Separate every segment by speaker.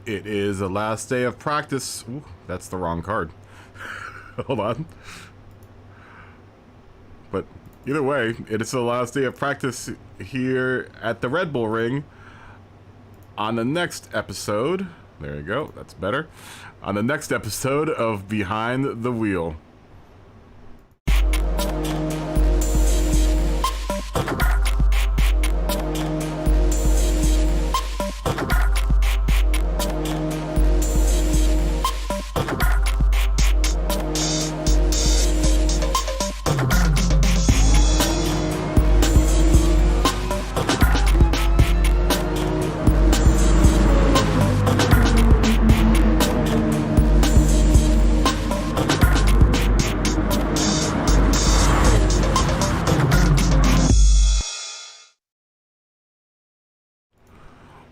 Speaker 1: It is the last day of practice. Ooh, that's the wrong card. Hold on. But either way, it is the last day of practice here at the Red Bull Ring. On the next episode, there you go, that's better. On the next episode of Behind the Wheel.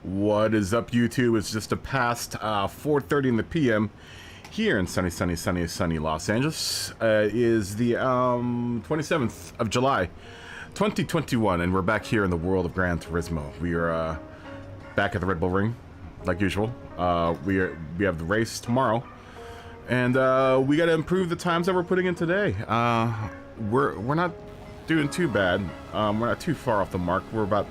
Speaker 1: What is up, YouTube? It's just past 4:30 in the PM here in sunny Los Angeles. Is the 27th of July, 2021, and we're back here in the world of Gran Turismo. We are back at the Red Bull Ring, like usual. We have the race tomorrow, and we got to improve the times that we're putting in today. We're not doing too bad. We're not too far off the mark. We're about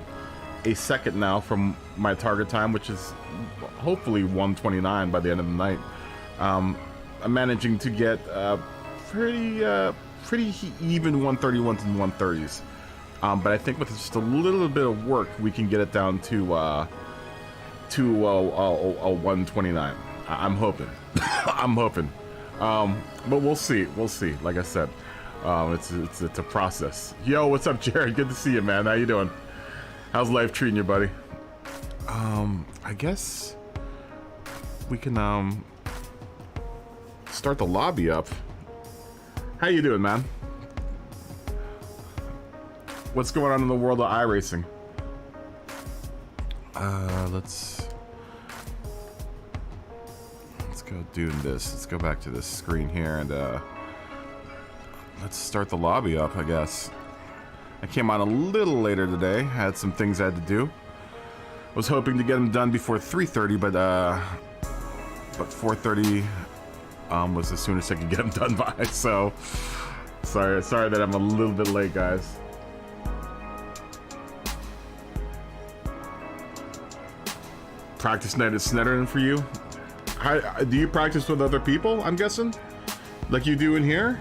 Speaker 1: a second now from my target time, which is hopefully 1:29 by the end of the night. I'm managing to get pretty even 131s and 130s. But I think with just a little bit of work, we can get it down to a 129. I'm hoping. I'm hoping. But we'll see. We'll see. Like I said, it's a process. Yo, what's up, Jared? Good to see you, man. How you doing? How's life treating you, buddy? I guess we can start the lobby up. How you doing, man? What's going on in the world of iRacing? Let's go doing this. Let's go back to this screen here and let's start the lobby up, I guess. I came on a little later today. Had some things I had to do. Was hoping to get them done before 3:30, but 4:30 was as soon as I could get them done by. So sorry that I'm a little bit late, guys. Practice night at Snetterton for you? How, do you practice with other people, I'm guessing? Like you do in here?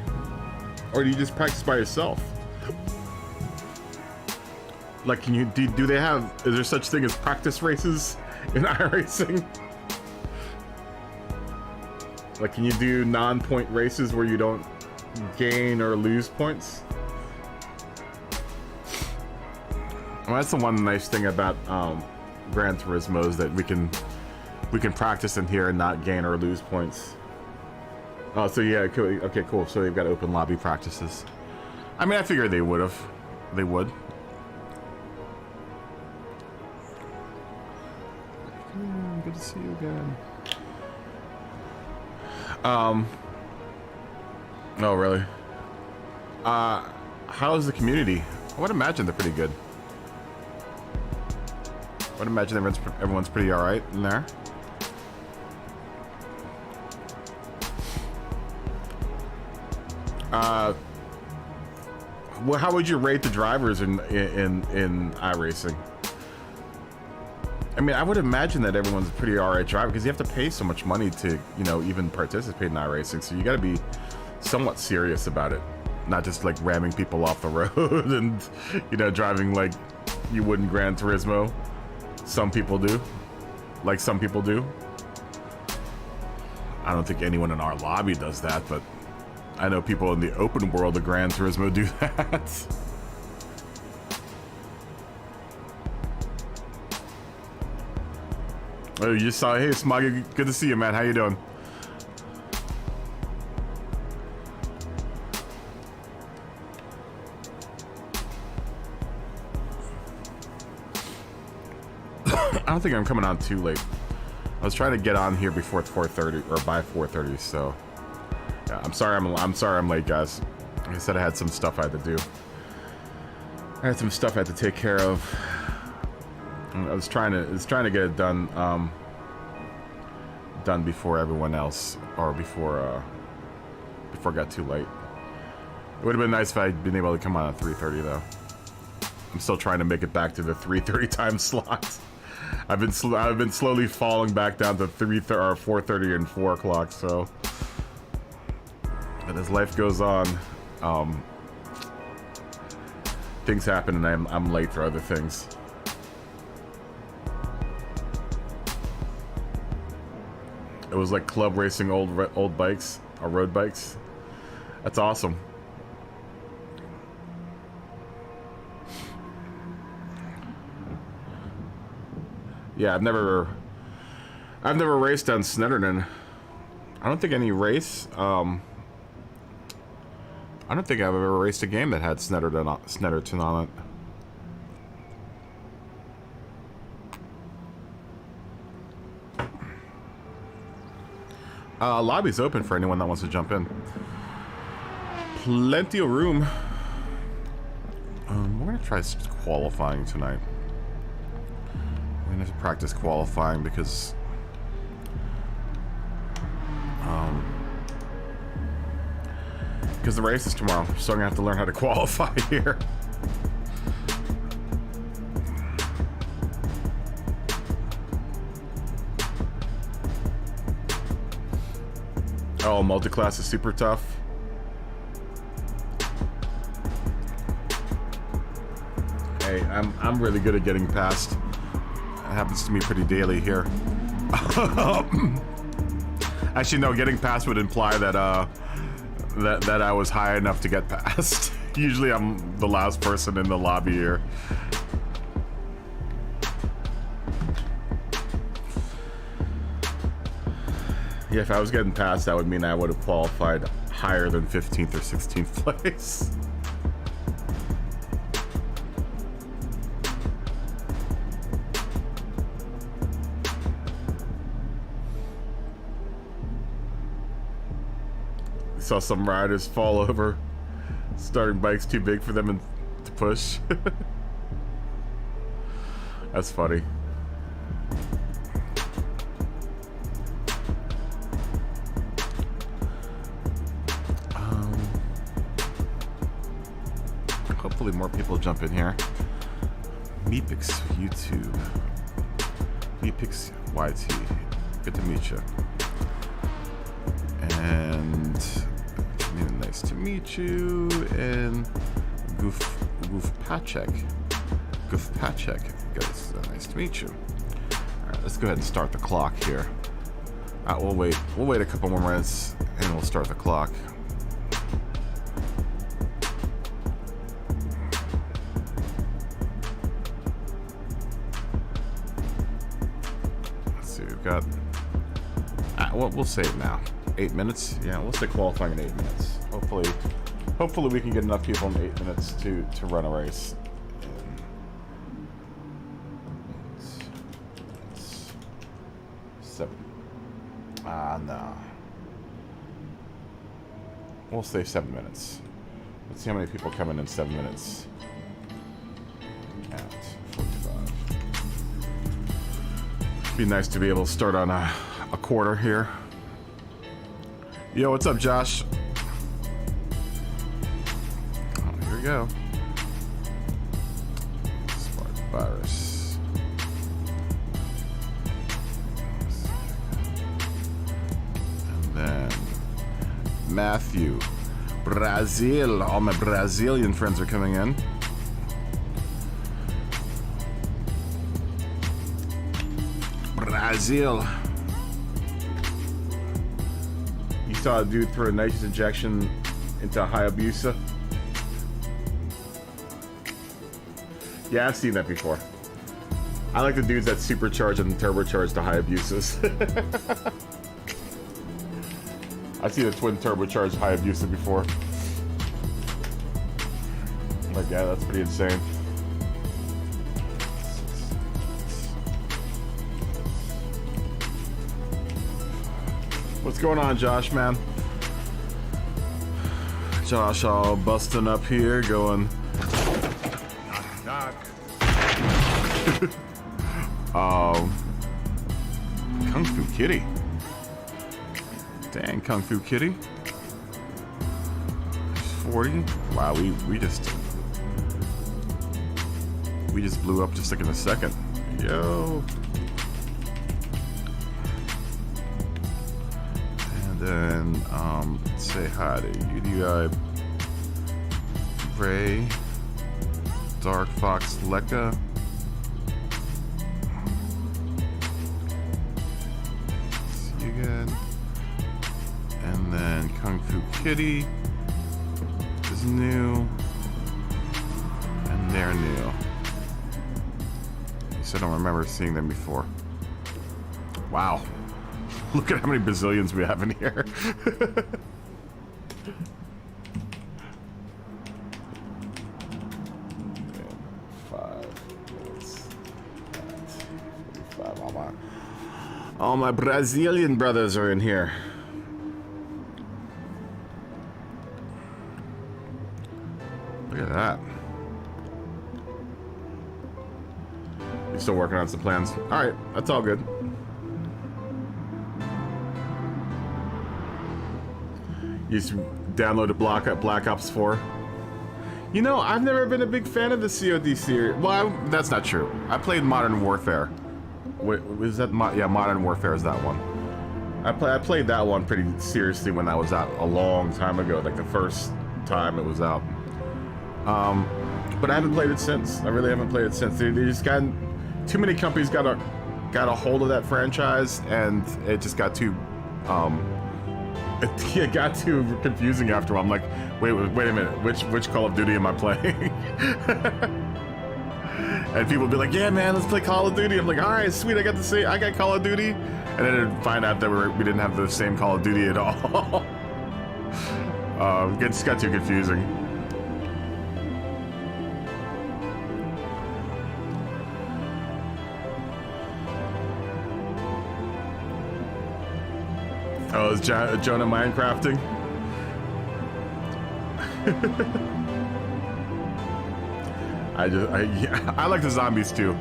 Speaker 1: Or do you just practice by yourself? Like, can you do they have, is there such thing as practice races in iRacing? Like, can you do non-point races where you don't gain or lose points? Well, that's the one nice thing about Gran Turismo is that we can practice in here and not gain or lose points. Oh, so yeah, okay, cool. So they've got open lobby practices. I mean, I figured they would. Good to see you again. Oh, really? How's the community? I would imagine they're pretty good. I would imagine everyone's pretty alright in there. Well, how would you rate the drivers in iRacing? I mean, I would imagine that everyone's a pretty alright driver because you have to pay so much money to, you know, even participate in iRacing. So you got to be somewhat serious about it, not just like ramming people off the road and, you know, driving like you would in Gran Turismo. Some people do. Like some people do. I don't think anyone in our lobby does that, but I know people in the open world of Gran Turismo do that. Oh, you just saw, hey Smoggy, good to see you, man. How you doing? I don't think I'm coming on too late. I was trying to get on here before 4:30 or by 4:30, so yeah, I'm sorry I'm late, guys. Like I said, I had some stuff I had to do. I had some stuff I had to take care of. I was trying to get it done done before everyone else, or before it got too late. It would have been nice if I'd been able to come on at 3:30 though. I'm still trying to make it back to the 3:30 time slot. I've been slowly falling back down to 4:30 and 4 o'clock. So, but as life goes on, things happen, and I'm late for other things. It was like club racing old bikes or road bikes. That's awesome. Yeah, I've never raced on Snetterton. I don't think any race. I don't think I've ever raced a game that had Snetterton on it. Lobby's open for anyone that wants to jump in. Plenty of room. We're gonna try qualifying tonight. We're gonna have to practice qualifying because the race is tomorrow, so I'm gonna have to learn how to qualify here. Oh, multi-class is super tough. Hey, I'm really good at getting past. It happens to me pretty daily here. Actually, no, getting past would imply that that I was high enough to get past. Usually I'm the last person in the lobby here. Yeah, if I was getting past, that would mean I would have qualified higher than 15th or 16th place. Saw some riders fall over. Starting bikes too big for them to push. That's funny. Hopefully more people jump in here. Meepix YouTube. Meepix YT. Good to meet you. And nice to meet you. And Goof Pachek. Guys, nice to meet you. Alright, let's go ahead and start the clock here. We'll wait a couple more minutes and we'll start the clock. Let's see, we've got we'll save now. 8 minutes? Yeah, we'll say qualifying in 8 minutes. Hopefully we can get enough people in 8 minutes to run a race. It's 7. No. We'll say 7 minutes. Let's see how many people come in 7 minutes. At 45. Be nice to be able to start on a quarter here. Yo, what's up, Josh? Oh, here we go. Spark virus. And then Matthew. Brazil. All my Brazilian friends are coming in. Brazil. Saw a dude throw a nitrous injection into a Hayabusa. Yeah, I've seen that before. I like the dudes that supercharge and turbocharge the Hayabusas. I've seen a twin turbocharged Hayabusa before. Like, yeah, that's pretty insane. What's going on, Josh, man? Josh all busting up here, going... Knock, knock. Kung Fu Kitty. Dang, Kung Fu Kitty. 40. Wow, we just blew up just like in a second. Yo. Then say hi to UDI Ray, Dark Fox Lekka, see you again, and then Kung Fu Kitty is new, and they're new. So I don't remember seeing them before. Wow. Look at how many Brazilians we have in here. All my Brazilian brothers are in here. Look at that. You're still working on some plans. All right, that's all good. You just downloaded Black Ops 4. You know, I've never been a big fan of the COD series. Well, that's not true. I played Modern Warfare. Wait, is that yeah? Modern Warfare is that one. I played that one pretty seriously when that was out a long time ago, like the first time it was out. But I haven't played it since. I really haven't played it since. They just got too many companies got a hold of that franchise, and it just got too it got too confusing after a while. I'm like, wait a minute, which Call of Duty am I playing? And people would be like, yeah, man, let's play Call of Duty. I'm like, all right, sweet, I got Call of Duty, and then I'd find out that we didn't have the same Call of Duty at all. It just got too confusing. Oh, is Jonah Minecrafting? I like the zombies too.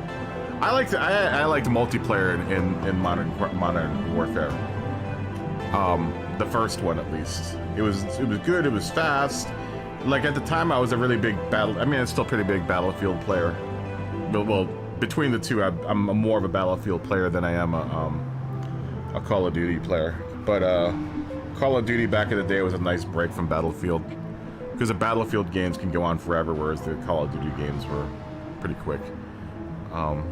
Speaker 1: I liked multiplayer in Modern Warfare. The first one at least. It was good. It was fast. Like at the time, I was a really big I'm still a pretty big Battlefield player. Well, between the two, I'm more of a Battlefield player than I am a Call of Duty player. But Call of Duty back in the day was a nice break from Battlefield, because the Battlefield games can go on forever, whereas the Call of Duty games were pretty quick. Call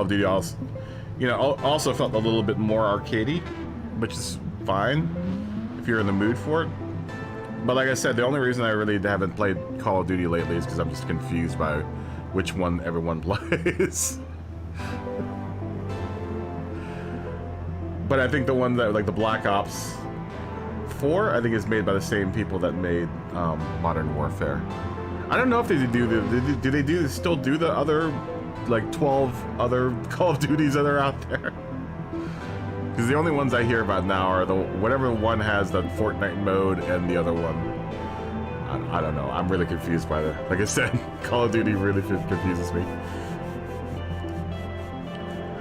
Speaker 1: of Duty also felt a little bit more arcadey, which is fine if you're in the mood for it. But like I said, the only reason I really haven't played Call of Duty lately is because I'm just confused by which one everyone plays. But I think the one that, like the Black Ops 4, I think is made by the same people that made Modern Warfare. I don't know if they still do the other, like 12 other Call of Duties that are out there. Because the only ones I hear about now are whatever one has the Fortnite mode and the other one. I don't know. I'm really confused by like I said, Call of Duty really confuses me.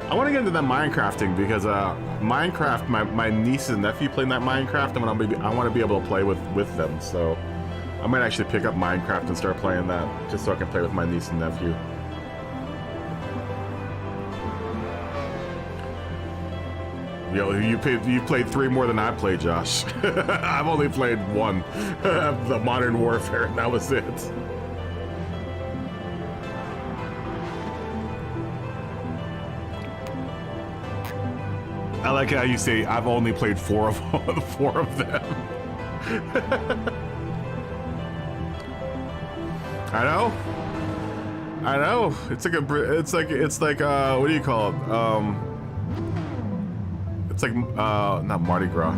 Speaker 1: I want to get into that Minecrafting because Minecraft, my niece and nephew playing that Minecraft, and I want to be able to play with them. So I might actually pick up Minecraft and start playing that, just so I can play with my niece and nephew. Yo, you played 3 more than I played, Josh. I've only played 1, the Modern Warfare, and that was it. I like how you say I've only played 4 of them. I know. It's like what do you call it? It's like not Mardi Gras.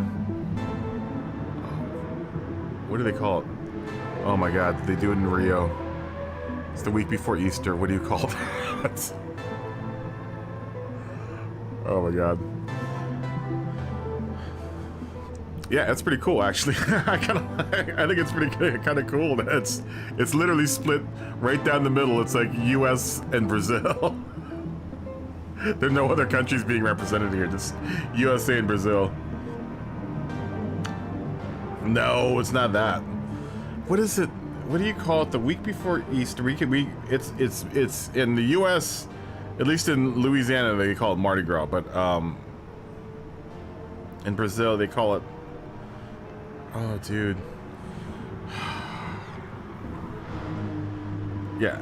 Speaker 1: What do they call it? Oh my God, they do it in Rio. It's the week before Easter. What do you call that? Oh my God. Yeah, it's pretty cool actually. I think it's pretty kind of cool that it's literally split right down the middle. It's like U.S. and Brazil. There are no other countries being represented here, just USA and Brazil. No, it's not that. What is it? What do you call it? The week before Easter. It's in the U.S. At least in Louisiana they call it Mardi Gras, but in Brazil they call it. Oh, dude. Yeah.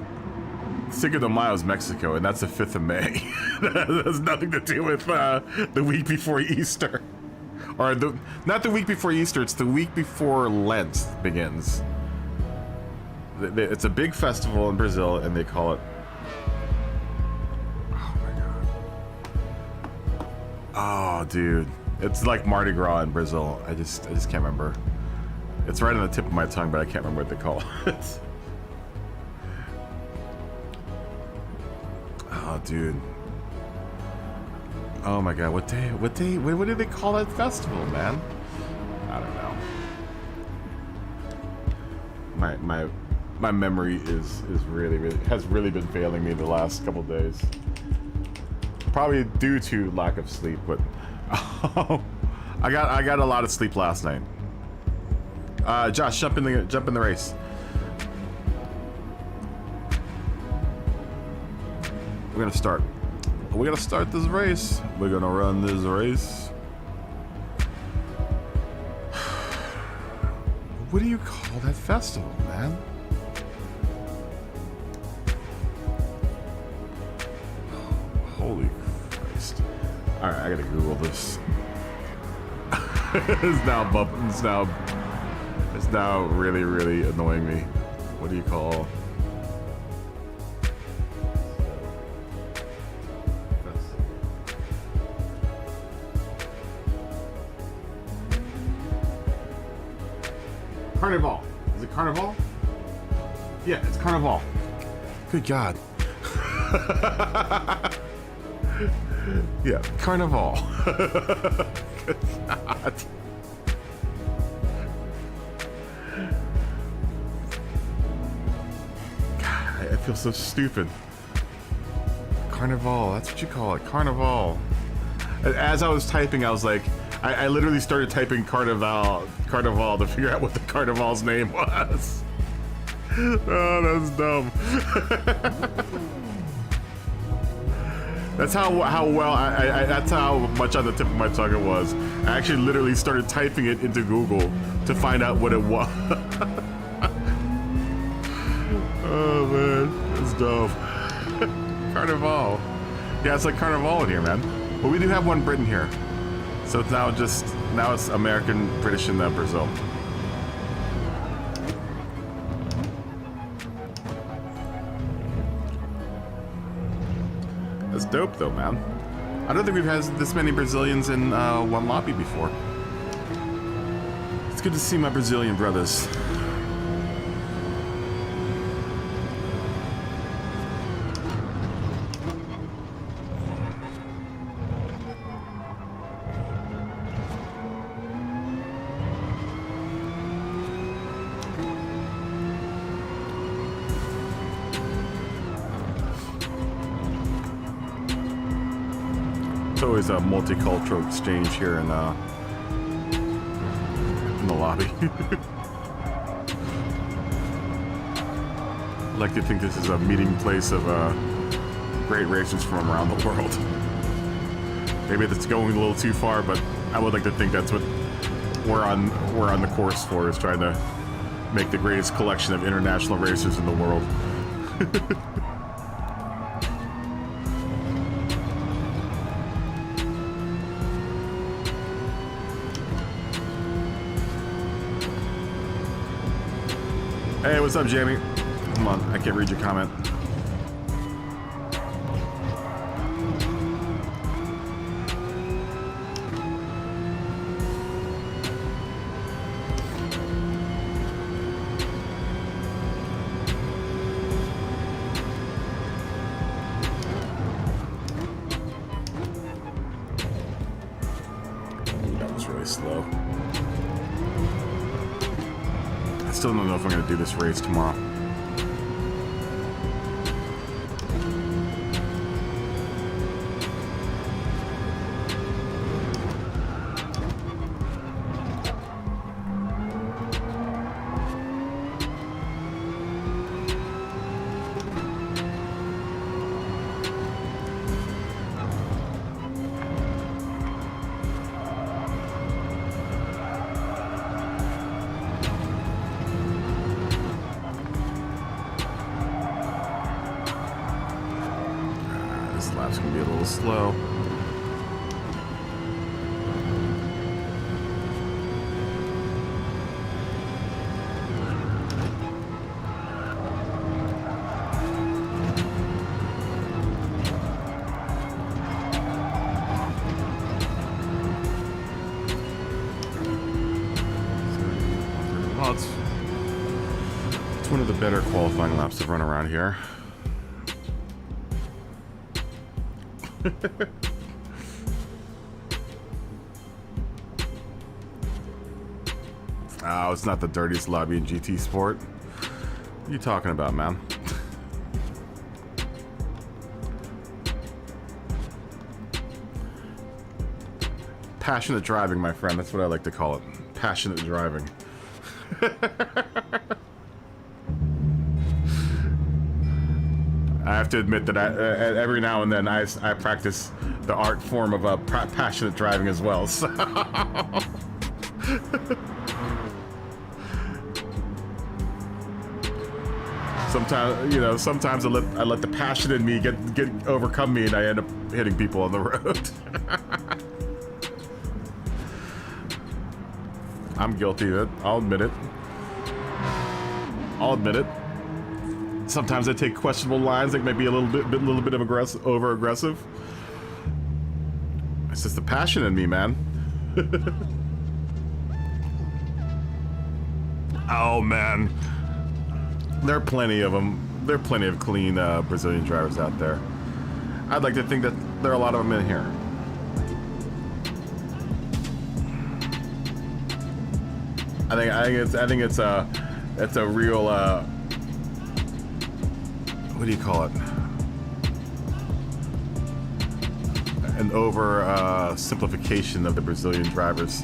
Speaker 1: Cinco de Mayo is Mexico, and that's the 5th of May. That has nothing to do with the week before Easter. Or not the week before Easter, it's the week before Lent begins. It's a big festival in Brazil, and they call it... Oh, my God. Oh, dude. It's like Mardi Gras in Brazil. I just can't remember. It's right on the tip of my tongue, but I can't remember what they call it. Oh, dude. Oh my God, what do they call that festival, man? I don't know. My memory is has really been failing me the last couple days. Probably due to lack of sleep, but I got a lot of sleep last night. Josh, jump in the race. We're gonna start. We gotta start this race. We're gonna run this race. What do you call that festival, man? Holy Christ. Alright, I gotta Google this. It's now really, really annoying me. What do you call... Carnival. Is it Carnival? Yeah, it's Carnival. Good God. Yeah, Carnival. Good God. God, I feel so stupid. Carnival, that's what you call it, Carnival. As I was typing, I was like, I literally started typing Carnival to figure out what the Carnival's name was. Oh, that's dumb. That's how well that's how much on the tip of my tongue it was. I actually literally started typing it into Google to find out what it was. Oh man, that's dumb. Carnival. Yeah, it's like Carnival in here, man. But we do have one Britain here. So it's now it's American, British, and Brazil. That's dope, though, man. I don't think we've had this many Brazilians in one lobby before. It's good to see my Brazilian brothers. It's always a multicultural exchange here in the lobby. I like to think this is a meeting place of great racers from around the world. Maybe that's going a little too far, but I would like to think that's what we're on the course for, is trying to make the greatest collection of international racers in the world. Hey, what's up, Jamie? Come on, I can't read your comment. That was really slow. I still don't know if I'm going to do this race tomorrow. This lap's gonna be a little slow. Well, it's one of the better qualifying laps to run around here. Oh, it's not the dirtiest lobby in GT Sport. What are you talking about, man? Passionate driving, my friend. That's what I like to call it. Passionate driving. I have have to admit that every now and then I practice the art form of passionate driving as well. So. Sometimes I let the passion in me get overcome me, and I end up hitting people on the road. I'm guilty of it. I'll admit it. Sometimes I take questionable lines, like maybe a little bit of over aggressive. It's just the passion in me, man. Oh man, there are plenty of them. There are plenty of clean Brazilian drivers out there. I'd like to think that there are a lot of them in here. I think it's a real what do you call it? An over simplification of the Brazilian drivers.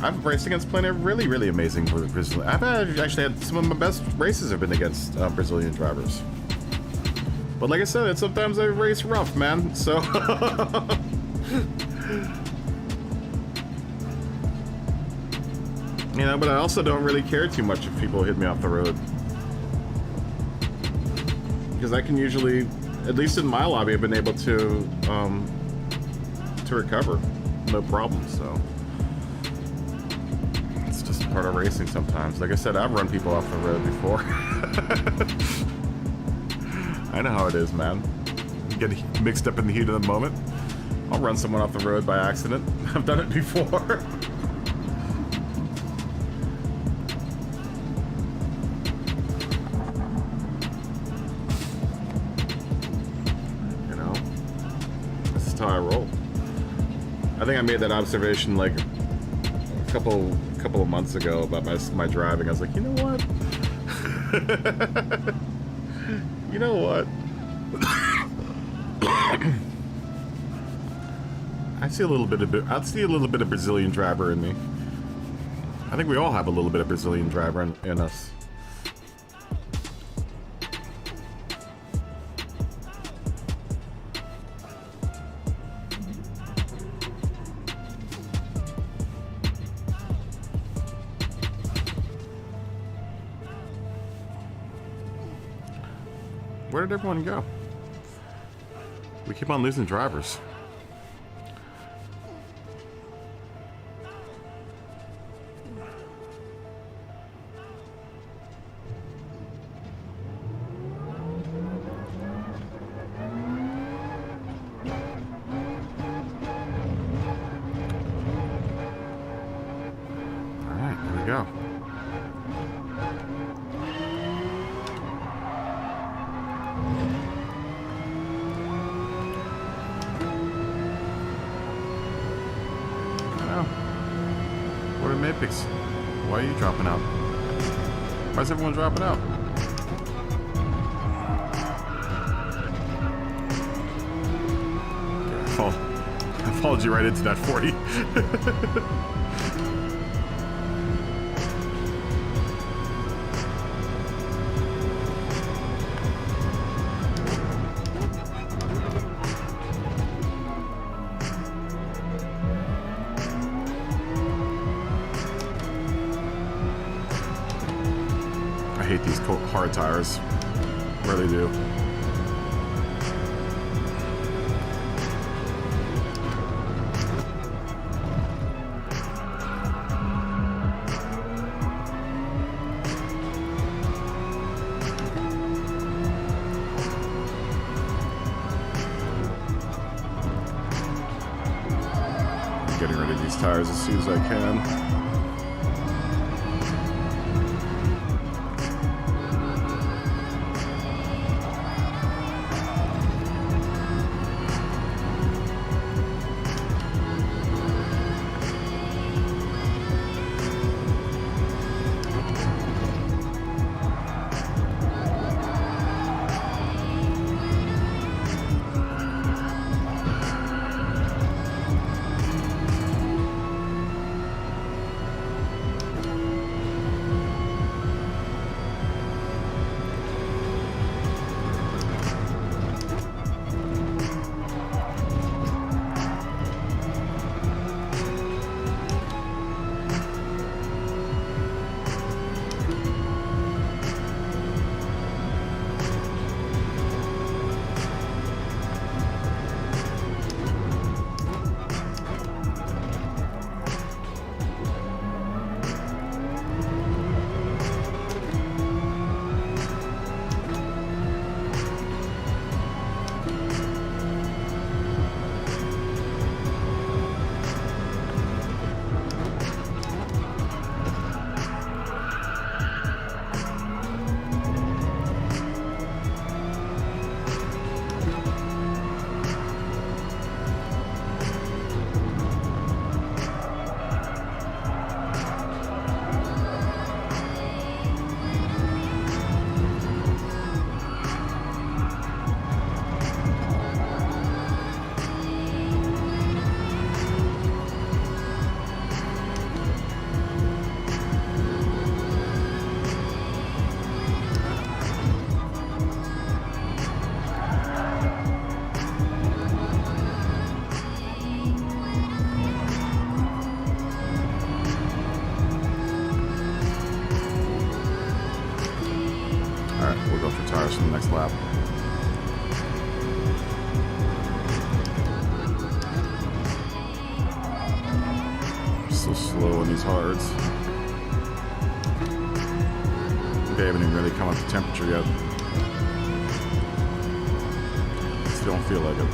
Speaker 1: I've raced against plenty of really amazing Brazilian. I've actually had some of my best races have been against Brazilian drivers. But like I said, sometimes I race rough, man. So. You know, but I also don't really care too much if people hit me off the road. Because I can usually, at least in my lobby, I've been able to recover. No problem, so. It's just part of racing sometimes. Like I said, I've run people off the road before. I know how it is, man. You get mixed up in the heat of the moment. I'll run someone off the road by accident. I've done it before. How I roll. I think I made that observation like a couple of months ago about my driving. I was like, you know what? You know what? I see a little bit of Brazilian driver in me. I think we all have a little bit of Brazilian driver in us. Where did everyone go? We keep on losing drivers. All right, here we go. Matrix, why are you dropping out? Why is everyone dropping out? I followed you right into that 40. I hate these hard tires. Really do. Getting rid of these tires as soon as I can. birds. They haven't even really come up to temperature yet. Still don't feel like it.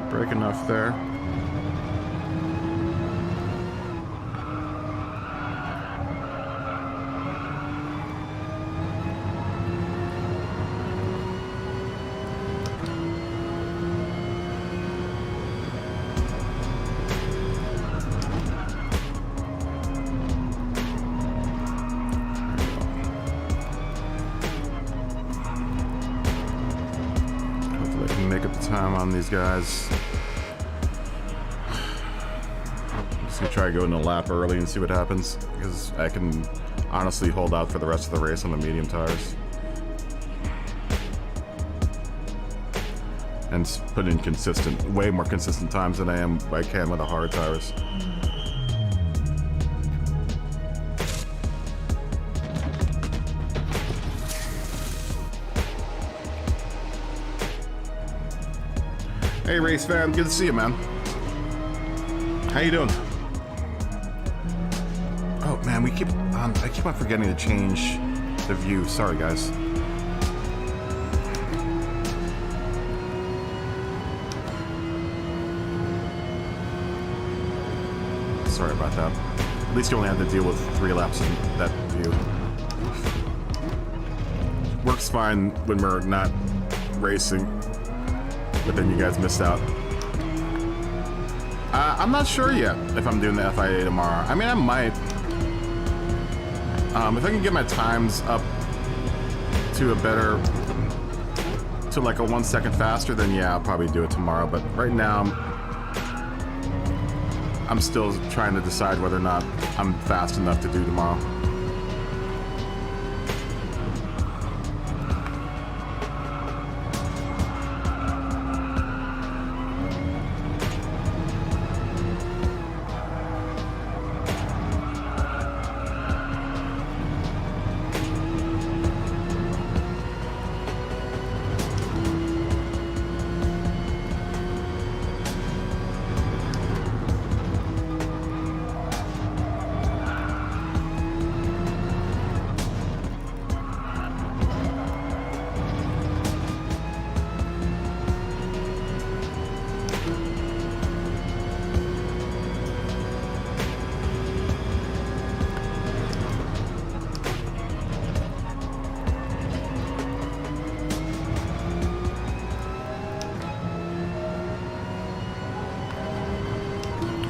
Speaker 1: Break enough there. Hopefully I can make up the time on these guys. Just gonna try going a lap early and see what happens, because I can honestly hold out for the rest of the race on the medium tires and put in way more consistent times than I can with the hard tires. Hey race fan, good to see you, man. How you doing? Oh man, I keep on forgetting to change the view. Sorry guys. Sorry about that. At least you only have to deal with 3 laps in that view. Works fine when we're not racing, but then you guys missed out. I'm not sure yet if I'm doing the FIA tomorrow. I mean, I might. If I can get my times up to like a 1 second faster, then yeah, I'll probably do it tomorrow. But right now, I'm still trying to decide whether or not I'm fast enough to do tomorrow.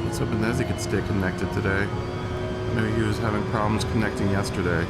Speaker 1: Let's hope Nezzy could stay connected today. I know he was having problems connecting yesterday.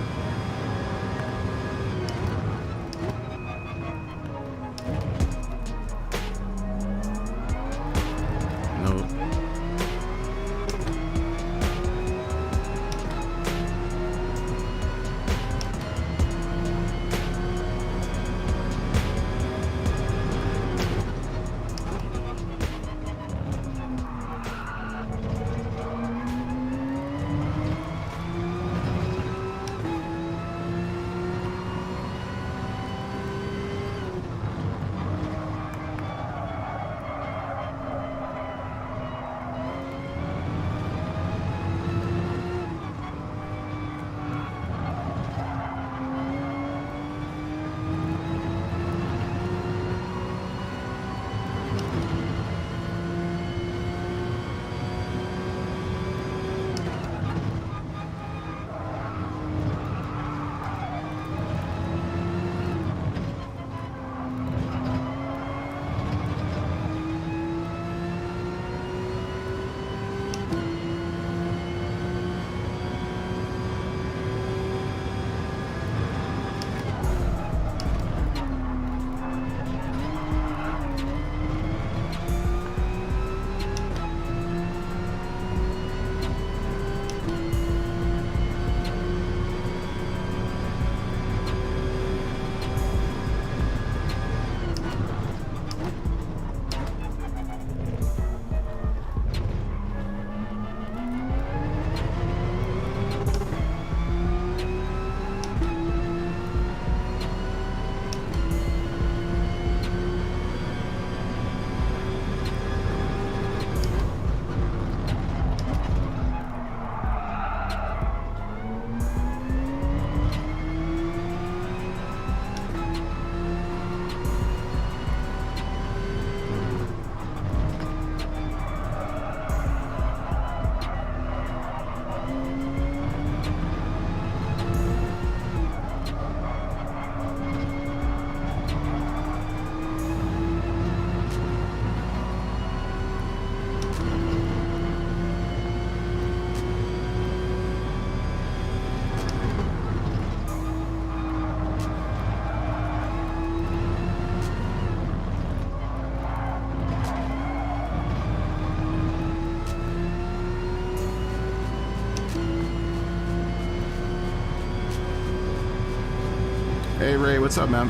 Speaker 1: Hey Ray, what's up, man?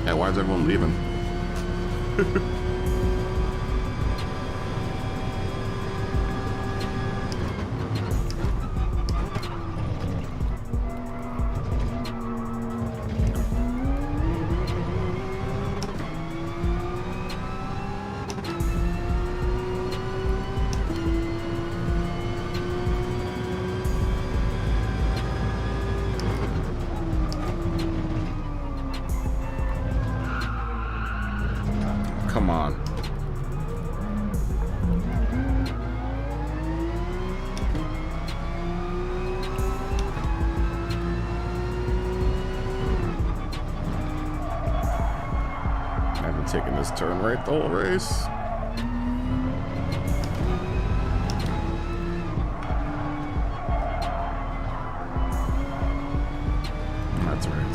Speaker 1: Yeah, why is everyone leaving? Come on. I've been taking this turn right the whole race. That's right.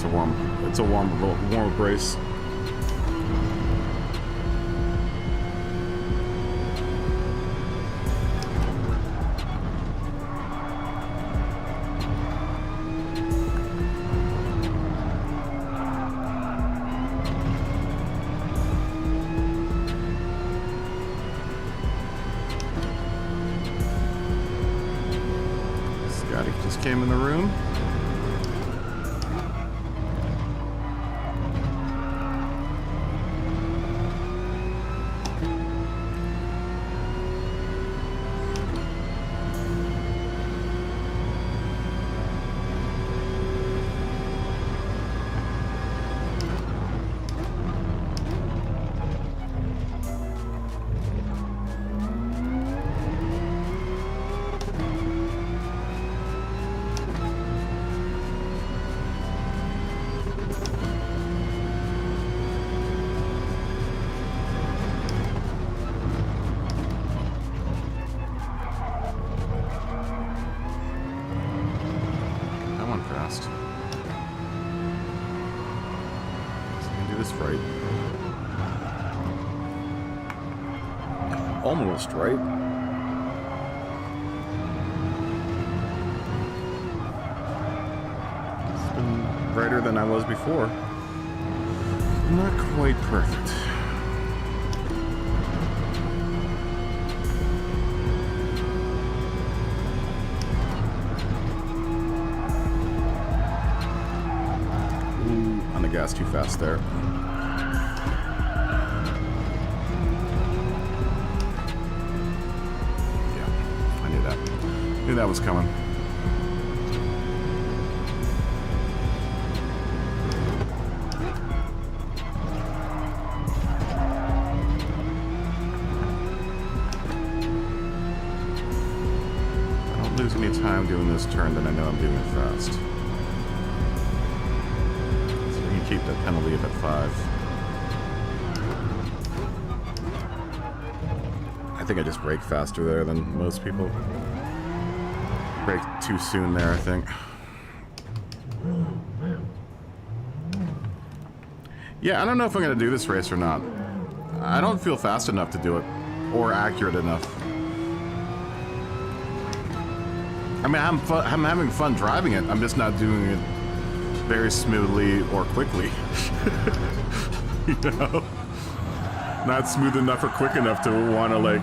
Speaker 1: It's a warm race. Just came in the room. Fast. So we can do this right. Almost right. It's been brighter than I was before. Not quite perfect. Gas too fast there. Yeah, I knew that. Knew that was coming. I don't lose any time doing this turn, then I know I'm doing it fast. Keep the penalty up at 5. I think I just brake faster there than most people. Brake too soon there, I think. Yeah, I don't know if I'm going to do this race or not. I don't feel fast enough to do it, or accurate enough. I mean, I'm having fun driving it. I'm just not doing it very smoothly or quickly. You know? Not smooth enough or quick enough to want to, like,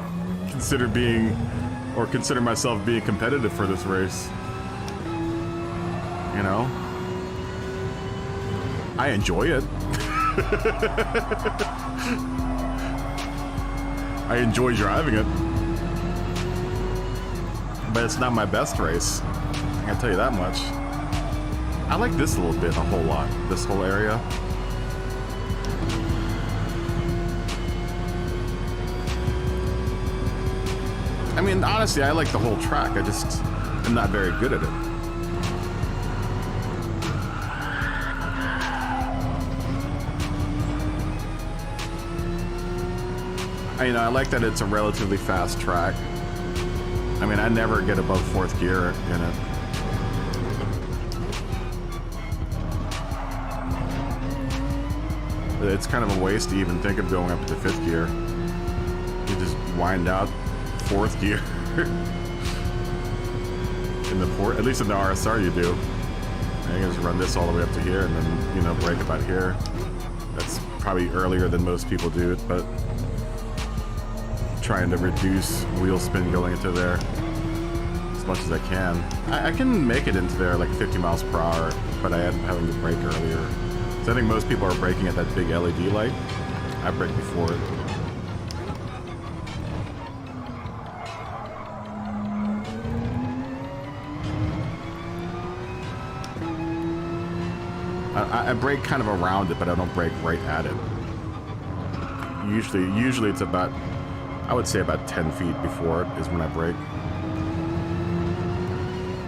Speaker 1: consider myself being competitive for this race. You know? I enjoy it. I enjoy driving it. But it's not my best race. I can tell you that much. I like this a little bit, a whole lot. This whole area. I mean, honestly, I like the whole track. I just am not very good at it. I like that it's a relatively fast track. I mean, I never get above 4th gear in it. It's kind of a waste to even think of going up to the 5th gear. wind out fourth gear in the port. At least in the RSR you do. And you just run this all the way up to here and then, you know, brake about here. That's probably earlier than most people do it, but trying to reduce wheel spin going into there as much as I can. I can make it into there like 50 miles per hour, but I am having to brake earlier. So I think most people are braking at that big LED light. I brake before it. I brake kind of around it, but I don't brake right at it. Usually it's about, I would say about 10 feet before it is when I brake.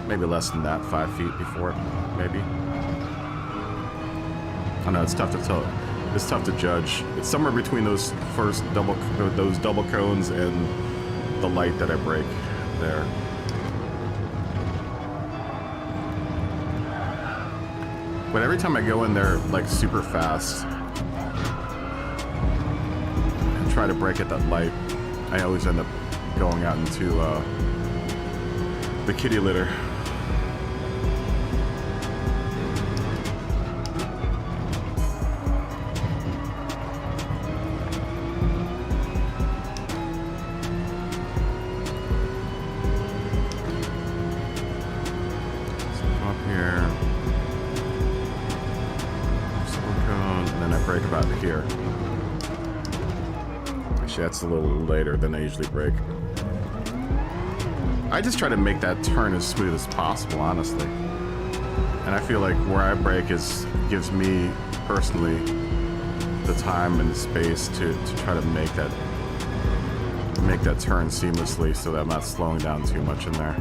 Speaker 1: Maybe less than that, 5 feet before it, maybe. I know it's tough to tell. It's tough to judge. It's somewhere between those double cones and the light that I brake there. But every time I go in there like super fast and try to brake at that light, I always end up going out into the kitty litter. So up here. Brake about here. Actually, that's a little later than I usually brake. I just try to make that turn as smooth as possible, honestly. And I feel like where I brake gives me personally the time and the space to try to make that turn seamlessly, so that I'm not slowing down too much in there,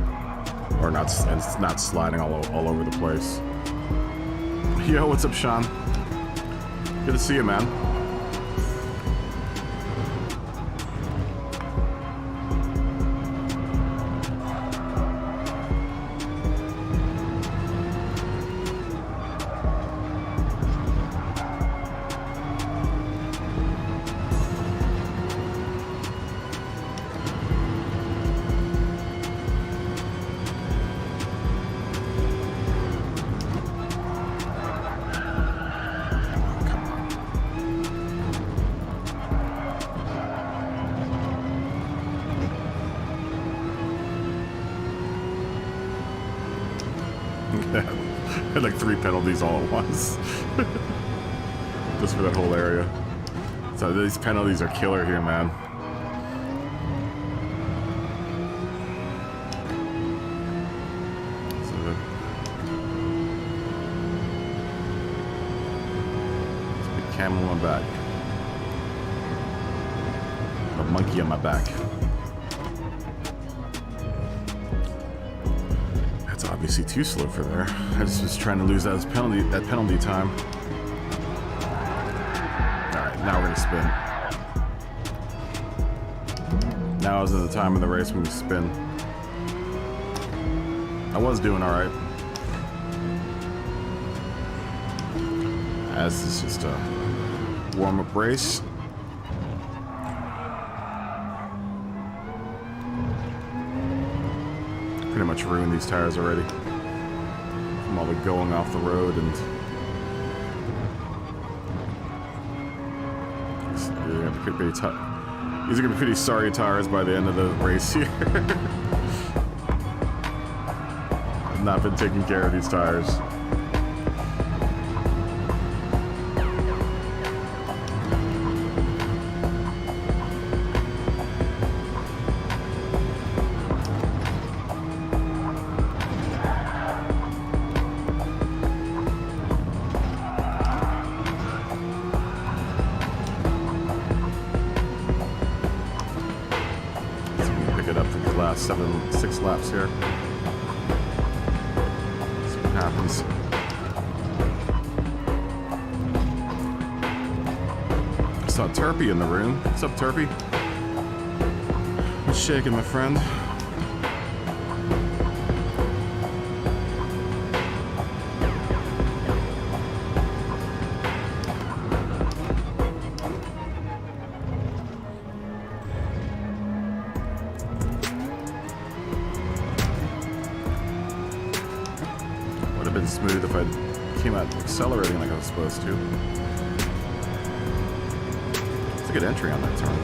Speaker 1: or it's not sliding all over the place. Yo, what's up, Sean? Good to see you, man. I had like 3 penalties all at once. Just for that whole area. So these penalties are killer here, man. So it's a big camel on my back. A monkey on my back. Obviously too slow for there. I just was trying to lose that penalty time. Alright, now we're gonna spin. Now is the time of the race when we spin. I was doing alright. As this is just a warm-up race. Pretty much ruined these tires already from all the going off the road, and these are gonna be pretty sorry tires by the end of the race here. I've not been taking care of these tires. Last 6 laps here. See what happens. I saw Turpy in the room. What's up, Turpy? What's shaking, my friend? came out accelerating like I was supposed to. It's a good entry on that turn.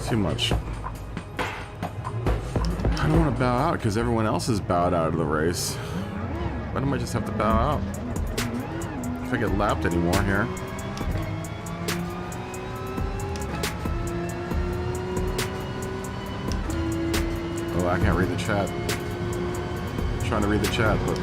Speaker 1: Too much. I don't want to bow out because everyone else has bowed out of the race. Why don't I just have to bow out? If I get lapped anymore here. Oh, I can't read the chat. I'm trying to read the chat, but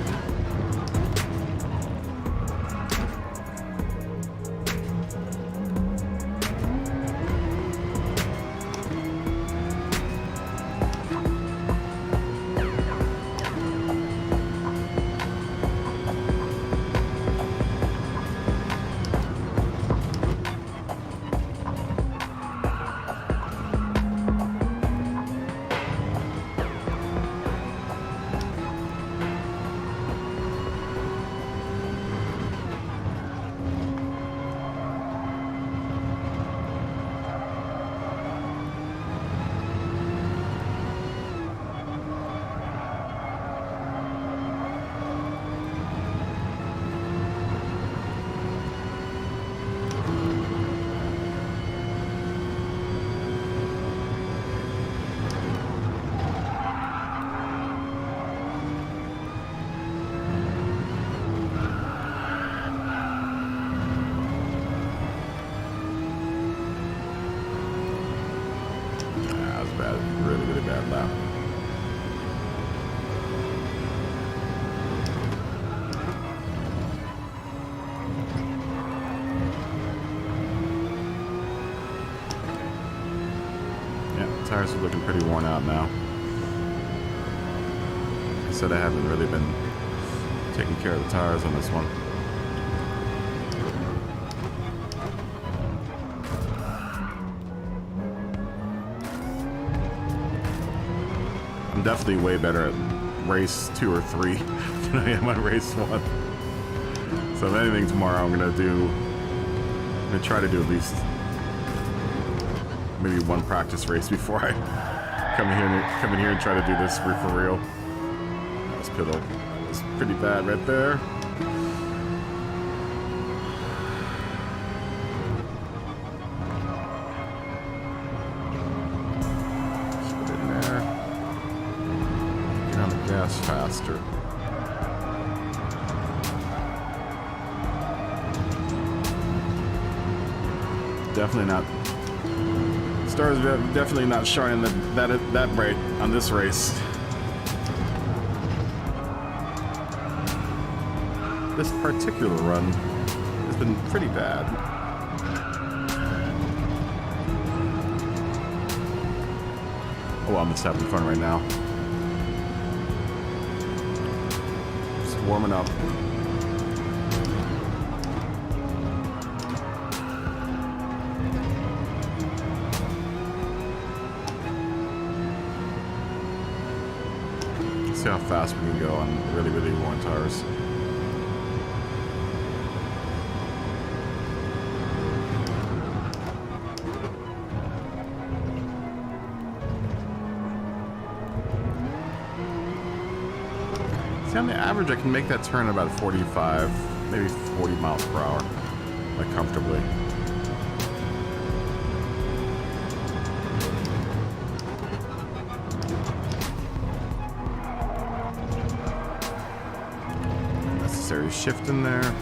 Speaker 1: tires are looking pretty worn out now. I said I haven't really been taking care of the tires on this one. I'm definitely way better at race 2 or 3 than I am on race 1. So if anything tomorrow I'm gonna try to do at least maybe one practice race before I come in here and try to do this for real. That was piddle. That was pretty bad right there. Just put it in there. Get on the gas faster. Definitely not. Stars definitely not shining that bright on this race. This particular run has been pretty bad. Oh, I'm just having fun right now. Just warming up. See how fast we can go on really worn tires. See, on the average, I can make that turn about 45, maybe 40 miles per hour, like comfortably. unnecessary shift in there.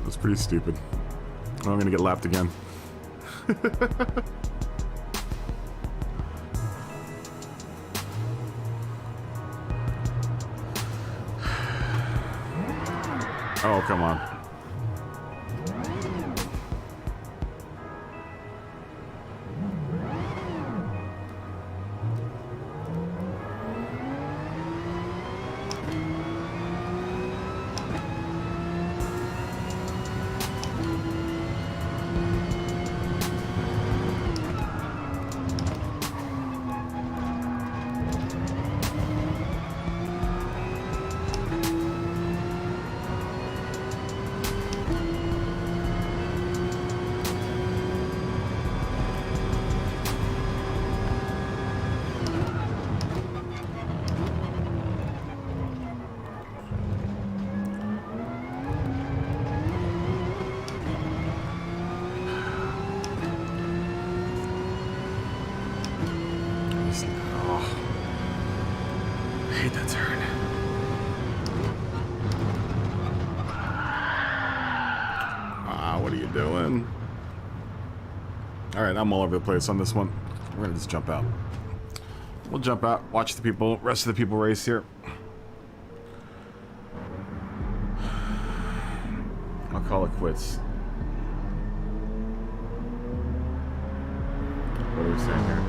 Speaker 1: That's pretty stupid. Oh, I'm gonna get lapped again. Oh, come on. I hate that turn. What are you doing? Alright, I'm all over the place on this one. We're gonna just jump out. We'll jump out, watch the rest of the people race here. I'll call it quits. What are we saying here?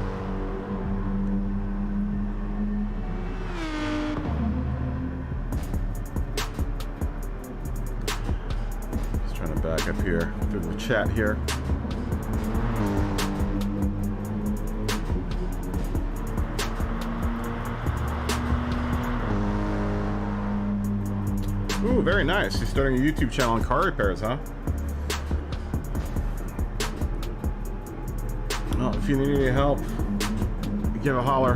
Speaker 1: Back up here through the chat here. Ooh, very nice. You're starting a YouTube channel on car repairs, huh? Well, if you need any help, give a holler.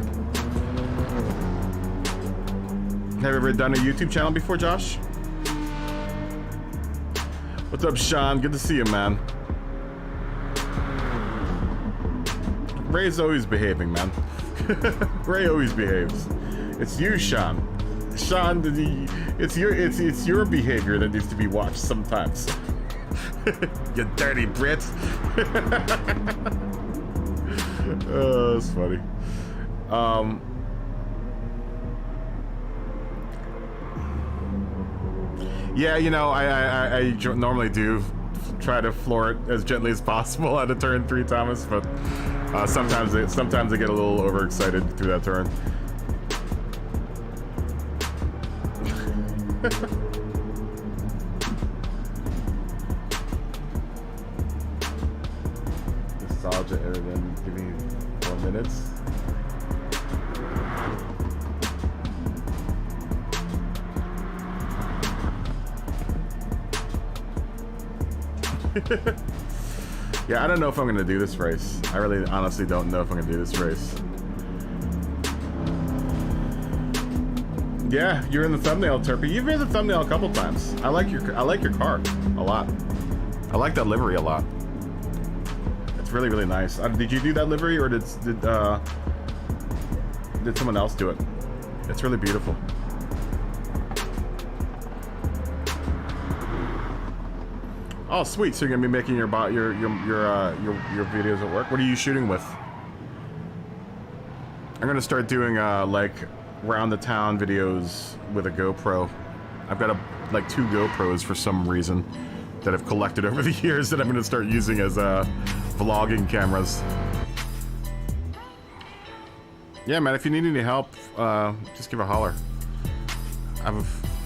Speaker 1: Have you ever done a YouTube channel before, Josh? What's up, Sean? Good to see you, man. Ray's always behaving, man. Ray always behaves. It's you, Sean. Sean, it's your behavior that needs to be watched sometimes. You dirty Brit. Oh, that's funny. Yeah, you know, I normally do try to floor it as gently as possible out of turn 3, Thomas, but sometimes I get a little overexcited through that turn. Nostalgia, and then give me 4 minutes. Yeah, I don't know if I'm gonna do this race. I really honestly don't know if I'm gonna do this race. Yeah, you're in the thumbnail, Turpy. You've been in the thumbnail a couple times. I like your car a lot. I like that livery a lot. It's really, really nice. Did you do that livery, or did someone else do it? It's really beautiful. Oh, sweet. So you're gonna be making your videos at work. What are you shooting with? I'm gonna start doing like round the town videos with a GoPro. I've got like 2 GoPros for some reason that I've collected over the years that I'm gonna start using as vlogging cameras. Yeah, man. If you need any help, just give a holler.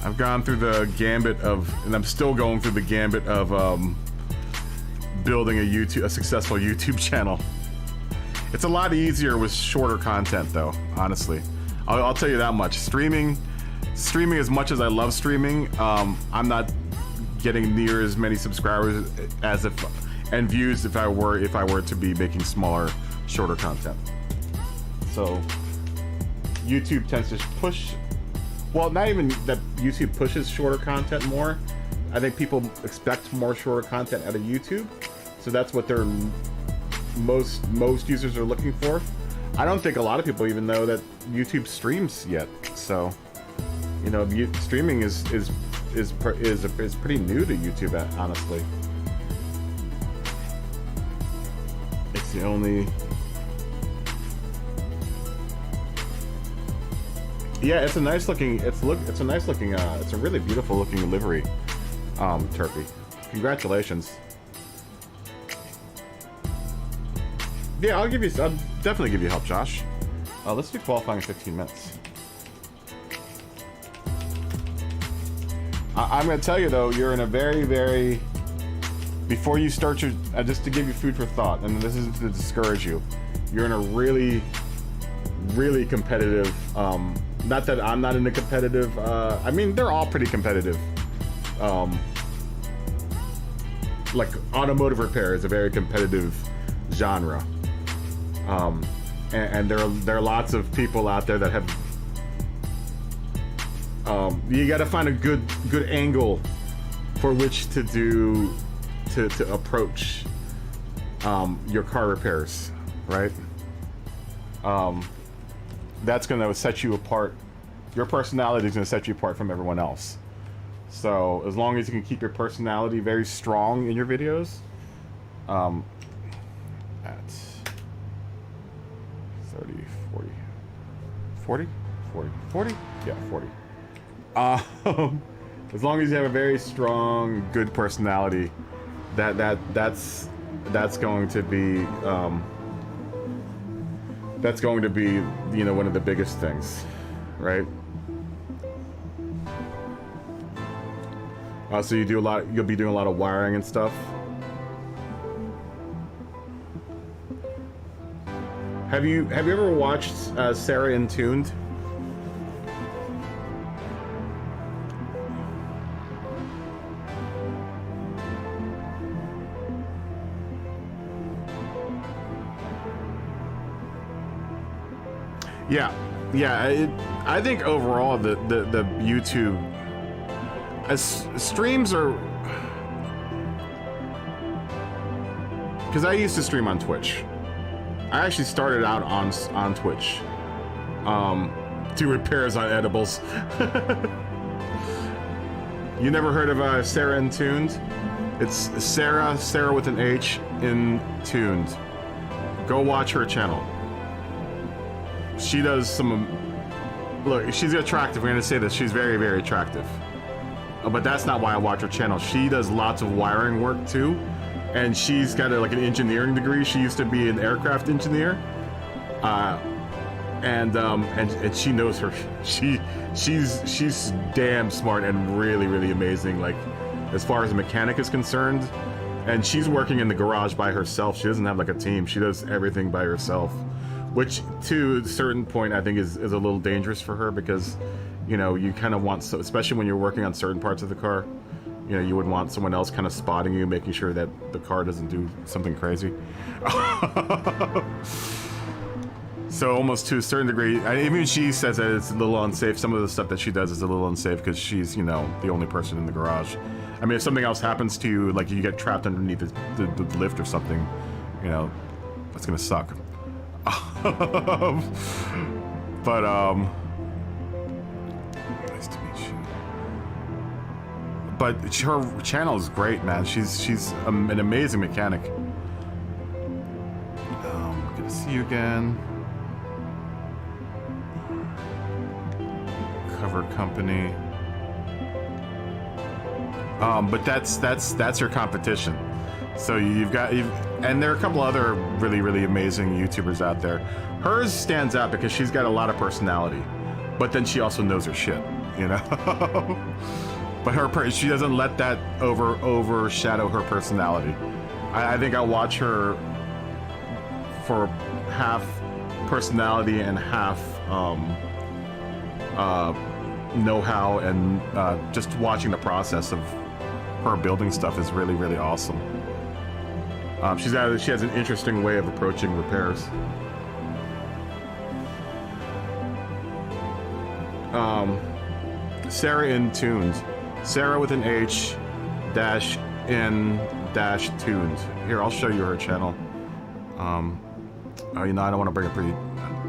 Speaker 1: I've gone through the gambit of, and I'm still going through the gambit of building a successful YouTube channel. It's a lot easier with shorter content, though. Honestly, I'll tell you that much. Streaming, as much as I love streaming, I'm not getting near as many subscribers as and views if I were to be making smaller, shorter content. So YouTube tends to push. Well, not even that YouTube pushes shorter content more. I think people expect more shorter content out of YouTube, so that's what they're most users are looking for. I don't think a lot of people even know that YouTube streams yet. So, you know, streaming is pretty new to YouTube, honestly. It's the only. Yeah, it's a nice looking. It's a really beautiful looking livery, Turkey. Congratulations. Yeah, I'll definitely give you help, Josh. Let's do qualifying in 15 minutes. I'm gonna tell you though, you're in a very, before you start your, just to give you food for thought, and this isn't to discourage you, you're in a really competitive, not that I'm not in a competitive, I mean, they're all pretty competitive. Like automotive repair is a very competitive genre. And there are lots of people out there that have, you got to find a good angle for which to approach your car repairs, right? That's going to set you apart. Your personality is going to set you apart from everyone else. So as long as you can keep your personality very strong in your videos, at 30, 40, 40, 40, 40? Yeah, 40. As long as you have a very strong, good personality, that's going to be you know, one of the biggest things, right? So you'll be doing a lot of wiring and stuff. Have you ever watched Sarah Intuned? Yeah. I think overall the YouTube as streams are, because I used to stream on Twitch. I actually started out on Twitch. Do repairs on edibles. You never heard of Sarah Intuned? It's Sarah with an H, Intuned. Go watch her channel. She does some. Look, she's attractive. We're gonna say this. She's very attractive. But that's not why I watch her channel. She does lots of wiring work too, and she's got like an engineering degree. She used to be an aircraft engineer, and she knows her. She's damn smart and really amazing. Like as far as a mechanic is concerned, and she's working in the garage by herself. She doesn't have like a team. She does everything by herself. Which, to a certain point, I think is a little dangerous for her because, you know, you kind of want, especially when you're working on certain parts of the car, you know, you would want someone else kind of spotting you, making sure that the car doesn't do something crazy. So almost to a certain degree, even she says that it's a little unsafe. Some of the stuff that she does is a little unsafe because she's, you know, the only person in the garage. I mean, if something else happens to you, like you get trapped underneath the lift or something, you know, that's gonna suck. But nice to meet you. But her channel is great, man. She's an amazing mechanic. Good to see you again. Cover company. But that's your competition. So and there are a couple other really amazing YouTubers out there. Hers stands out because she's got a lot of personality, but then she also knows her shit. you know. But she doesn't let that overshadow her personality. I think I watch her for half personality and half know-how, and just watching the process of her building stuff is really, really awesome. She has an interesting way of approaching repairs. Sarah in Tunes. Sarah with an H dash in dash Tunes. Here, I'll show you her channel. Oh, you know, I don't want to bring up pretty.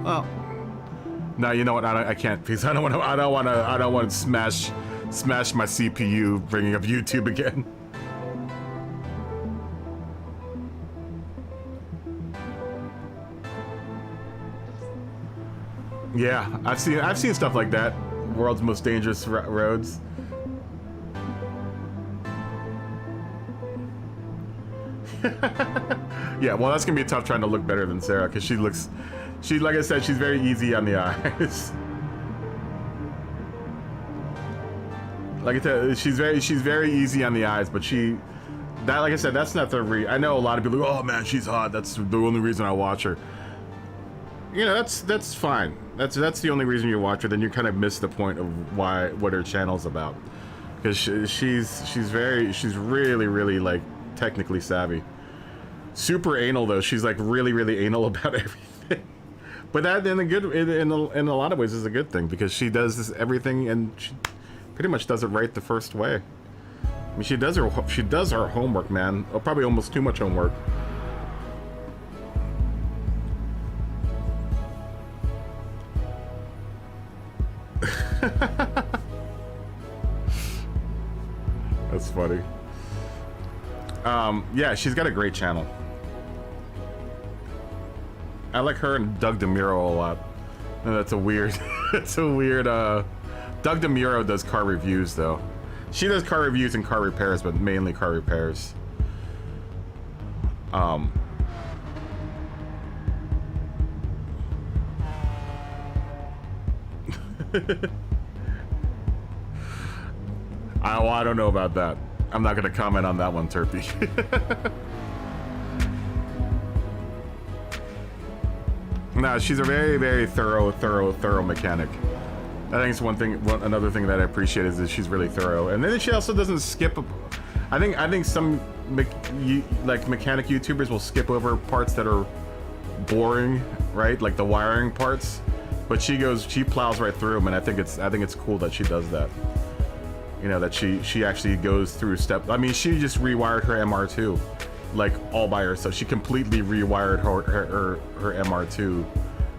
Speaker 1: Well, no, you know what? I can't, because I don't want to smash my CPU bringing up YouTube again. Yeah, I've seen stuff like that. World's most dangerous roads. Yeah, well, that's gonna be tough trying to look better than Sarah, because she, like I said, she's very easy on the eyes. Like I said, she's very easy on the eyes, but like I said, that's not the I know a lot of people go, oh man, she's hot. That's the only reason I watch her. You know, that's fine. That's the only reason you watch her. Then you kind of miss the point of what her channel's about, because she's really, really like technically savvy. Super anal though. She's like really, really anal about everything. But that in a lot of ways is a good thing, because she does everything, and she pretty much does it right the first way. I mean, she does her homework, man. Oh, probably almost too much homework. That's funny. Yeah, she's got a great channel. I like her and Doug DeMuro a lot. And that's a weird it's a weird Doug DeMuro does car reviews though. She does car reviews and car repairs, but mainly car repairs. I don't know about that. I'm not going to comment on that one, Turpy. No, she's a very, very thorough mechanic. I think it's another thing that I appreciate is that she's really thorough, and then she also doesn't skip. I think some mechanic YouTubers will skip over parts that are boring, right? Like the wiring parts, but she plows right through them, and I think it's cool that she does that. You know, that she actually goes through I mean, she just rewired her MR2, like all by herself. She completely rewired her MR2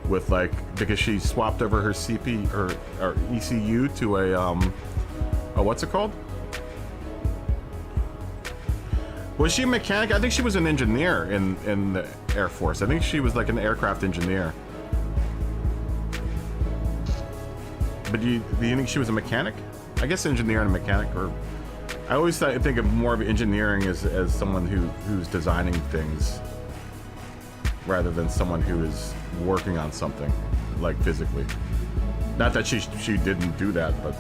Speaker 1: with because she swapped over her CP or ECU to a what's it called? Was she a mechanic? I think she was an engineer in the Air Force. I think she was like an aircraft engineer. But do you think she was a mechanic? I guess engineer and a mechanic, or I always think of more of engineering as someone who's designing things rather than someone who is working on something, like physically. Not that she didn't do that, but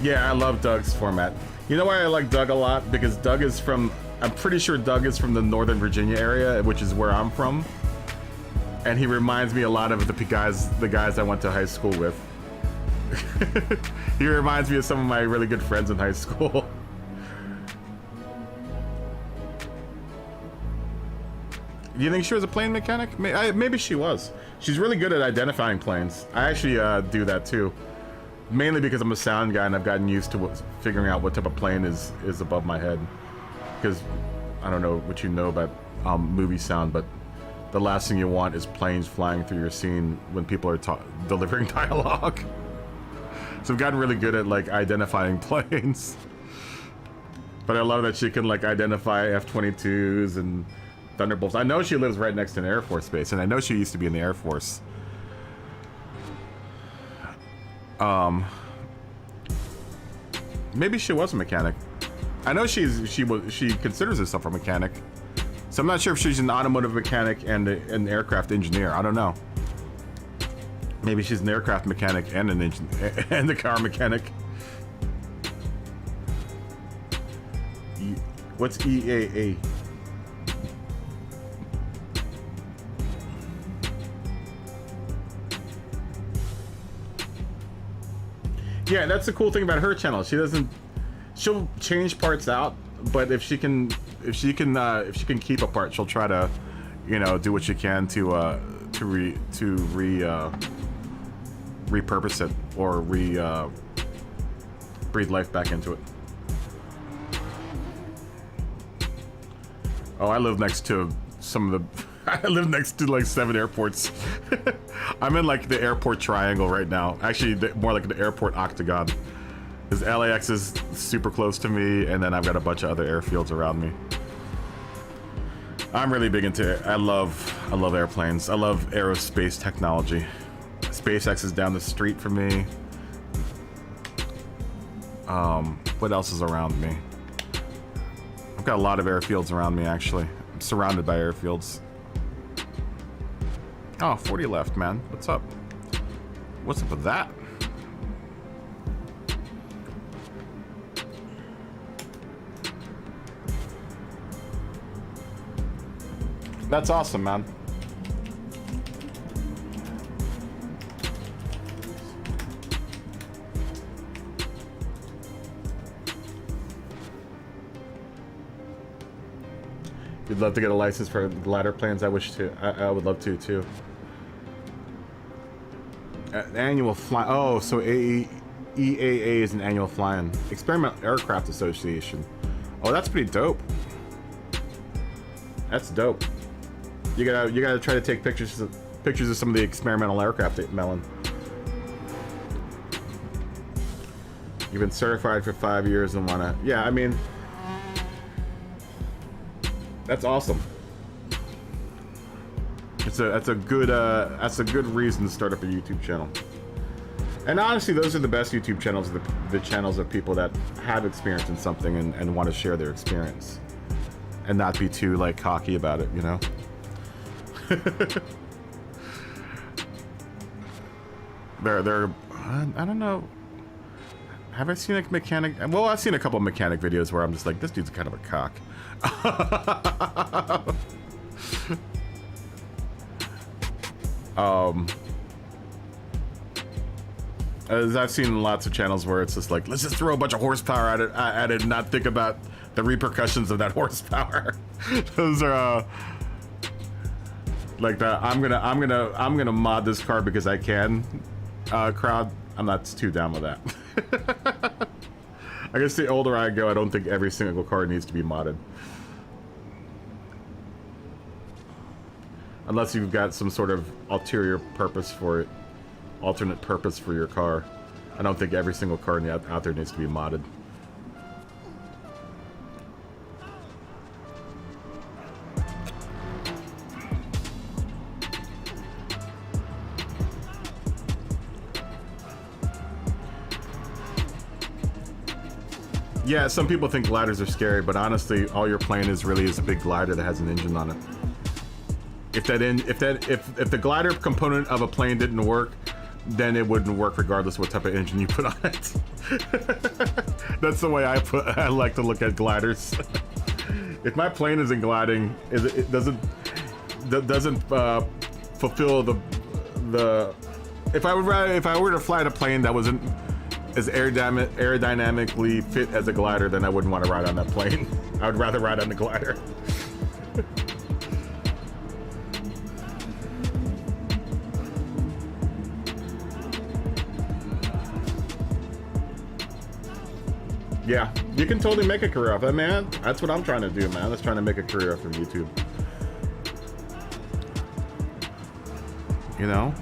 Speaker 1: yeah, I love Doug's format. You know why I like Doug a lot? Because I'm pretty sure Doug is from the Northern Virginia area, which is where I'm from. And he reminds me a lot of the guys I went to high school with. He reminds me of some of my really good friends in high school. Do you think she was a plane mechanic? Maybe she was. She's really good at identifying planes. I actually do that too. Mainly because I'm a sound guy and I've gotten used to figuring out what type of plane is above my head. Because I don't know what you know about movie sound, but the last thing you want is planes flying through your scene when people are delivering dialogue. So I've gotten really good at identifying planes. But I love that she can identify F-22s and Thunderbolts. I know she lives right next to an Air Force base, and I know she used to be in the Air Force. Maybe she was a mechanic. I know she considers herself a mechanic. So I'm not sure if she's an automotive mechanic and an aircraft engineer. I don't know. Maybe she's an aircraft mechanic and an engine and a car mechanic. What's EAA? Yeah, that's the cool thing about her channel. She'll change parts out, but if she can keep a part, she'll try to, you know, do what she can to repurpose it or breathe life back into it. Oh, I live next to some of the I live next to like 7 airports. I'm in like the airport triangle right now. Actually, more like the airport octagon. Because LAX is super close to me, and then I've got a bunch of other airfields around me. I'm really big into I love airplanes. I love aerospace technology. SpaceX is down the street from me. What else is around me? I've got a lot of airfields around me, actually. I'm surrounded by airfields. Oh, 40 left, man. What's up? What's up with that? That's awesome, man. You'd love to get a license for glider planes. I wish to. I would love to too. Annual fly. Oh, so EAA is an annual flying Experimental Aircraft Association. Oh, that's pretty dope. That's dope. You gotta try to take pictures of some of the experimental aircraft, Melon. You've been certified for 5 years and wanna. Yeah, I mean. That's awesome. That's a good reason to start up a YouTube channel. And honestly, those are the best YouTube channels, the channels of people that have experience in something and want to share their experience, and not be too like cocky about it, you know. They're I don't know. Have I seen a mechanic? Well, I've seen a couple of mechanic videos where I'm just like, this dude's kind of a cock. As I've seen lots of channels where it's just like, let's just throw a bunch of horsepower at it and not think about the repercussions of that horsepower. Those are like the I'm gonna mod this car because I can crowd. I'm not too down with that. I guess the older I go, I don't think every single car needs to be modded. Unless you've got some sort of ulterior purpose for it, alternate purpose for your car. I don't think every single car out there needs to be modded. Yeah, some people think gliders are scary, but honestly, all your plane is really is a big glider that has an engine on it. If the glider component of a plane didn't work, then it wouldn't work regardless what type of engine you put on it. That's the way I like to look at gliders. If my plane isn't gliding, it doesn't fulfill the. If I were to fly in a plane that wasn't as aerodynamically fit as a glider, then I wouldn't want to ride on that plane. I would rather ride on the glider. Yeah, you can totally make a career off that, man. That's what I'm trying to do, man. That's trying to make a career off of YouTube. You know?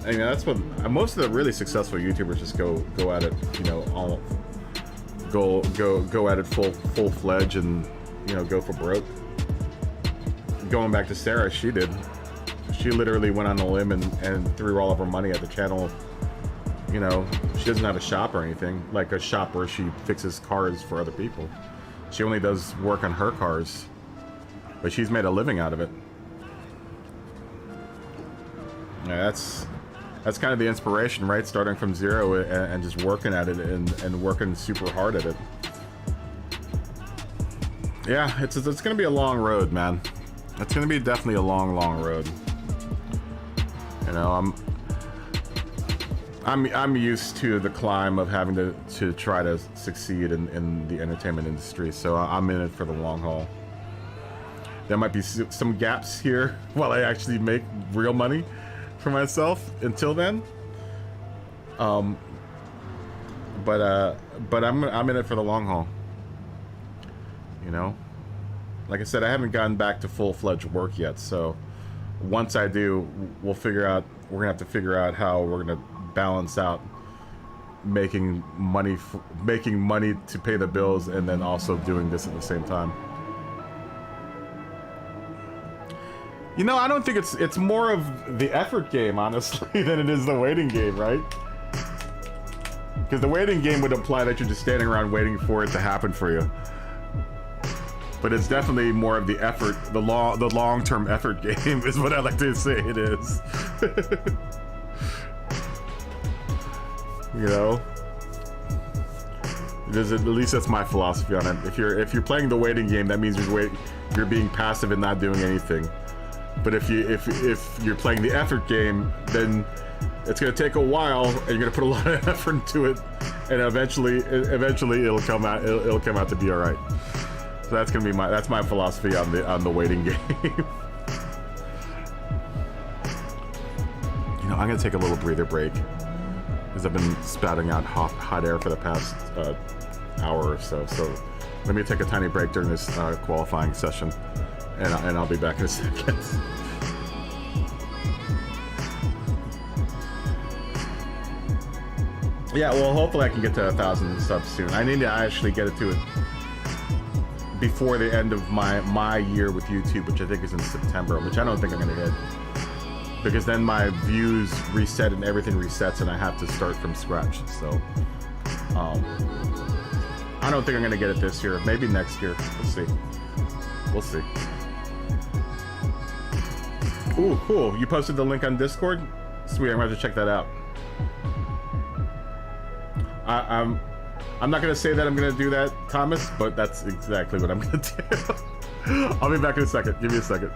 Speaker 1: I mean, that's what most of the really successful YouTubers just go at it, you know, all go at it full fledged and, you know, go for broke. Going back to Sarah, she literally went on a limb and threw all of her money at the channel. You know, she doesn't have a shop or anything, like a shop where she fixes cars for other people. She only does work on her cars, but she's made a living out of it. Yeah, that's kind of the inspiration, right? Starting from zero and just working at it and working super hard at it. Yeah, it's gonna be a long road, man. It's gonna be definitely a long road. You know, I'm used to the climb of having to try to succeed in the entertainment industry, so I'm in it for the long haul. There might be some gaps here while I actually make real money for myself until then. But I'm in it for the long haul. You know, like I said, I haven't gotten back to full-fledged work yet, so once I do, we're gonna have to figure out how we're gonna balance out making money to pay the bills and then also doing this at the same time. You know, I don't think it's more of the effort game, honestly, than it is the waiting game, right? Because the waiting game would imply that you're just standing around waiting for it to happen for you. But it's definitely more of the effort, the long-term effort game is what I like to say it is. You know, at least that's my philosophy on it. If you're playing the waiting game, that means you're being passive and not doing anything. But if you're playing the effort game, then it's gonna take a while, and you're gonna put a lot of effort into it, and eventually it'll come out to be all right. So that's gonna be my philosophy on the waiting game. You know, I'm gonna take a little breather break because I've been spouting out hot air for the past hour or so. So let me take a tiny break during this qualifying session, and I'll be back in a second. Yeah, well, hopefully I can get to 1,000 subs soon. I need to actually get it to it before the end of my year with YouTube, which I think is in September, which I don't think I'm gonna hit, because then my views reset and everything resets and I have to start from scratch. So I don't think I'm gonna get it this year. Maybe next year. We'll see. Ooh, cool. You posted the link on Discord? Sweet, I'm gonna have to check that out. I'm not gonna say that I'm gonna do that, Thomas, but that's exactly what I'm gonna do. I'll be back in a second. Give me a second.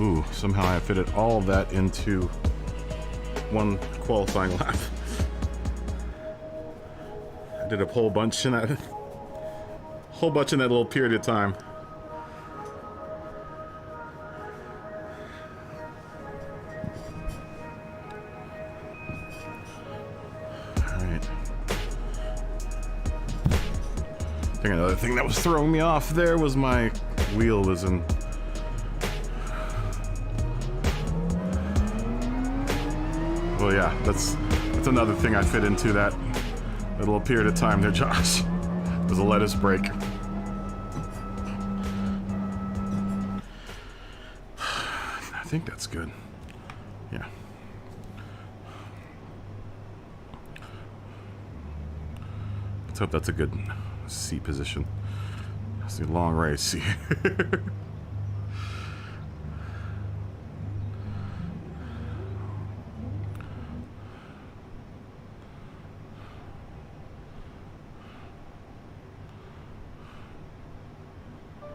Speaker 1: Ooh, somehow I fitted all of that into one qualifying lap. I did a whole bunch in that little period of time. Alright. I think another thing that was throwing me off there was my wheel was in. Well, yeah, that's another thing I fit into that little period of time there, Josh. Was a lettuce break. I think that's good. Yeah. Let's hope that's a good seat position. It's a long race.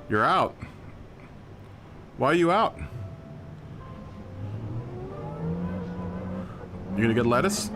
Speaker 1: You're out. Why are you out? You gonna get lettuce?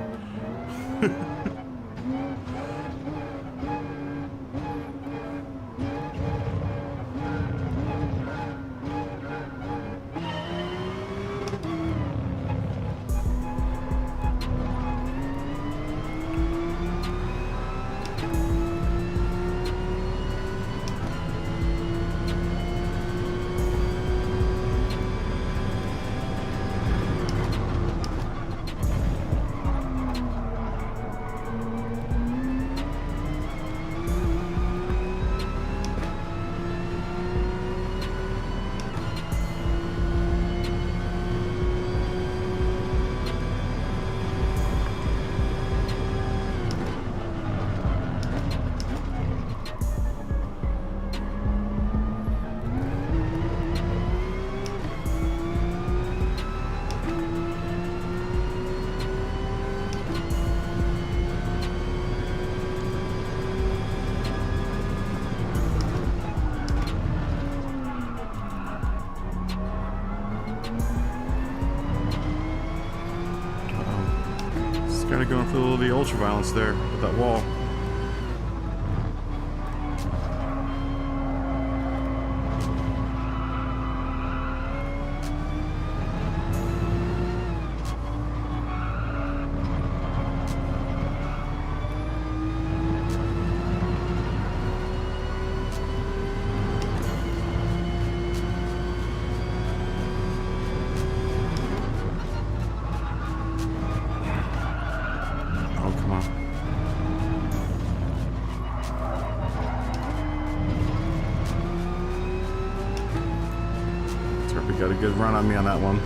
Speaker 1: Kind of going for a little of the ultraviolence there with that wall. Got a good run on me on that one.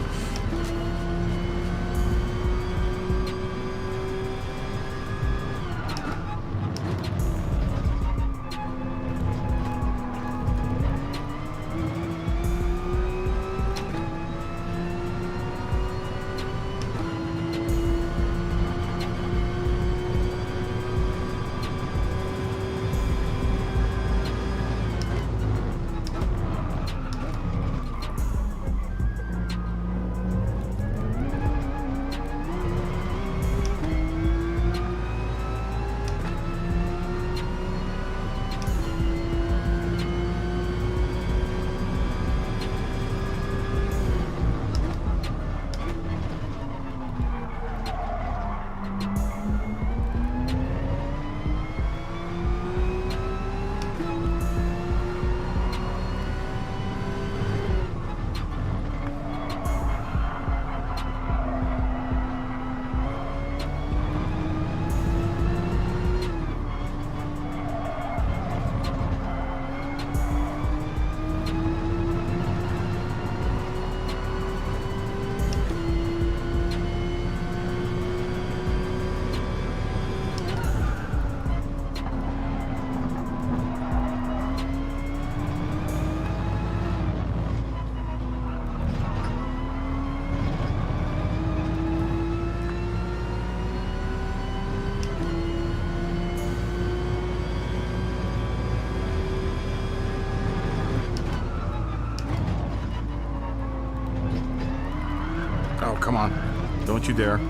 Speaker 1: Come on. Don't you dare.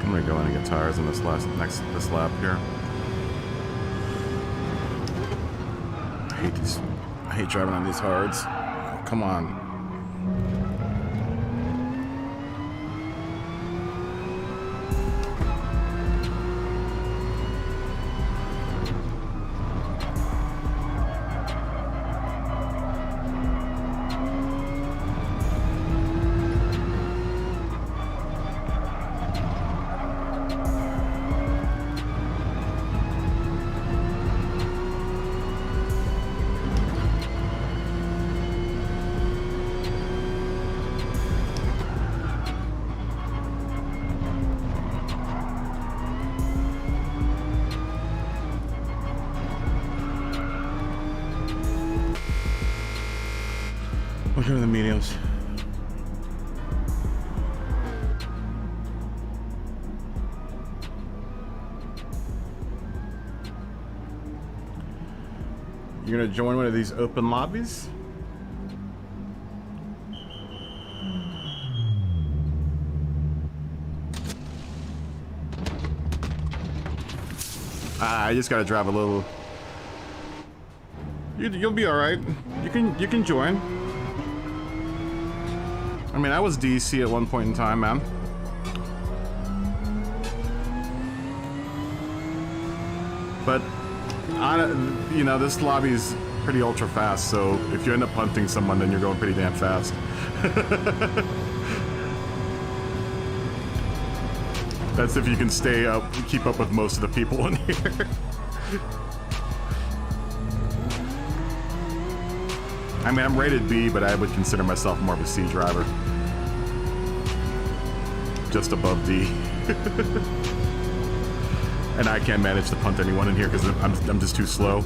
Speaker 1: I'm gonna go in and get tires in this this lap here. I hate driving on these hards. Oh, come on. We'll go to the mediums. You're gonna join one of these open lobbies? I just gotta drive a little. You'll be all right. You can join. I mean, I was DC at one point in time, man. But, you know, this lobby's pretty ultra fast, so if you end up punting someone, then you're going pretty damn fast. That's if you can keep up with most of the people in here. I mean, I'm rated B, but I would consider myself more of a C driver. Just above D. And I can't manage to punt anyone in here because I'm just too slow.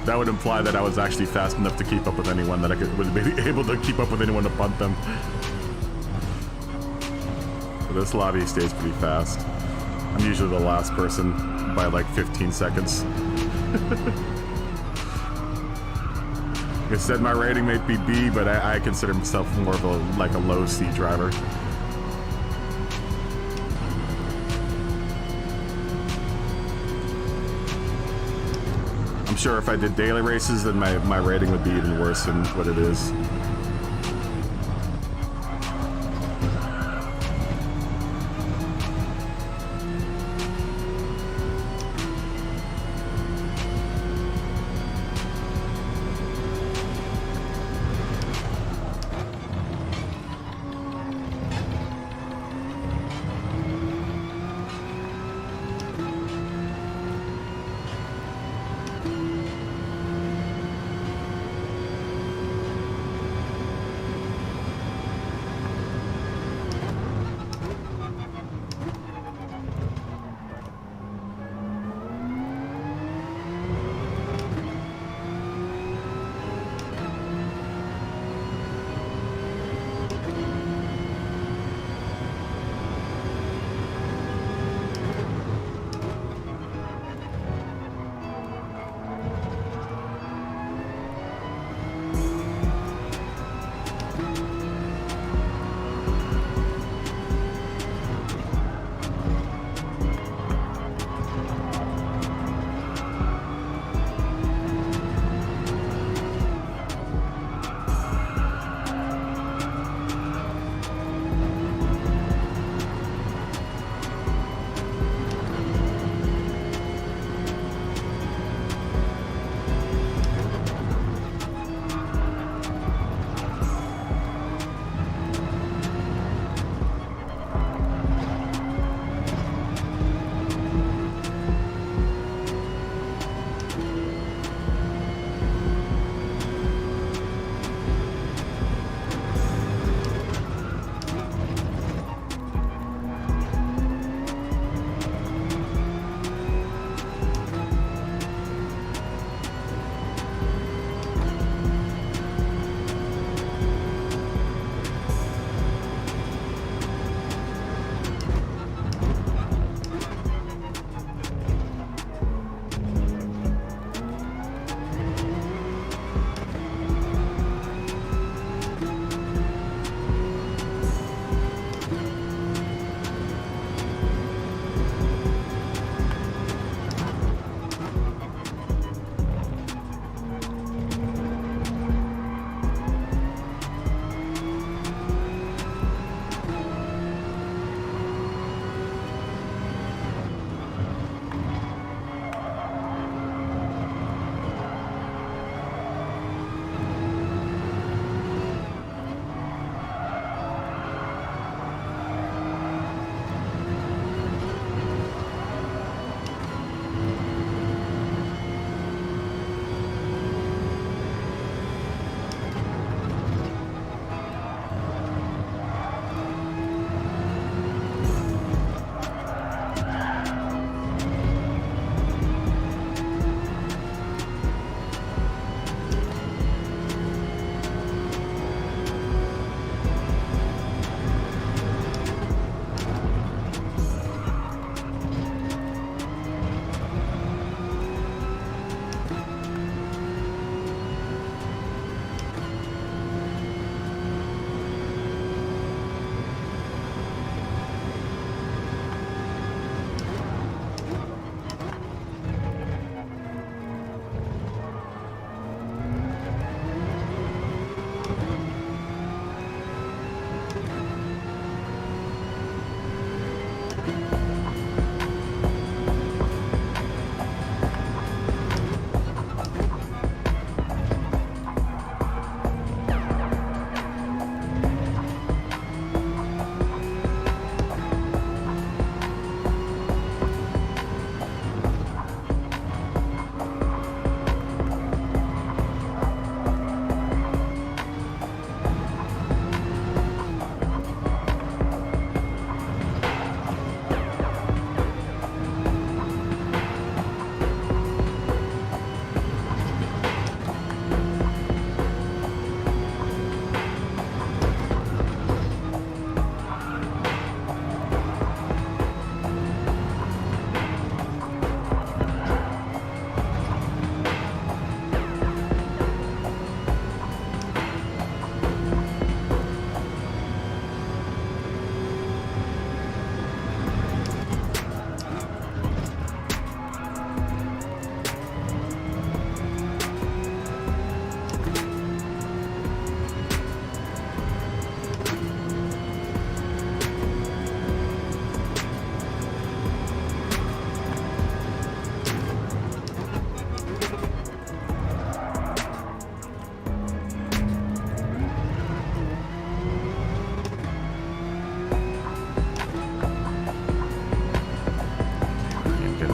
Speaker 1: That would imply that I was actually fast enough to keep up with anyone, that I would be able to keep up with anyone to punt them. But this lobby stays pretty fast. I'm usually the last person by like 15 seconds. Like I said, my rating may be B, but I consider myself more of a low C driver. I'm sure if I did daily races, then my rating would be even worse than what it is.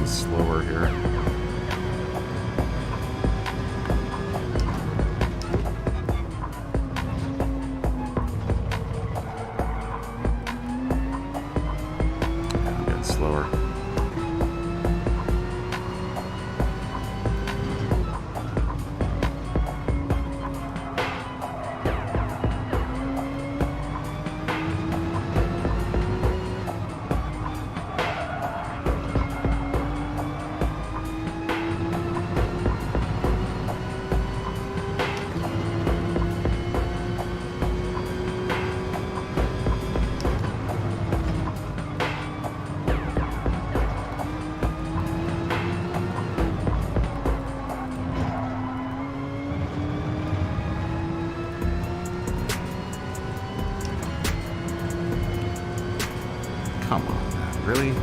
Speaker 1: slower here. I'm getting slower. Come on, man. Really?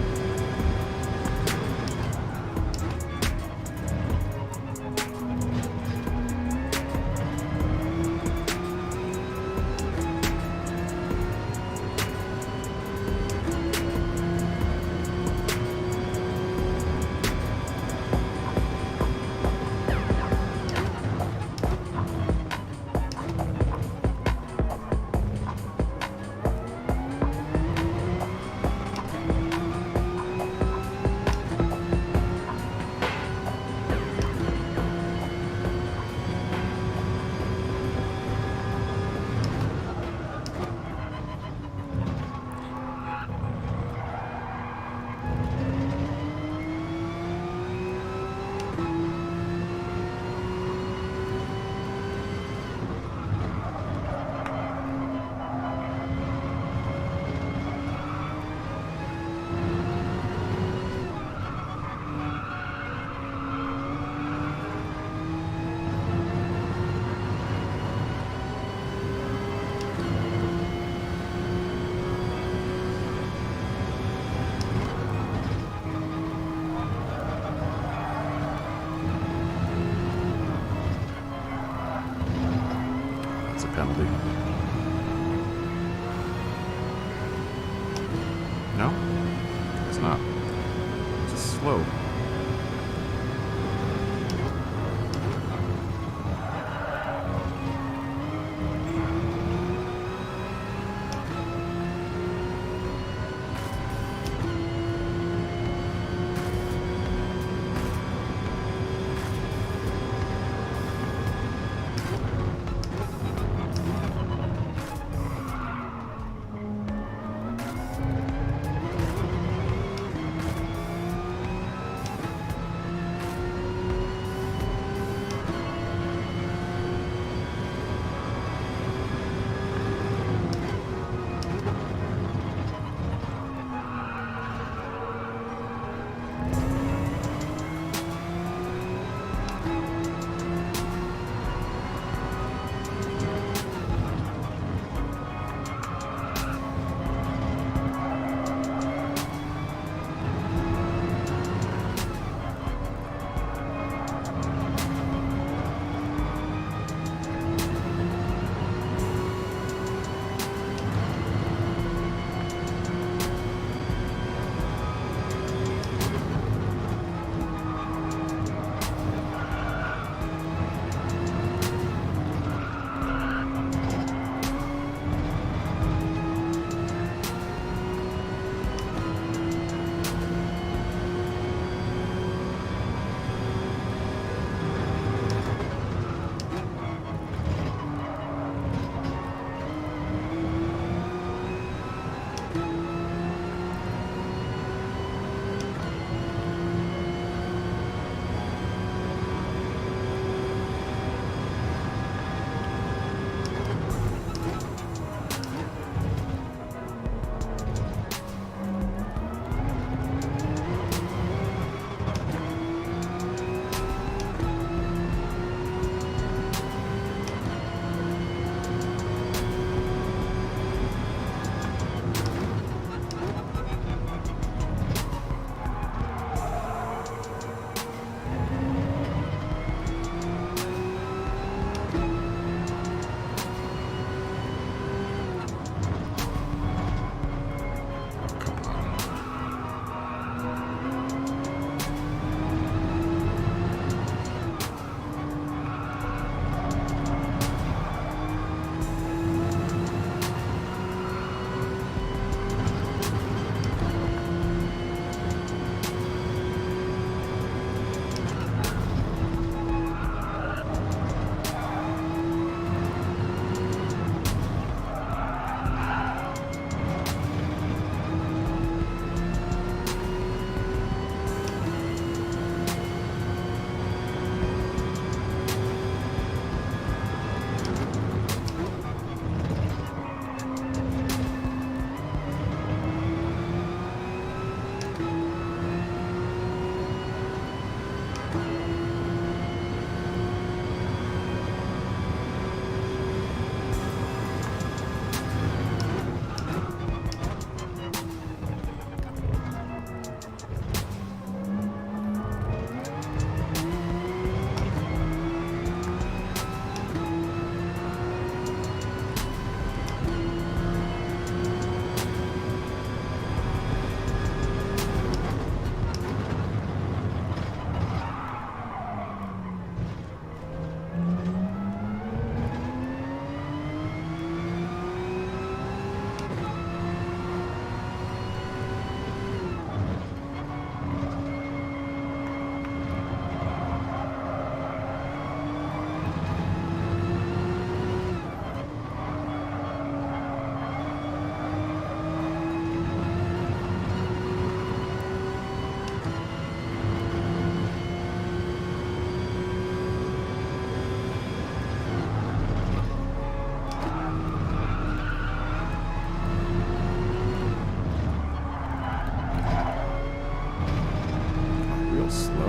Speaker 1: Penalty. No? It's not. It's just slow.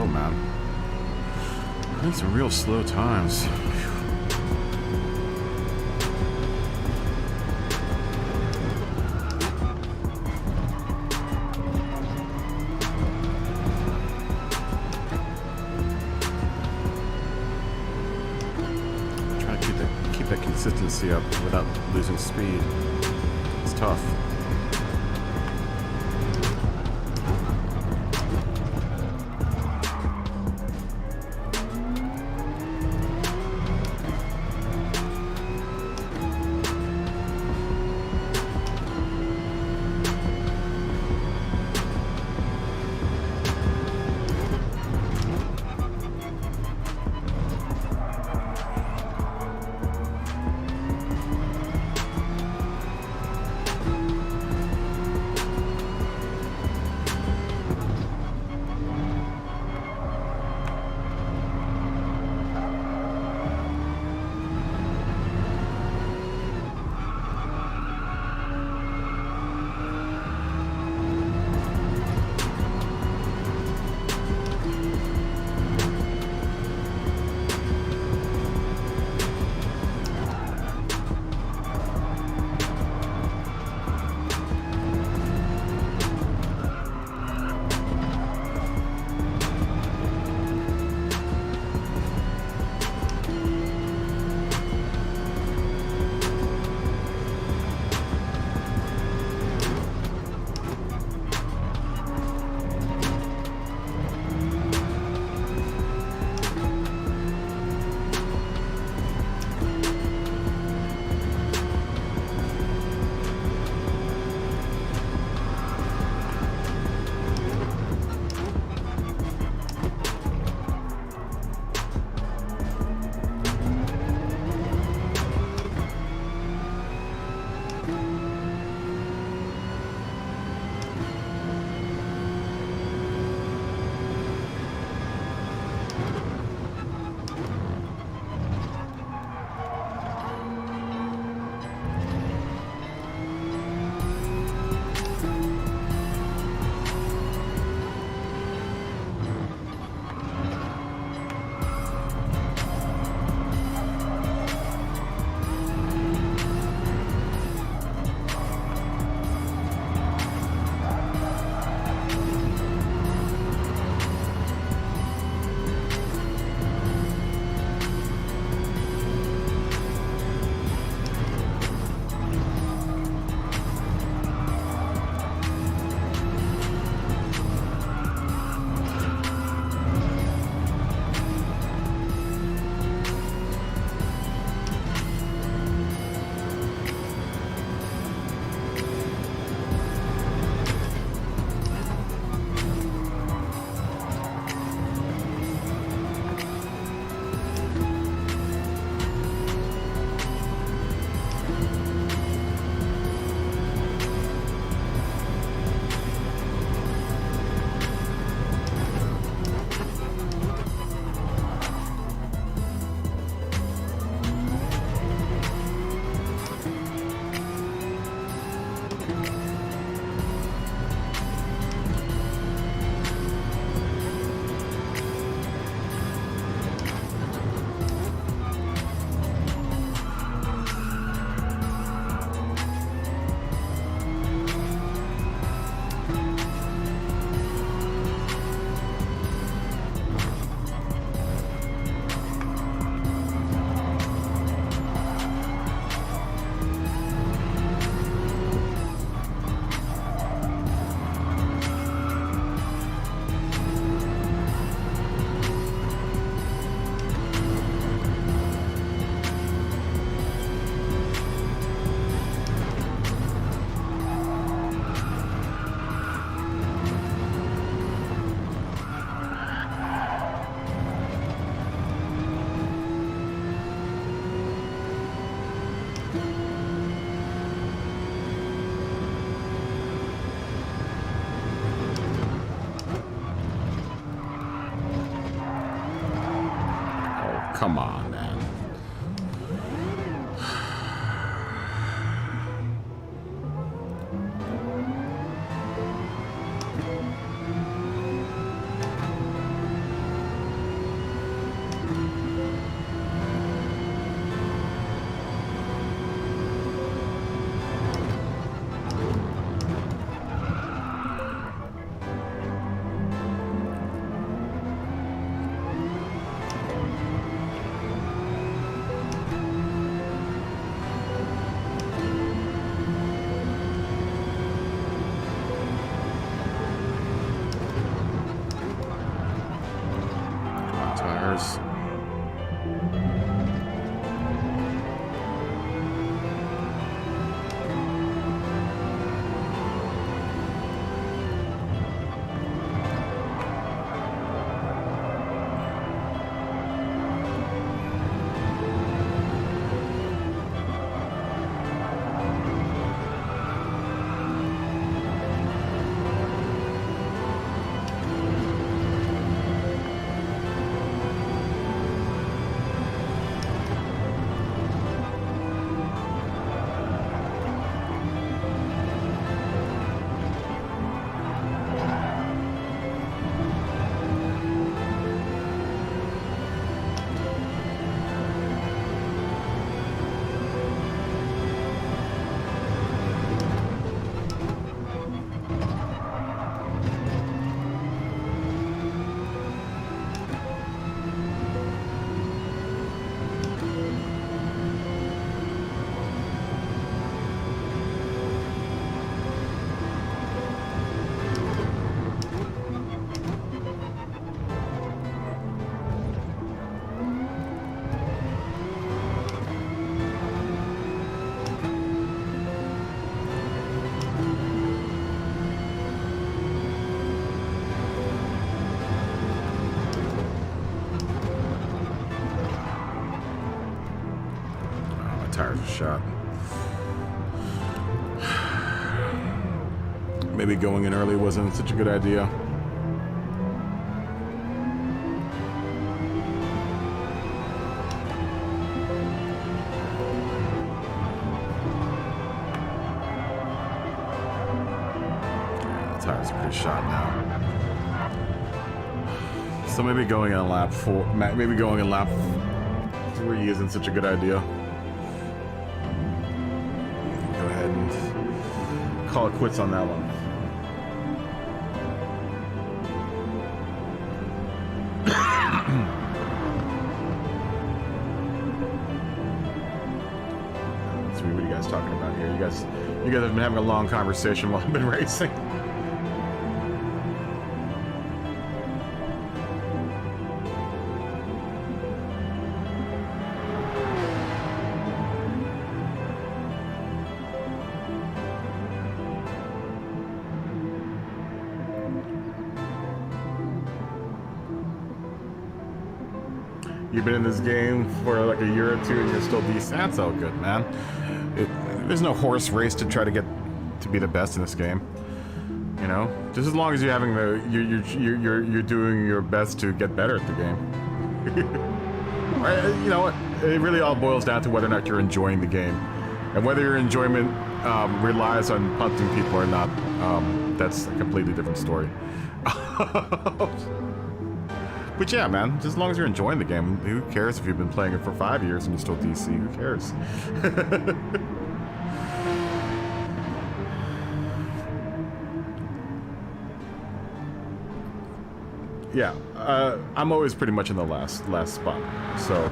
Speaker 1: slow, man. These are real slow times. Try to keep that consistency up without losing speed. It's tough. Come on, man. tires. Tires are shot. Maybe going in early wasn't such a good idea. Yeah, the tires are pretty shot now. So maybe going in lap 4, maybe going in lap 3 isn't such a good idea. Call it quits on that one. Let's see, what are you guys talking about here? You guys have been having a long conversation while I've been racing. You've been in this game for like a year or two and you're still decent. That's all good, man. There's no horse race to try to get to be the best in this game. You know, just as long as you're having you're doing your best to get better at the game. You know what? It really all boils down to whether or not you're enjoying the game, and whether your enjoyment relies on punting people or not. That's a completely different story. But yeah, man, just as long as you're enjoying the game, who cares if you've been playing it for 5 years and you're still DC? Who cares? Yeah, I'm always pretty much in the last spot, so.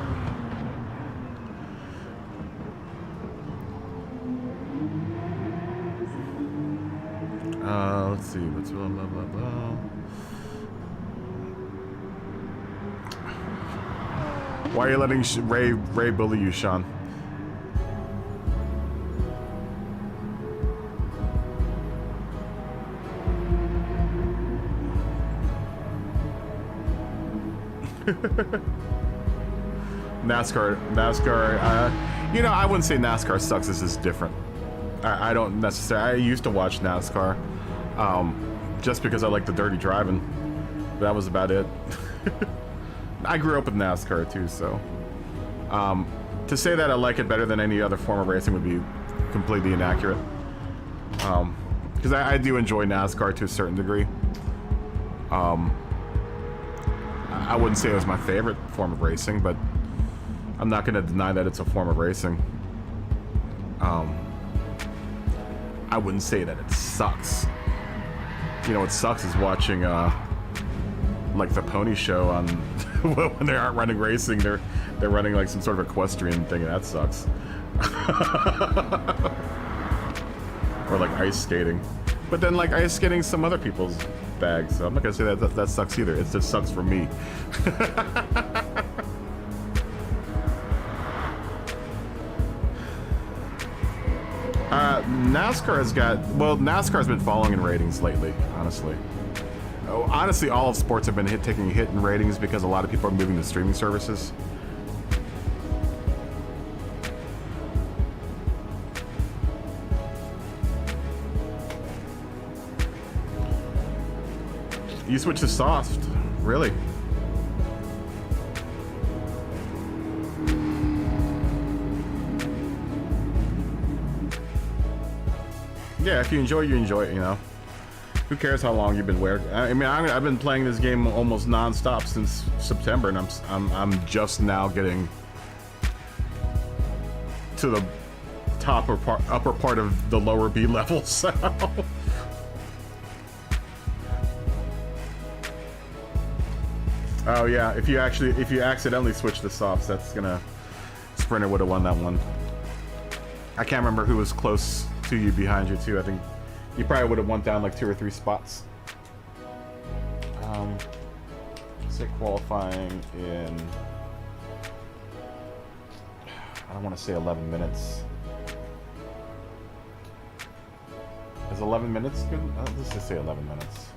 Speaker 1: Let's see, what's blah, blah, blah, blah. Why are you letting Ray bully you, Sean? NASCAR, you know, I wouldn't say NASCAR sucks. This is different. I don't necessarily. I used to watch NASCAR, just because I like the dirty driving. That was about it. I grew up with NASCAR too, so to say that I like it better than any other form of racing would be completely inaccurate. Because I do enjoy NASCAR to a certain degree. I wouldn't say it was my favorite form of racing, but I'm not going to deny that it's a form of racing. I wouldn't say that it sucks. You know, what sucks is watching like the pony show on when they aren't running racing, they're running like some sort of equestrian thing, and that sucks. Or like ice skating. But then like ice skating's some other people's bag, so I'm not gonna say that sucks either. It just sucks for me. NASCAR has got, well, NASCAR's been falling in ratings lately, honestly. Oh, honestly, all of sports have been taking a hit in ratings because a lot of people are moving to streaming services. You switch to soft, really? Yeah, if you enjoy it, you enjoy it, you know. Who cares how long you've been wearing? I mean, I've been playing this game almost non-stop since September, and I'm just now getting to the top or upper part of the lower B level. So, oh yeah, if you accidentally switch to softs, that's gonna Sprinter would have won that one. I can't remember who was close to you behind you too. I think you probably would have went down like 2 or 3 spots. Say qualifying in, I don't want to say 11 minutes. Is 11 minutes good? Let's just say 11 minutes.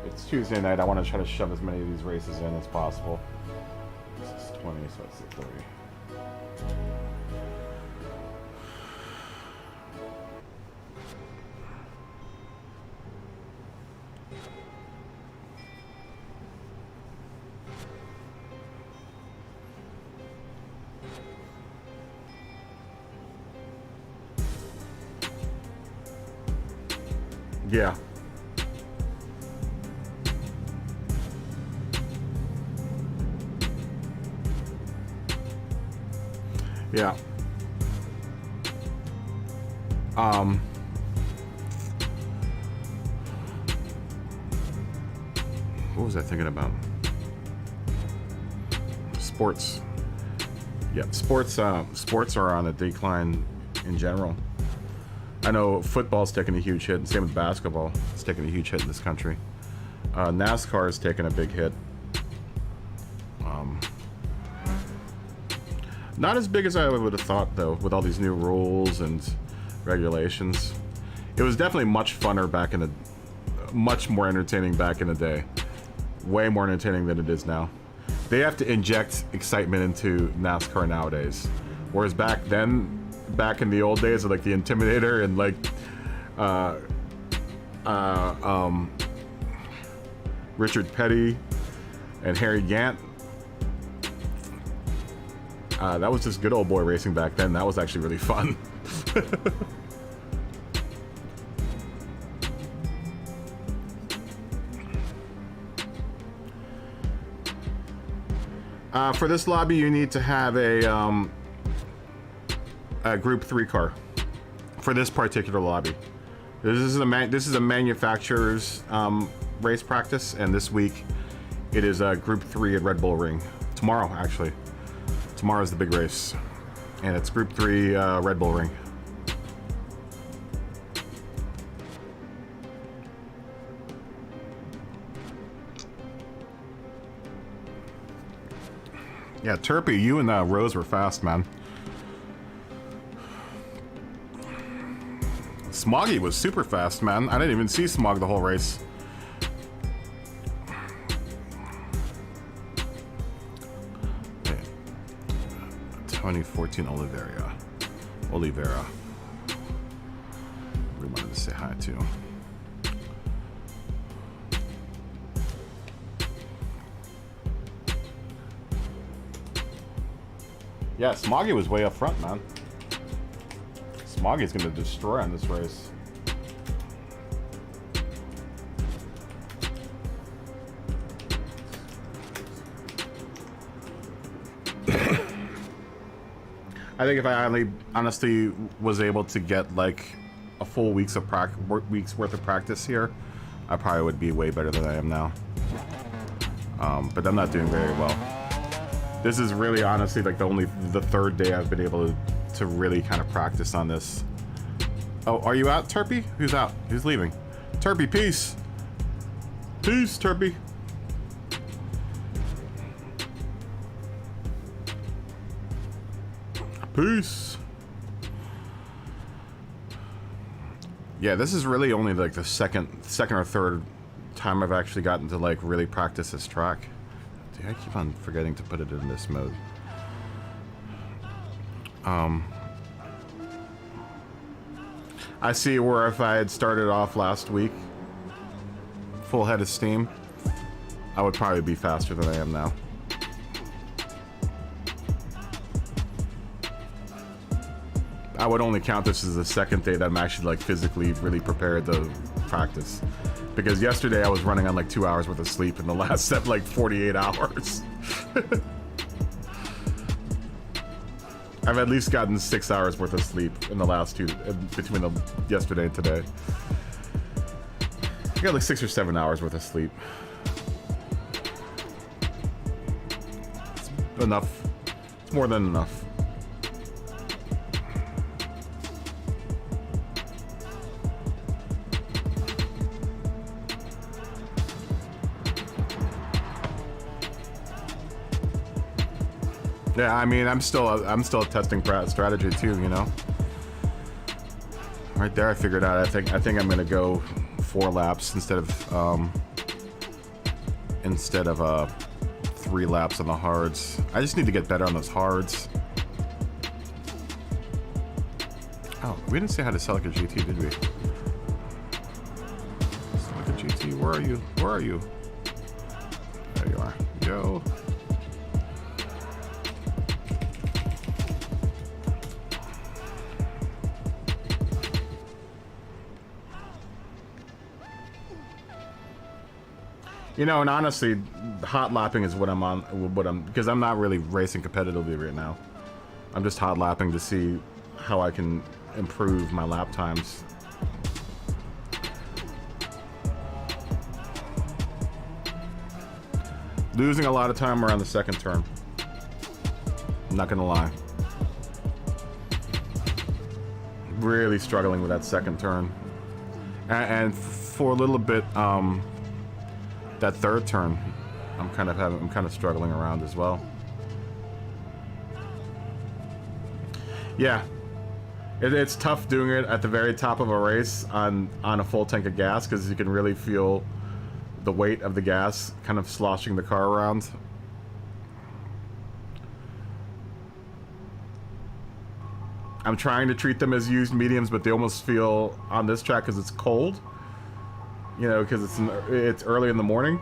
Speaker 1: It's Tuesday night. I want to try to shove as many of these races in as possible. This is 20, so it's 30. Yeah. Yeah. What was I thinking about? Sports. Yeah, sports are on a decline in general. I know football's taking a huge hit, and same with basketball. It's taking a huge hit in this country. NASCAR is taking a big hit. Not as big as I would have thought, though, with all these new rules and regulations. It was definitely much funner back in the... much more entertaining back in the day. Way more entertaining than it is now. They have to inject excitement into NASCAR nowadays. Whereas back then... back in the old days of like the Intimidator and like Richard Petty and Harry Gant, that was just good old boy racing back then. That was actually really fun. For this lobby you need to have a Group 3 car for this particular lobby. This is a manufacturer's race practice, and this week it is Group 3 at Red Bull Ring. Tomorrow, actually. Tomorrow's the big race, and it's Group 3 Red Bull Ring. Yeah, Turpy, you and Rose were fast, man. Smoggy was super fast, man. I didn't even see Smog the whole race. Okay. 2014 Oliveira. We wanted to say hi to. Yeah, Smoggy was way up front, man. Smoggy's gonna destroy on this race. I think if I honestly was able to get like a full week's worth of practice here, I probably would be way better than I am now. But I'm not doing very well. This is really honestly like the third day I've been able to really kind of practice on this. Oh, are you out, Turpy? Who's out? Who's leaving? Turpy, peace. Peace, Turpy. Peace. Yeah, this is really only like the second or third time I've actually gotten to like really practice this track. Dude, I keep on forgetting to put it in this mode. I see where if I had started off last week, full head of steam, I would probably be faster than I am now. I would only count this as the second day that I'm actually like physically really prepared to practice. Because yesterday I was running on like 2 hours worth of sleep and the last set like 48 hours. I've at least gotten 6 hours worth of sleep in the last two, between yesterday and today. I got like 6 or 7 hours worth of sleep. It's enough. It's more than enough. Yeah, I mean, I'm still testing strategy too, you know. Right there, I figured out. I think I'm gonna go 4 laps instead of 3 laps on the hards. I just need to get better on those hards. Oh, we didn't say how to sell like a GT, did we? Sell like a GT. Where are you? Where are you? There you are. Yo. You know, and honestly, hot lapping is what I'm on. Because I'm not really racing competitively right now. I'm just hot lapping to see how I can improve my lap times. Losing a lot of time around the second turn. I'm not gonna lie. Really struggling with that second turn, and for a little bit, that third turn, I'm kind of struggling around as well. Yeah, it's tough doing it at the very top of a race on a full tank of gas because you can really feel the weight of the gas kind of sloshing the car around. I'm trying to treat them as used mediums, but they almost feel on this track because it's cold. You know, because it's early in the morning.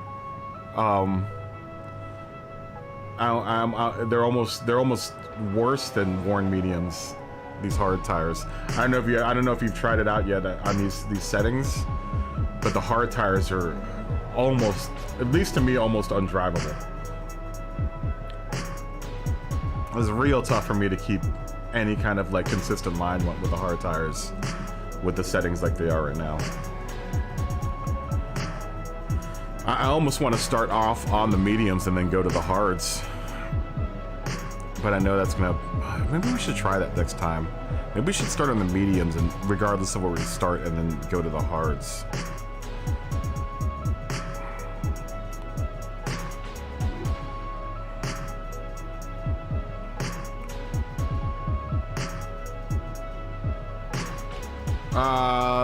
Speaker 1: They're almost worse than worn mediums. These hard tires. I don't know if you've tried it out yet on these settings, but the hard tires are almost, at least to me, almost undrivable. It was real tough for me to keep any kind of like consistent line with the hard tires with the settings like they are right now. I almost want to start off on the mediums and then go to the hards. But I know that's gonna... Maybe we should try that next time. Maybe we should start on the mediums and regardless of where we start and then go to the hards.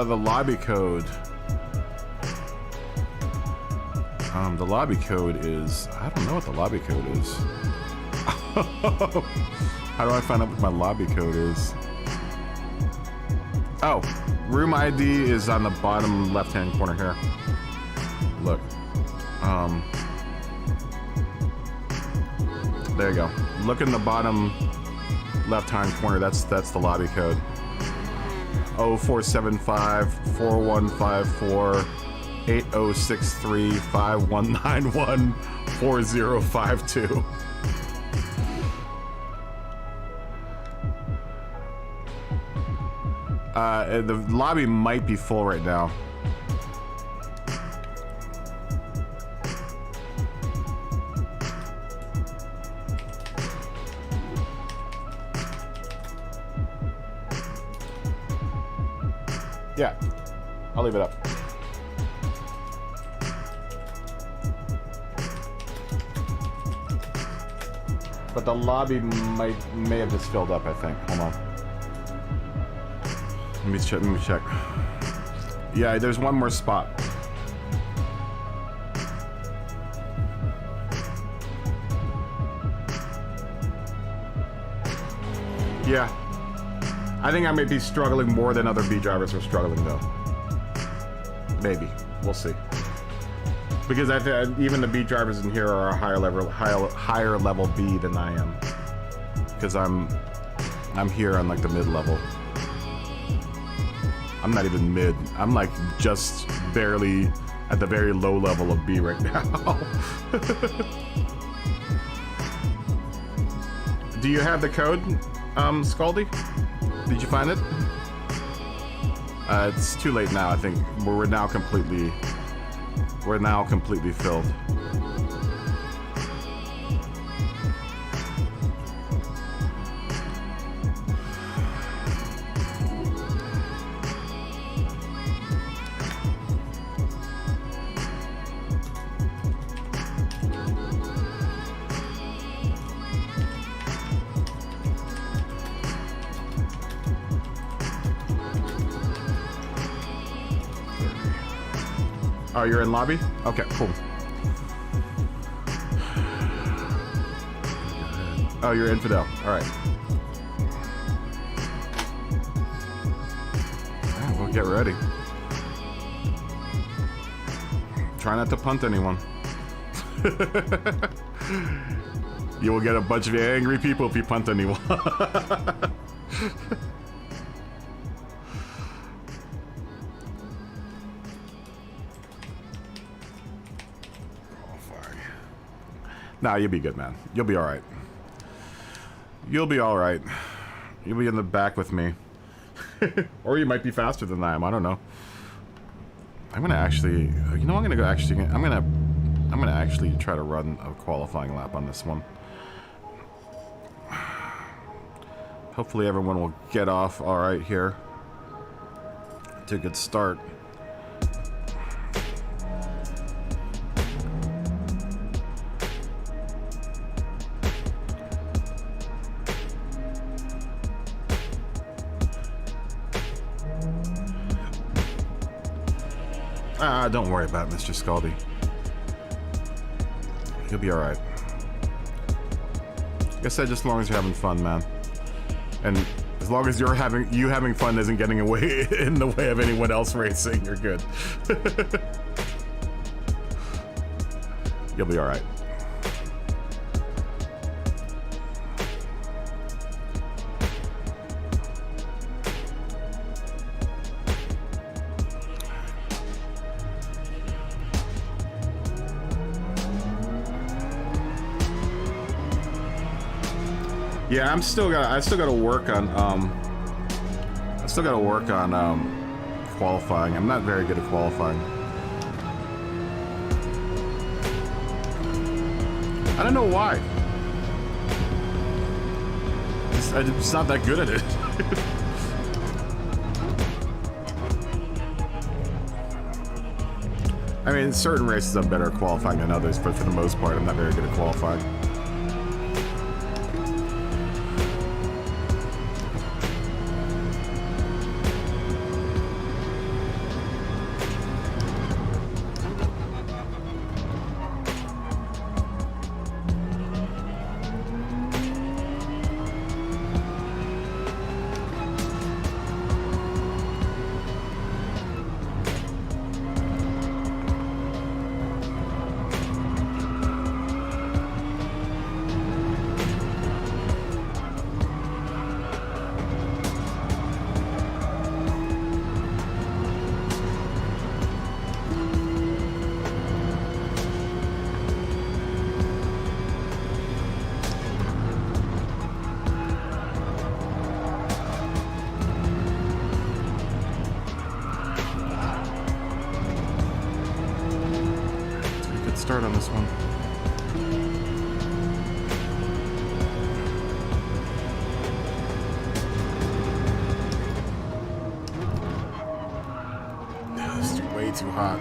Speaker 1: The lobby code. The lobby code is... I don't know what the lobby code is. How do I find out what my lobby code is? Oh, room ID is on the bottom left-hand corner here. Look. There you go. Look in the bottom left-hand corner. That's the lobby code. 0475 4154 8063 5191 4052. The lobby might be full right now. Yeah, I'll leave it up. But the lobby may have just filled up, I think. Hold on. Let me check. Yeah, there's one more spot. Yeah. I think I may be struggling more than other B drivers are struggling, though. Maybe. We'll see. Because I think even the B drivers in here are a higher level B than I am. Because I'm here on like the mid level. I'm not even mid. I'm like just barely at the very low level of B right now. Do you have the code, Scaldy? Did you find it? It's too late now. I think we're now completely filled. Oh, you're in lobby? Okay, cool. Oh, you're infidel. All right. Yeah, well, get ready. Try not to punt anyone. You will get a bunch of angry people if you punt anyone. Nah, you'll be good, man. You'll be all right. You'll be all right. You'll be in the back with me. Or you might be faster than I am. I don't know. I'm gonna actually, you know, I'm gonna actually try to run a qualifying lap on this one. Hopefully everyone will get off all right here. To a good start. Don't worry about it, Mr. Scaldy. You'll be alright. Like I said, just as long as you're having fun, man. And as long as you having fun isn't getting away in the way of anyone else racing, you're good. You'll be alright. Yeah, I still gotta work on qualifying. I'm not very good at qualifying. I don't know why. I'm just not that good at it. I mean, certain races I'm better at qualifying than others, but for the most part, I'm not very good at qualifying. Start on this one. This is way too hot.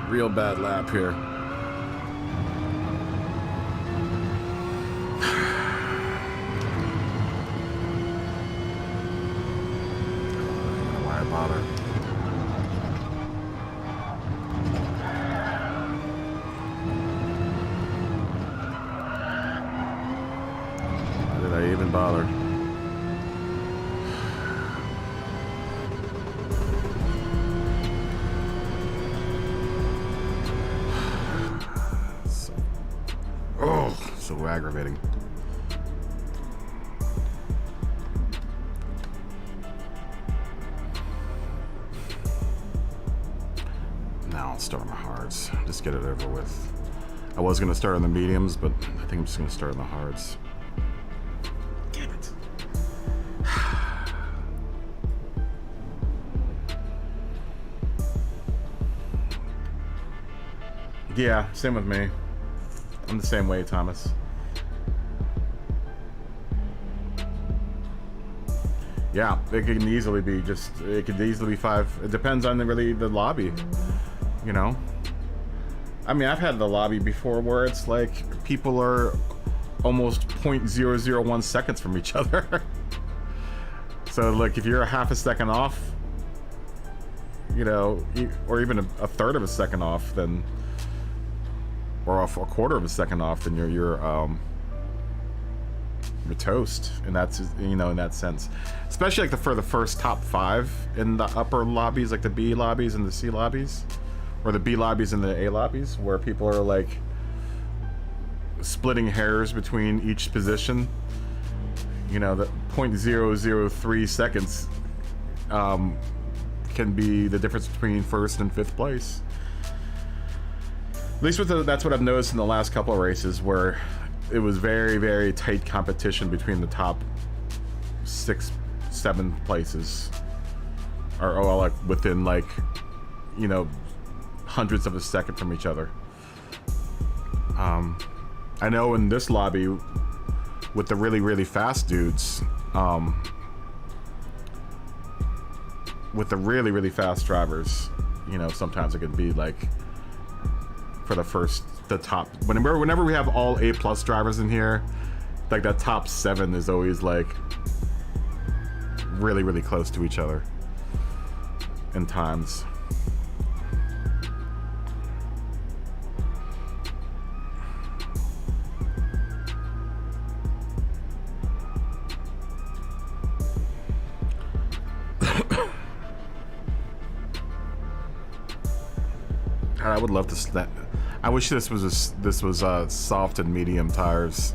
Speaker 1: real bad lap here. Why bother? Why did I even bother? So aggravating. Now I'll start on the hards. Just get it over with. I was gonna start on the mediums, but I think I'm just gonna start on the hards. Damn it. Yeah, same with me. I'm the same way, Thomas. Yeah, it could easily be it could easily be 5. It depends on the lobby, you know? I mean, I've had the lobby before where it's like people are almost 0.001 seconds from each other. So, like, if you're a half a second off, you know, or even a third of a second off, then, or a quarter of a second off, then you're toast, and that's, you know, in that sense, especially like for the first top 5 in the upper lobbies, like the B lobbies and the C lobbies, or the B lobbies and the A lobbies, where people are like splitting hairs between each position. You know, the 0.003 seconds can be the difference between first and 5th place. At least that's what I've noticed in the last couple of races, where it was very, very tight competition between the top 6, 7 places, or like within, like, you know, hundreds of a second from each other. I know in this lobby with the really, really fast dudes, with the really, really fast drivers, you know, sometimes it could be like for the top, whenever we have all A+ drivers in here, like that top 7 is always like really, really close to each other in times. I would love to. I wish this was soft and medium tires.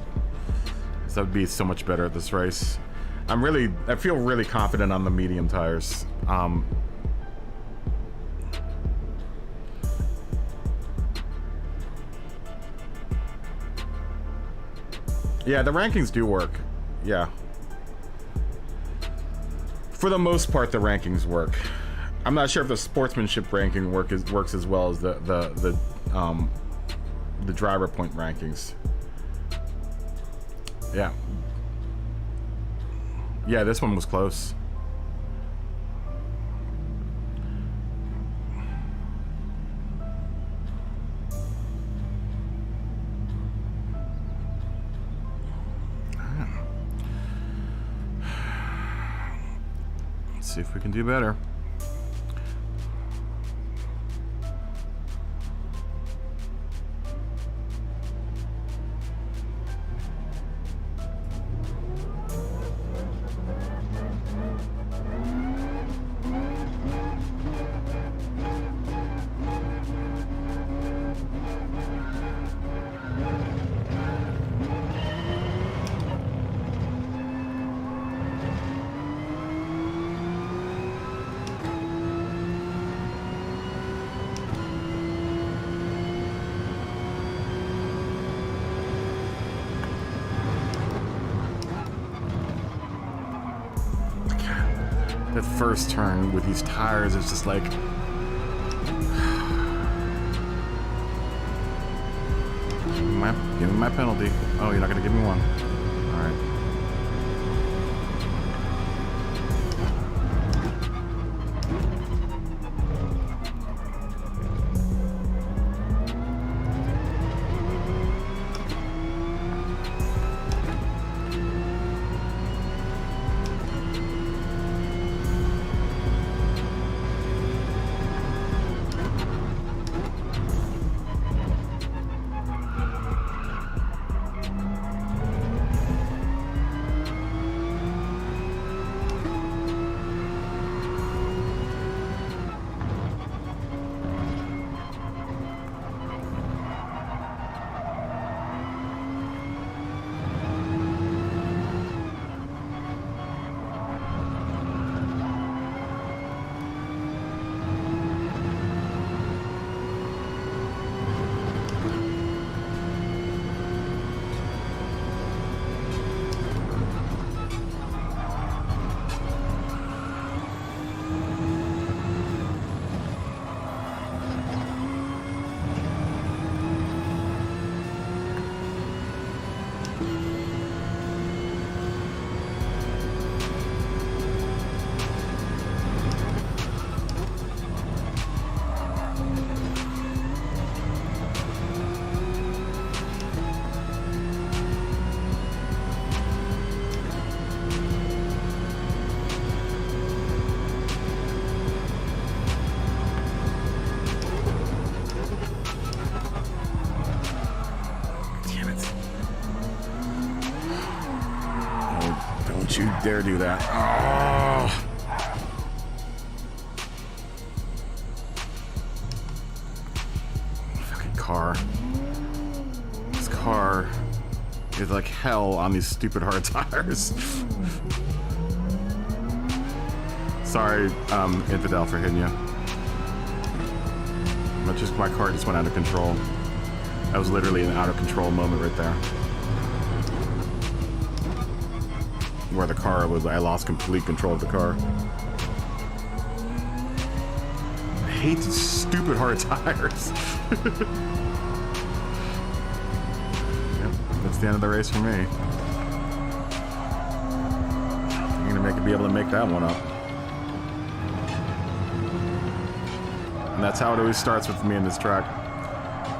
Speaker 1: So that would be so much better at this race. I feel really confident on the medium tires. Yeah, the rankings do work. Yeah. For the most part, the rankings work. I'm not sure if the sportsmanship ranking works as well as the driver point rankings. Yeah. Yeah, this one was close. Let's see if we can do better. That first turn with these tires is just like, give me my penalty. Oh, you're not gonna give me one. All right. Don't you dare do that. Oh. Fucking car. This car is like hell on these stupid hard tires. Sorry, Infidel, for hitting you. But just my car just went out of control. That was literally an out of control moment right there. Where the car was, I lost complete control of the car. I hate these stupid hard tires. Yep, that's the end of the race for me. I'm gonna be able to make that one up. And that's how it always starts with me in this track.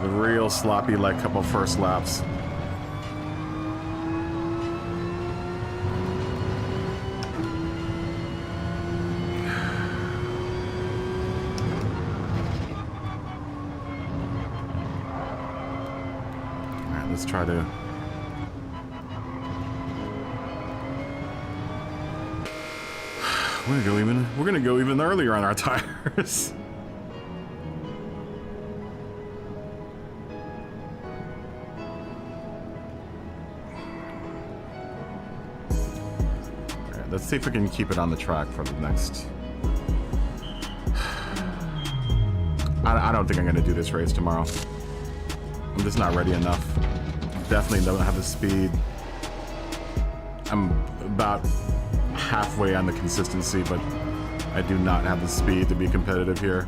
Speaker 1: The real sloppy, like, couple first laps. Alright, let's try to... We're gonna go even earlier on our tires. Let's see if we can keep it on the track for the next... I don't think I'm going to do this race tomorrow. I'm just not ready enough. Definitely don't have the speed. I'm about halfway on the consistency, but I do not have the speed to be competitive here.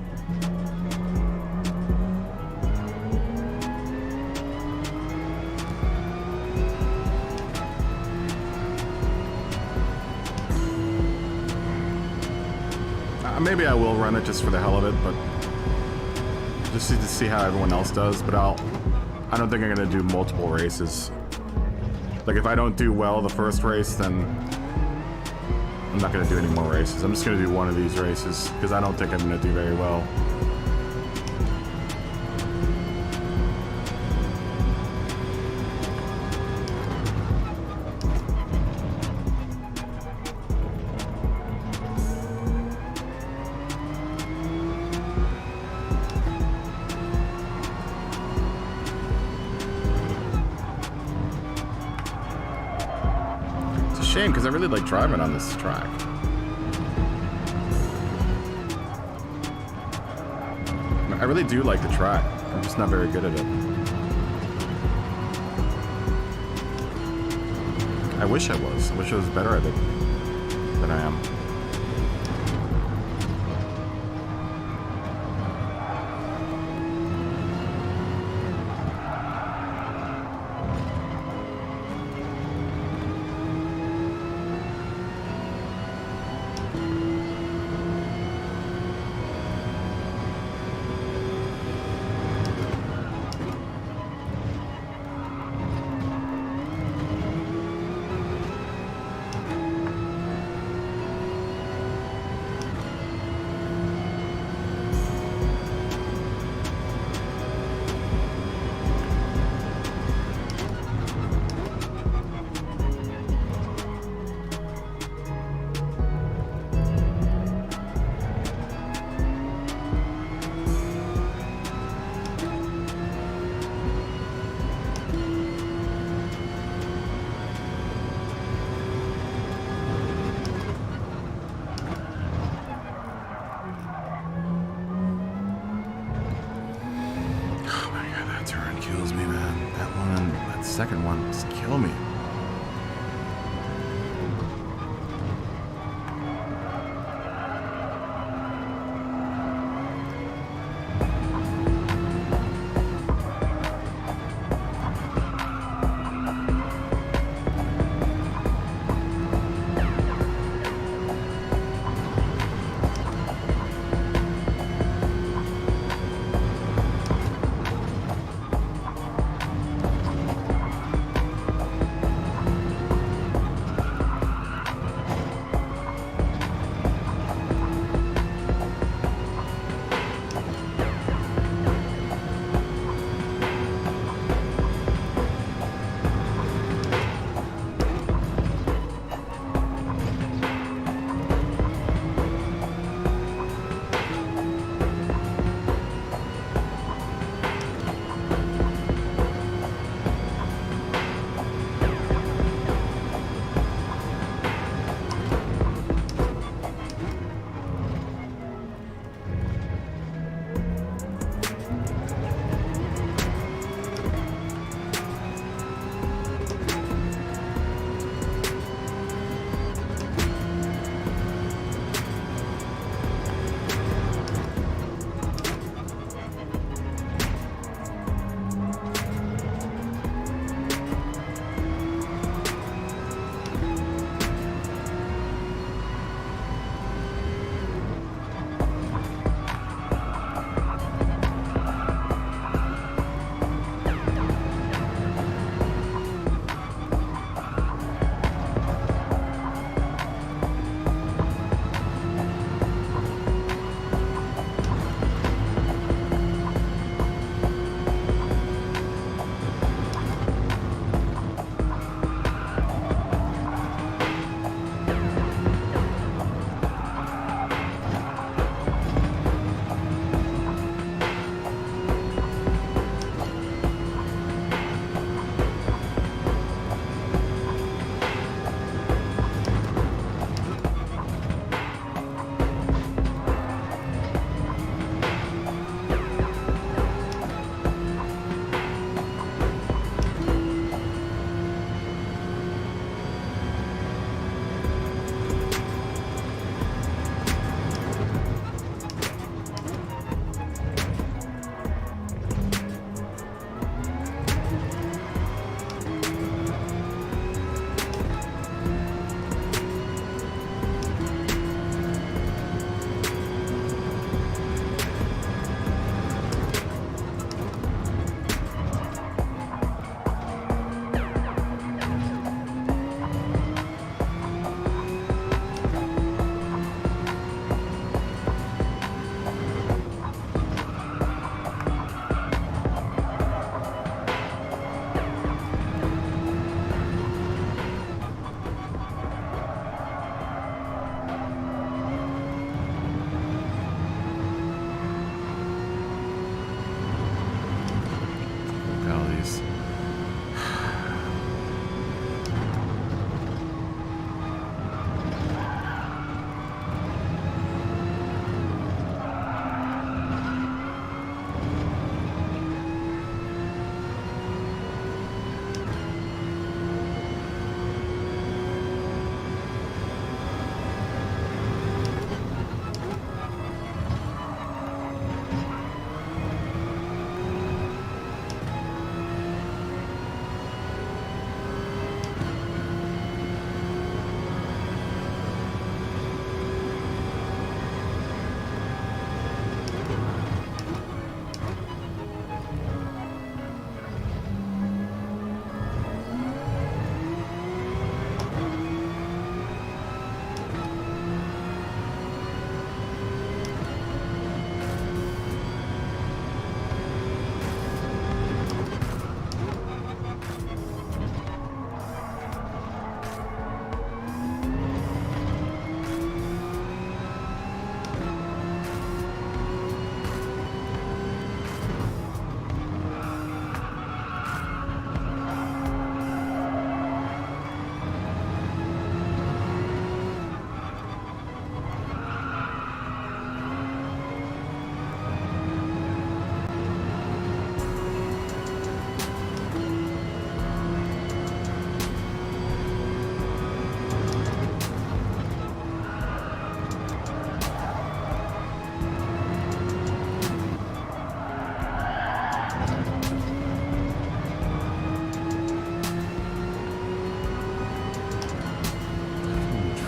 Speaker 1: Maybe I will run it just for the hell of it, but just to see how everyone else does. But I don't think I'm gonna do multiple races. Like, if I don't do well the first race, then I'm not gonna do any more races. I'm just gonna do one of these races because I don't think I'm gonna do very well. Shame, because I really like driving on this track. I really do like the track. I'm just not very good at it. I wish I was. I wish I was better at it than I am. Second one, just kill me.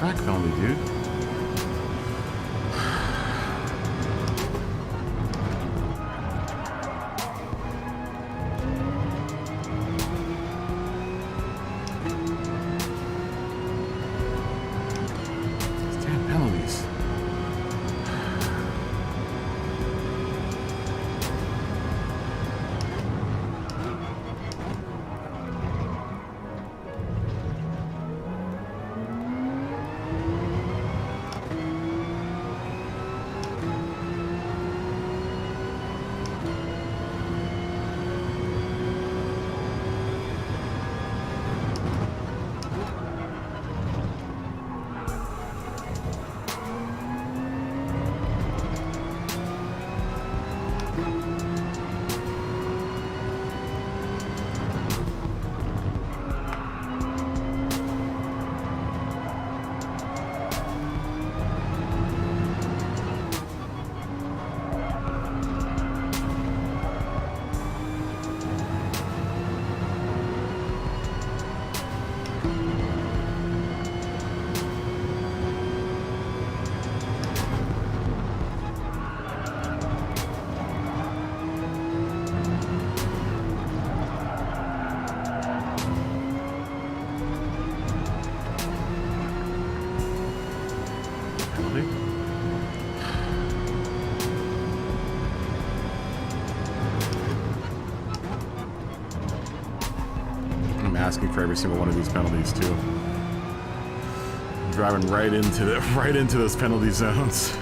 Speaker 1: track penalty, dude. These damn penalties. I'm asking for every single one of these penalties too. I'm driving right into those penalty zones.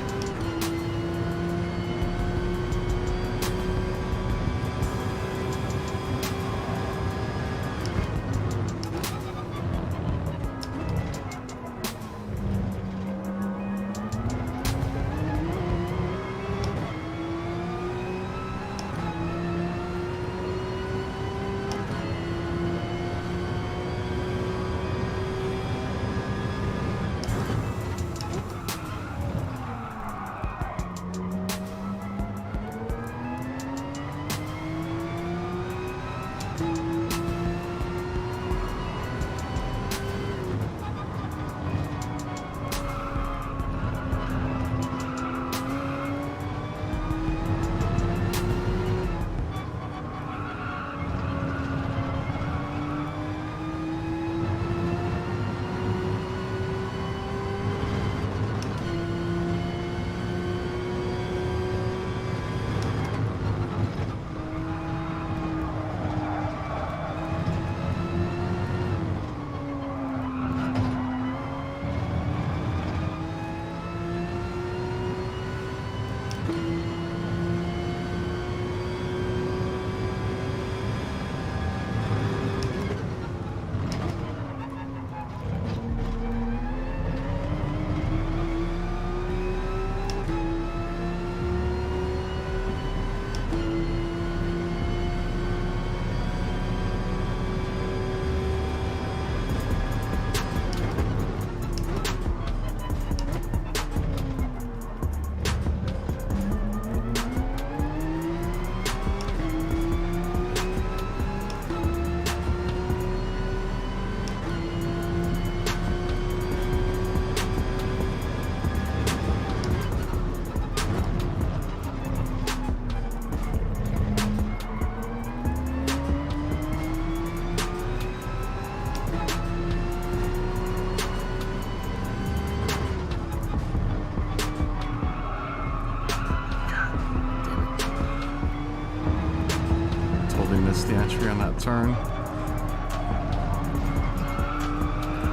Speaker 1: Missed the entry on that turn.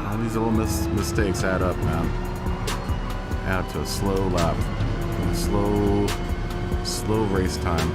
Speaker 1: All these little mistakes add up, man. Add up to a slow lap. Slow race time.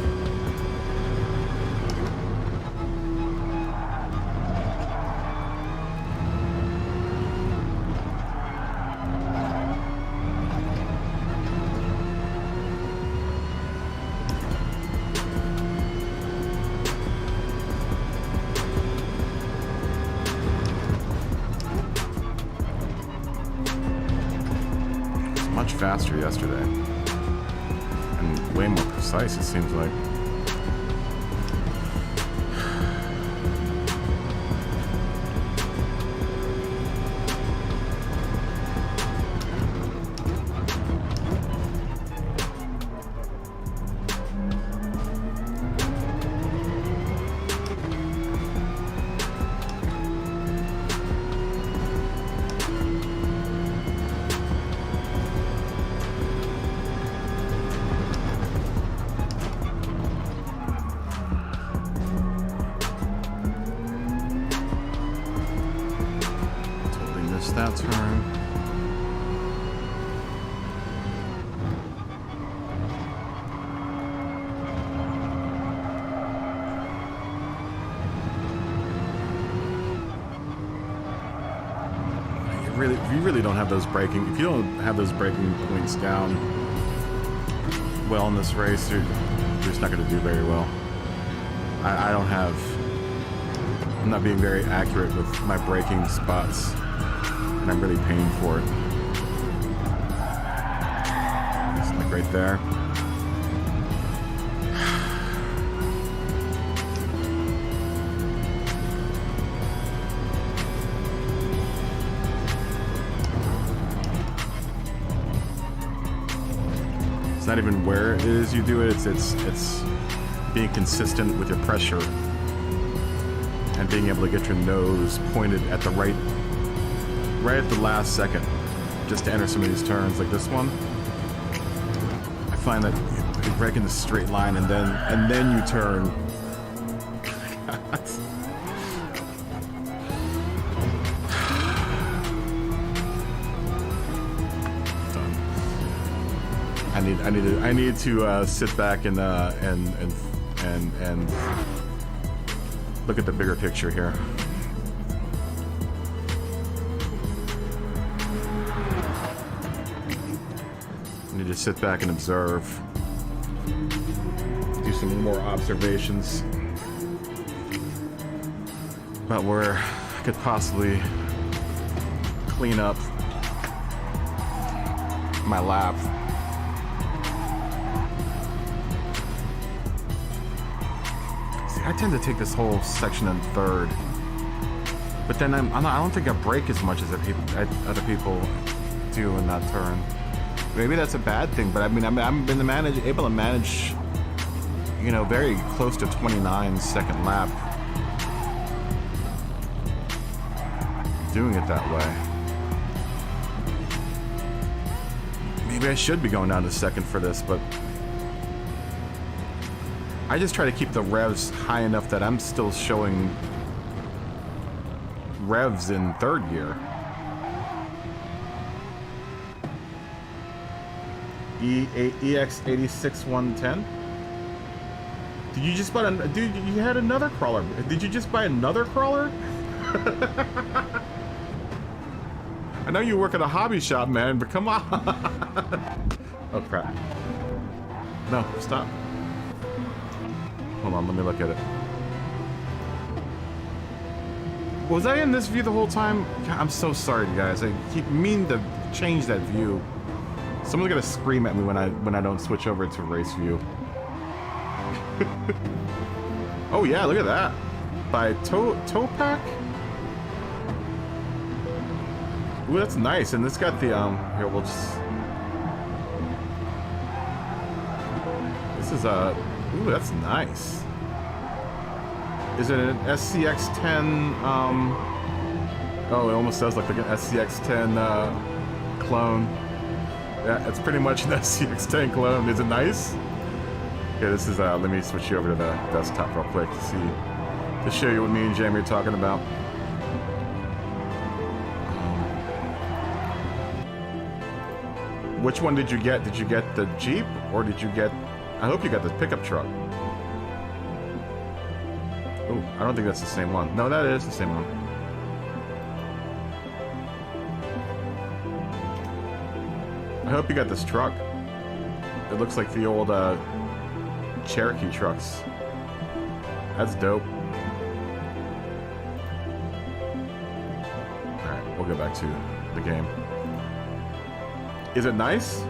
Speaker 1: Much faster yesterday and way more precise, it seems like. that turn. You really don't have those braking. If you don't have those braking points down well in this race, you're just not going to do very well. I don't have. I'm not being very accurate with my braking spots, and I'm really paying for it. It's like right there. Not even where it is you do it, it's being consistent with your pressure and being able to get your nose pointed at the right at the last second just to enter some of these turns like this one. I find that you break in the straight line and then you turn. I need to sit back and look at the bigger picture here. I need to sit back and observe, do some more observations about where I could possibly clean up my lap. I tend to take this whole section in third, but then I don't think I brake as much as other people do in that turn. Maybe that's a bad thing, but I mean, I'm able to manage, you know, very close to 29-second lap, doing it that way. Maybe I should be going down to second for this, but I just try to keep the revs high enough that I'm still showing revs in third gear. EX86110. Did you just buy a dude? You had another crawler. Did you just buy another crawler? I know you work at a hobby shop, man, but come on. Oh crap! No, stop. Hold on, let me look at it. Was I in this view the whole time? God, I'm so sorry, guys. I keep meaning to change that view. Someone's gonna scream at me when I don't switch over to race view. Oh yeah, look at that. By Topak. Ooh, that's nice. And it's got the here we'll just. This is a. Ooh, that's nice. Is it an SCX-10? Oh, it almost does look like an SCX-10 clone. Yeah, it's pretty much an SCX-10 clone. Is it nice? Okay, this is. Let me switch you over to the desktop real quick to show you what me and Jamie are talking about. Which one did you get? Did you get the Jeep or did you get? I hope you got the pickup truck. Oh, I don't think that's the same one. No, that is the same one. I hope you got this truck. It looks like the old Cherokee trucks. That's dope. Alright, we'll go back to the game. Is it nice?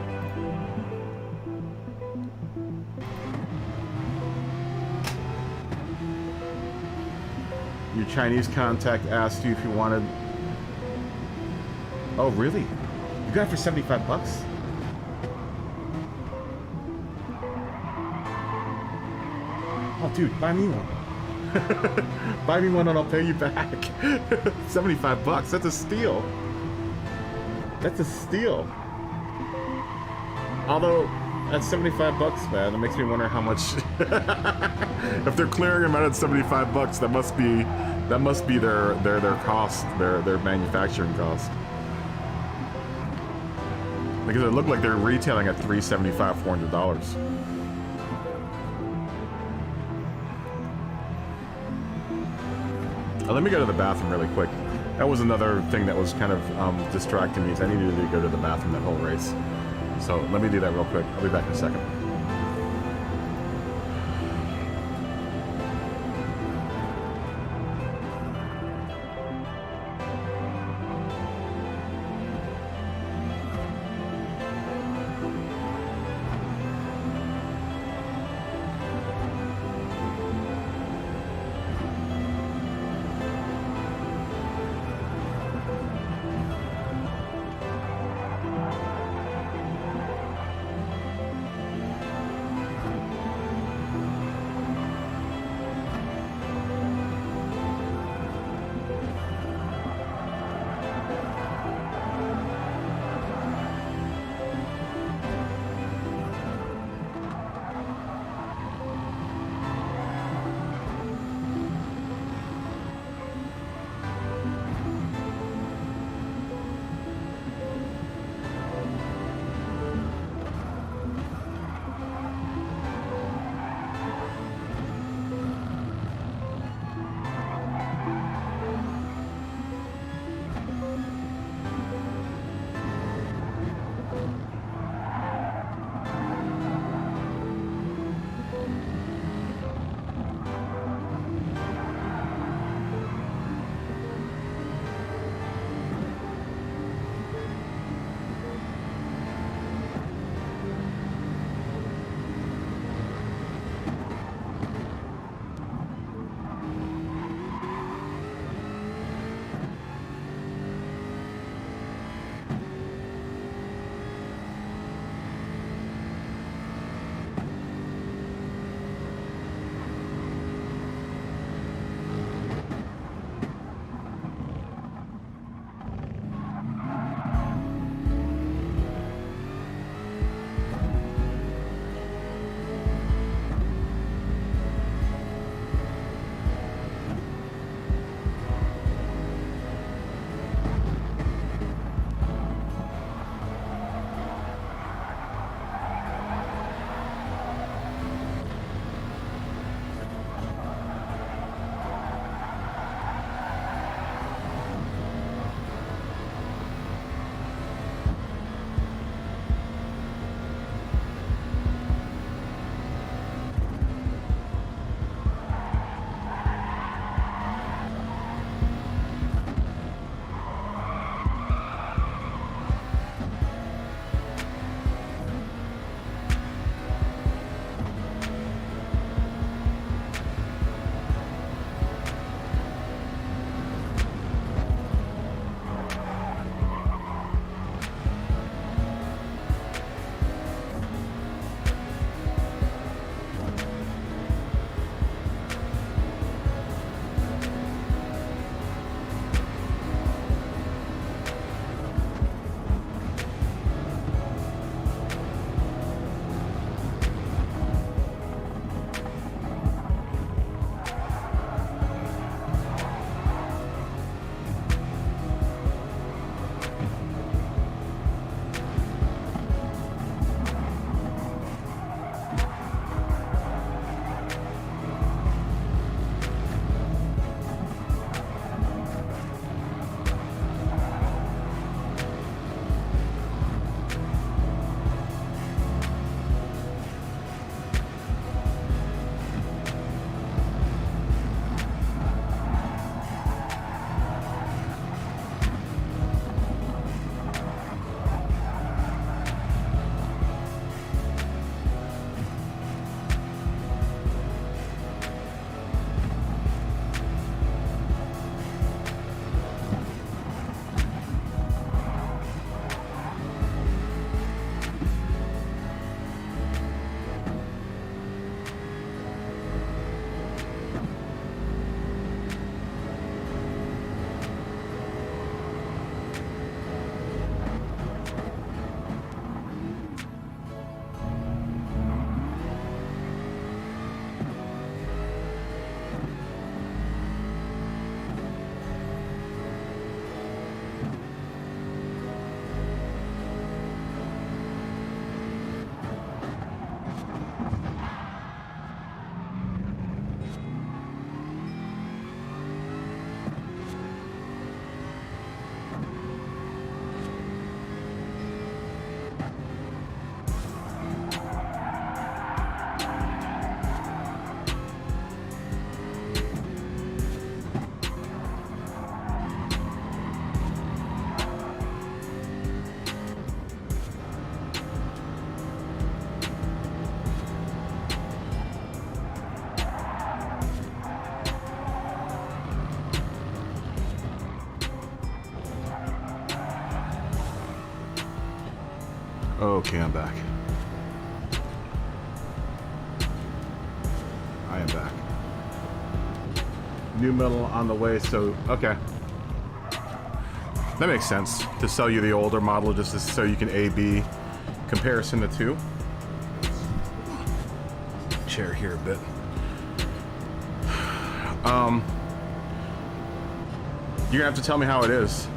Speaker 1: Your Chinese contact asked you if you wanted... Oh, really? You got it for 75 bucks? Oh, dude, buy me one. Buy me one and I'll pay you back. 75 bucks, that's a steal. That's a steal. Although, at 75 bucks, man, it makes me wonder how much... If they're clearing them out at 75 bucks, that must be their cost, their manufacturing cost. Because it looked like they're retailing at $375, $400. Let me go to the bathroom really quick. That was another thing that was kind of distracting me. Is I needed to go to the bathroom that whole race. So let me do that real quick. I'll be back in a second. Okay, I'm back. I am back. New metal on the way, so okay. That makes sense, to sell you the older model just so you can A-B comparison the two. Chair here a bit. You're gonna have to tell me how it is.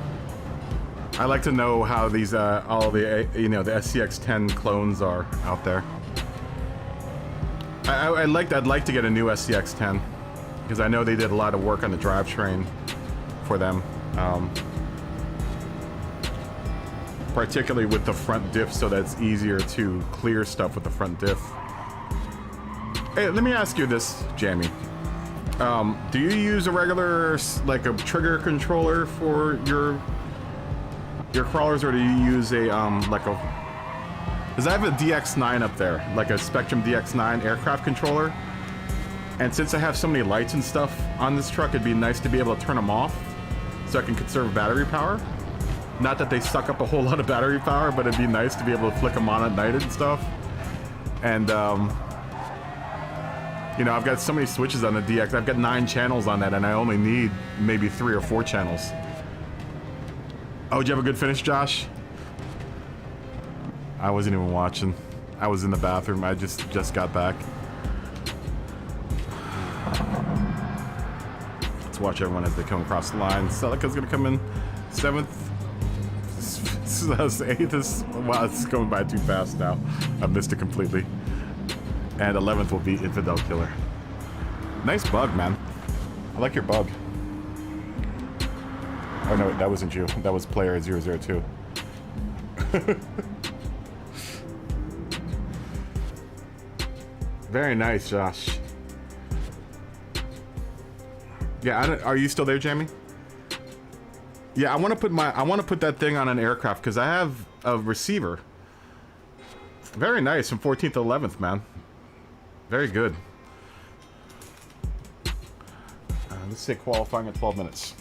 Speaker 1: I like to know how these all the the SCX10 clones are out there. I'd like to get a new SCX10 because I know they did a lot of work on the drivetrain for them, particularly with the front diff, so that it's easier to clear stuff with the front diff. Hey, let me ask you this, Jamie. Do you use a regular, like a trigger controller for your crawlers, or do you use a like a? Because I have a DX9 up there, like a Spectrum DX9 aircraft controller, and since I have so many lights and stuff on this truck, it'd be nice to be able to turn them off, so I can conserve battery power. Not that they suck up a whole lot of battery power, but it'd be nice to be able to flick them on at night and stuff. And you know, I've got so many switches on the DX. I've got 9 channels on that, and I only need maybe 3 or 4 channels. Oh, did you have a good finish, Josh? I wasn't even watching. I was in the bathroom. I just got back. Let's watch everyone as they come across the line. Celica's gonna come in 7th. 8th. Wow, it's going by too fast now. I missed it completely. And 11th will be Infidel Killer. Nice bug, man. I like your bug. Oh no, that wasn't you. That was player 002. Very nice, Josh. Yeah, are you still there, Jamie? Yeah, I want to put that thing on an aircraft because I have a receiver. Very nice from 14th to 11th, man. Very good. Let's say qualifying at 12 minutes.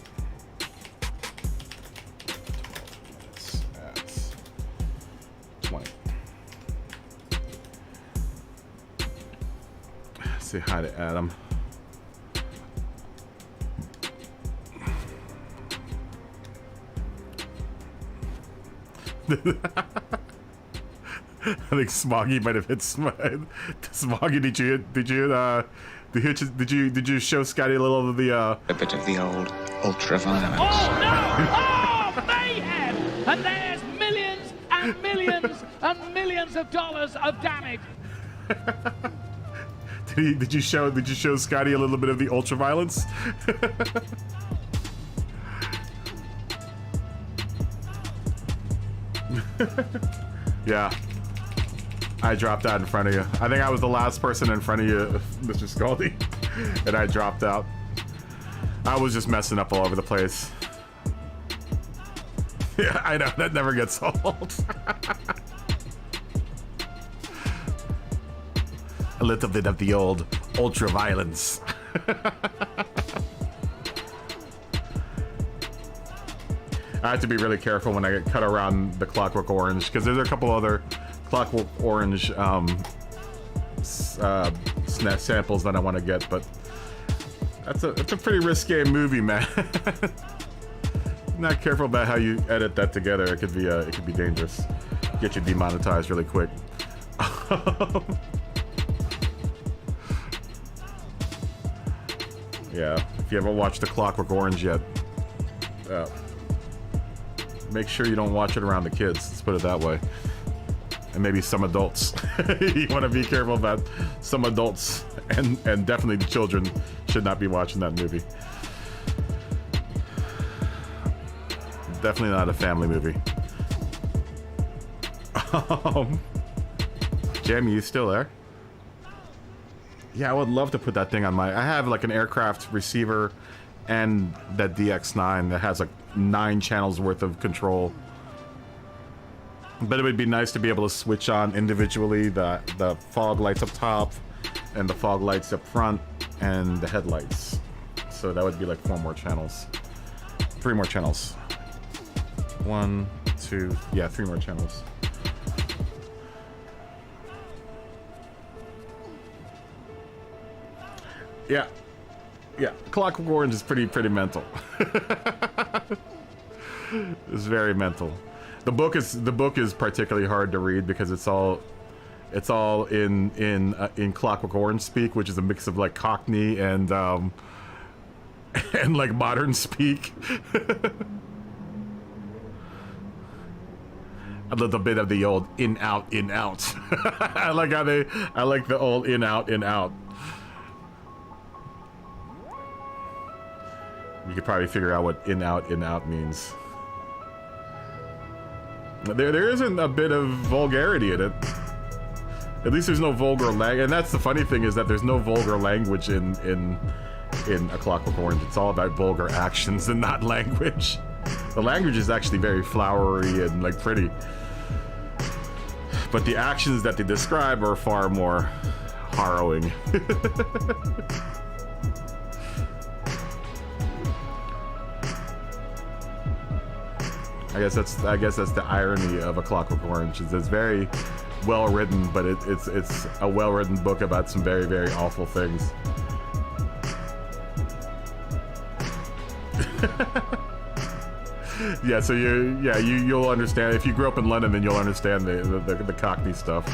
Speaker 1: 12 minutes at 20. Say hi to Adam. I think Smoggy might have hit Smoggy. Did you show Scotty a little of the
Speaker 2: a bit of the old ultraviolence?
Speaker 3: Oh no! Oh, mayhem! And there's millions and millions and millions of dollars of damage.
Speaker 1: Did you show Scotty a little bit of the ultraviolence? Yeah. I dropped out in front of you. I think I was the last person in front of you, Mr. Scaldi, and I dropped out. I was just messing up all over the place. Yeah, I know, that never gets old. A little bit of the old ultra violence. I have to be really careful when I get cut around the Clockwork Orange, because there's a couple other Clockwork Orange samples that I want to get, but it's a pretty risque movie, man. Not careful about how you edit that together. It could be dangerous. Get you demonetized really quick. Yeah, if you haven't watched the Clockwork Orange yet, make sure you don't watch it around the kids. Let's put it that way. And maybe some adults. You want to be careful about some adults, and definitely the children should not be watching that movie. Definitely not a family movie. Jamie, you still there? Yeah, I would love to put that thing on my... I have like an aircraft receiver and that DX9 that has like 9 channels worth of control. But it would be nice to be able to switch on individually the fog lights up top and the fog lights up front and the headlights. So that would be like 4 more channels. 3 more channels. 1, 2, yeah, 3 more channels. Yeah. Yeah. Clockwork Orange is pretty mental. It's very mental. The book is particularly hard to read because it's all in Clockwork Orange speak, which is a mix of like Cockney and and like modern speak. A little bit of the old in out. I like the old in out. You could probably figure out what in out means. There isn't a bit of vulgarity in it. At least there's no vulgar language, and that's the funny thing, is that there's no vulgar language in A Clockwork Orange. It's all about vulgar actions and not language. The language is actually very flowery and like pretty, but the actions that they describe are far more harrowing. I guess that's the irony of A Clockwork Orange. Is it's very well written, but it's a well written book about some very, very awful things. Yeah, so you'll understand if you grew up in London, then you'll understand the Cockney stuff.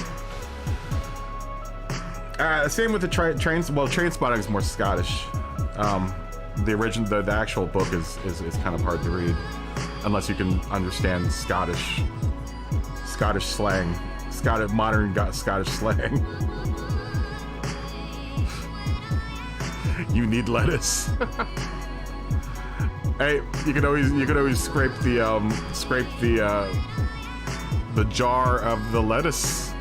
Speaker 1: Same with the trains. Well, Trainspotting is more Scottish. The actual book is kind of hard to read unless you can understand Scottish slang, modern Scottish slang. You need lettuce. Hey, you could always scrape the jar of the lettuce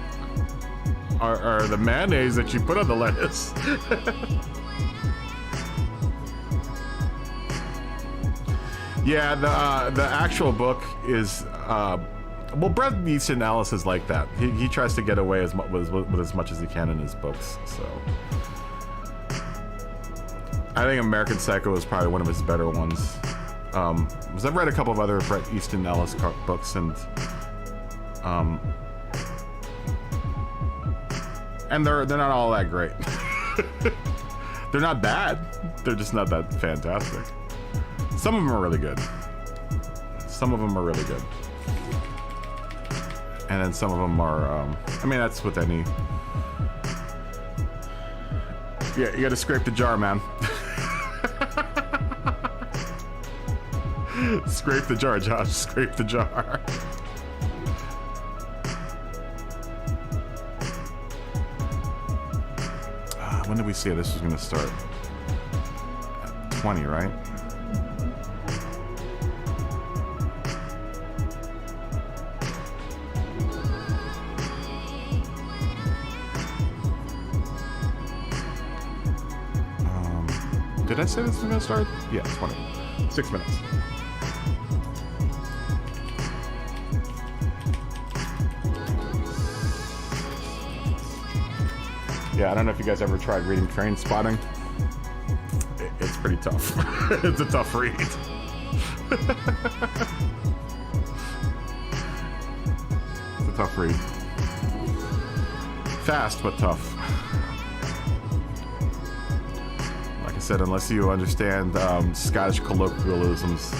Speaker 1: or the mayonnaise that you put on the lettuce. Yeah, the actual book is well, Bret Easton Ellis is like that. He tries to get away with as much as he can in his books. So I think American Psycho is probably one of his better ones. Because I've read a couple of other Bret Easton Ellis books, and they're not all that great. They're not bad. They're just not that fantastic. Some of them are really good. And then some of them are, I mean, that's with any... Yeah, you gotta scrape the jar, man. Scrape the jar, Josh. Scrape the jar. When did we say this was gonna start? At 20, right? Did I say this was gonna start? Yeah, 20. 6 minutes. Yeah, I don't know if you guys ever tried reading Trainspotting. It's pretty tough. It's a tough read. It's a tough read. Fast, but tough. Like I said, unless you understand Scottish colloquialisms,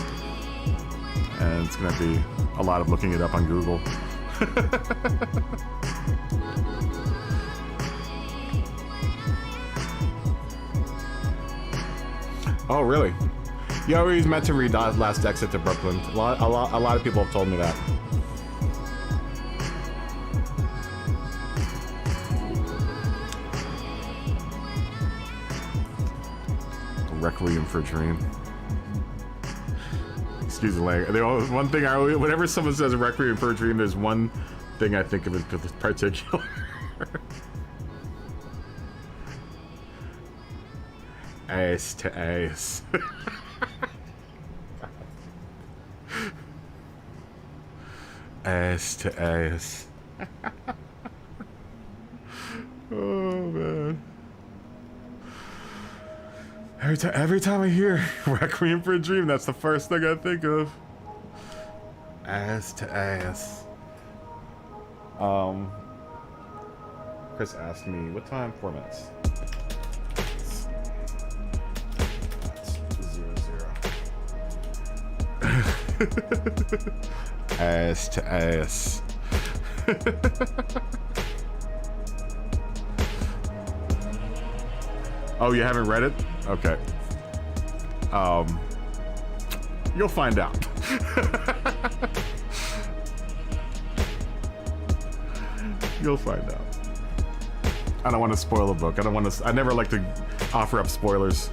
Speaker 1: and it's going to be a lot of looking it up on Google. Oh, really? You always meant to read Last Exit to Brooklyn. A lot of people have told me that. Requiem for a Dream. Excuse the language. One thing whenever someone says Requiem for a Dream, there's one thing I think of in particular. Ass to ass. Ass to ass. Oh man. Every time I hear Requiem for a Dream, that's the first thing I think of. Ass to ass. Chris asked me, what time? 4 minutes. Ass to ass. Oh, you haven't read it? Okay. You'll find out. You'll find out. I don't want to spoil a book. I never like to offer up spoilers.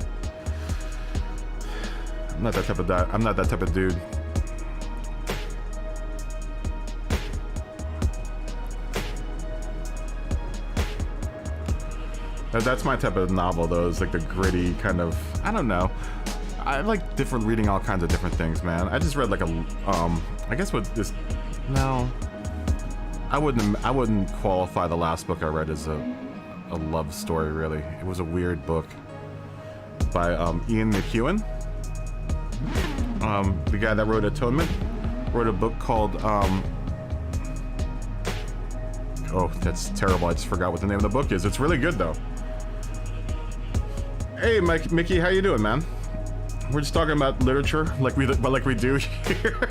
Speaker 1: I'm not that type of dude. That's my type of novel, though. It's like the gritty kind of. I don't know. I like reading all kinds of different things, man. I just read like a. I guess what this. No. I wouldn't qualify the last book I read as a love story, really. It was a weird book by Ian McEwan. The guy that wrote Atonement wrote a book called. Oh, that's terrible. I just forgot what the name of the book is. It's really good, though. Hey, Mickey, how you doing, man? We're just talking about literature, like we do here.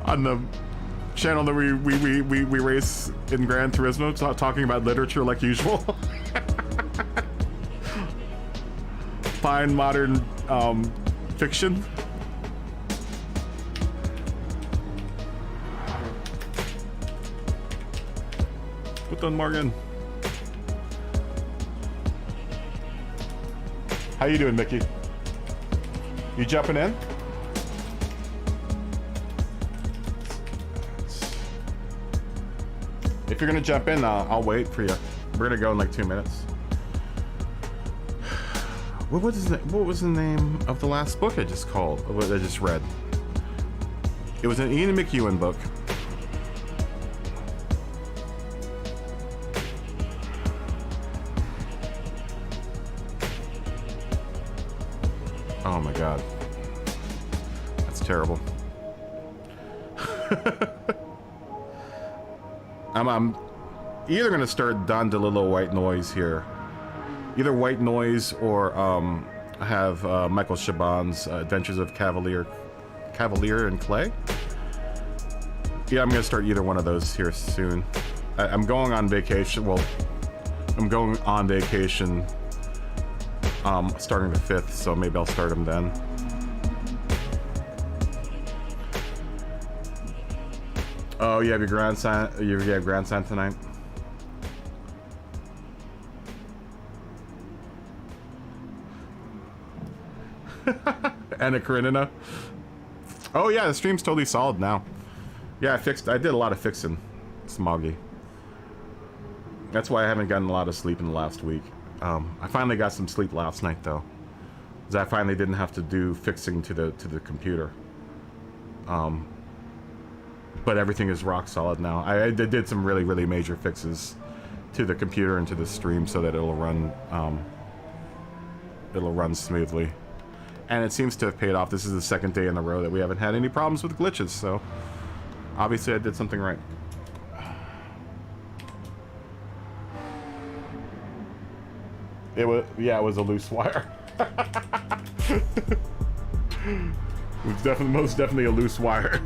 Speaker 1: On the channel that we race in Gran Turismo, talking about literature like usual. Fine modern fiction. Guten Morgen. How you doing, Mickey? You jumping in? If you're gonna jump in, I'll wait for you. We're gonna go in like 2 minutes. What was the name of the last book I just read? It was an Ian McEwan book. Oh my god. That's terrible. I'm either gonna start Don DeLillo White Noise here. Either White Noise or have Michael Chabon's Adventures of Cavalier and Clay. Yeah, I'm gonna start either one of those here soon. I'm going on vacation. Well, I'm going on vacation starting the 5th, so maybe I'll start them then. Oh, you have your grandson. You have grandson tonight. Anna Karenina. Oh yeah, the stream's totally solid now. Yeah, I did a lot of fixing. Smoggy. That's why I haven't gotten a lot of sleep in the last week. I finally got some sleep last night though, because I finally didn't have to do fixing to the computer. But everything is rock solid now. I did some really major fixes to the computer and to the stream so that it'll run smoothly. And it seems to have paid off. This is the second day in a row that we haven't had any problems with glitches, so obviously I did something right. It was a loose wire. It was most definitely a loose wire.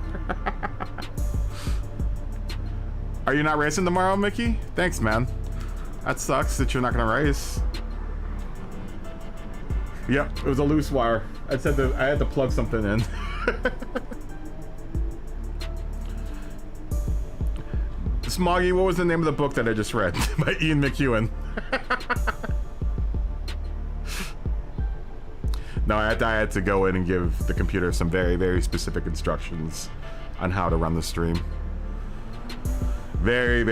Speaker 1: Are you not racing tomorrow, Mickey? Thanks, man. That sucks that you're not gonna race. Yep, it was a loose wire. I said that I had to plug something in. Smoggy, what was the name of the book that I just read by Ian McEwan? No, I had to go in and give the computer some very specific instructions on how to run the stream. Very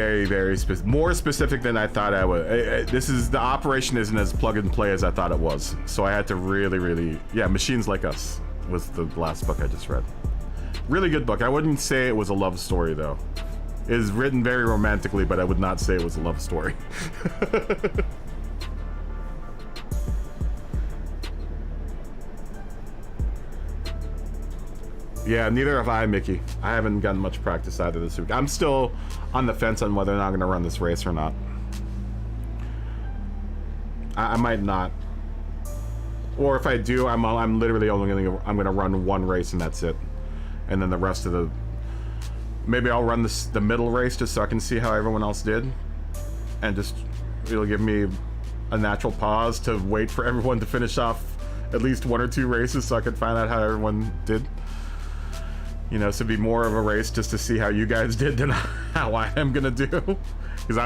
Speaker 1: more specific than I thought I would. The operation isn't as plug and play as I thought it was. So I had to really, yeah, Machines Like Us was the last book I just read. Really good book. I wouldn't say it was a love story though. It is written very romantically, but I would not say it was a love story. Yeah, neither have I, Mickey. I haven't gotten much practice either this week. I'm still on the fence on whether or not I'm going to run this race or not. I might not. Or if I do, I'm literally only gonna run one race and that's it. And then the rest of the, maybe I'll run the middle race just so I can see how everyone else did, and just it'll give me a natural pause to wait for everyone to finish off at least 1 or 2 races so I can find out how everyone did. You know, so it'd be more of a race just to see how you guys did than how I am gonna do. Because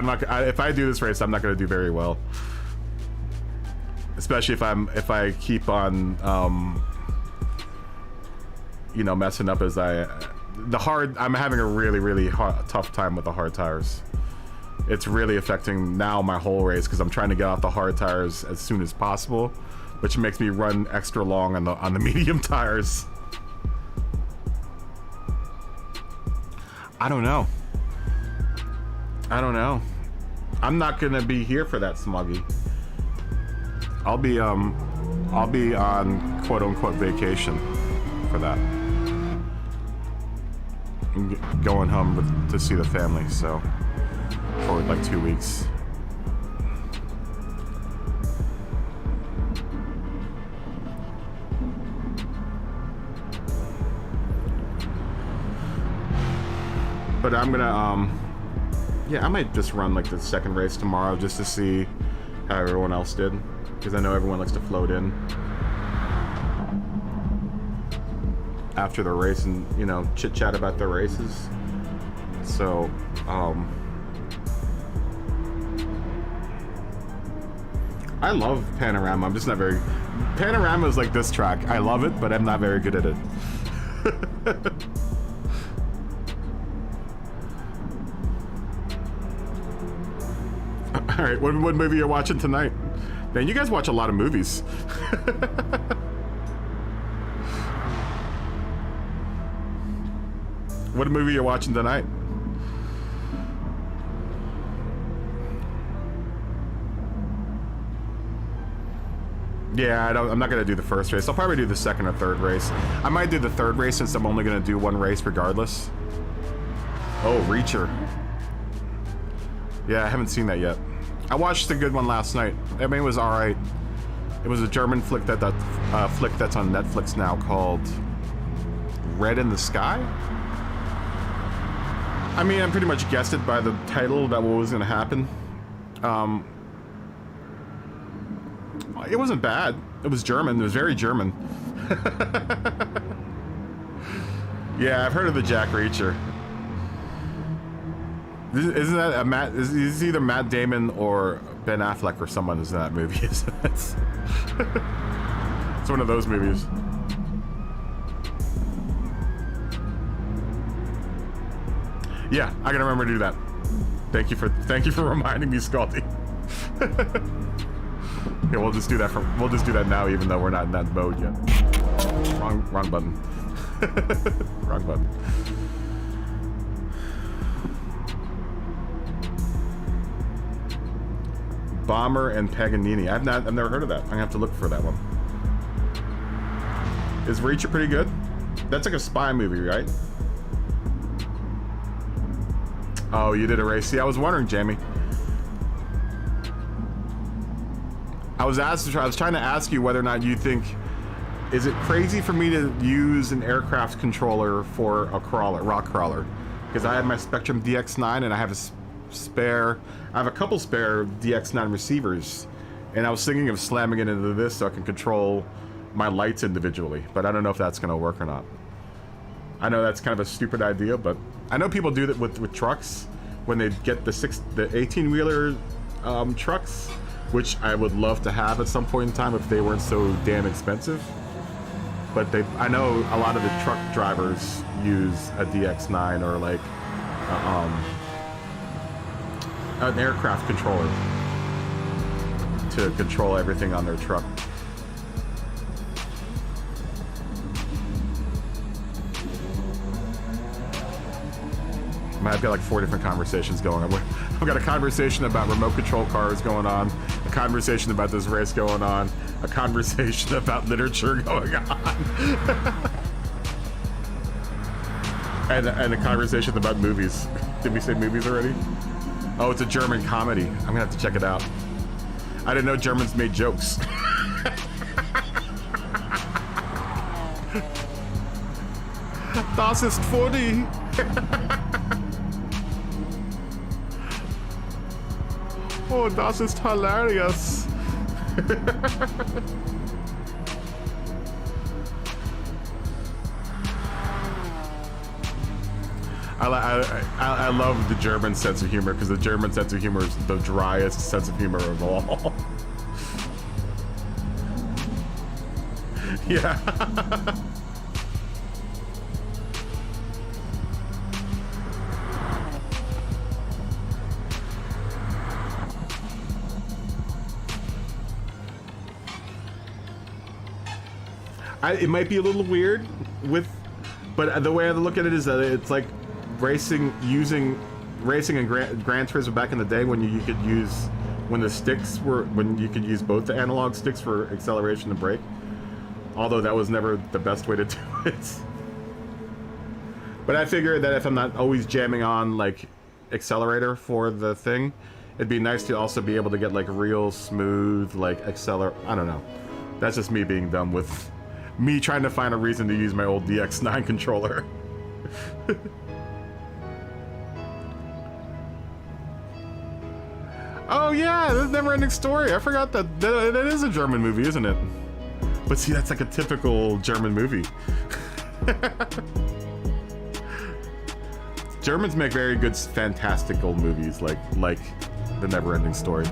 Speaker 1: if I do this race, I'm not gonna do very well. Especially if I keep on, you know, messing up as I'm having a really tough time with the hard tires. It's really affecting now my whole race because I'm trying to get off the hard tires as soon as possible, which makes me run extra long on the medium tires. I don't know. I'm not gonna be here for that, Smuggy. I'll be on quote unquote vacation for that. I'm going home to see the family, so for like 2 weeks. But I'm gonna yeah, I might just run like the second race tomorrow just to see how everyone else did, because I know everyone likes to float in after the race and, you know, chit chat about their races. So I love Panorama. I'm just not very. Panorama is like this track. I love it, but I'm not very good at it. All right, what movie you're watching tonight? Man, you guys watch a lot of movies. What movie you're watching tonight? Yeah, I'm not gonna do the first race. I'll probably do the second or third race. I might do the third race since I'm only gonna do one race regardless. Oh, Reacher. Yeah, I haven't seen that yet. I watched the good one last night. I mean, it was all right. It was a German flick that's on Netflix now called Red in the Sky. I mean, I pretty much guessed it by the title about what was going to happen. It wasn't bad. It was German. It was very German. Yeah, I've heard of the Jack Reacher. Isn't that a Matt? Is either Matt Damon or Ben Affleck or someone is in that movie? It's one of those movies. Yeah, I gotta remember to do that. Thank you for reminding me, Scaldy. Yeah, we'll just do that now, even though we're not in that mode yet. Wrong button. Wrong button. Bomber and Paganini. I've never heard of that. I'm gonna have to look for that one. Is Reacher pretty good? That's like a spy movie, right? Oh, you did a race. See, I was wondering, Jamie. I was trying to ask you whether or not you think, is it crazy for me to use an aircraft controller for a rock crawler? Because I have my Spectrum DX9 and I have a couple spare DX9 receivers, and I was thinking of slamming it into this so I can control my lights individually, but I don't know if that's gonna work or not. I know that's kind of a stupid idea, but I know people do that with trucks when they get the 18-wheeler trucks, which I would love to have at some point in time if they weren't so damn expensive. But I know a lot of the truck drivers use a DX9 or like an aircraft controller to control everything on their truck. I've got like 4 different conversations going on. I've got a conversation about remote control cars going on, a conversation about this race going on, a conversation about literature going on, and a conversation about movies. Did we say movies already? Oh, it's a German comedy. I'm gonna have to check it out. I didn't know Germans made jokes. das ist funny. Oh, das ist hilarious. I love the German sense of humor, because the German sense of humor is the driest sense of humor of all. Yeah. It might be a little weird but the way I look at it is that it's like racing and Gran Turismo back in the day when you could use when you could use both the analog sticks for acceleration and brake. Although that was never the best way to do it. But I figure that if I'm not always jamming on like accelerator for the thing, it'd be nice to also be able to get like real smooth like I don't know. That's just me being dumb with me trying to find a reason to use my old DX9 controller. Oh yeah, this Never Ending Story. I forgot that is a German movie, isn't it? But see, that's like a typical German movie. Germans make very good, fantastical movies, like The Never Ending Story.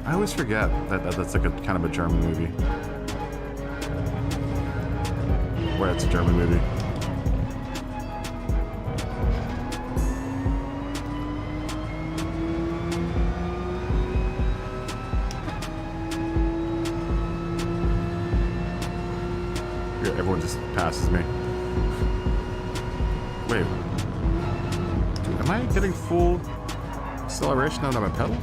Speaker 1: I always forget that that's like a kind of a German movie. Where it's a German movie. Everyone just passes me. Wait. Dude, am I getting full acceleration out of my pedal?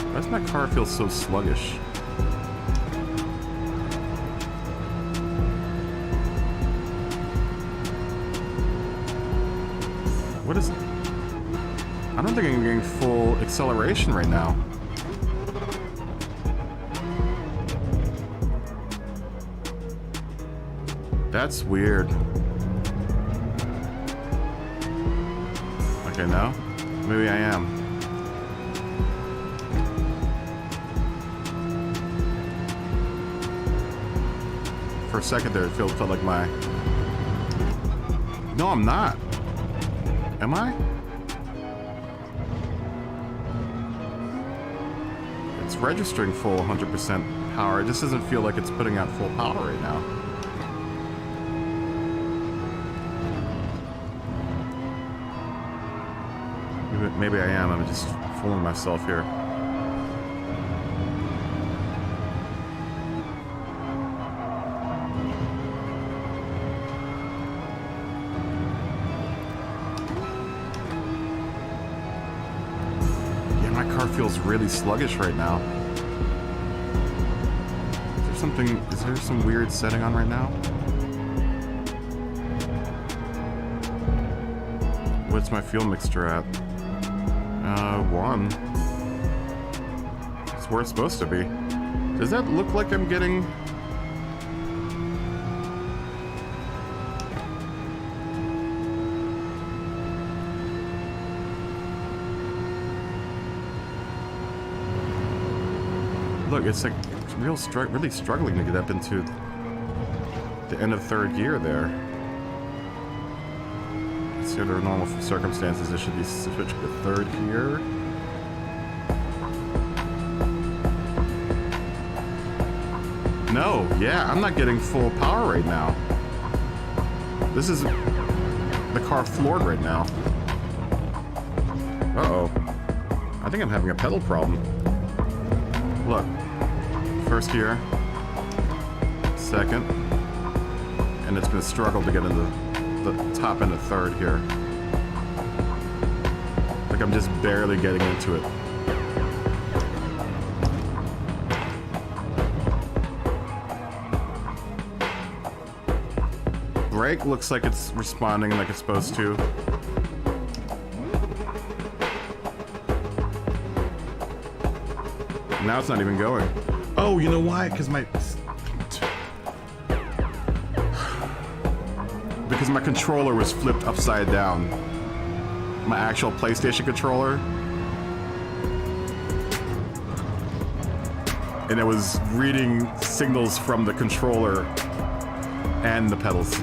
Speaker 1: Why does my car feel so sluggish? What is it? I don't think I'm getting full acceleration right now. That's weird. Okay, no? Maybe I am. For a second there, it felt like my... No, I'm not. Am I? It's registering full 100% power. It just doesn't feel like it's putting out full power right now. Maybe I am. I'm just fooling myself here. Yeah, my car feels really sluggish right now. Is there some weird setting on right now? What's my fuel mixture at? 1. It's where it's supposed to be. Does that look like I'm getting... Look, it's like really struggling to get up into the end of third gear there. Under normal circumstances, it should be switched to third gear. No, yeah, I'm not getting full power right now. This is the car floored right now. Uh-oh. I think I'm having a pedal problem. Look. First gear. Second. And it's going to struggle to get into the top end of third here. Like I'm just barely getting into it. Brake looks like it's responding like it's supposed to. Now it's not even going. Oh, you know why? Because my controller was flipped upside down. My actual PlayStation controller. And it was reading signals from the controller and the pedals.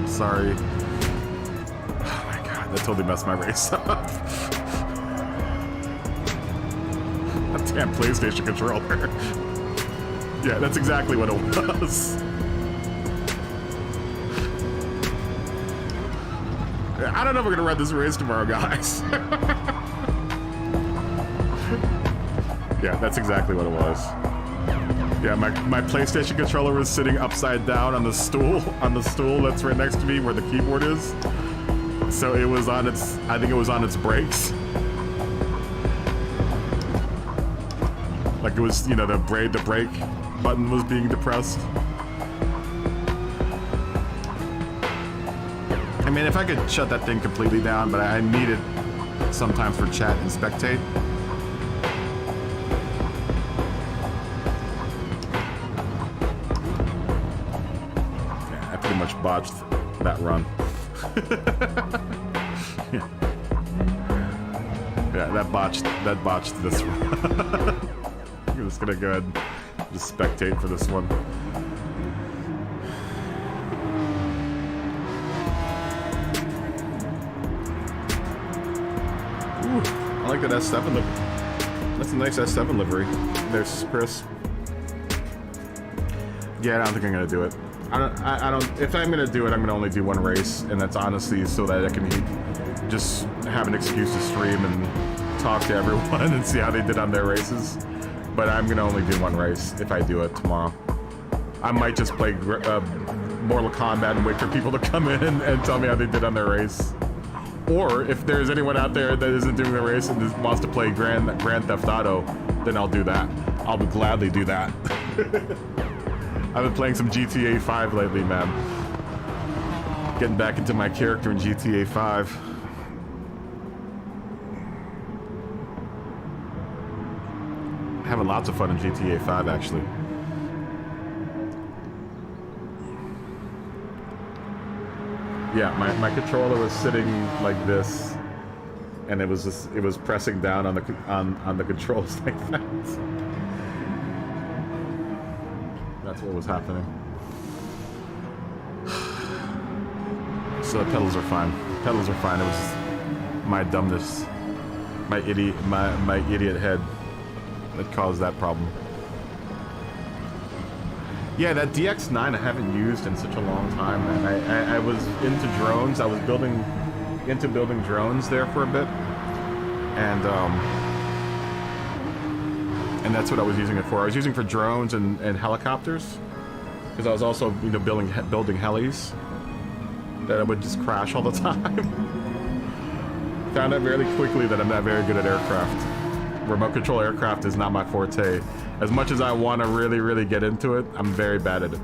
Speaker 1: Sorry. Oh my god, that totally messed my race up. A damn PlayStation controller. Yeah, that's exactly what it was. I don't know if we're gonna run this race tomorrow, guys. Yeah, that's exactly what it was. Yeah, my PlayStation controller was sitting upside down on the stool that's right next to me where the keyboard is. So it was on its, I think it was on its brakes. Like it was, you know, the brake button was being depressed. I mean, if I could shut that thing completely down, but I need it sometimes for chat and spectate. Yeah, I pretty much botched that run. Yeah, that botched this one. I'm just gonna go ahead and just spectate for this one. Ooh, I like that S7 livery. That's a nice S7 livery. There's Chris. Yeah, I don't think I'm gonna do it. I don't. If I'm gonna do it, I'm gonna only do one race, and that's honestly so that I can just have an excuse to stream and talk to everyone and see how they did on their races. But I'm gonna only do one race if I do it tomorrow. I might just play Mortal Kombat and wait for people to come in and tell me how they did on their race. Or if there's anyone out there that isn't doing the race and just wants to play Grand Theft Auto, then I'll do that. I'll gladly do that. I've been playing some GTA 5 lately, man. Getting back into my character in GTA 5. Having lots of fun in GTA 5, actually. Yeah, my controller was sitting like this, and it was pressing down on the controls like that. That's what was happening. So the pedals are fine. Pedals are fine. It was just my dumbness, my idiot head that caused that problem. Yeah, that DX9 I haven't used in such a long time, man. I was into drones. I was into building drones there for a bit, and that's what I was using it for. I was using it for drones and helicopters, because I was also, you know, building helis that I would just crash all the time. Found out very quickly that I'm not very good at aircraft. Remote control aircraft is not my forte. As much as I want to really get into it, I'm very bad at it.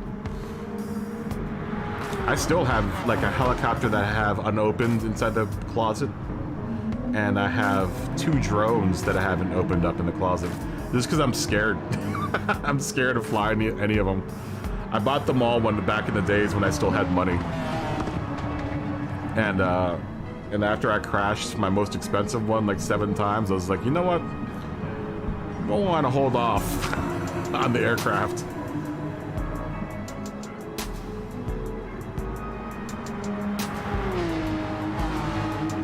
Speaker 1: I still have like a helicopter that I have unopened inside the closet, and I have 2 drones that I haven't opened up in the closet. Just because I'm scared. I'm scared of flying any of them. I bought them all back in the days when I still had money. And after I crashed my most expensive one like 7 times, I was like, you know what? I don't want to hold off on the aircraft.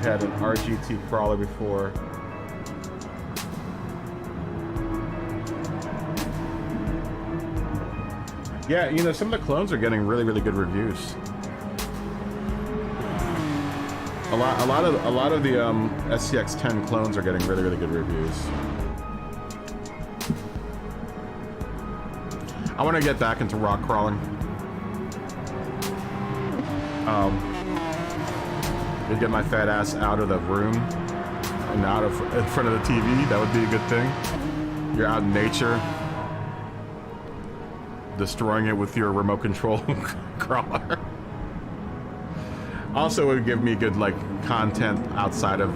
Speaker 1: Had an RGT crawler before. Yeah, you know, some of the clones are getting really good reviews. A lot of the SCX-10 clones are getting really good reviews. I want to get back into rock crawling. To get my fat ass out of the room and out of in front of the TV. That would be a good thing. You're out in nature, destroying it with your remote control crawler. Also, it would give me good like content outside of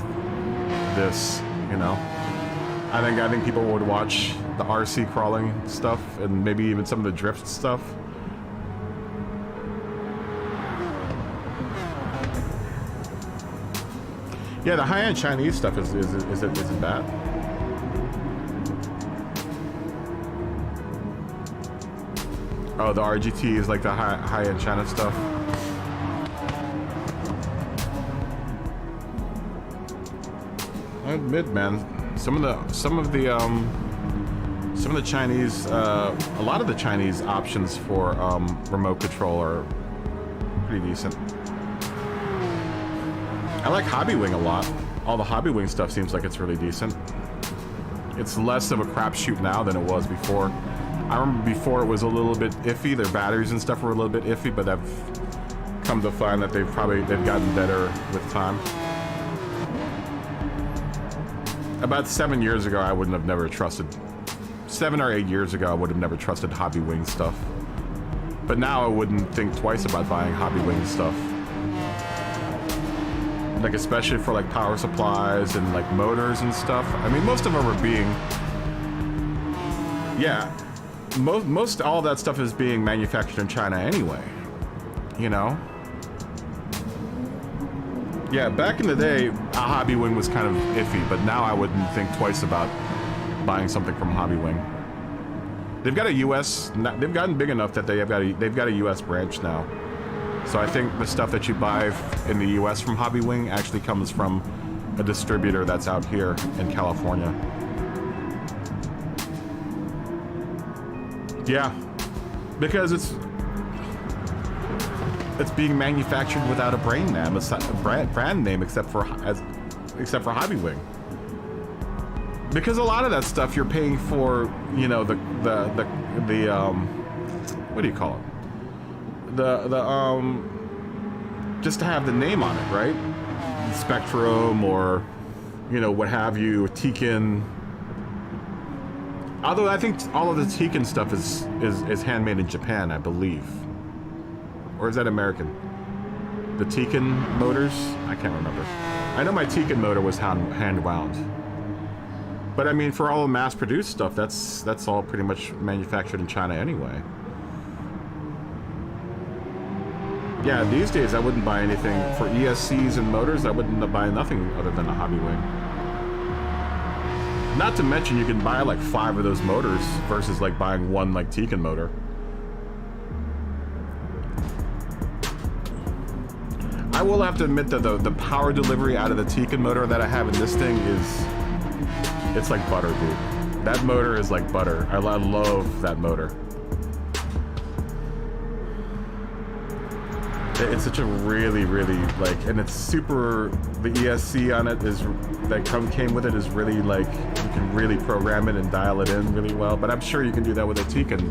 Speaker 1: this. You know, I think people would watch the RC crawling stuff, and maybe even some of the drift stuff. Yeah, the high-end Chinese stuff isn't bad. Oh, the RGT is like the high-end China stuff. I admit, man, some of the Chinese, a lot of the Chinese options for remote control are pretty decent. I like Hobbywing a lot. All the Hobbywing stuff seems like it's really decent. It's less of a crapshoot now than it was before. I remember before it was a little bit iffy. Their batteries and stuff were a little bit iffy, but I've come to find that they've gotten better with time. About 7 years ago, I wouldn't have never trusted. 7 or 8 years ago, I would have never trusted Hobbywing stuff. But now I wouldn't think twice about buying Hobbywing stuff. Like especially for like power supplies and like motors and stuff. I mean, most of them are being, yeah, most all that stuff is being manufactured in China anyway. You know. Yeah, back in the day, a Hobbywing was kind of iffy, but now I wouldn't think twice about buying something from Hobbywing. They've got a U.S. They've gotten big enough that they've got a U.S. branch now. So I think the stuff that you buy in the U.S. from Hobbywing actually comes from a distributor that's out here in California. Yeah, because it's being manufactured without a brand name, brand name except for Hobbywing. Because a lot of that stuff you're paying for, you know, the what do you call it? Just to have the name on it, right? Spectrum or, you know, what have you, Tekin. Although I think all of the Tekin stuff is handmade in Japan, I believe. Or is that American? The Tekin motors? I can't remember. I know my Tekin motor was hand wound. But I mean, for all the mass-produced stuff, that's all pretty much manufactured in China anyway. Yeah, these days I wouldn't buy anything for ESCs and motors. I wouldn't buy nothing other than a Hobbywing. Not to mention you can buy like 5 of those motors versus like buying one like Tekin motor. I will have to admit that the power delivery out of the Tekin motor that I have in this thing it's like butter, dude. That motor is like butter. I love that motor. It's such a really, really like, and it's super. The ESC on it is that came with it is really like you can really program it and dial it in really well. But I'm sure you can do that with a Tekin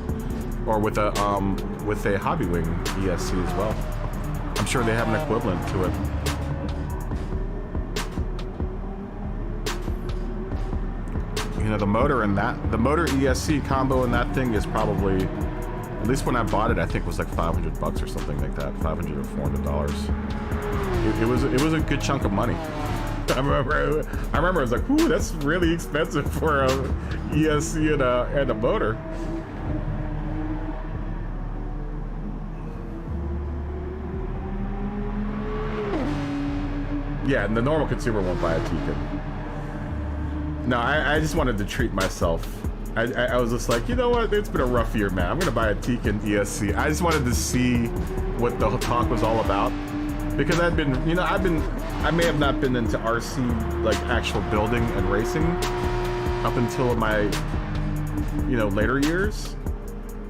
Speaker 1: or with a Hobbywing ESC as well. I'm sure they have an equivalent to it. You know, the motor ESC combo in that thing is probably. At least when I bought it, I think it was like $500 or something like that, $500 or $400. It was a good chunk of money. I remember I was like, "Ooh, that's really expensive for a ESC and a motor." Yeah, and the normal consumer won't buy a Tekin. No, I just wanted to treat myself. I was just like, you know what? It's been a rough year, man. I'm gonna buy a Tekin ESC. I just wanted to see what the talk was all about, because I may have not been into RC like actual building and racing up until my, you know, later years.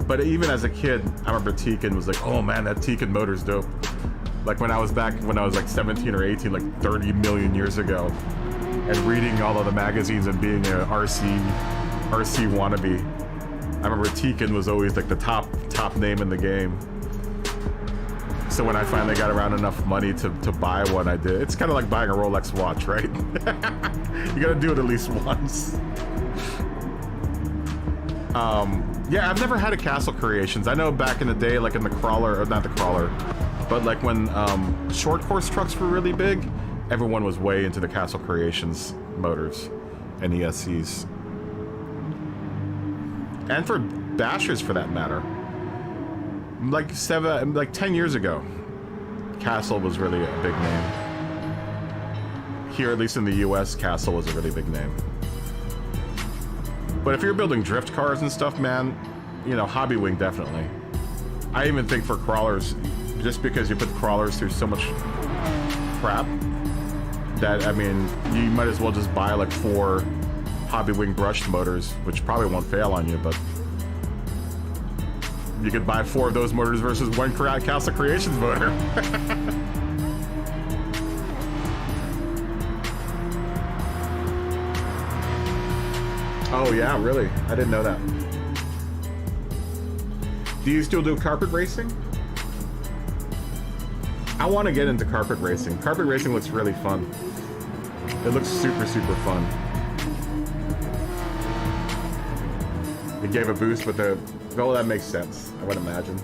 Speaker 1: But even as a kid, I remember Tekin was like, oh man, that Tekin motor's dope. Like when I was like 17 or 18, like 30 million years ago, and reading all of the magazines and being an RC wannabe. I remember Tekin was always like the top name in the game. So when I finally got around enough money to buy one, I did. It's kind of like buying a Rolex watch, right? You gotta do it at least once. Yeah, I've never had a Castle Creations. I know back in the day, like in the crawler, or not the crawler, but like when short course trucks were really big, everyone was way into the Castle Creations motors and ESCs. and for bashers for that matter. Like 10 years ago, Castle was really a big name. Here, at least in the US, Castle was a really big name. But if you're building drift cars and stuff, man, you know, Hobby Wing definitely. I even think for crawlers, just because you put crawlers through so much crap, that, I mean, you might as well just buy like 4 Hobby Wing brushed motors, which probably won't fail on you, but you could buy 4 of those motors versus 1 Castle Creations motor. Oh yeah, really? I didn't know that. Do you still do carpet racing? I want to get into carpet racing. Carpet racing looks really fun. It looks super, super fun. It gave a boost, but oh, that makes sense. I would imagine.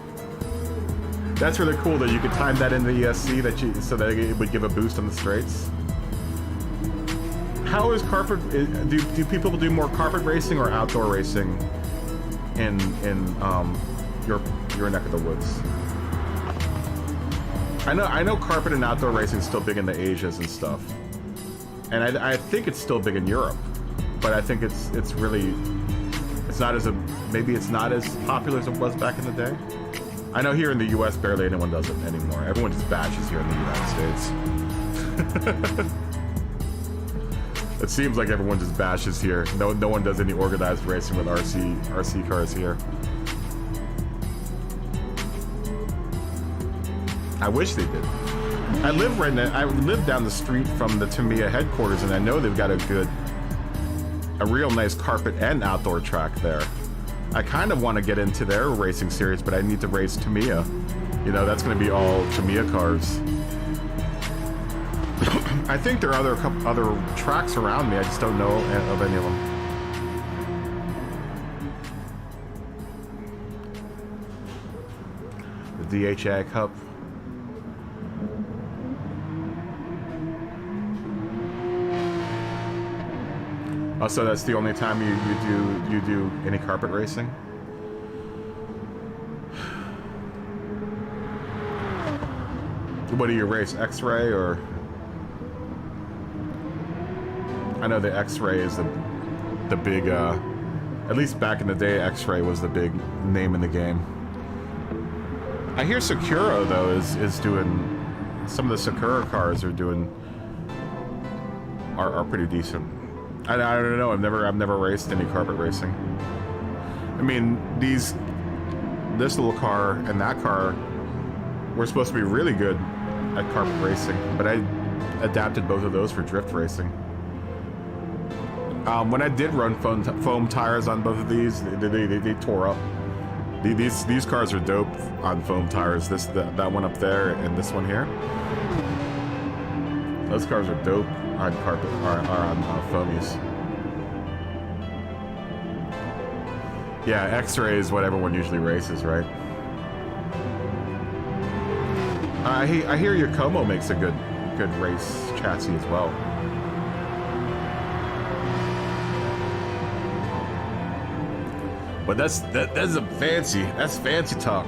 Speaker 1: That's really cool that you could time that in the ESC so that it would give a boost on the straights. How is carpet? Do people do more carpet racing or outdoor racing in your neck of the woods? I know carpet and outdoor racing is still big in the Asias and stuff, and I think it's still big in Europe, but I think it's not maybe it's not as popular as it was back in the day. I know here in the U.S. barely anyone does it anymore. Everyone just bashes here in the United States. It seems like everyone just bashes here. No one does any organized racing with RC cars here. I wish they did. I live down the street from the Tamiya headquarters, and I know they've got a real nice carpet and outdoor track there. I kind of want to get into their racing series, but I need to race Tamiya. You know, that's going to be all Tamiya cars. I think there are other tracks around me. I just don't know of any of them. The DHA Cup. Oh, so that's the only time you do any carpet racing? What do you race? X-Ray or? I know the X-Ray is the big, at least back in the day, X-Ray was the big name in the game. I hear Sakura though is doing, some of the Sakura cars are pretty decent. I don't know. I've never raced any carpet racing. I mean, this little car and that car were supposed to be really good at carpet racing, but I adapted both of those for drift racing. When I did run foam tires on both of these, they tore up. These cars are dope on foam tires. That one up there and this one here. Those cars are dope on carpet or on foamies. Yeah, X-Ray is what everyone usually races, right? I hear Yokomo makes a good race chassis as well. But that's fancy talk.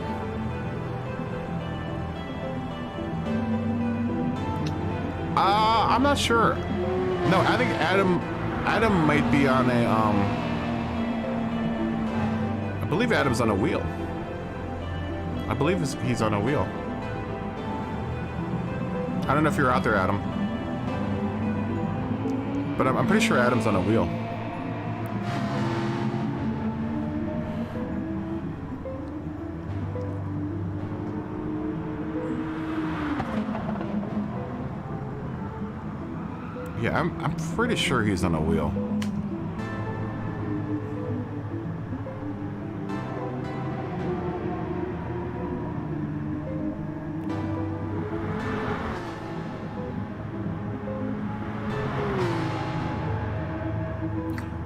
Speaker 1: I'm not sure. No, I think Adam might be on a I believe Adam's on a wheel. I believe he's on a wheel. I don't know if you're out there, Adam, but I'm pretty sure Adam's on a wheel. Yeah, I'm pretty sure he's on a wheel.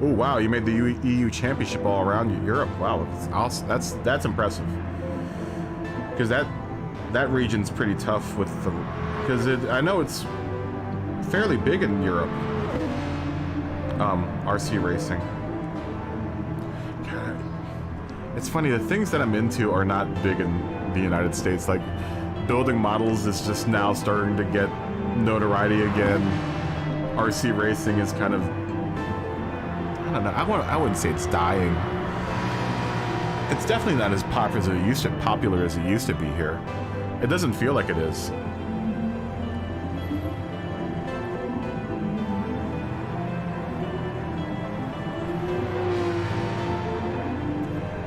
Speaker 1: Oh wow, you made the EU Championship all around Europe. Wow, that's impressive. Because that region's pretty tough with the, because I know it's fairly big in Europe. RC racing. God, It's funny, the things that I'm into are not big in the United States. Like, building models is just now starting to get notoriety again. RC racing is kind of, I don't know, I wouldn't say it's dying. It's definitely not as popular as it used to be here. It doesn't feel like it is.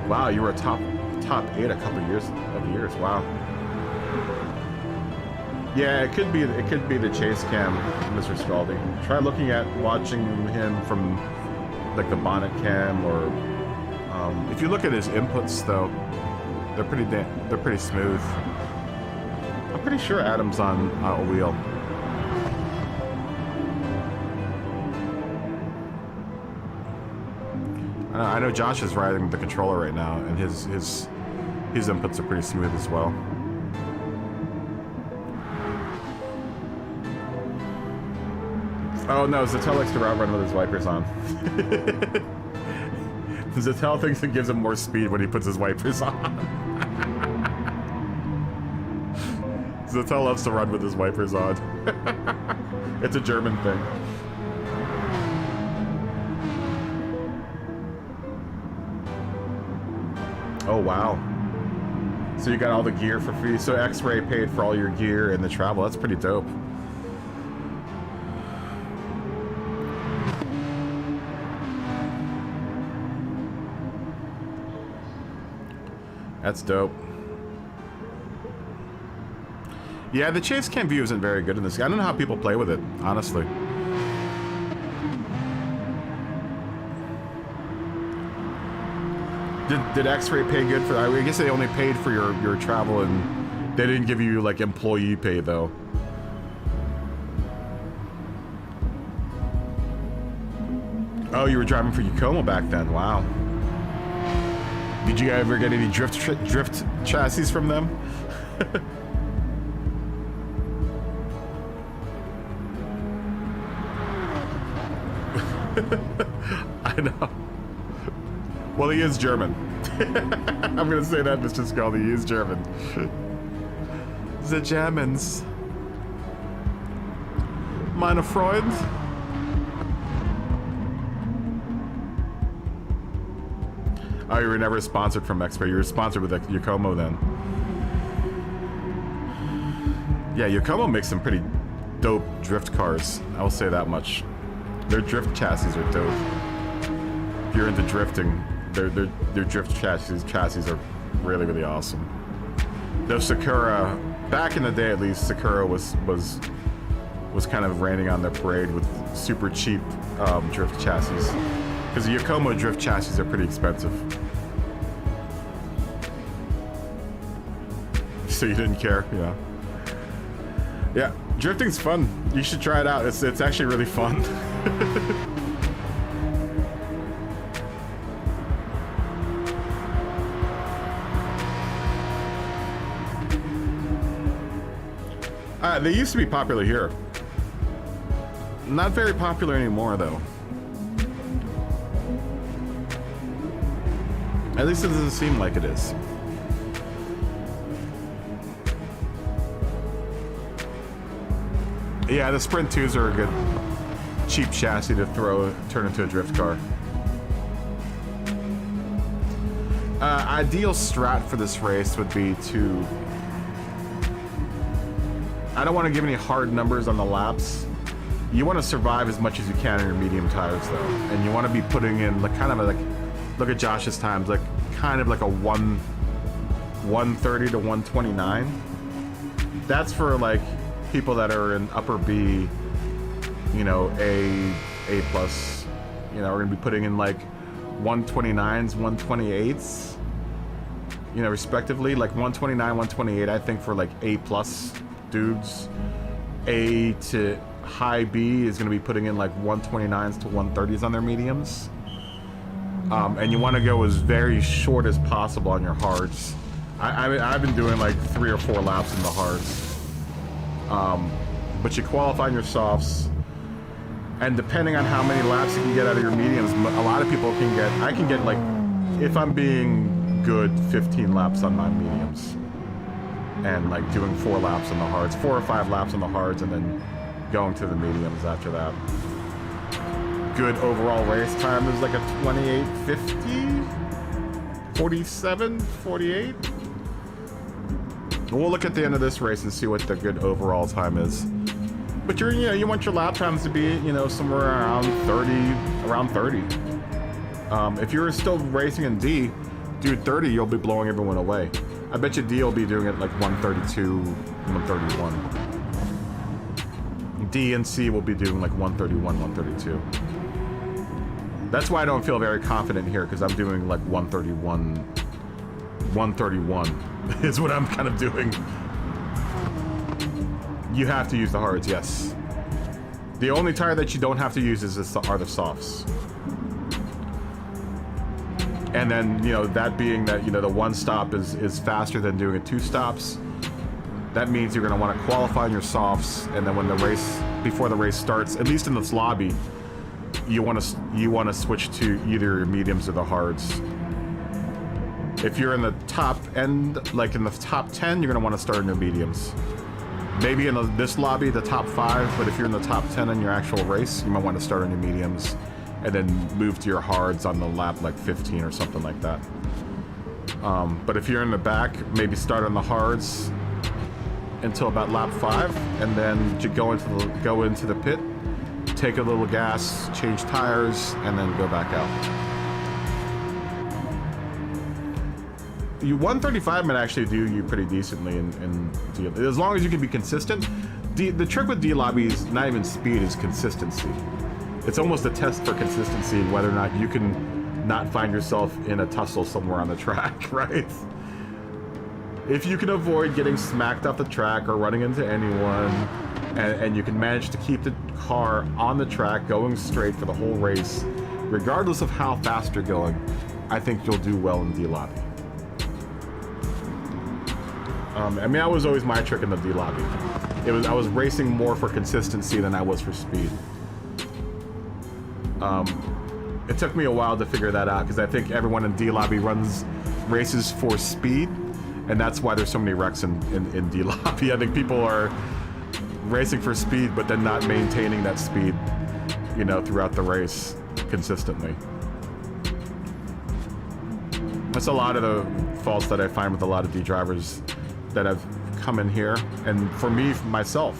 Speaker 1: Wow, you were a top 8 a couple of years. Wow. Yeah, it could be the chase cam, Mr. Scaldi. Try watching him from like the bonnet cam, or if you look at his inputs though, they're pretty smooth. I'm pretty sure Adam's on a wheel. I know Josh is riding the controller right now, and his inputs are pretty smooth as well. Oh no, Zattel likes to run with his wipers on. Zattel thinks it gives him more speed when he puts his wipers on. Zattel loves to run with his wipers on. It's a German thing. Oh wow. So you got all the gear for free. So X-Ray paid for all your gear and the travel. That's pretty dope. That's dope. Yeah, the chase cam view isn't very good in this. I don't know how people play with it, honestly. Did X-Ray pay good for that? I guess they only paid for your travel, and they didn't give you like employee pay though. Oh, you were driving for Yakomo back then. Wow. Did you ever get any drift chassis from them? I know. Well, he is German. I'm gonna say that, Mr. Scaldi. He is German. The Germans. Meine Freund. Oh, you were never sponsored from X-Ray. You were sponsored with Yakomo then. Yeah, Yakomo makes some pretty dope drift cars. I will say that much. Their drift chassis are dope. If you're into drifting, their drift chassis are really, really awesome. Though Sakura, back in the day at least, Sakura was kind of raining on their parade with super cheap drift chassis. Because the Yakomo drift chassis are pretty expensive. So you didn't care, yeah. Yeah, drifting's fun. You should try it out. It's actually really fun. They used to be popular here. Not very popular anymore, though. At least it doesn't seem like it is. Yeah, the Sprint 2s are a good cheap chassis to turn into a drift car. Ideal strat for this race would be to... I don't want to give any hard numbers on the laps. You want to survive as much as you can in your medium tires, though. And you want to be putting in like kind of like... Look at Josh's times, like kind of like a 130 to 129. That's for like people that are in upper B, you know, A plus, you know, we're gonna be putting in like 129s, 128s, you know, respectively, like 129, 128, I think for like A plus dudes. A to high B is gonna be putting in like 129s to 130s on their mediums. And you want to go as very short as possible on your hards. I've been doing like 3 or 4 laps in the hards. But you qualify in your softs, and depending on how many laps you can get out of your mediums, a lot of people can get, I can get like, if I'm being good 15 laps on my mediums. And like doing 4 laps on the hards, 4 or 5 laps on the hards, and then going to the mediums after that. Good overall race time is like a 28:50, 47, 48. We'll look at the end of this race and see what the good overall time is. But you want your lap times to be, somewhere around 30. If you're still racing in D, dude, 30, you'll be blowing everyone away. I bet you D will be doing it like 132, 131. D and C will be doing like 131, 132. That's why I don't feel very confident here, because I'm doing like 131 is what I'm kind of doing. You have to use the hards, yes. The only tire that you don't have to use are the softs. And then, that being that, the 1 stop is faster than doing it 2 stops. That means you're going to want to qualify on your softs, and then before the race starts, at least in this lobby, you want to switch to either mediums or the hards. If you're in the top end, like in the top 10, you're going to want to start in your mediums. Maybe in this lobby, the top 5, but if you're in the top 10 in your actual race, you might want to start in your mediums and then move to your hards on the lap like 15 or something like that. But if you're in the back, maybe start on the hards until about lap 5, and then you go into the pit, take a little gas, change tires, and then go back out. 135 might actually do you pretty decently in D, as long as you can be consistent. The trick with D lobby is not even speed, is consistency. It's almost a test for consistency and whether or not you can not find yourself in a tussle somewhere on the track, right? If you can avoid getting smacked off the track or running into anyone, and you can manage to keep the car on the track going straight for the whole race, regardless of how fast you're going, I think you'll do well in D lobby. That was always my trick in the D lobby. I was racing more for consistency than I was for speed. It took me a while to figure that out, because I think everyone in D lobby runs races for speed, and that's why there's so many wrecks in D lobby. I think people are racing for speed, but then not maintaining that speed, throughout the race consistently. That's a lot of the faults that I find with a lot of D drivers that have come in here, and for me, myself,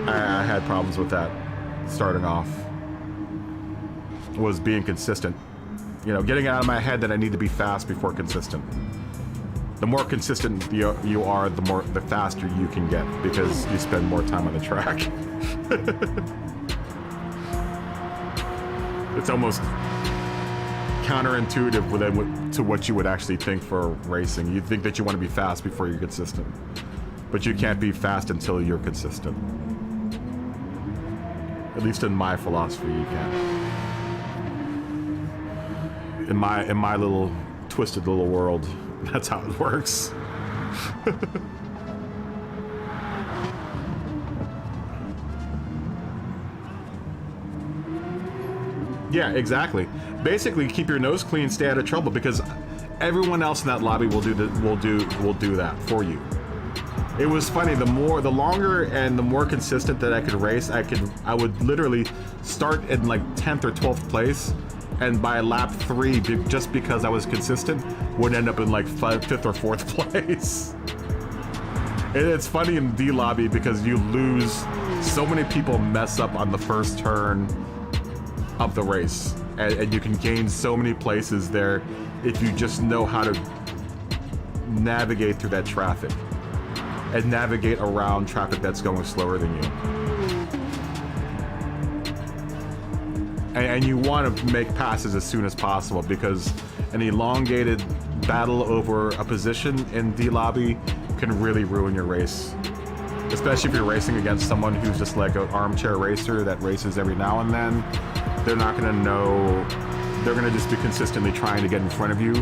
Speaker 1: I had problems with that starting off, was being consistent. Getting it out of my head that I need to be fast before consistent. The more consistent you are, the faster you can get, because you spend more time on the track. It's almost counterintuitive to what you would actually think for racing. You think that you want to be fast before you're consistent, but you can't be fast until you're consistent. At least in my philosophy, you can't. In my little twisted little world, that's how it works. Yeah, exactly. Basically, keep your nose clean, stay out of trouble, because everyone else in that lobby will do that for you. It was funny. The longer and the more consistent that I could race, I would literally start in like 10th or 12th place, and by lap 3, just because I was consistent, would end up in like 5th or 4th place. It's funny in D lobby because you lose. So many people mess up on the first turn of the race, and you can gain so many places there if you just know how to navigate through that traffic and navigate around traffic that's going slower than you. And you want to make passes as soon as possible, because an elongated battle over a position in D lobby can really ruin your race. Especially if you're racing against someone who's just like an armchair racer that races every now and then. They're not going to know. They're going to just be consistently trying to get in front of you.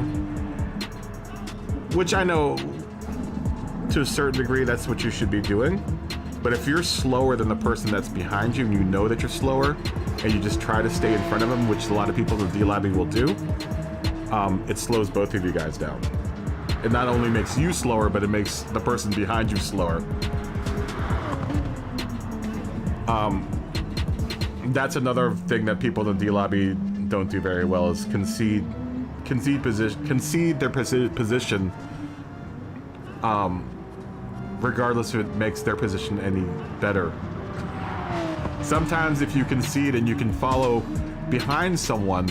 Speaker 1: Which I know, to a certain degree, that's what you should be doing. But if you're slower than the person that's behind you, and you know that you're slower, and you just try to stay in front of them, which a lot of people in the D lobby will do, it slows both of you guys down. It not only makes you slower, but it makes the person behind you slower. That's another thing that people in D-Lobby don't do very well, is concede their position, regardless if it makes their position any better. Sometimes if you concede and you can follow behind someone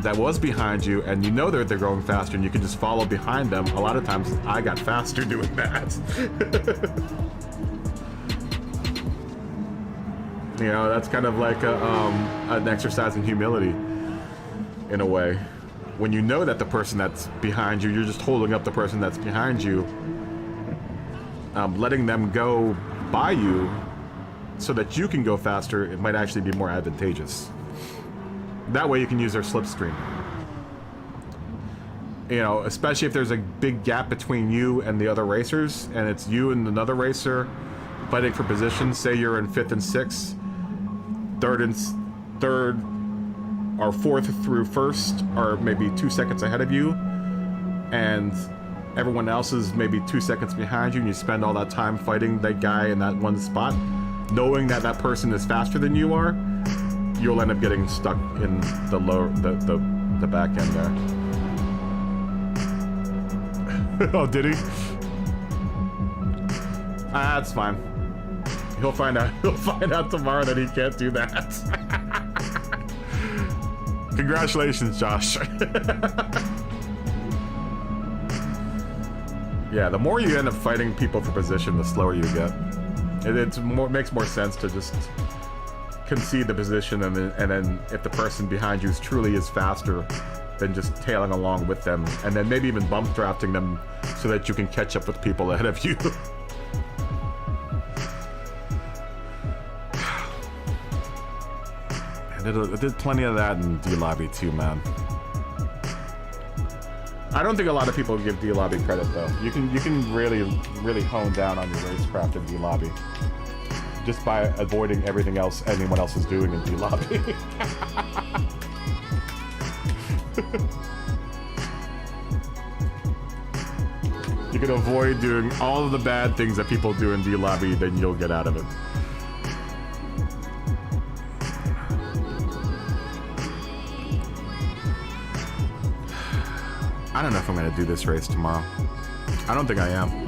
Speaker 1: that was behind you, and you know they're going faster, and you can just follow behind them. A lot of times I got faster doing that. You know, that's kind of like an exercise in humility, in a way. When you know that the person that's behind you, you're just holding up the person that's behind you, letting them go by you so that you can go faster, it might actually be more advantageous. That way you can use their slipstream. You know, especially if there's a big gap between you and the other racers, and it's you and another racer fighting for position. Say you're in 5th and 6th, third or 4th through 1st are maybe 2 seconds ahead of you, and everyone else is maybe 2 seconds behind you, and you spend all that time fighting that guy in that one spot, knowing that that person is faster than you are. You'll end up getting stuck in the back end there. Oh, did he? That's fine. He'll find out. He'll find out tomorrow that he can't do that. Congratulations, Josh. Yeah, the more you end up fighting people for position, the slower you get. It makes more sense to just concede the position, and then if the person behind you truly is faster, then just tailing along with them, and then maybe even bump drafting them so that you can catch up with people ahead of you. And there's plenty of that in D-Lobby too, man. I don't think a lot of people give D-Lobby credit though. You can really hone down on your racecraft in D-Lobby just by avoiding everything else anyone else is doing in D-Lobby. You can avoid doing all of the bad things that people do in D-Lobby, then you'll get out of it. I don't know if I'm gonna do this race tomorrow. I don't think I am.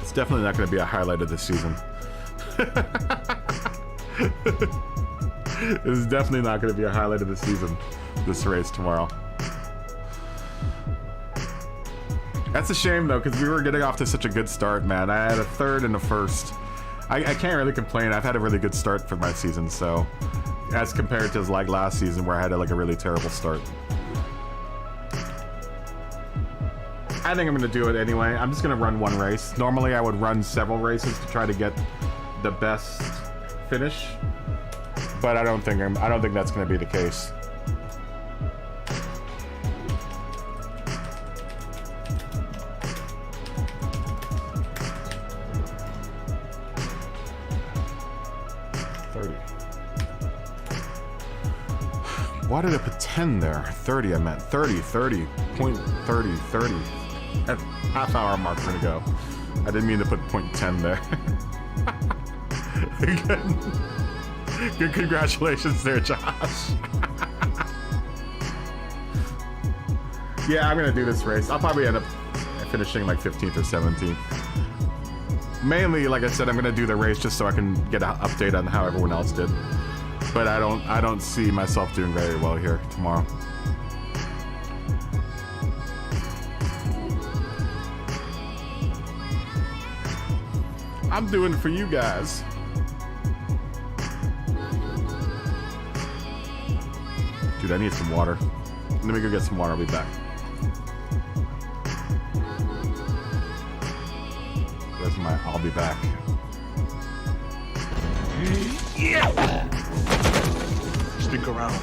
Speaker 1: It's definitely not gonna be a highlight of the season. It's definitely not gonna be a highlight of the season, this race tomorrow. That's a shame though, because we were getting off to such a good start, man. I had a 3rd and a 1st. I can't really complain. I've had a really good start for my season, so as compared to like last season where I had a really terrible start. I think I'm gonna do it anyway. I'm just gonna run one race. Normally I would run several races to try to get the best finish, but I don't think that's gonna be the case. Why did I put 10 there? 30, I meant 30, 30, point 30, 30. At half hour mark we're gonna go. I didn't mean to put point 10 there. Good congratulations there, Josh. Yeah, I'm gonna do this race. I'll probably end up finishing like 15th or 17th. Mainly, like I said, I'm gonna do the race just so I can get an update on how everyone else did. But I don't see myself doing very well here tomorrow. I'm doing it for you guys. Dude, I need some water. Let me go get some water. I'll be back. That's my I'll be back.
Speaker 2: Yeah! Stick around.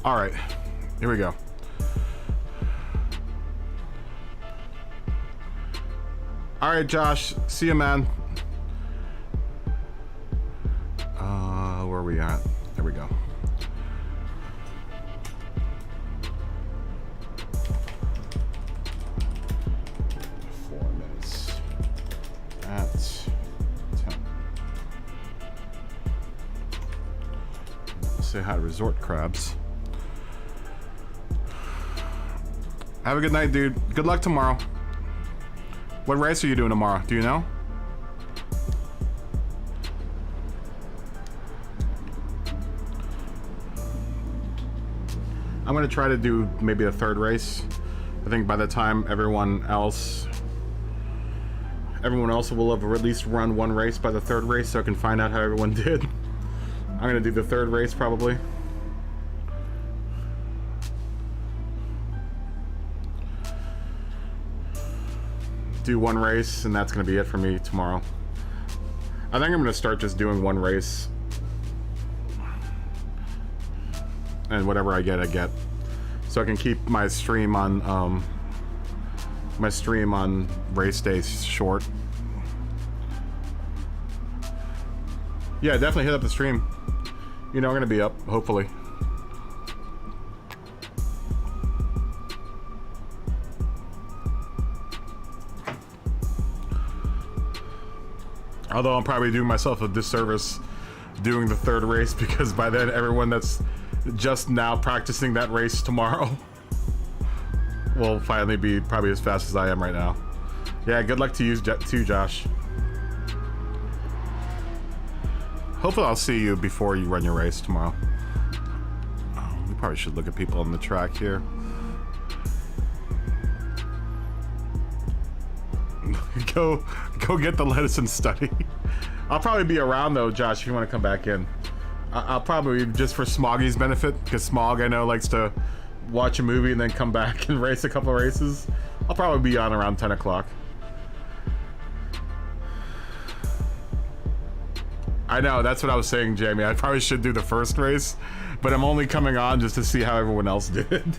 Speaker 1: All right, here we go. All right, Josh. See you, man. Where are we at? There we go. At 10. Say hi to Resort Crabs. Have a good night, dude. Good luck tomorrow. What race are you doing tomorrow? Do you know? I'm gonna try to do maybe a third race. I think by the time everyone else will have at least run one race by the third race, so I can find out how everyone did. I'm gonna do the third race probably. Do one race, and that's gonna be it for me tomorrow. I think I'm gonna start just doing one race, and whatever I get, so I can keep my stream on race days short. Yeah, definitely hit up the stream. You know, I'm gonna be up, hopefully. Although I'm probably doing myself a disservice doing the third race, because by then everyone that's just now practicing that race tomorrow will finally be probably as fast as I am right now. Yeah, good luck to you too, Josh. Hopefully I'll see you before you run your race tomorrow. Oh, we probably should look at people on the track here. Go get the lettuce and study. I'll probably be around though, Josh, if you want to come back in. I'll probably, just for Smoggy's benefit, because Smog, I know, likes to watch a movie and then come back and race a couple of races. I'll probably be on around 10 o'clock. I know, that's what I was saying, Jamie. I probably should do the first race, but I'm only coming on just to see how everyone else did.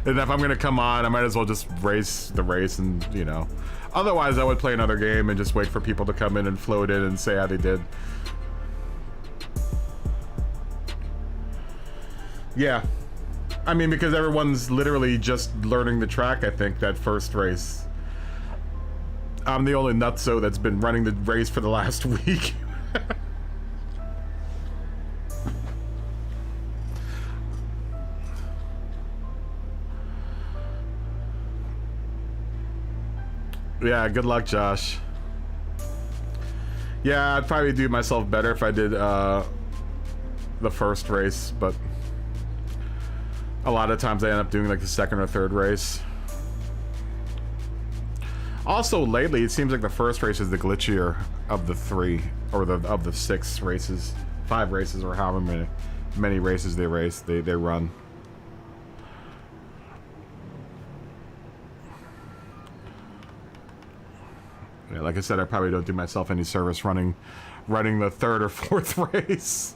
Speaker 1: And if I'm gonna come on, I might as well just race the race, and, you know. Otherwise, I would play another game and just wait for people to come in and float in and say how they did. Yeah. I mean, because everyone's literally just learning the track, I think, that first race. I'm the only nutso that's been running the race for the last week. Yeah, good luck, Josh. Yeah, I'd probably do myself better if I did the first race, but a lot of times I end up doing like the second or third race. Also, lately, it seems like the first race is the glitchier of the three, or of the 6 races, 5 races, or however many races they run. Yeah, like I said, I probably don't do myself any service running the 3rd or 4th race.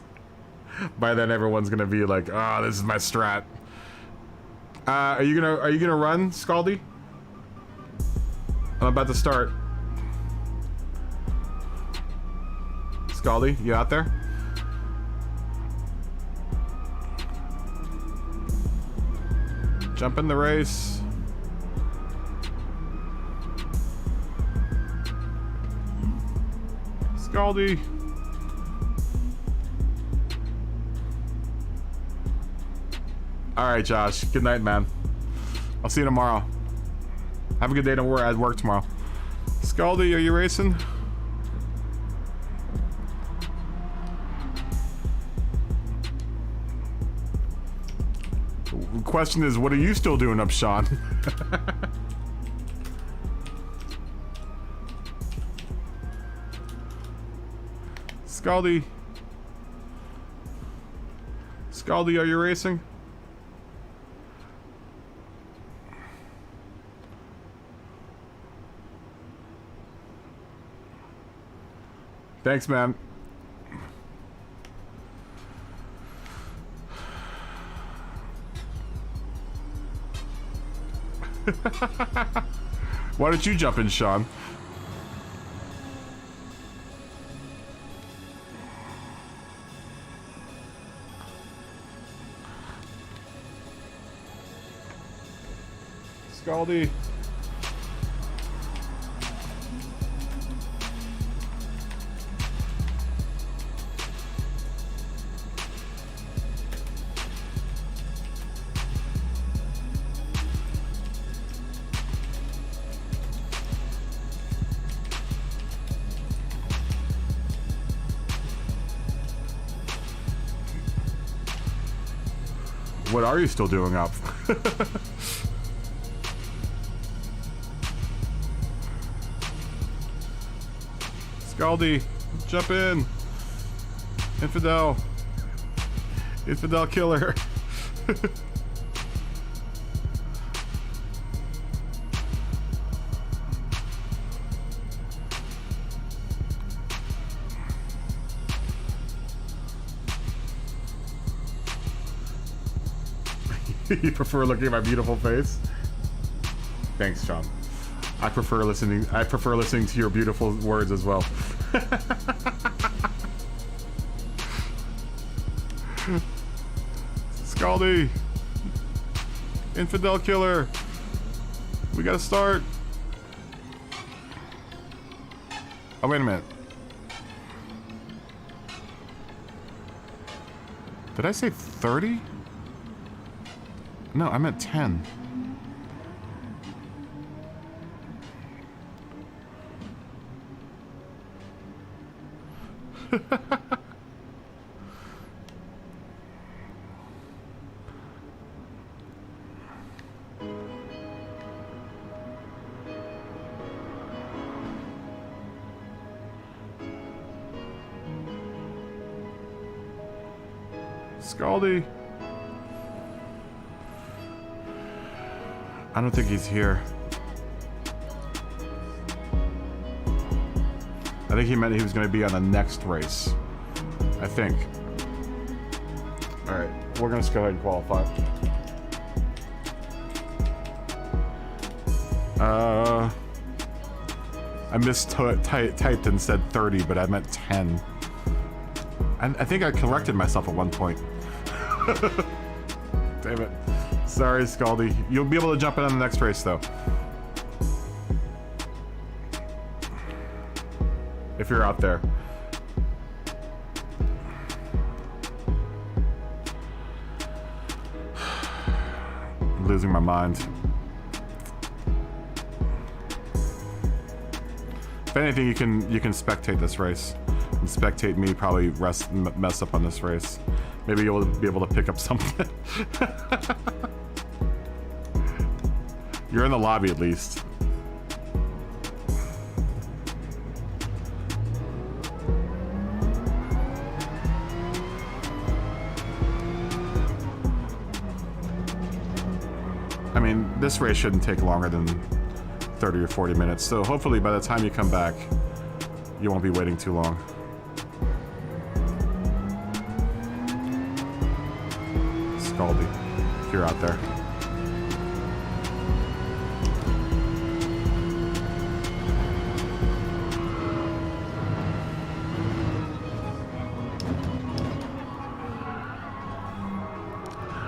Speaker 1: By then, everyone's gonna be like, "Ah, oh, this is my strat." Are you gonna run, Scaldy? I'm about to start. Scaldy, you out there? Jump in the race. Scaldy. Alright, Josh. Good night, man. I'll see you tomorrow. Have a good day at work tomorrow. Scaldy, are you racing? The question is, what are you still doing up, Sean? Scaldy. Scaldy, are you racing? Thanks, man. Why don't you jump in, Sean? Scaldy. What are you still doing up? Scaldy, jump in. Infidel. Infidel killer. You prefer looking at my beautiful face? Thanks, Sean. I prefer listening to your beautiful words as well. Scaldy. Infidel killer. We gotta start. Oh, wait a minute. Did I say 30? No, I meant 10. Scaldy. I don't think he's here. I think he meant he was going to be on the next race. I think. Alright, we're going to go ahead and qualify. I mistyped and said 30, but I meant 10. I think I corrected myself at one point. Damn it. Sorry, Scaldy. You'll be able to jump in on the next race, though. If you're out there. I'm losing my mind. If anything, you can spectate this race. And spectate me probably mess up on this race. Maybe you'll be able to pick up something. You're in the lobby at least. I mean, this race shouldn't take longer than 30 or 40 minutes, so hopefully by the time you come back, you won't be waiting too long. Scaldy, if you're out there.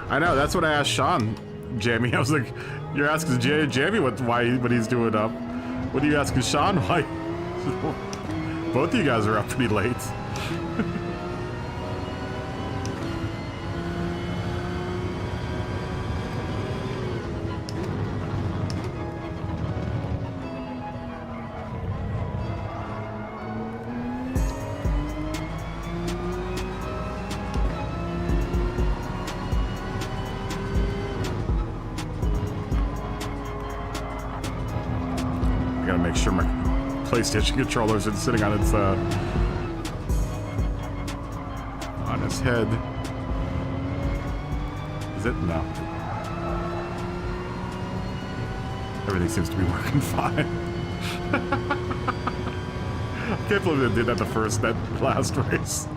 Speaker 1: I know, that's what I asked Sean, Jamie. I was like, you're asking Jamie what he's doing up. What are you asking Sean why? Both of you guys are up pretty late. Make sure my PlayStation controller isn't sitting on its head. Is it? No. Everything seems to be working fine. I can't believe they did that that last race.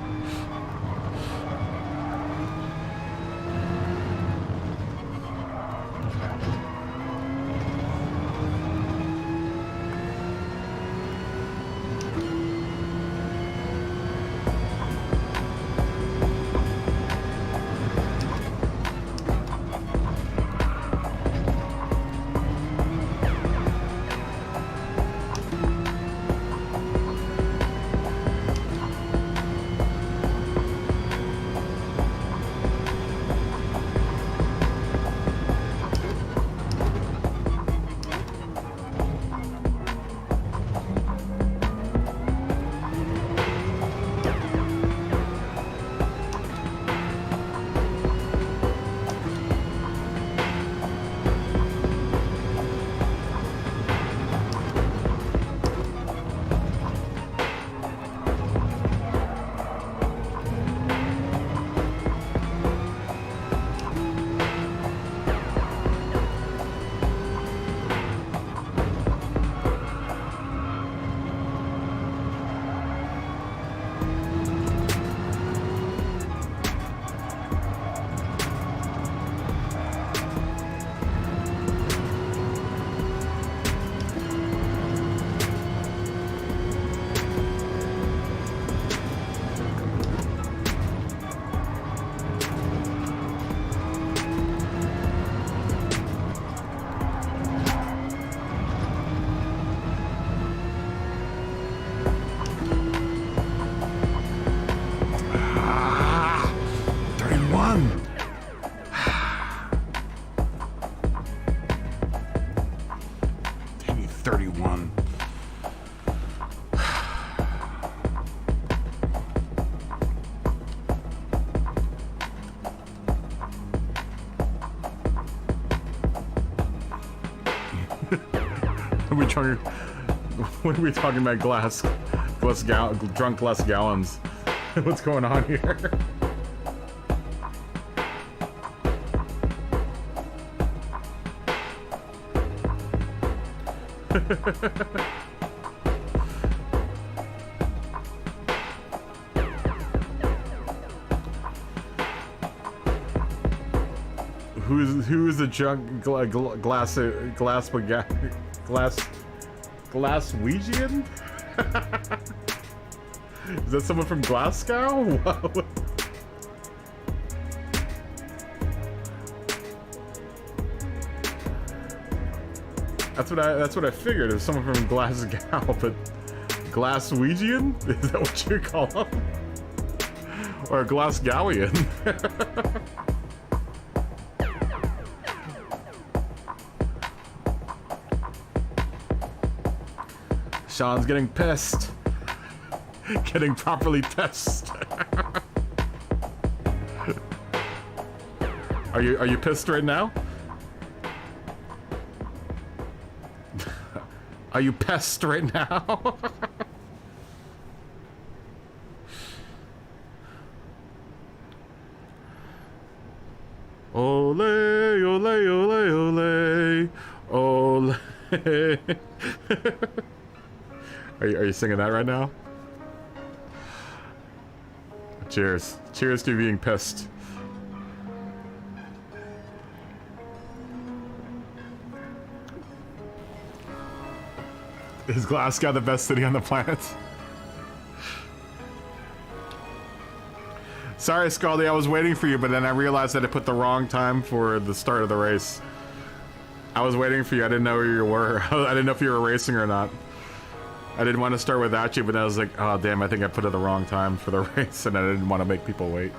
Speaker 1: 31. Dang you, 31. What are we talking about? Drunk less gallons. What's going on here? Who's the drunk Glaswegian? Is that someone from Glasgow? Whoa. That's what I figured. It was someone from Glasgow, but Glaswegian? Is that what you call them? Or Glasgowian? Sean's getting pissed. Getting properly pissed. Are you pissed right now? Are you pissed right now? Ole, ole, ole, ole, ole. Are you singing that right now? Cheers. Cheers to being pissed. Is Glasgow the best city on the planet? Sorry, Scaldy, I was waiting for you, but then I realized that I put the wrong time for the start of the race. I was waiting for you. I didn't know where you were. I didn't know if you were racing or not. I didn't want to start without you, but I was like, oh damn, I think I put it the wrong time for the race, and I didn't want to make people wait.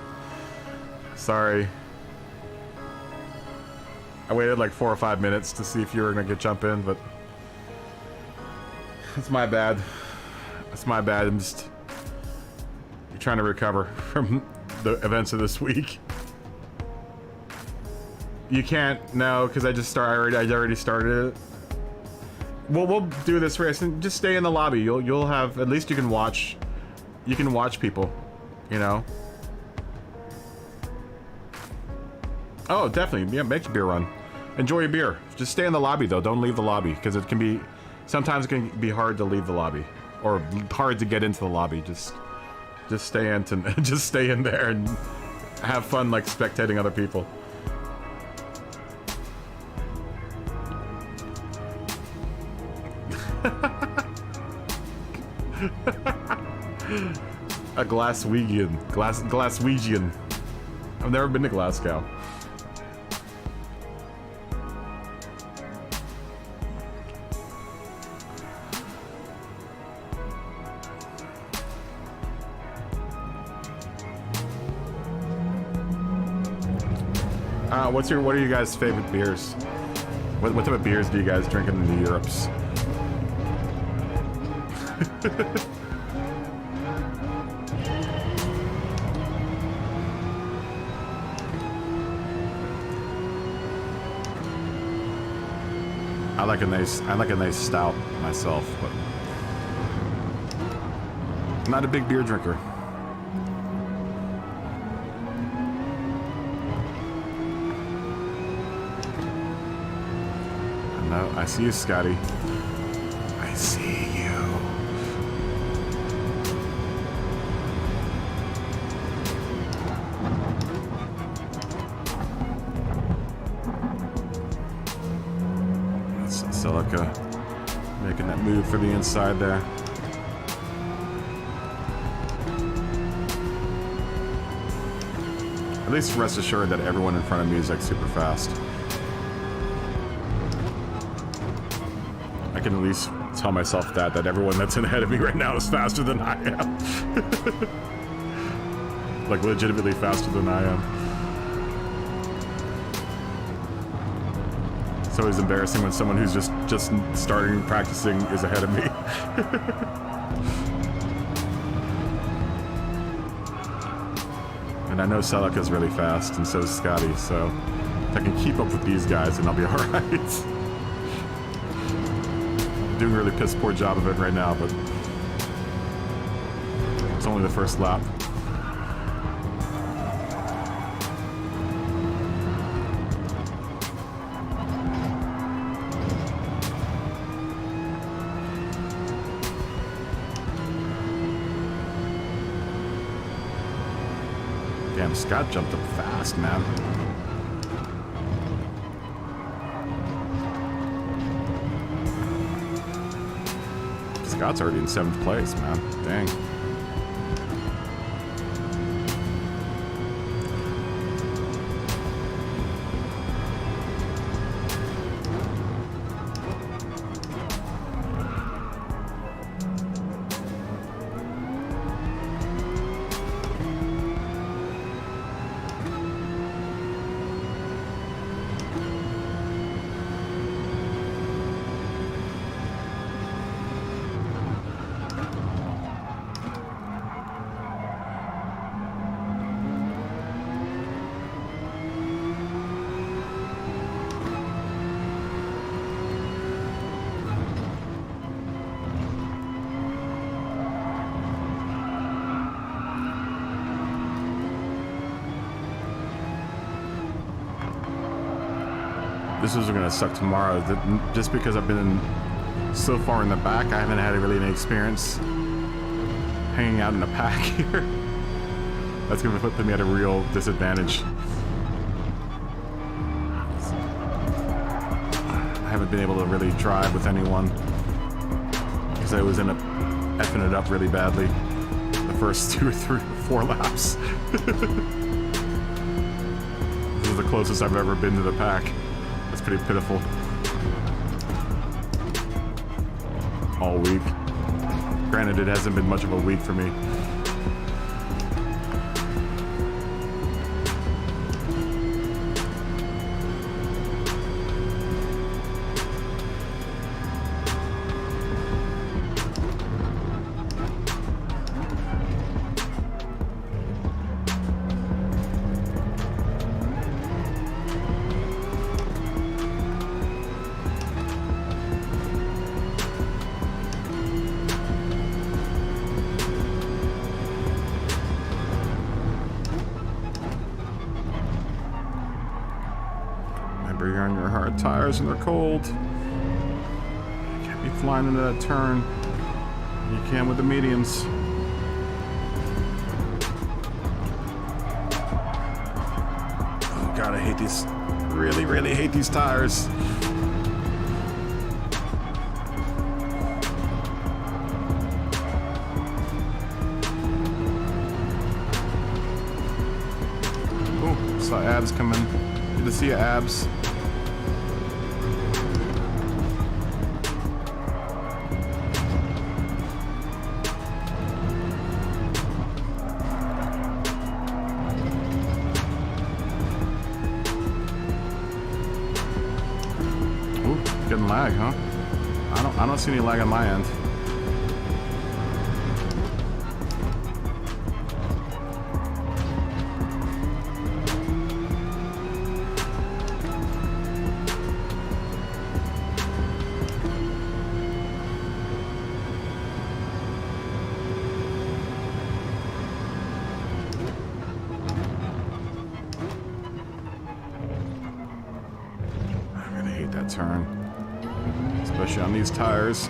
Speaker 1: Sorry. I waited like 4 or 5 minutes to see if you were gonna jump in, but it's my bad. It's my bad. I'm just trying to recover from the events of this week. You can't, no, because I already started it. Well, we'll do this race and just stay in the lobby. You'll have, at least you can watch people, you know. Oh, definitely. Yeah, make your beer run. Enjoy your beer. Just stay in the lobby though. Don't leave the lobby because it can be, sometimes it can be hard to leave the lobby or hard to get into the lobby. Just stay in just stay in there and have fun like spectating other people. A Glaswegian. I've never been to Glasgow. What are you guys' favorite beers? What type of beers do you guys drink in the Europes? I like a nice stout myself, but I'm not a big beer drinker. No, I see you, Scotty. I see you. That's Silica making that move for the inside there. At least rest assured that everyone in front of me is like super fast. I can at least tell myself that everyone that's ahead of me right now is faster than I am. Like legitimately faster than I am. always embarrassing when someone who's just starting practicing is ahead of me. And I know Celica's really fast, and so is Scotty, so if I can keep up with these guys, then I'll be alright. I'm doing a really piss poor job of it right now, but it's only the first lap. Damn, Scott jumped up fast, man. Scott's already in 7th place, man. Dang. This is gonna suck tomorrow. Just because I've been so far in the back, I haven't had really any experience hanging out in a pack here. That's gonna put me at a real disadvantage. I haven't been able to really drive with anyone because I was end up effing it up really badly the first 2 or 3 or 4 laps. This is the closest I've ever been to the pack. That's pretty pitiful. All week. Granted, it hasn't been much of a week for me. You're on your hard tires and they're cold. You can't be flying into that turn. You can with the mediums. Oh god, I hate these. Really, really hate these tires. Oh, saw abs coming. Good to see you, abs. Getting lag, huh? I don't see any lag on my end. I'm gonna hate that turn. Especially on these tires.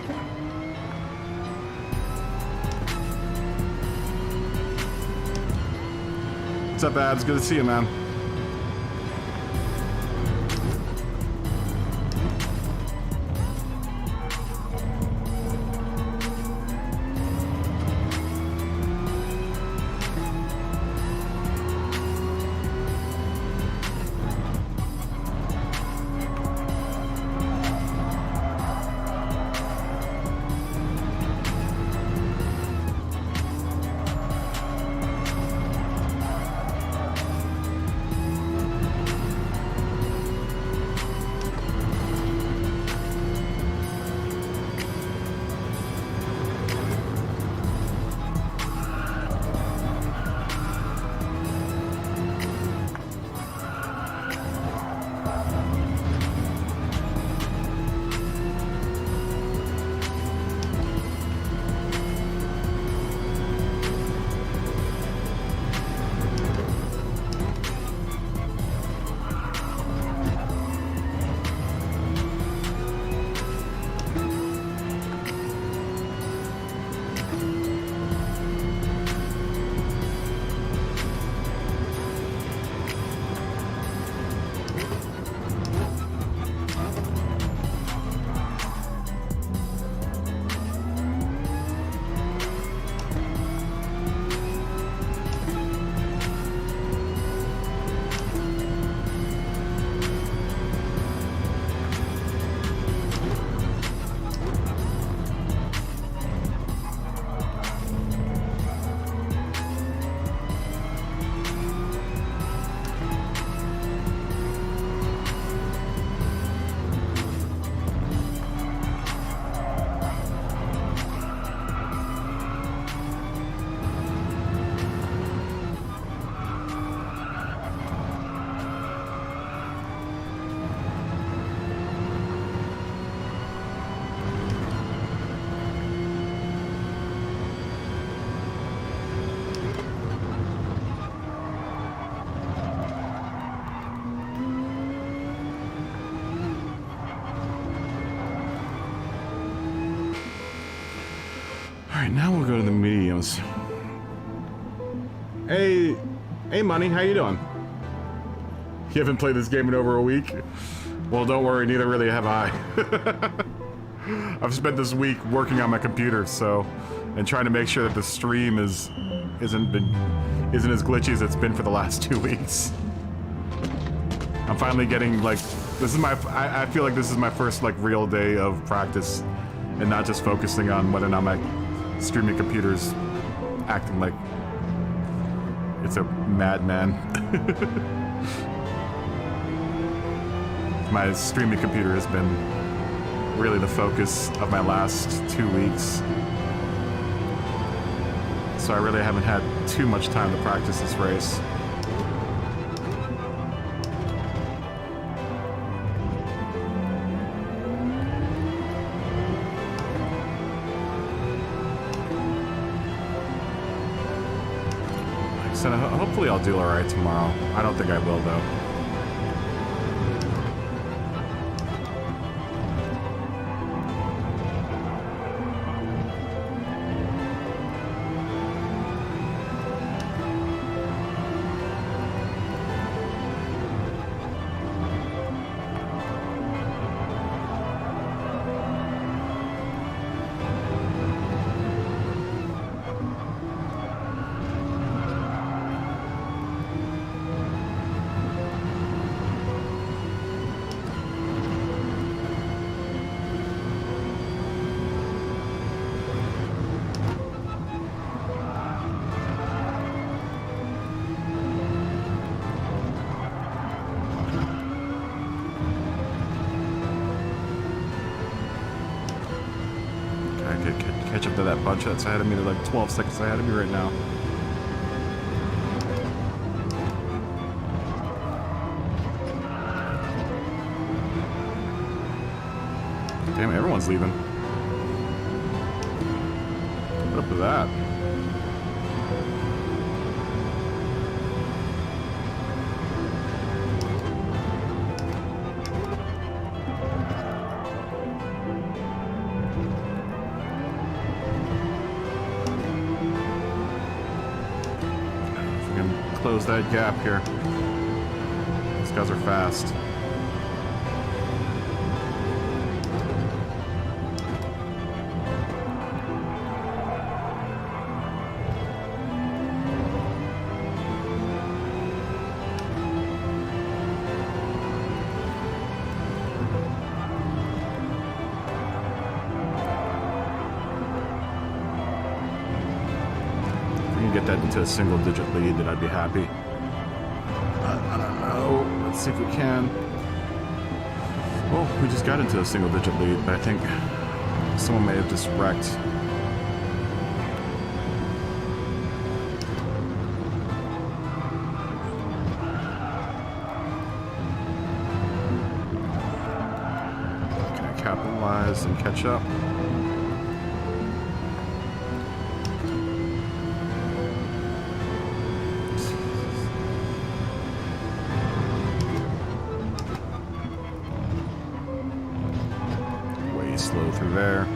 Speaker 1: What's up, Abs? Good to see you, man. Alright, now we'll go to the mediums. Hey, Money, how you doing? You haven't played this game in over a week? Well, don't worry, neither really have I. I've spent this week working on my computer, and trying to make sure that the stream isn't as glitchy as it's been for the last 2 weeks. I'm finally getting, like, I feel like this is my first, like, real day of practice and not just focusing on whether or not my streaming computer's acting like it's a madman. My streaming computer has been really the focus of my last 2 weeks. So I really haven't had too much time to practice this race. Like I said, hopefully I'll do alright tomorrow. I don't think I will, though. Catch up to that bunch that's ahead of me. They're like 12 seconds ahead of me right now. Damn, everyone's leaving. What up with that? Close that gap here. These guys are fast. Get that into a single-digit lead, then I'd be happy. I don't know. Let's see if we can. Well, we just got into a single-digit lead, but I think someone may have just wrecked. Can I capitalize and catch up? Slow through there.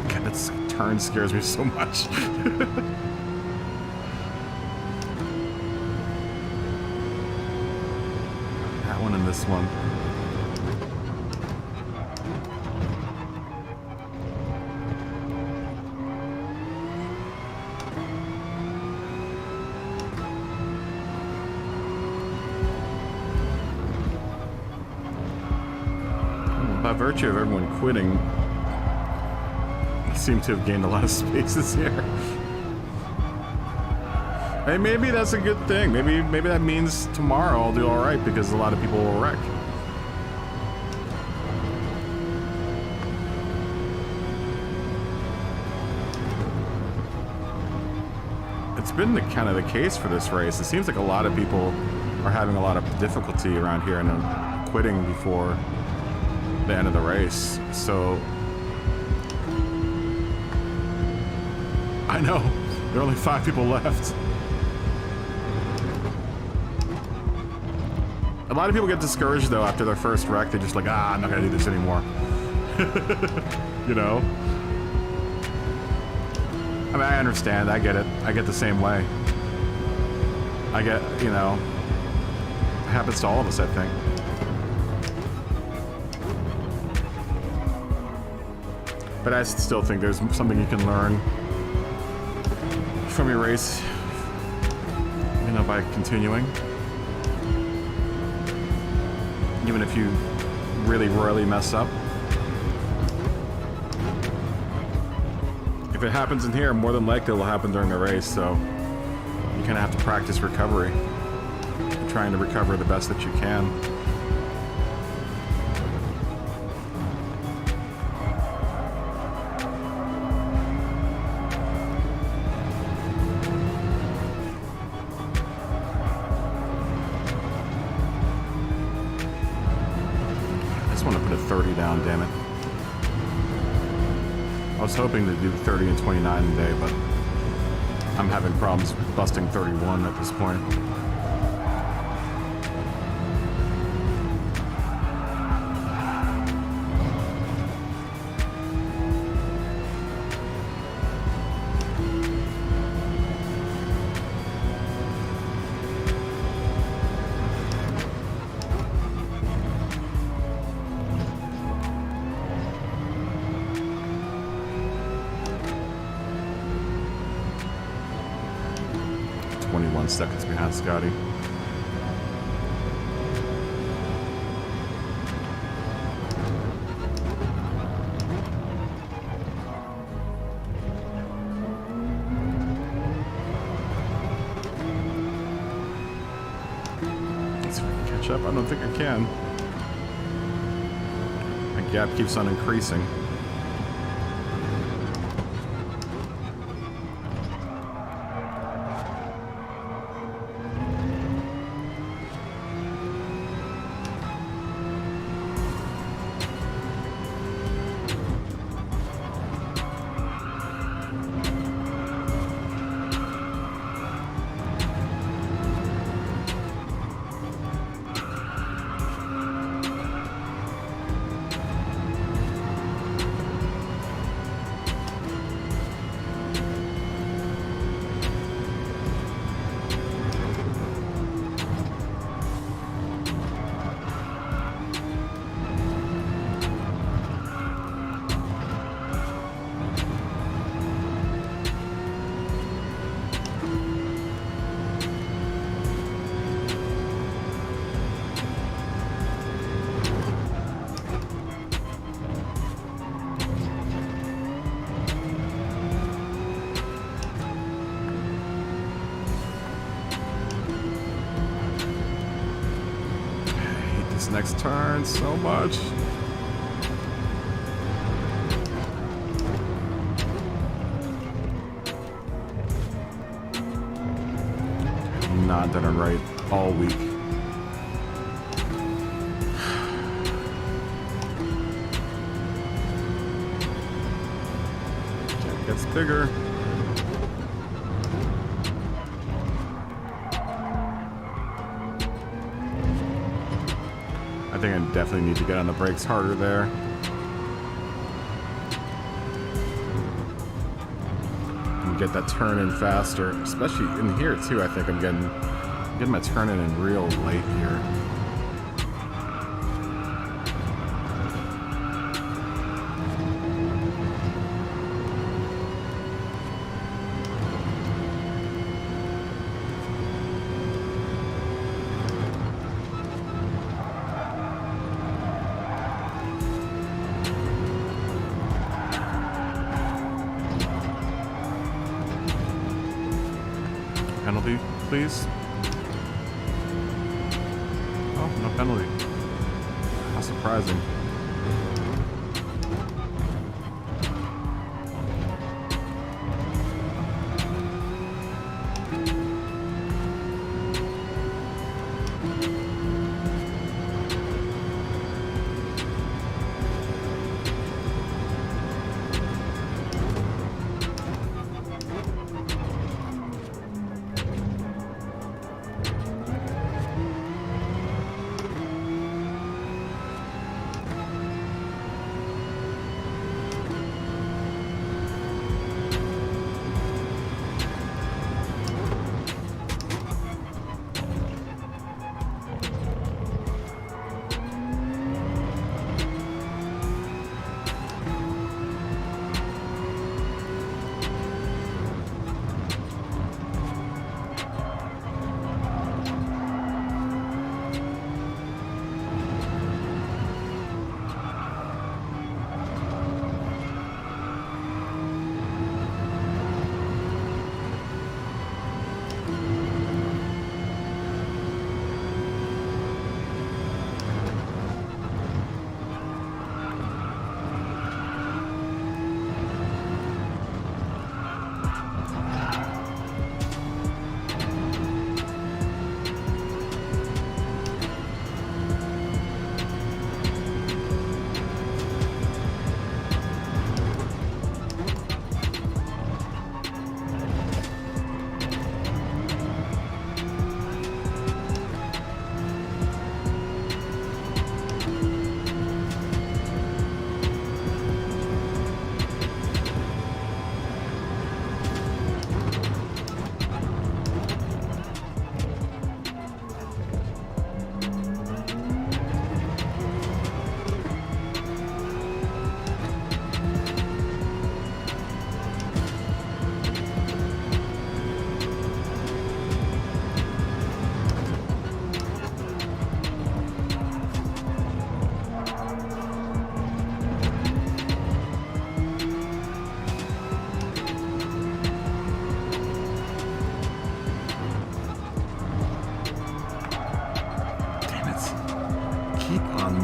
Speaker 1: God, this turn scares me so much. This one. By virtue of everyone quitting, I seem to have gained a lot of spaces here. Hey, maybe that's a good thing. Maybe that means tomorrow I'll do all right because a lot of people will wreck. It's been kind of the case for this race. It seems like a lot of people are having a lot of difficulty around here and quitting before the end of the race. So I know there are only 5 people left. A lot of people get discouraged though after their first wreck. They're just like, I'm not gonna do this anymore. You know? I mean, I understand. I get it. I get the same way. I get, you know, it happens to all of us, I think. But I still think there's something you can learn from your race, you know, by continuing. Even if you really royally mess up. If it happens in here, more than likely it will happen during the race, so you kind of have to practice recovery. Trying to recover the best that you can. I just want to put a 30 down, damn it. I was hoping to do 30 and 29 today, but I'm having problems busting 31 at this point. Seconds behind Scotty. Let's see if I can catch up. I don't think I can. My gap keeps on increasing. Next turn so much. Not done it right all week. It gets bigger. I think I definitely need to get on the brakes harder there. And get that turn in faster, especially in here too. I think I'm getting my turn in real late here. Penalty, please. Oh, no penalty. How surprising.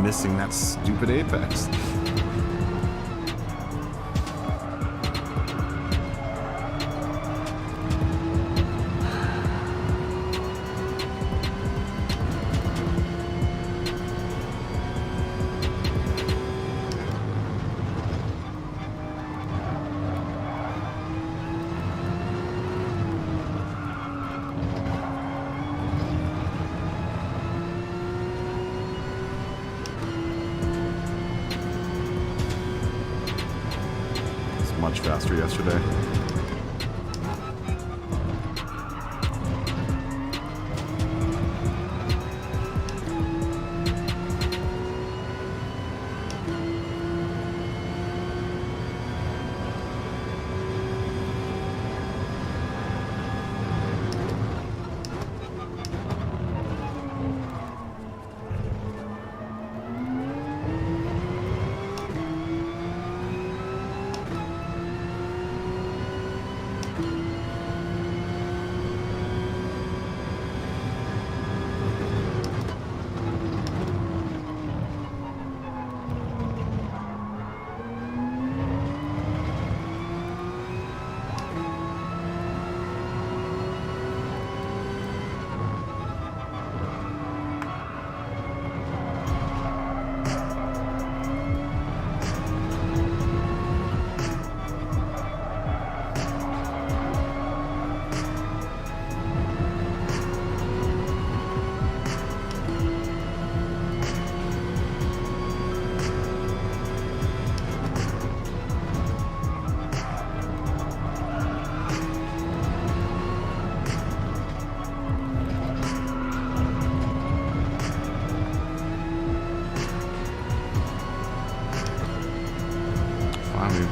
Speaker 1: missing that stupid apex. Much faster yesterday.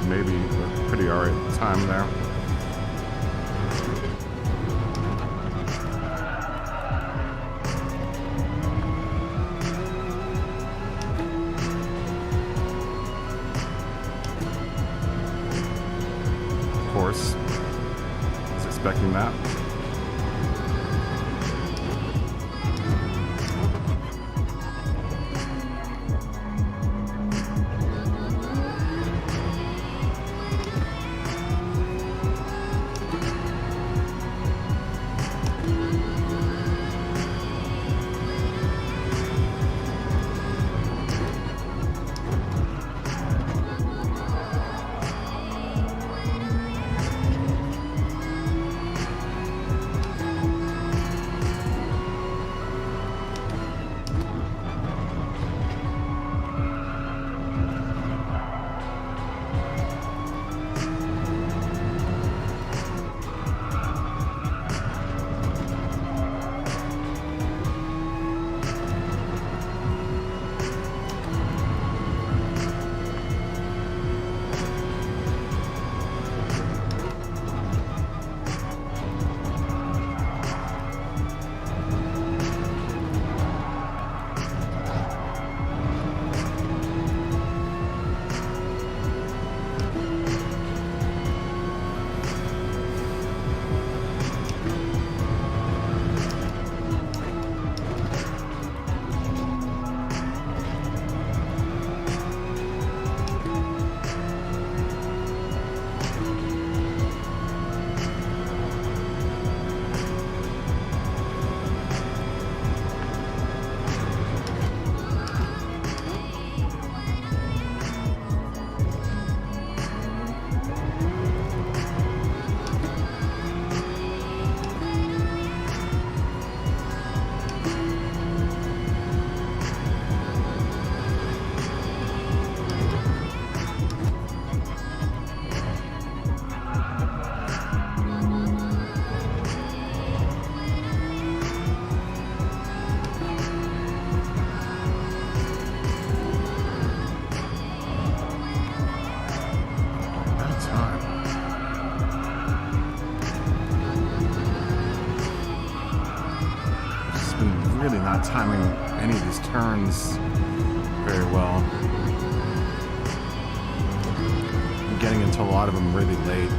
Speaker 1: Maybe a pretty alright time there. Of course, I was expecting that. Really not timing any of these turns very well. I'm getting into a lot of them really late.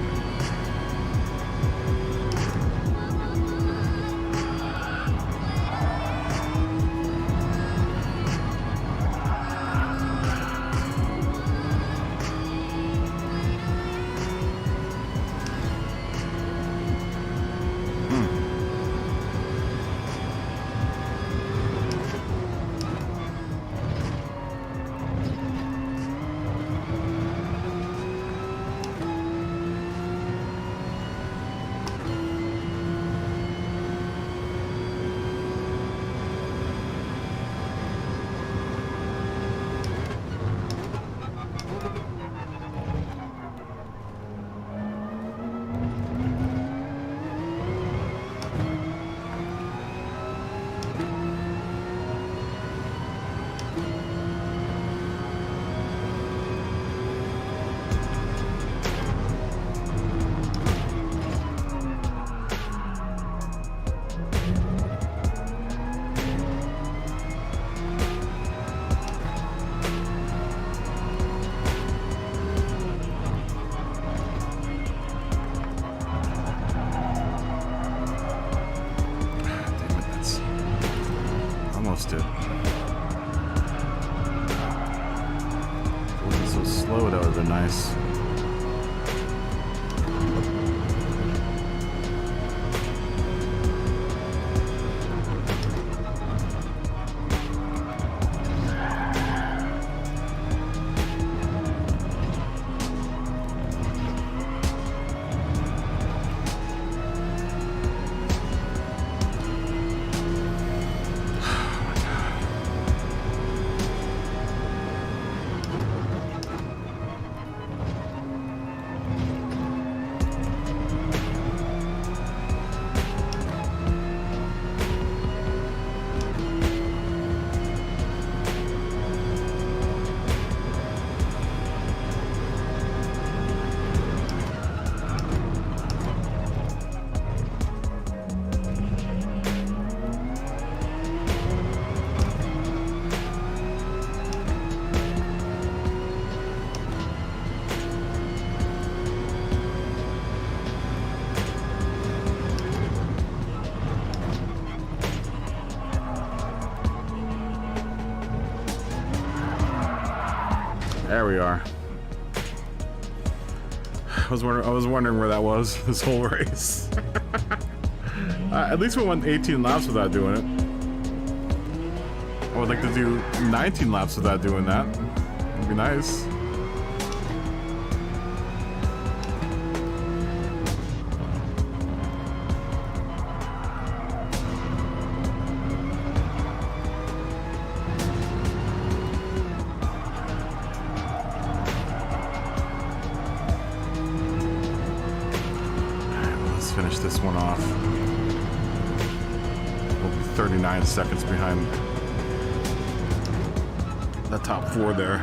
Speaker 1: just did. It wasn't so slow, that would have been nice. There we are. I was wondering where that was this whole race. At least we went 18 laps without doing it. I would like to do 19 laps without doing that. It'd be nice. Finish this one off. We'll be 39 seconds behind the top 4 there.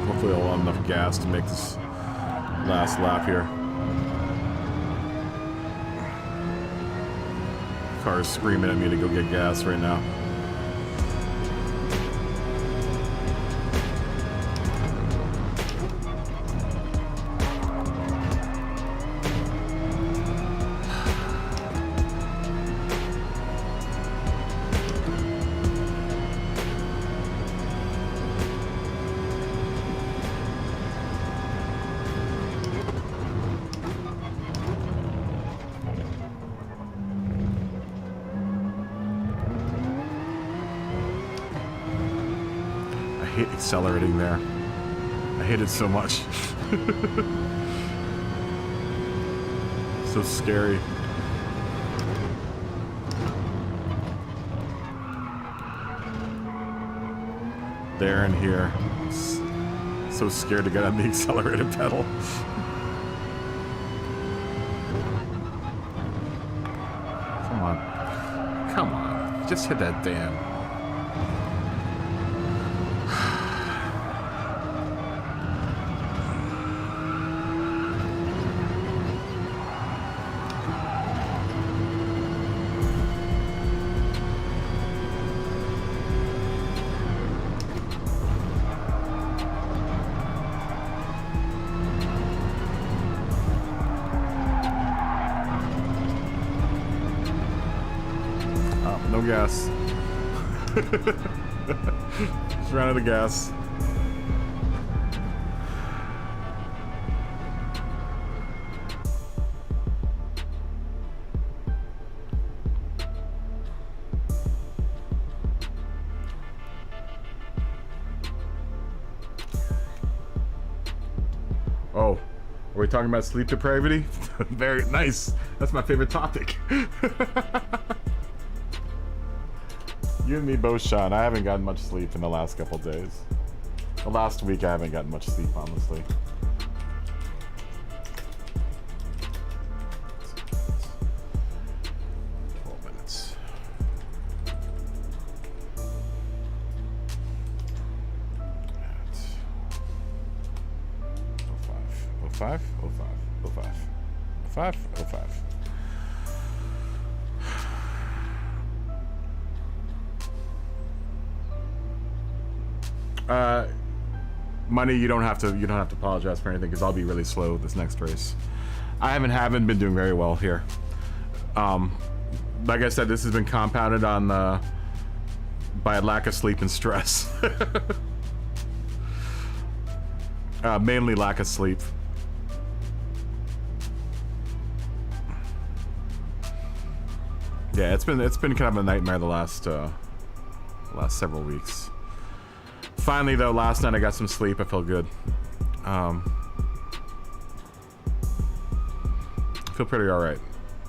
Speaker 1: Hopefully I'll have enough gas to make this last lap here. Car's screaming at me to go get gas right now. I hate accelerating there. I hate it so much. So scary. There and here. So scared to get on the accelerated pedal. Come on. Come on. Just hit that damn. No gas. Just ran out of gas. Oh, are we talking about sleep depravity? Very nice. That's my favorite topic. You and me both, Sean. I haven't gotten much sleep in the last couple days. The last week I haven't gotten much sleep, honestly. 12 minutes. At 05, 05. Money, you don't have to apologize for anything because I'll be really slow this next race. I haven't been doing very well here. like I said, this has been compounded on by lack of sleep and stress. Mainly lack of sleep. Yeah, it's been kind of a nightmare the last several weeks. Finally, though, last night I got some sleep. I felt good. I feel pretty all right.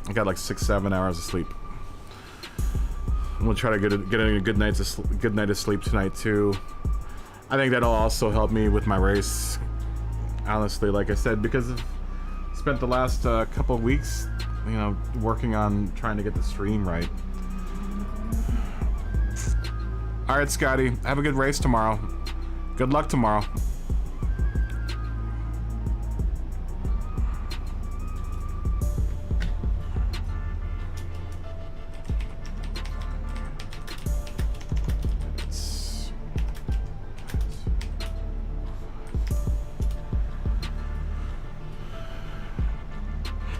Speaker 1: I got like 6-7 hours of sleep. I'm gonna try to get a good night of sleep tonight too. I think that'll also help me with my race. Honestly, like I said, because I've spent the last couple of weeks, you know, working on trying to get the stream right. All right, Scotty, have a good race tomorrow. Good luck tomorrow.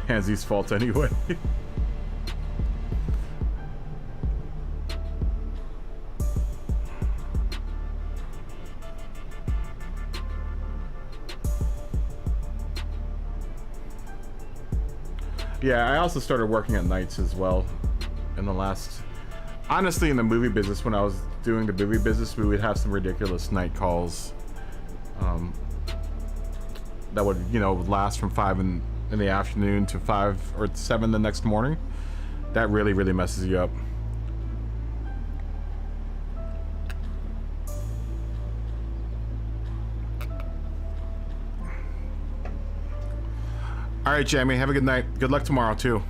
Speaker 1: Hansy's fault anyway. Yeah, I also started working at nights as well in the last... Honestly, in the movie business, when I was doing the movie business, we would have some ridiculous night calls that would, you know, last from 5 in the afternoon to 5 or 7 the next morning. That really, really messes you up. All right, Jamie, have a good night. Good luck tomorrow, too.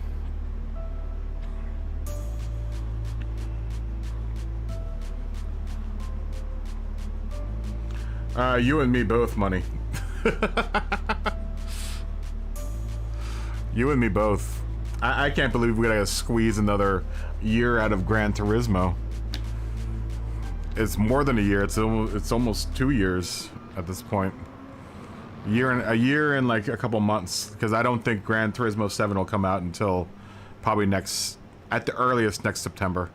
Speaker 1: You and me both, money. You and me both. I can't believe we gotta squeeze another year out of Gran Turismo. It's more than a year. It's almost 2 years at this point. A year and like a couple months, because I don't think Gran Turismo 7 will come out until probably at the earliest next September.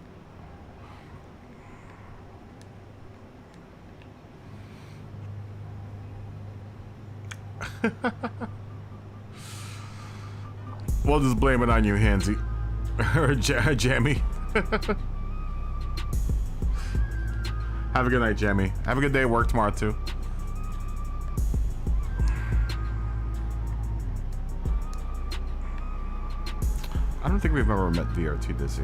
Speaker 1: We'll just blame it on you, Hansy. Or Jammy. Have a good night, Jammy. Have a good day at work tomorrow, too. I don't think we've ever met VRT Dizzy.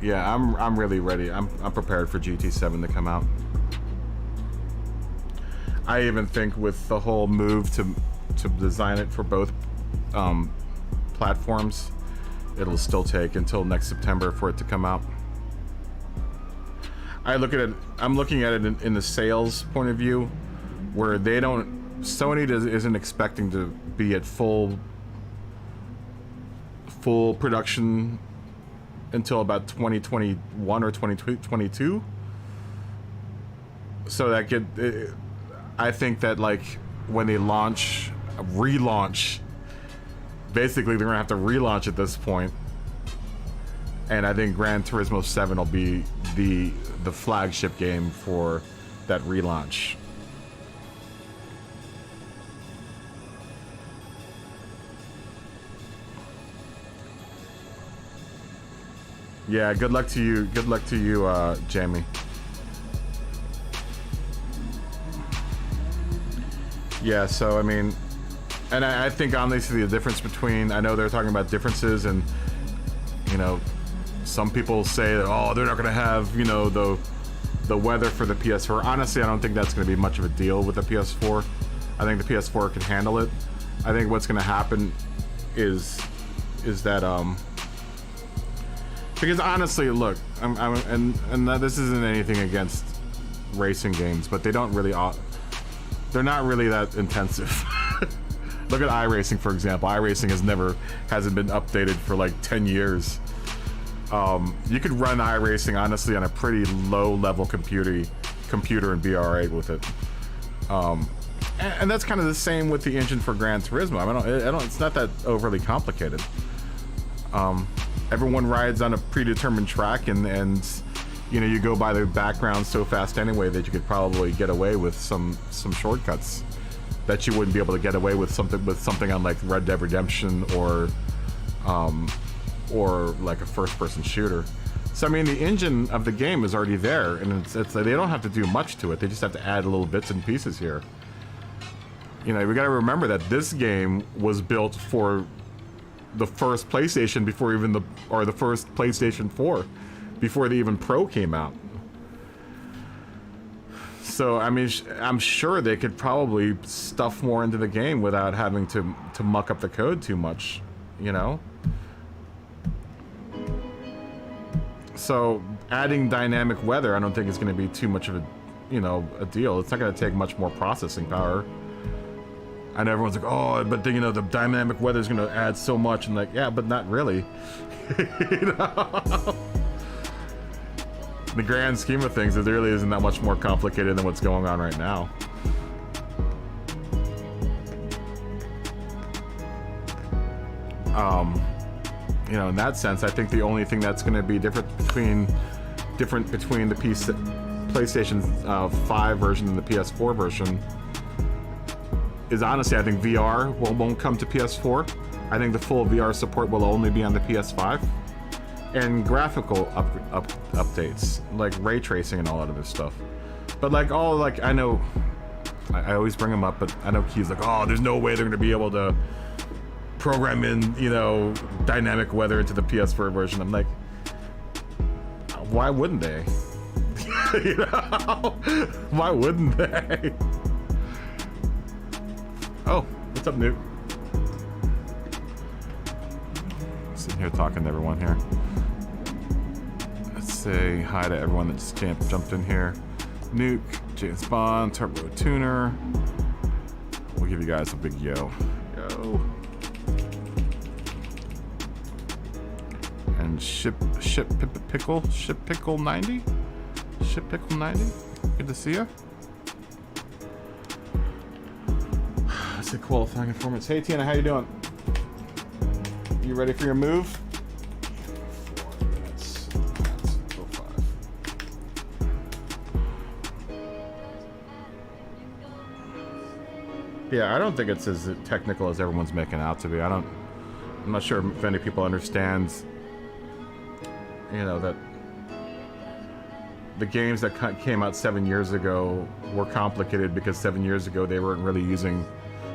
Speaker 1: Yeah, I'm really ready. I'm prepared for GT7 to come out. I even think with the whole move to design it for both platforms, it'll still take until next September for it to come out. I'm looking at it in the sales point of view, where Sony isn't expecting to be at full production until about 2021 or 2022. So I think that like when they relaunch, basically they're gonna have to relaunch at this point. And I think Gran Turismo 7 will be the flagship game for that relaunch. Yeah, good luck to you. Good luck to you, Jamie. Yeah, so I mean, and I think honestly the difference between, I know they're talking about differences, and you know, some people say that, oh, they're not going to have, you know, the weather for the PS4. Honestly, I don't think that's going to be much of a deal with the PS4. I think the PS4 can handle it. I think what's going to happen is that because honestly, look, and this isn't anything against racing games, but they're not really that intensive. Look at iRacing, for example. iRacing hasn't been updated for like 10 years. You could run iRacing honestly on a pretty low level computer computer and be all right with it. And that's kind of the same with the engine for Gran Turismo. I don't. It's not that overly complicated. Everyone rides on a predetermined track, and you know, you go by the background so fast anyway that you could probably get away with some shortcuts that you wouldn't be able to get away with something on like Red Dead Redemption or like a first-person shooter. So I mean, the engine of the game is already there, and it's they don't have to do much to it. They just have to add little bits and pieces here. You know, we got to remember that this game was built for the first PlayStation before even the first PlayStation 4, before the even Pro came out. So I mean, I'm sure they could probably stuff more into the game without having to muck up the code too much, you know. So adding dynamic weather, I don't think is going to be too much of a deal. It's not going to take much more processing power. I know everyone's like, oh, but you know, the dynamic weather is going to add so much, and like, yeah, but not really. You know? In the grand scheme of things, it really isn't that much more complicated than what's going on right now. You know, in that sense, I think the only thing that's going to be different between the PlayStation 5 version and the PS4 version is, honestly, I think VR won't come to PS4. I think the full VR support will only be on the PS5. And graphical updates, like ray tracing and all that other stuff. But like I know, I always bring them up, but I know Key's like, oh, there's no way they're gonna be able to program in, you know, dynamic weather into the PS4 version. I'm like, why wouldn't they? You know, why wouldn't they? Oh, what's up, Nuke? Sitting here talking to everyone here. Say hi to everyone that just jumped in here. Nuke, James Bond, Turbo Tuner. We'll give you guys a big yo. Yo. And Ship Pickle 90? Ship Pickle 90? Good to see ya. That's a qualifying performance. Hey Tina, how you doing? You ready for your move? Yeah, I don't think it's as technical as everyone's making out to be. I'm not sure if any people understand, you know, that the games that came out 7 years ago were complicated because 7 years ago they weren't really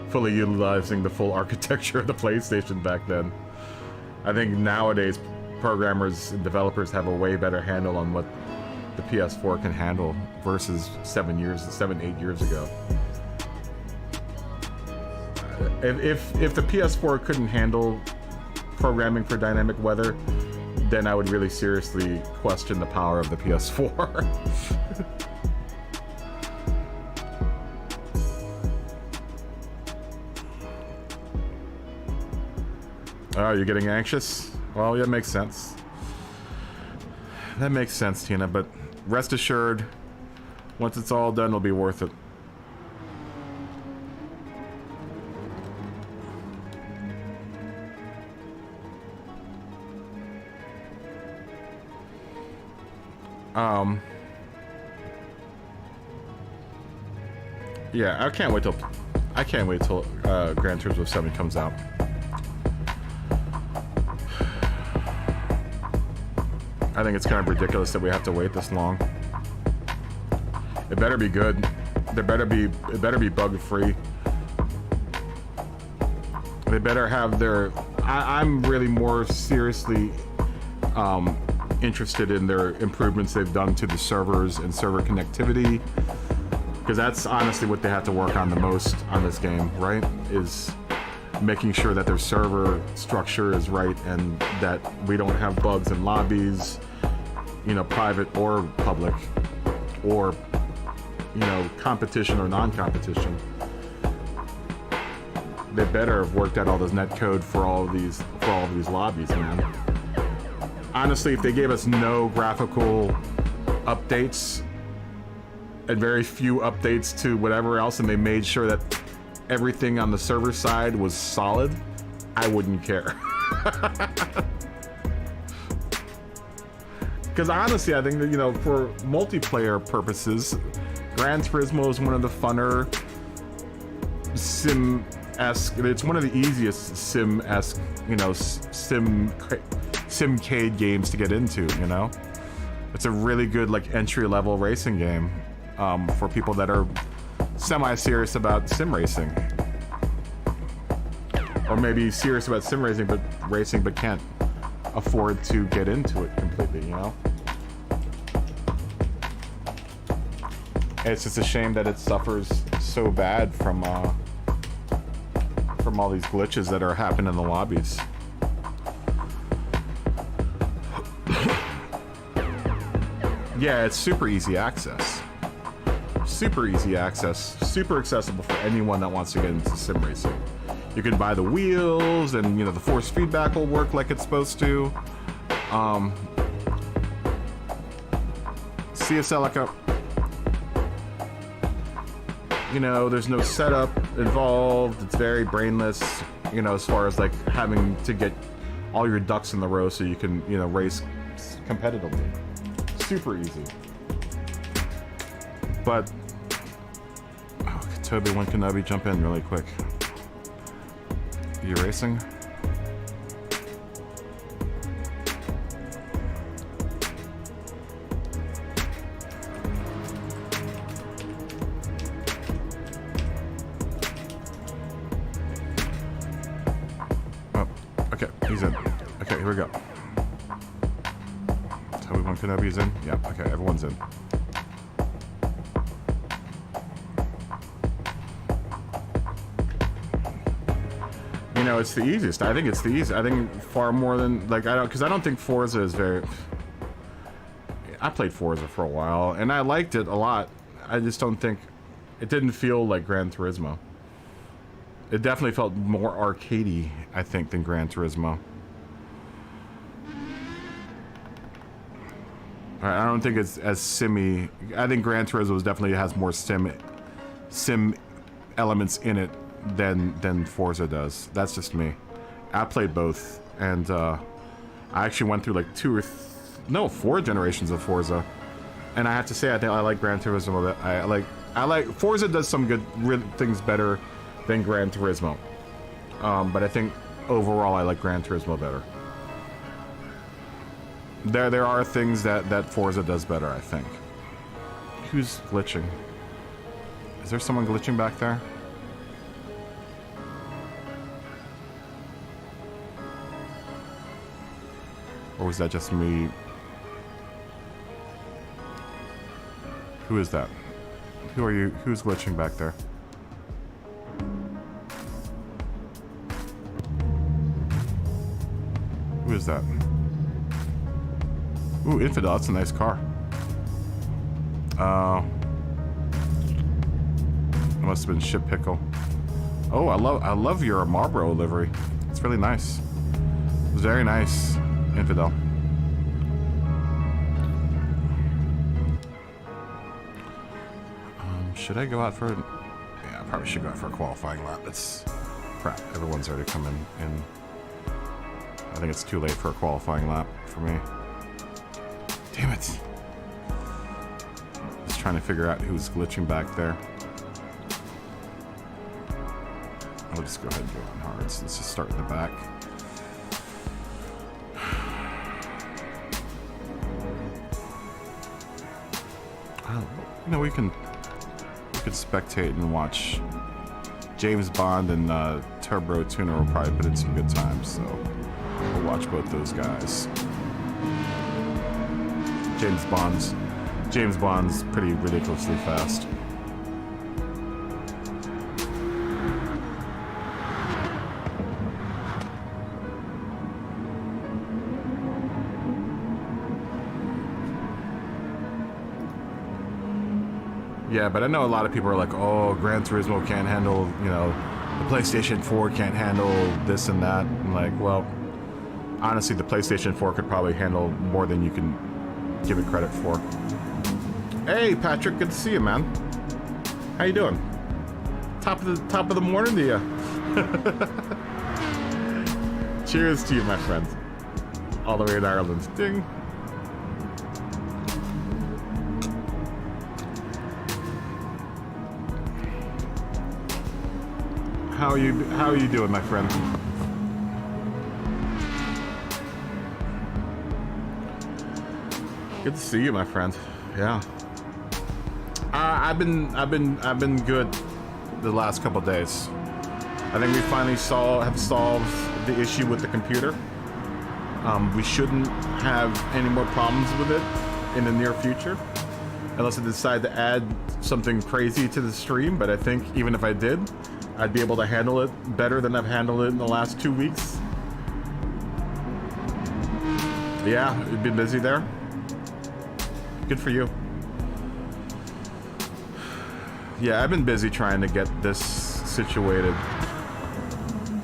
Speaker 1: fully utilizing the full architecture of the PlayStation back then. I think nowadays programmers and developers have a way better handle on what the PS4 can handle versus 8 years ago. If the PS4 couldn't handle programming for dynamic weather, then I would really seriously question the power of the PS4. Oh, you're getting anxious? Well, yeah, makes sense. That makes sense, Tina, but rest assured, once it's all done, it'll be worth it. Yeah, I can't wait till Gran Turismo 7 comes out. I think it's kind of ridiculous that we have to wait this long. It better be good. It better be bug free. They better have their. I'm really more seriously interested in their improvements they've done to the servers and server connectivity, because that's honestly what they have to work on the most on this game, right? Is making sure that their server structure is right and that we don't have bugs in lobbies, you know, private or public, or, you know, competition or non-competition. They better have worked out all this net code for all of these lobbies, man. Honestly, if they gave us no graphical updates and very few updates to whatever else, and they made sure that everything on the server side was solid, I wouldn't care. Because honestly, I think that, you know, for multiplayer purposes, Gran Turismo is one of the funner sim-esque, it's one of the easiest sim-esque, you know, simcade games to get into, you know? It's a really good, like, entry-level racing game for people that are semi-serious about sim racing. Or maybe serious about sim racing but can't afford to get into it completely, you know? It's just a shame that it suffers so bad from all these glitches that are happening in the lobbies. Yeah, it's super easy access. Super easy access. Super accessible for anyone that wants to get into sim racing. You can buy the wheels, and you know the force feedback will work like it's supposed to. CSL like a, you know, there's no setup involved. It's very brainless, you know, as far as like having to get all your ducks in the row so you can, you know, race competitively. Super easy. But oh, Toby, when can Obi jump in really quick? You racing? Oh, okay, he's in. Okay, here we go. Toby-Wan Kenobi's in? Yeah, okay, everyone's in. You know, it's the easiest. I think it's the easiest. I think far more than, like, because I don't think Forza is very... I played Forza for a while, and I liked it a lot. I just don't think... It didn't feel like Gran Turismo. It definitely felt more arcadey, I think, than Gran Turismo. I don't think it's as simmy. I think Gran Turismo definitely has more sim elements in it than Forza does. That's just me. I played both, and I actually went through like 4 generations of Forza, and I have to say I think I like Gran Turismo. I like Forza does some good things better than Gran Turismo, but I think overall I like Gran Turismo better. There are things that Forza does better, I think. Who's glitching? Is there someone glitching back there? Or was that just me? Who is that? Who are you? Who's glitching back there? Who is that? Ooh, Infidel, that's a nice car. It must have been Ship Pickle. Oh, I love your Marlboro livery. It's really nice. It's very nice, Infidel. Should I go out for? Yeah, I probably should go out for a qualifying lap. It's crap. Everyone's already come in. I think it's too late for a qualifying lap for me. Damn it. Just trying to figure out who's glitching back there. I'll just go ahead and go on hard. So let's just start in the back. You know, we could spectate and watch. James Bond and Turbo Tuner will probably put in some good times, so we'll watch both those guys. James Bond's pretty ridiculously fast. Yeah, but I know a lot of people are like, oh, Gran Turismo can't handle, you know, the PlayStation 4 can't handle this and that. I'm like, well, honestly, the PlayStation 4 could probably handle more than you can give it credit for. Hey, Patrick, good to see you, man. How you doing? Top of the morning to you. Cheers to you, my friend. All the way in Ireland. Ding. How are you doing, my friend? Good to see you, my friend. Yeah. I've been good the last couple days. I think we finally have solved the issue with the computer. We shouldn't have any more problems with it in the near future, unless I decide to add something crazy to the stream. But I think even if I did, I'd be able to handle it better than I've handled it in the last 2 weeks. Yeah, you've been busy there. Good for you. Yeah, I've been busy trying to get this situated.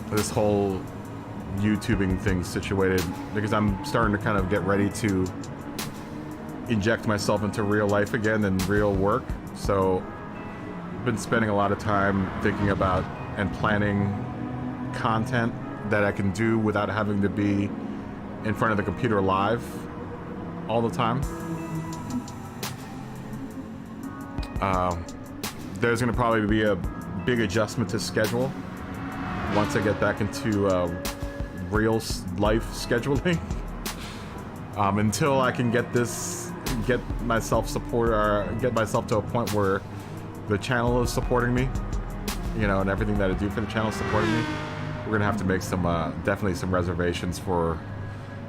Speaker 1: This whole YouTubing thing situated, because I'm starting to kind of get ready to inject myself into real life again and real work. So I've been spending a lot of time thinking about and planning content that I can do without having to be in front of the computer live all the time. There's going to probably be a big adjustment to schedule once I get back into real life scheduling. Until I can get myself to a point where the channel is supporting me, you know, and everything that I do for the channel is supporting me. We're gonna have to make some definitely some reservations for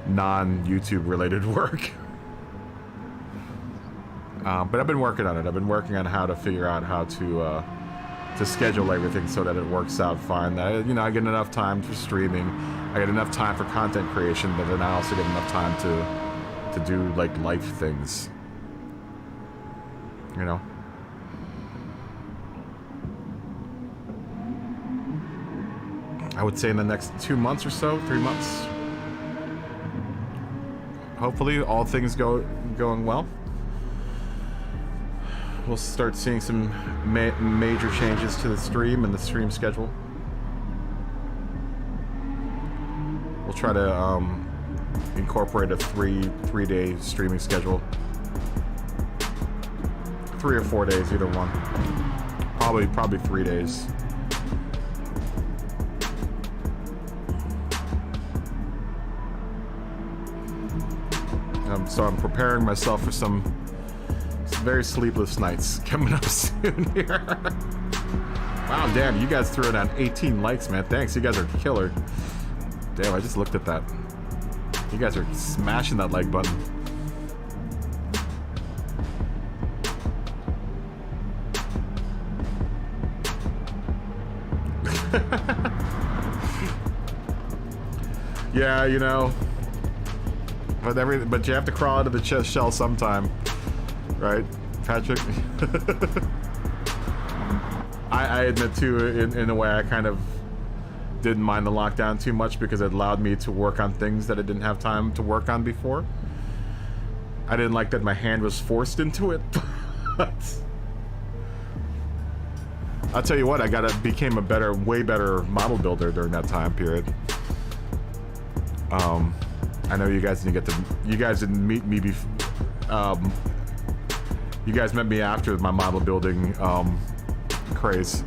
Speaker 1: non-YouTube related work. But I've been working on it. I've been working on how to figure out how to schedule everything so that it works out fine. I get enough time for streaming. I get enough time for content creation, but then I also get enough time to do like life things. You know. I would say in the next 2 months or so, 3 months. Hopefully, all things going well. We'll start seeing some major changes to the stream and the stream schedule. We'll try to incorporate a three-day streaming schedule. 3 or 4 days, either one. Probably 3 days. So I'm preparing myself for some very sleepless nights coming up soon here. Wow, damn, you guys threw down 18 likes, man. Thanks, you guys are killer. Damn, I just looked at that. You guys are smashing that like button. Yeah, you know. But you have to crawl out of the chest shell sometime. Right, Patrick? I admit too, in a way, I kind of didn't mind the lockdown too much because it allowed me to work on things that I didn't have time to work on before. I didn't like that my hand was forced into it, but I'll tell you what, became a way better model builder during that time period. I know you guys didn't meet me before. You guys met me after my model building craze.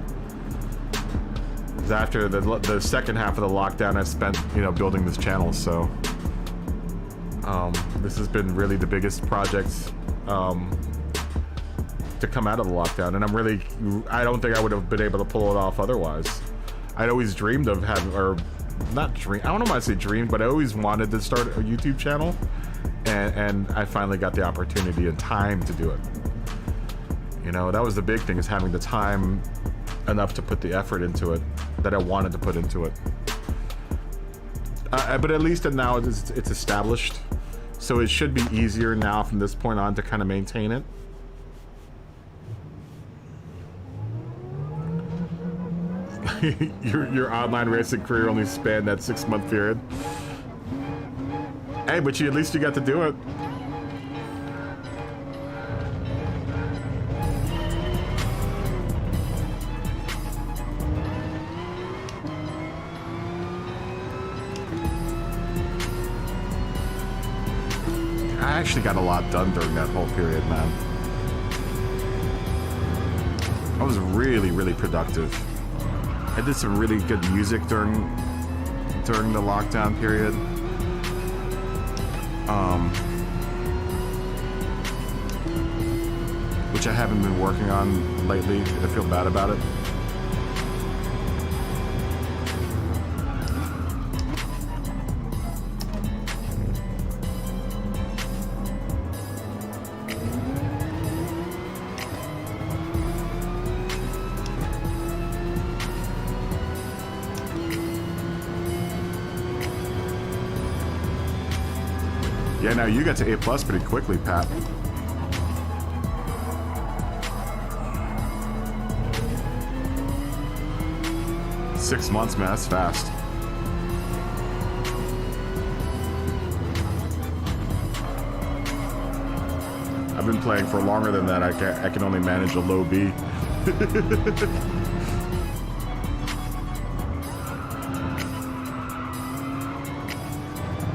Speaker 1: After the second half of the lockdown, I spent building this channel. So this has been really the biggest project to come out of the lockdown, and I don't think I would have been able to pull it off otherwise. I'd always dreamed of having, or not dream. I don't know why I say dreamed, but I always wanted to start a YouTube channel, and I finally got the opportunity and time to do it. That was the big thing, is having the time enough to put the effort into it that I wanted to put into it. But at least now it's established, so it should be easier now from this point on to kind of maintain it. Your online racing career only spanned that 6-month period. Hey, but at least you got to do it. actually got a lot done during that whole period, man. I was really, really productive. I did some really good music during the lockdown period. Which I haven't been working on lately. I feel bad about it. Yeah, now you got to A+ pretty quickly, Pat. Six months, man, that's fast. I've been playing for longer than that. I can only manage a low B.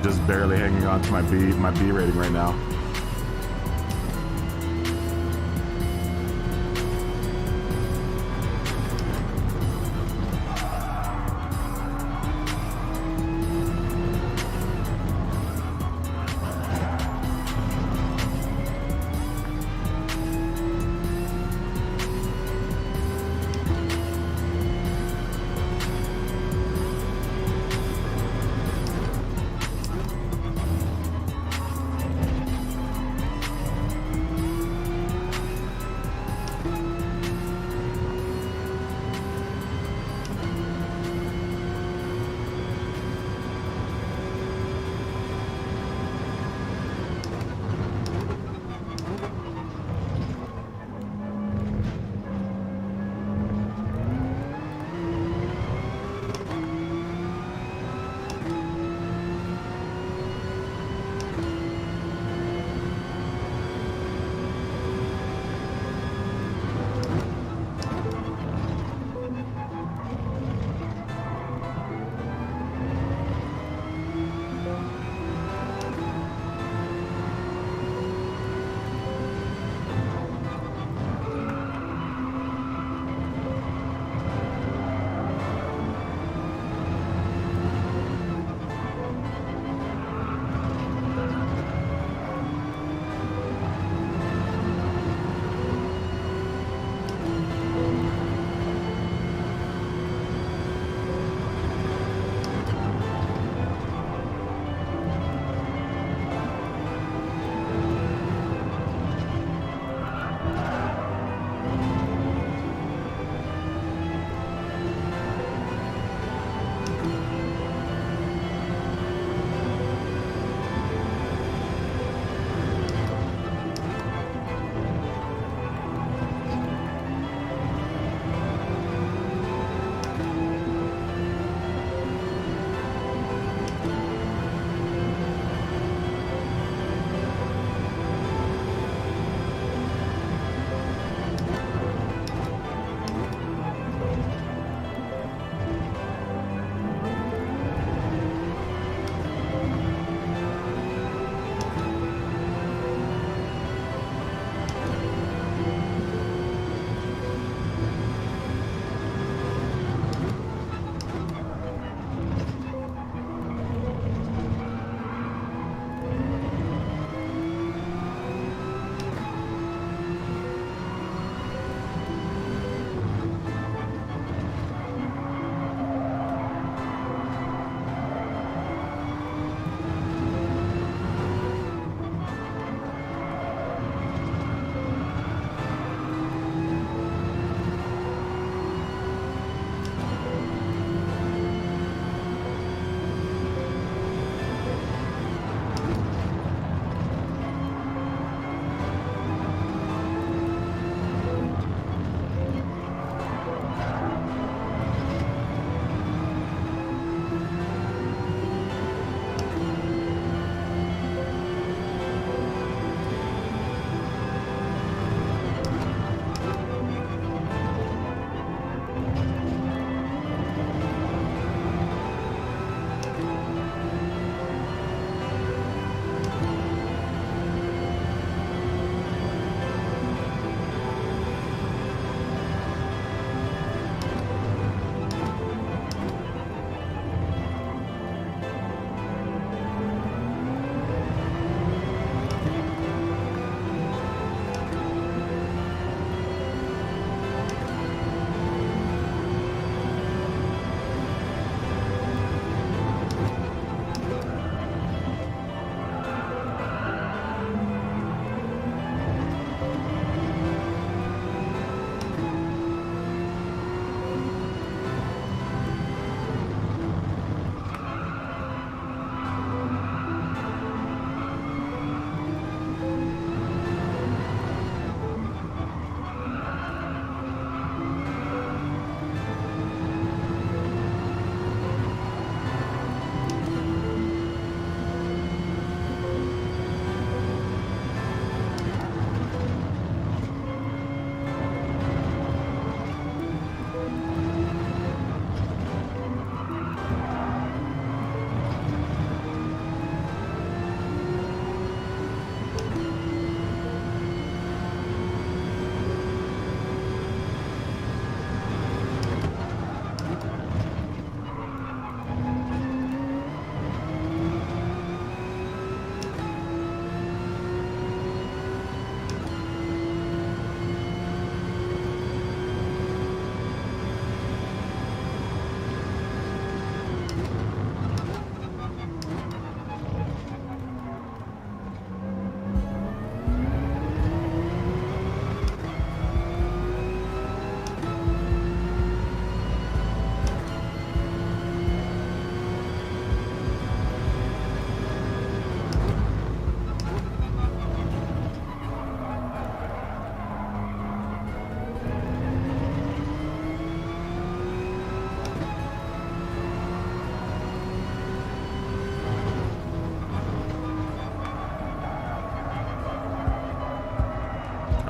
Speaker 1: Just barely hanging on to my B rating right now.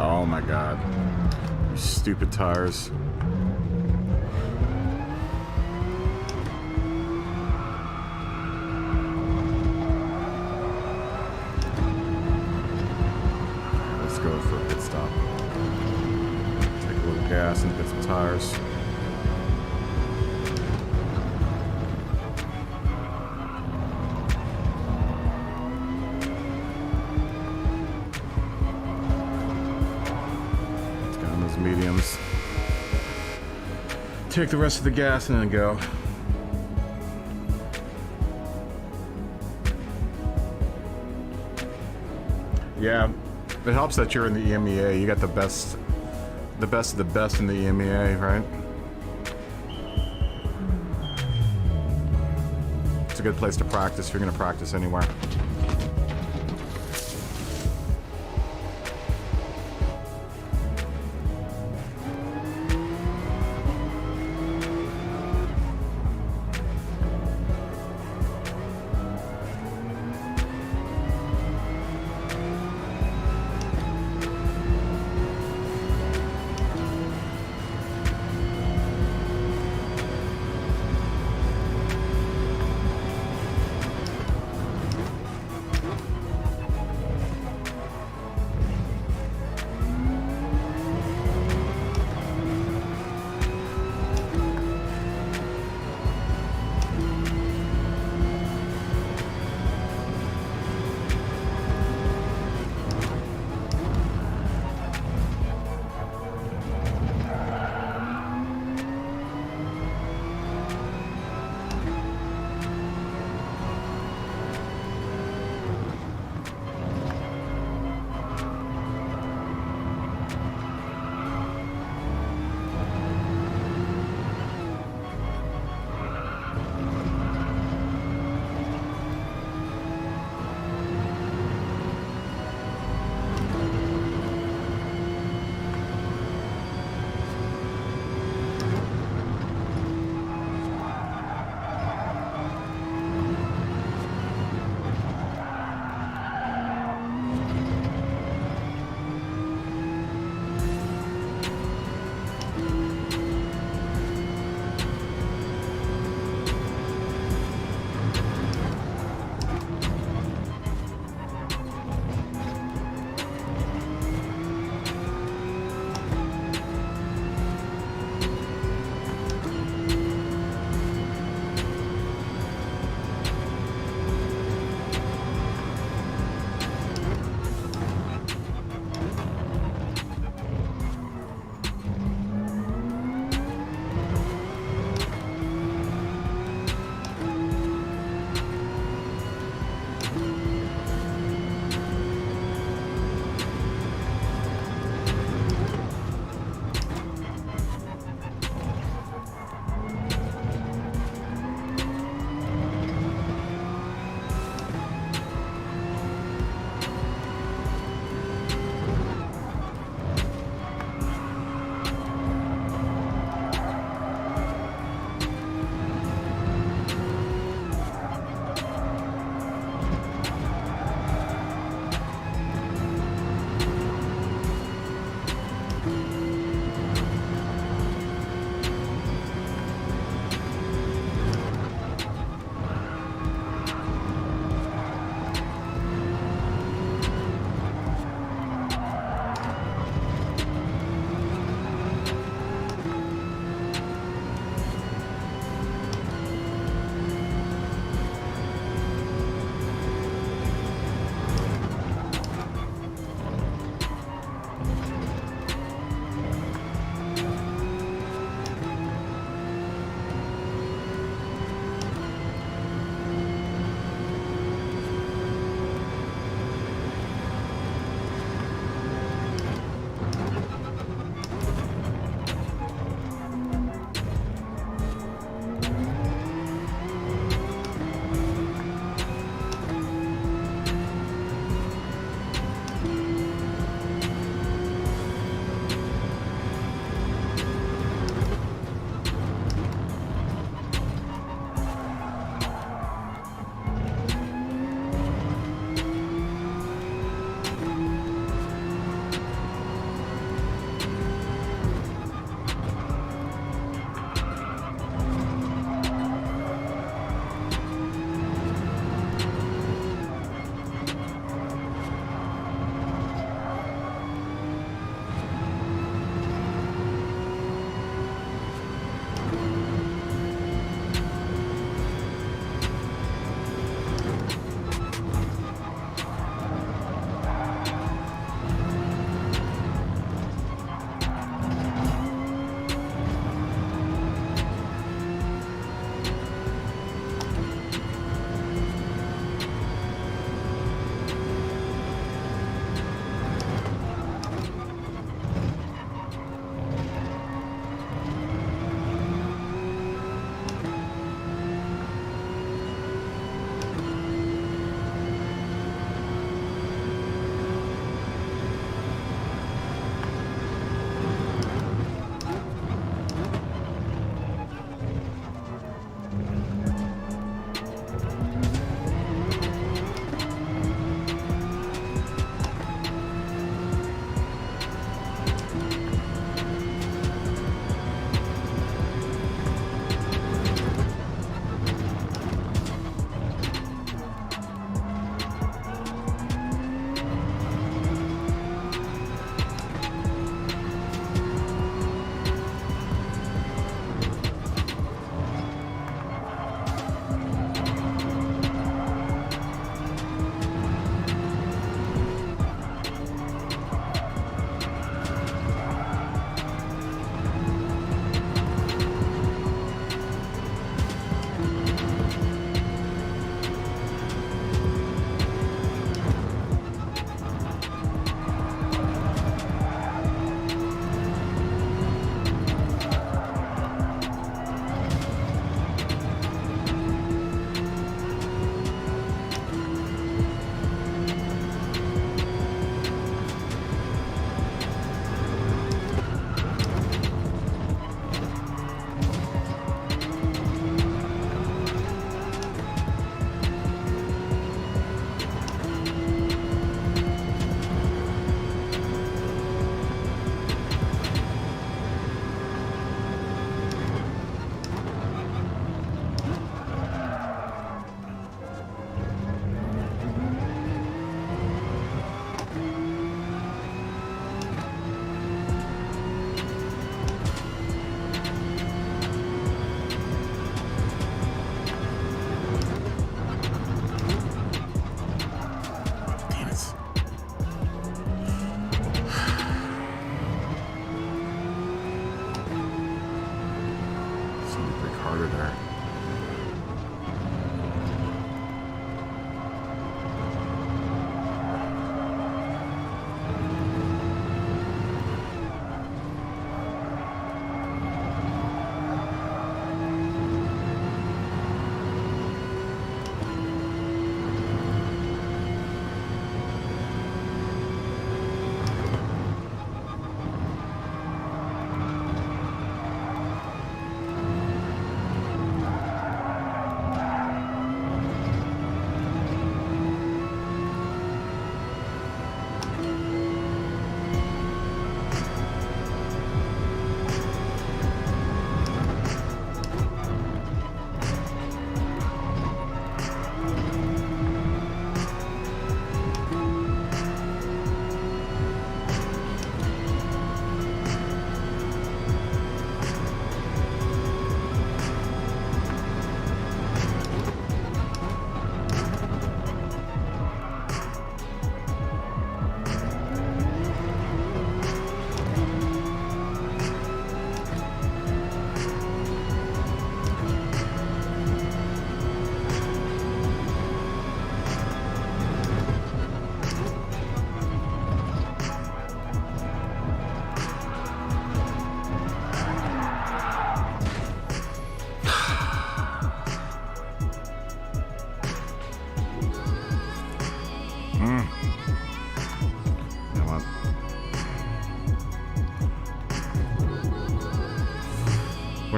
Speaker 1: Oh my god. You stupid tires. Let's go for a pit stop. Take a little gas and get some tires. Mediums. Take the rest of the gas and then go. Yeah, it helps that you're in the EMEA. You got the best of the best in the EMEA, right? It's a good place to practice if you're going to practice anywhere.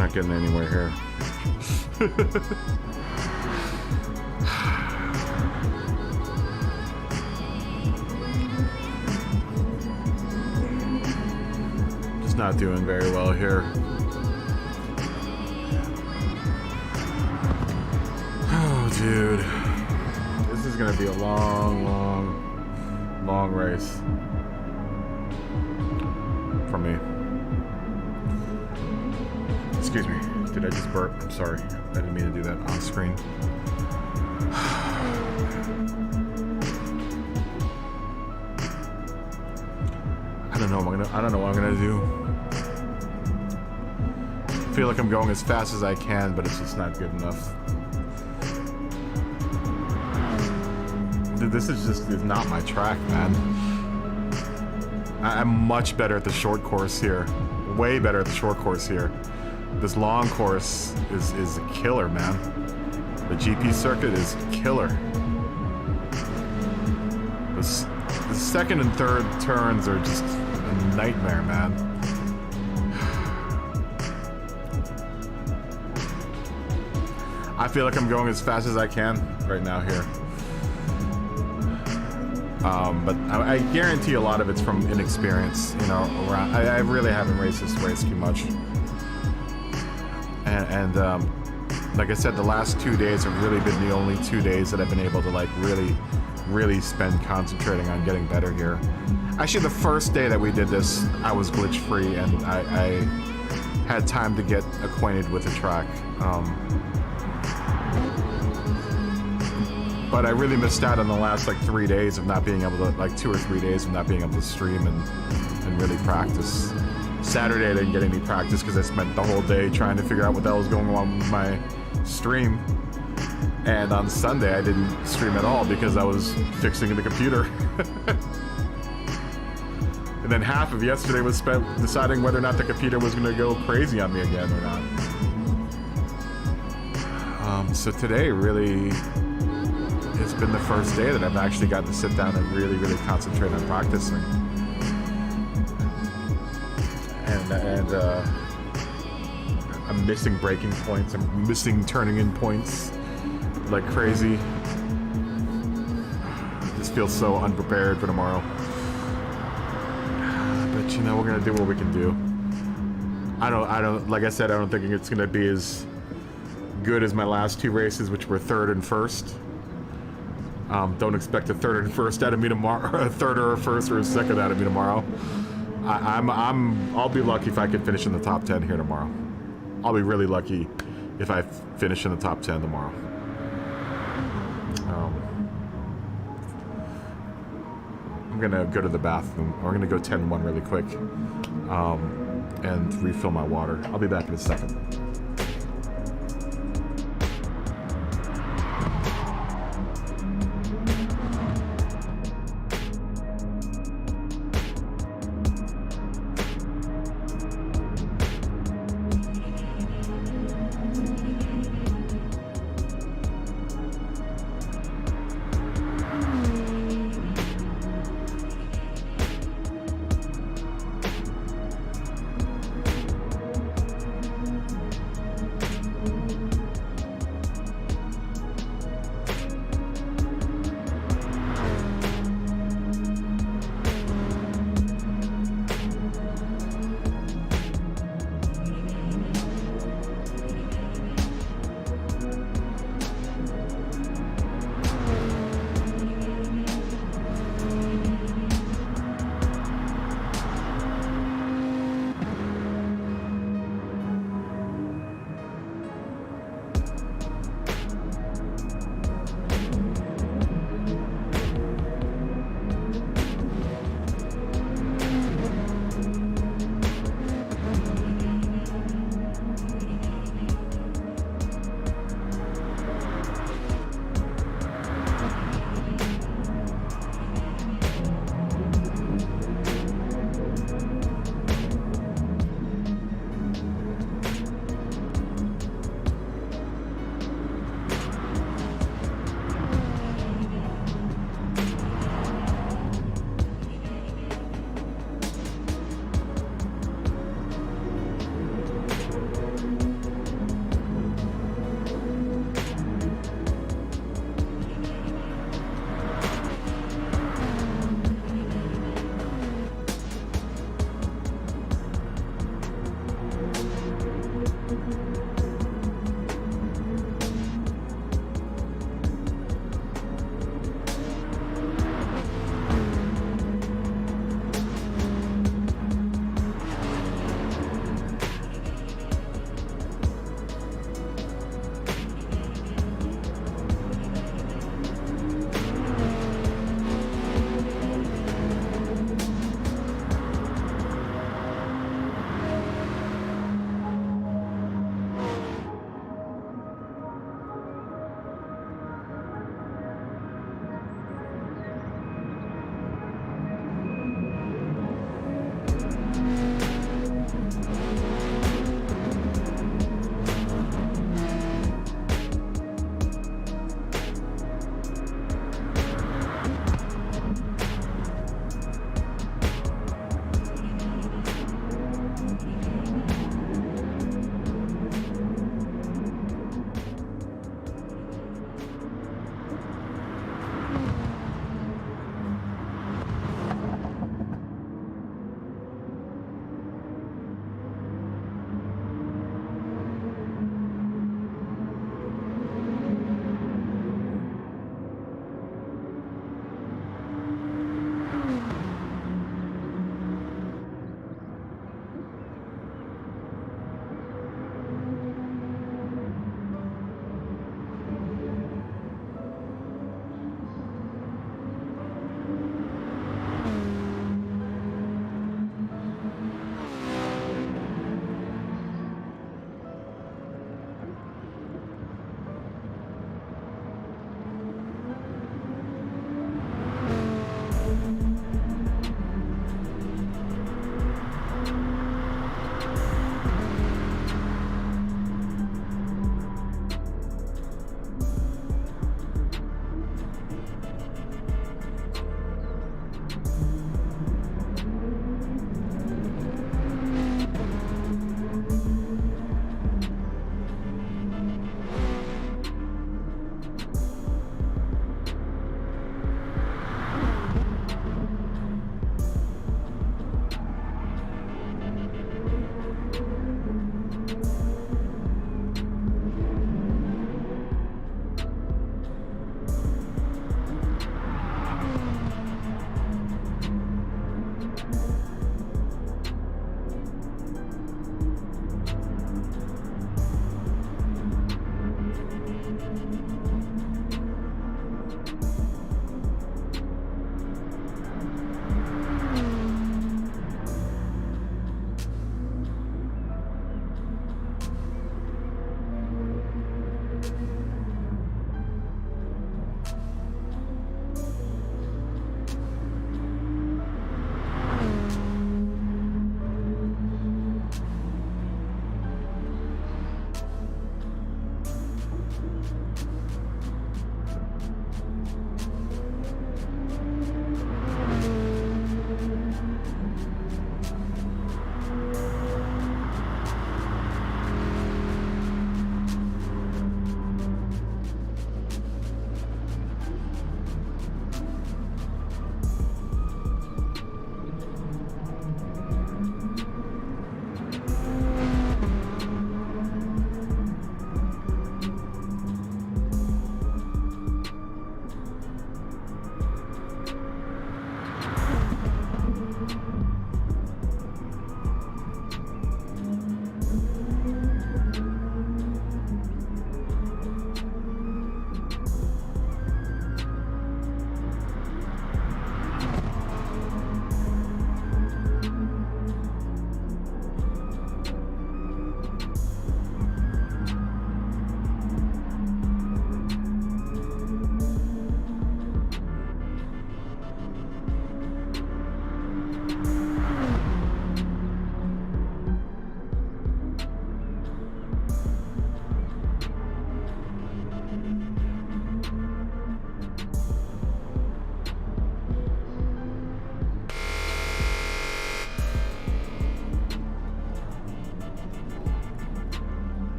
Speaker 1: not getting anywhere here. Just not doing very well here. Oh, dude. This is gonna be a long race for me. Excuse me. Did I just burp? I'm sorry. I didn't mean to do that on screen. I don't know what I'm gonna do. I feel like I'm going as fast as I can, but it's just not good enough. Dude, this is not my track, man. I'm much better at the short course here. Way better at the short course here. This long course is a killer, man. The GP circuit is killer. The second and third turns are just a nightmare, man. I feel like I'm going as fast as I can right now here. But I guarantee a lot of it's from inexperience, you know, around. I really haven't raced this race too much. And like I said, the last 2 days have really been the only 2 days that I've been able to like really spend concentrating on getting better here. Actually, the first day that we did this, I was glitch free and I had time to get acquainted with the track. But I really missed out on the last like 3 days of not being able to, like 2 or 3 days of not being able to stream and really practice. Saturday I didn't get any practice because I spent the whole day trying to figure out what the hell was going on with my stream. And on Sunday I didn't stream at all because I was fixing the computer. And then half of yesterday was spent deciding whether or not the computer was going to go crazy on me again or not. So today really... it's been the first day that I've actually gotten to sit down and really concentrate on practicing. And I'm missing braking points. I'm missing turning in points like crazy. This feels so unprepared for tomorrow. But you know, we're gonna do what we can do. I don't. Like I said, I don't think it's gonna be as good as my last 2 races, which were 3rd and 1st. Don't expect a 3rd and 1st out of me tomorrow. A 3rd or a 1st or a 2nd out of me tomorrow. I'll be lucky if I can finish in the top 10 here tomorrow. I'll be really lucky if I finish in the top 10 tomorrow. I'm gonna go to the bathroom. We're gonna go 10-1 really quick, and refill my water. I'll be back in a second.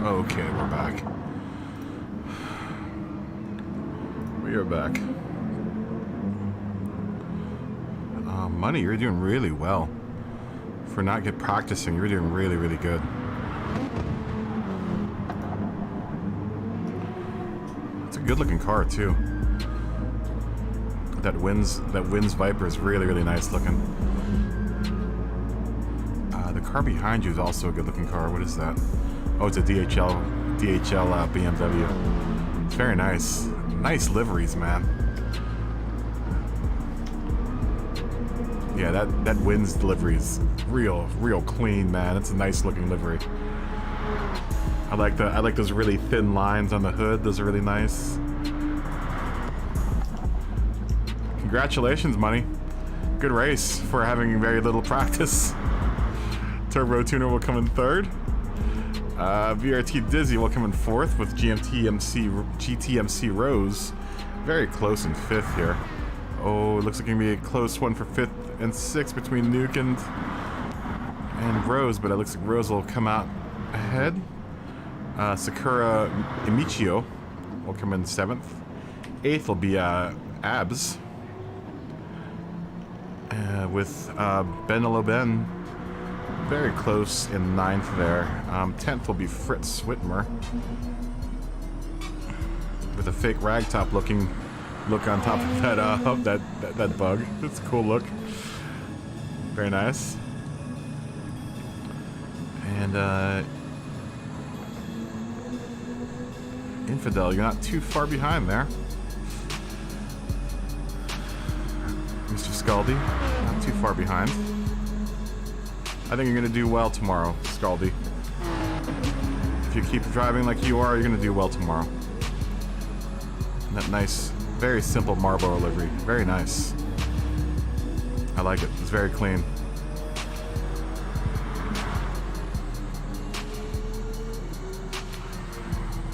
Speaker 1: Okay, we're back. We are back. Money, you're doing really well. For not practicing, you're doing really, really good. It's a good-looking car too. That wins Viper is really, really nice looking. The car behind you is also a good-looking car. What is that? Oh, it's a DHL BMW. It's very nice. Nice liveries, man. Yeah, that wins livery is real clean, man. It's a nice looking livery. I like those really thin lines on the hood. Those are really nice. Congratulations, Money. Good race for having very little practice. Turbo Tuner will come in third. VRT Dizzy will come in fourth with GTMC Rose very close in fifth here. Oh, it looks like it's gonna be a close one for fifth and sixth between Nuke and Rose, but it looks like Rose will come out ahead. Sakura Imichio will come in seventh. Eighth will be Abs. With Benelo Ben very close in ninth there. 10th will be Fritz Whitmer with a fake ragtop look on top of that bug. It's a cool look. Very nice. And Infidel, you're not too far behind there. Mr. Scaldi, not too far behind. I think you're going to do well tomorrow, Scaldi. If you keep driving like you are, you're going to do well tomorrow. And that nice, very simple Marlboro livery. Very nice. I like it. It's very clean.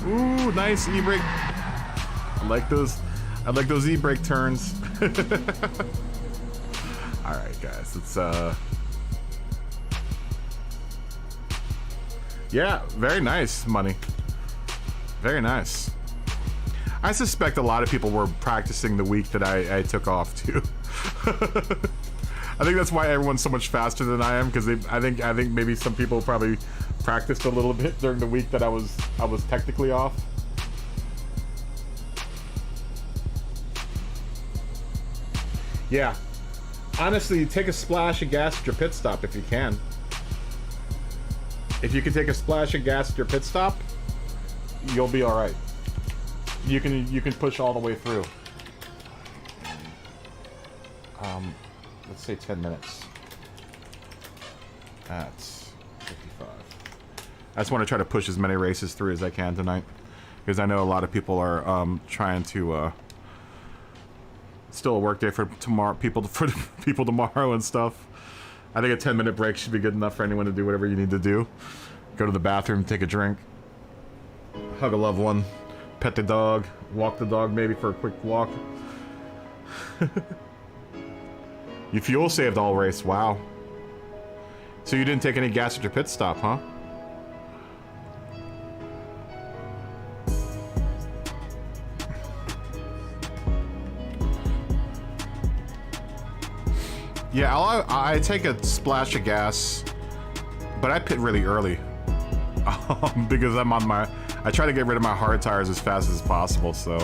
Speaker 1: Ooh, nice e-brake. I like those e-brake turns. All right, guys. It's yeah, very nice, Money. Very nice. I suspect a lot of people were practicing the week that I took off too. I think that's why everyone's so much faster than I am, because I think maybe some people probably practiced a little bit during the week that I was technically off. Yeah. Honestly, take a splash of gas at your pit stop if you can. If you can take a splash of gas at your pit stop, you'll be all right. You can push all the way through. Let's say 10 minutes. That's 55. I just want to try to push as many races through as I can tonight, because I know a lot of people are trying to. Still a work day for tomorrow. For people tomorrow and stuff. I think a 10-minute break should be good enough for anyone to do whatever you need to do. Go to the bathroom, take a drink, hug a loved one, pet the dog, walk the dog maybe for a quick walk. You fuel saved all race, wow. So you didn't take any gas at your pit stop, huh? Yeah, I take a splash of gas, but I pit really early because I'm on my. I try to get rid of my hard tires as fast as possible. So,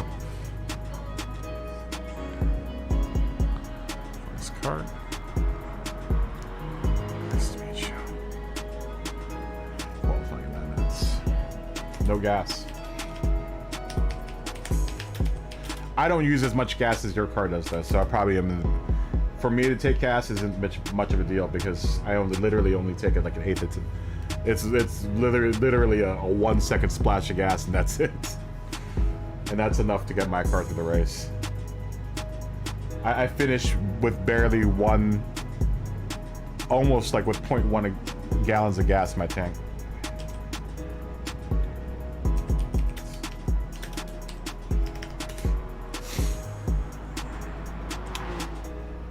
Speaker 1: nice car. Nice to meet you. Qualifying 9 minutes. No gas. I don't use as much gas as your car does, though, so I probably am. For me to take gas isn't much of a deal, because I literally only take it like an eighth. It's literally a 1 second splash of gas, and that's it. And that's enough to get my car through the race. I finish with barely almost like with 0.1 gallons of gas in my tank.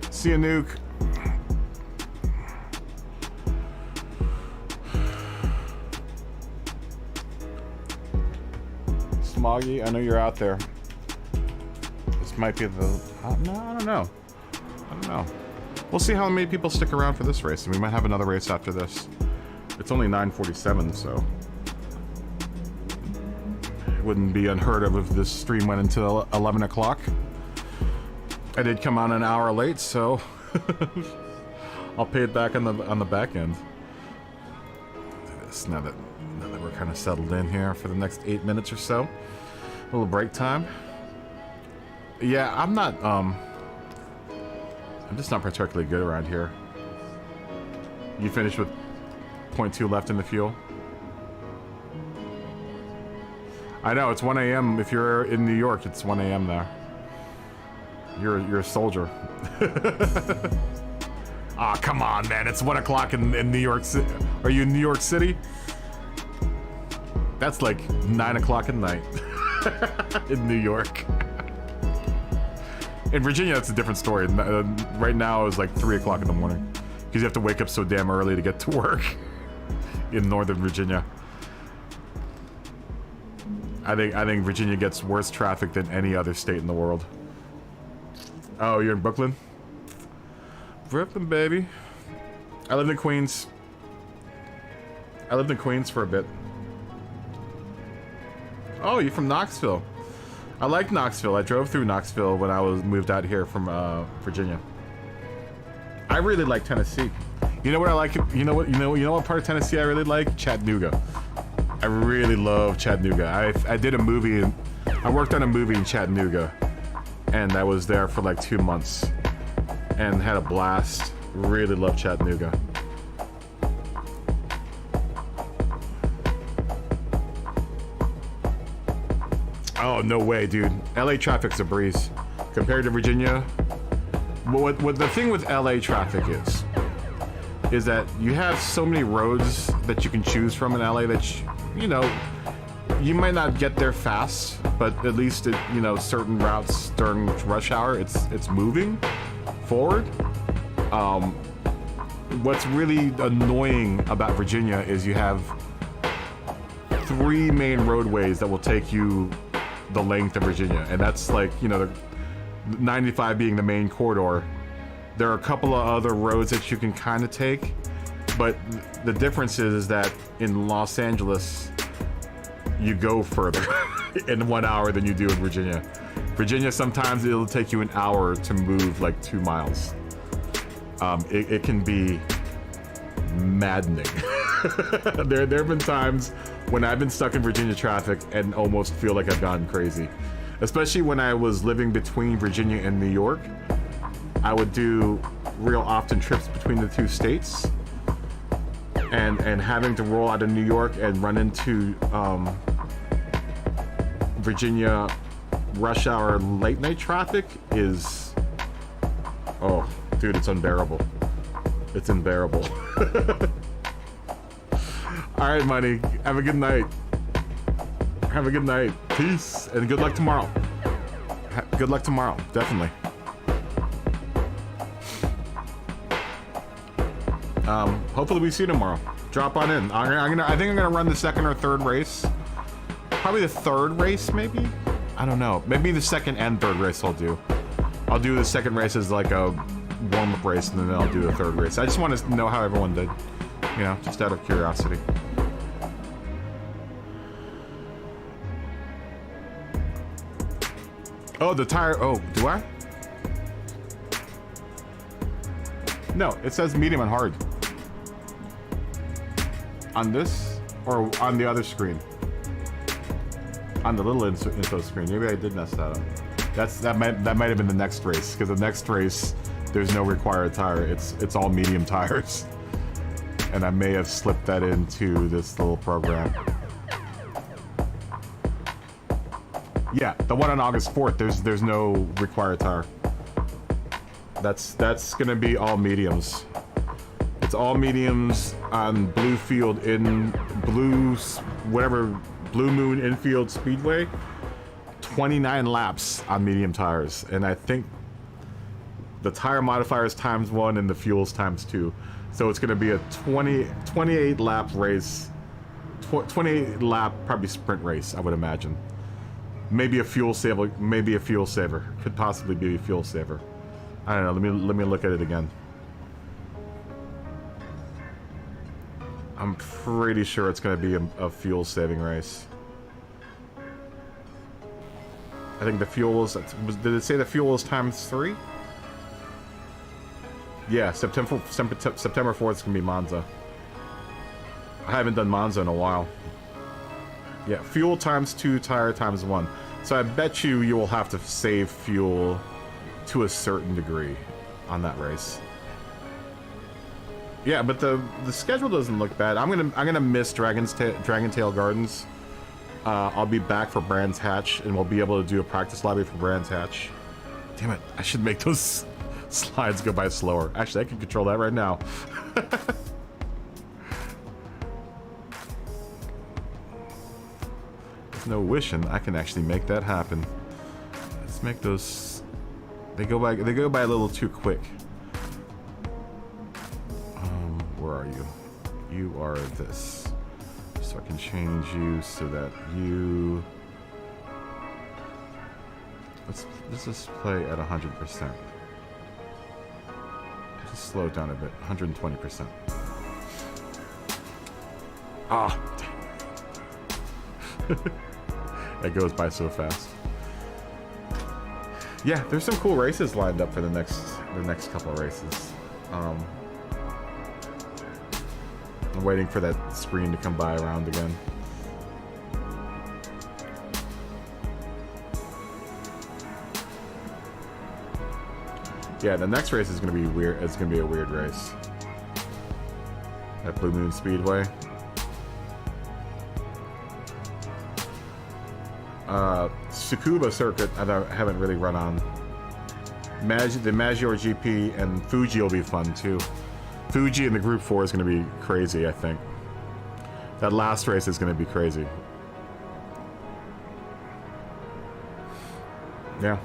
Speaker 1: See you, Nuke. Smoggy. I know you're out there. This might be the... no, I don't know. I don't know. We'll see how many people stick around for this race, and we might have another race after this. It's only 9:47, so... it wouldn't be unheard of if this stream went until 11 o'clock. I did come on an hour late, so... I'll pay it back on the back end. This now that we're kind of settled in here for the next 8 minutes or so. A little break time. Yeah, I'm just not particularly good around here. You finished with 0.2 left in the fuel. I know, it's 1 a.m. If you're in New York, it's 1 a.m. there. You're a soldier. Ah, oh, come on, man. It's 1 o'clock in New York City. Are you in New York City? That's like 9 o'clock at night in New York. In Virginia, that's a different story. Right now, it's like 3 o'clock in the morning because you have to wake up so damn early to get to work in Northern Virginia. I think Virginia gets worse traffic than any other state in the world. Oh, you're in Brooklyn? Brooklyn, baby. I lived in Queens. I lived in Queens for a bit. Oh, you're from Knoxville. I like Knoxville. I drove through Knoxville when I moved out here from Virginia. I really like Tennessee. You know what I like? You know what part of Tennessee I really like? Chattanooga. I really love Chattanooga. I did a movie. I worked on a movie in Chattanooga, and I was there for like 2 months. And had a blast. Really love Chattanooga. Oh, no way, dude. LA traffic's a breeze. Compared to Virginia, what the thing with LA traffic is that you have so many roads that you can choose from in LA that, you know, you might not get there fast, but at least, certain routes during rush hour, it's moving forward. What's really annoying about Virginia is you have 3 main roadways that will take you the length of Virginia, and that's like, the 95 being the main corridor. There are a couple of other roads that you can kind of take, but the difference is that in Los Angeles, you go further in 1 hour than you do in Virginia. Virginia, sometimes it'll take you an hour to move like 2 miles. It can be maddening. There have been times when I've been stuck in Virginia traffic and almost feel like I've gone crazy. Especially when I was living between Virginia and New York. I would do real often trips between the 2 states. And having to roll out of New York and run into Virginia rush hour late night traffic is, oh dude, it's unbearable. It's unbearable. All right, money, have a good night. Have a good night. Peace, and good luck tomorrow. Good luck tomorrow, definitely. Hopefully we see you tomorrow. Drop on in. I think I'm gonna run the 2nd or 3rd race. Probably the 3rd race, maybe. I don't know. Maybe the 2nd and 3rd race I'll do. I'll do the 2nd race as like a warm-up race, and then I'll do the 3rd race. I just want to know how everyone did. Just out of curiosity. Oh, the tire. Oh, do I? No, it says medium and hard. On this, or on the other screen? On the little info screen. Maybe I did mess that up. That might have been the next race, because the next race there's no required tire. It's all medium tires, and I may have slipped that into this little program. Yeah, the one on August 4th. There's no required tire. That's gonna be all mediums. It's all mediums on Bluefield in Blue Moon Infield Speedway. 29 laps on medium tires, and I think the tire modifiers ×1 and the fuels ×2. So it's gonna be a 28 lap race, 28 lap probably sprint race, I would imagine. Maybe a fuel saver. Maybe a fuel saver. Could possibly be a fuel saver. I don't know. Let me look at it again. I'm pretty sure it's going to be a fuel saving race. I think the fuel is. Did it say the fuel is ×3? Yeah, September 4th is going to be Monza. I haven't done Monza in a while. Yeah, fuel ×2, tire ×1. So I bet you will have to save fuel to a certain degree on that race. Yeah, but the schedule doesn't look bad. I'm gonna miss Dragon Tail Gardens. I'll be back for Brands Hatch, and we'll be able to do a practice lobby for Brands Hatch. Damn it! I should make those slides go by slower. Actually, I can control that right now. There's no wishing. I can actually make that happen. Let's make those. They go by a little too quick. Where are you? You are this. So I can change you so that you. Let's just play at 100%. Just slow it down a bit. 120%. Ah. It goes by so fast. Yeah, there's some cool races lined up for the next couple of races. I'm waiting for that screen to come by around again. Yeah, the next race is gonna be weird. It's gonna be a weird race. At Blue Moon Speedway. Tsukuba Circuit, I haven't really run on. The Maggior GP and Fuji will be fun too. Fuji in the Group 4 is going to be crazy, I think. That last race is going to be crazy. Yeah.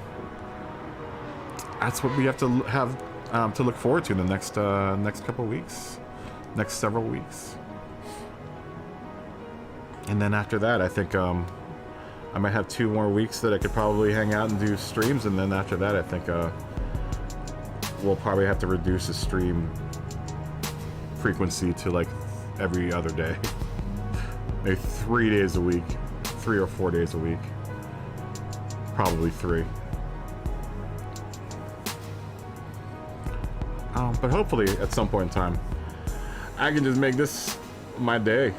Speaker 1: That's what we have to look forward to in the next couple weeks. Next several weeks. And then after that, I think I might have 2 more weeks that I could probably hang out and do streams, and then after that I think we'll probably have to reduce the stream frequency to like every other day. Maybe 3 days a week. 3 or 4 days a week. Probably 3. But hopefully at some point in time I can just make this my day.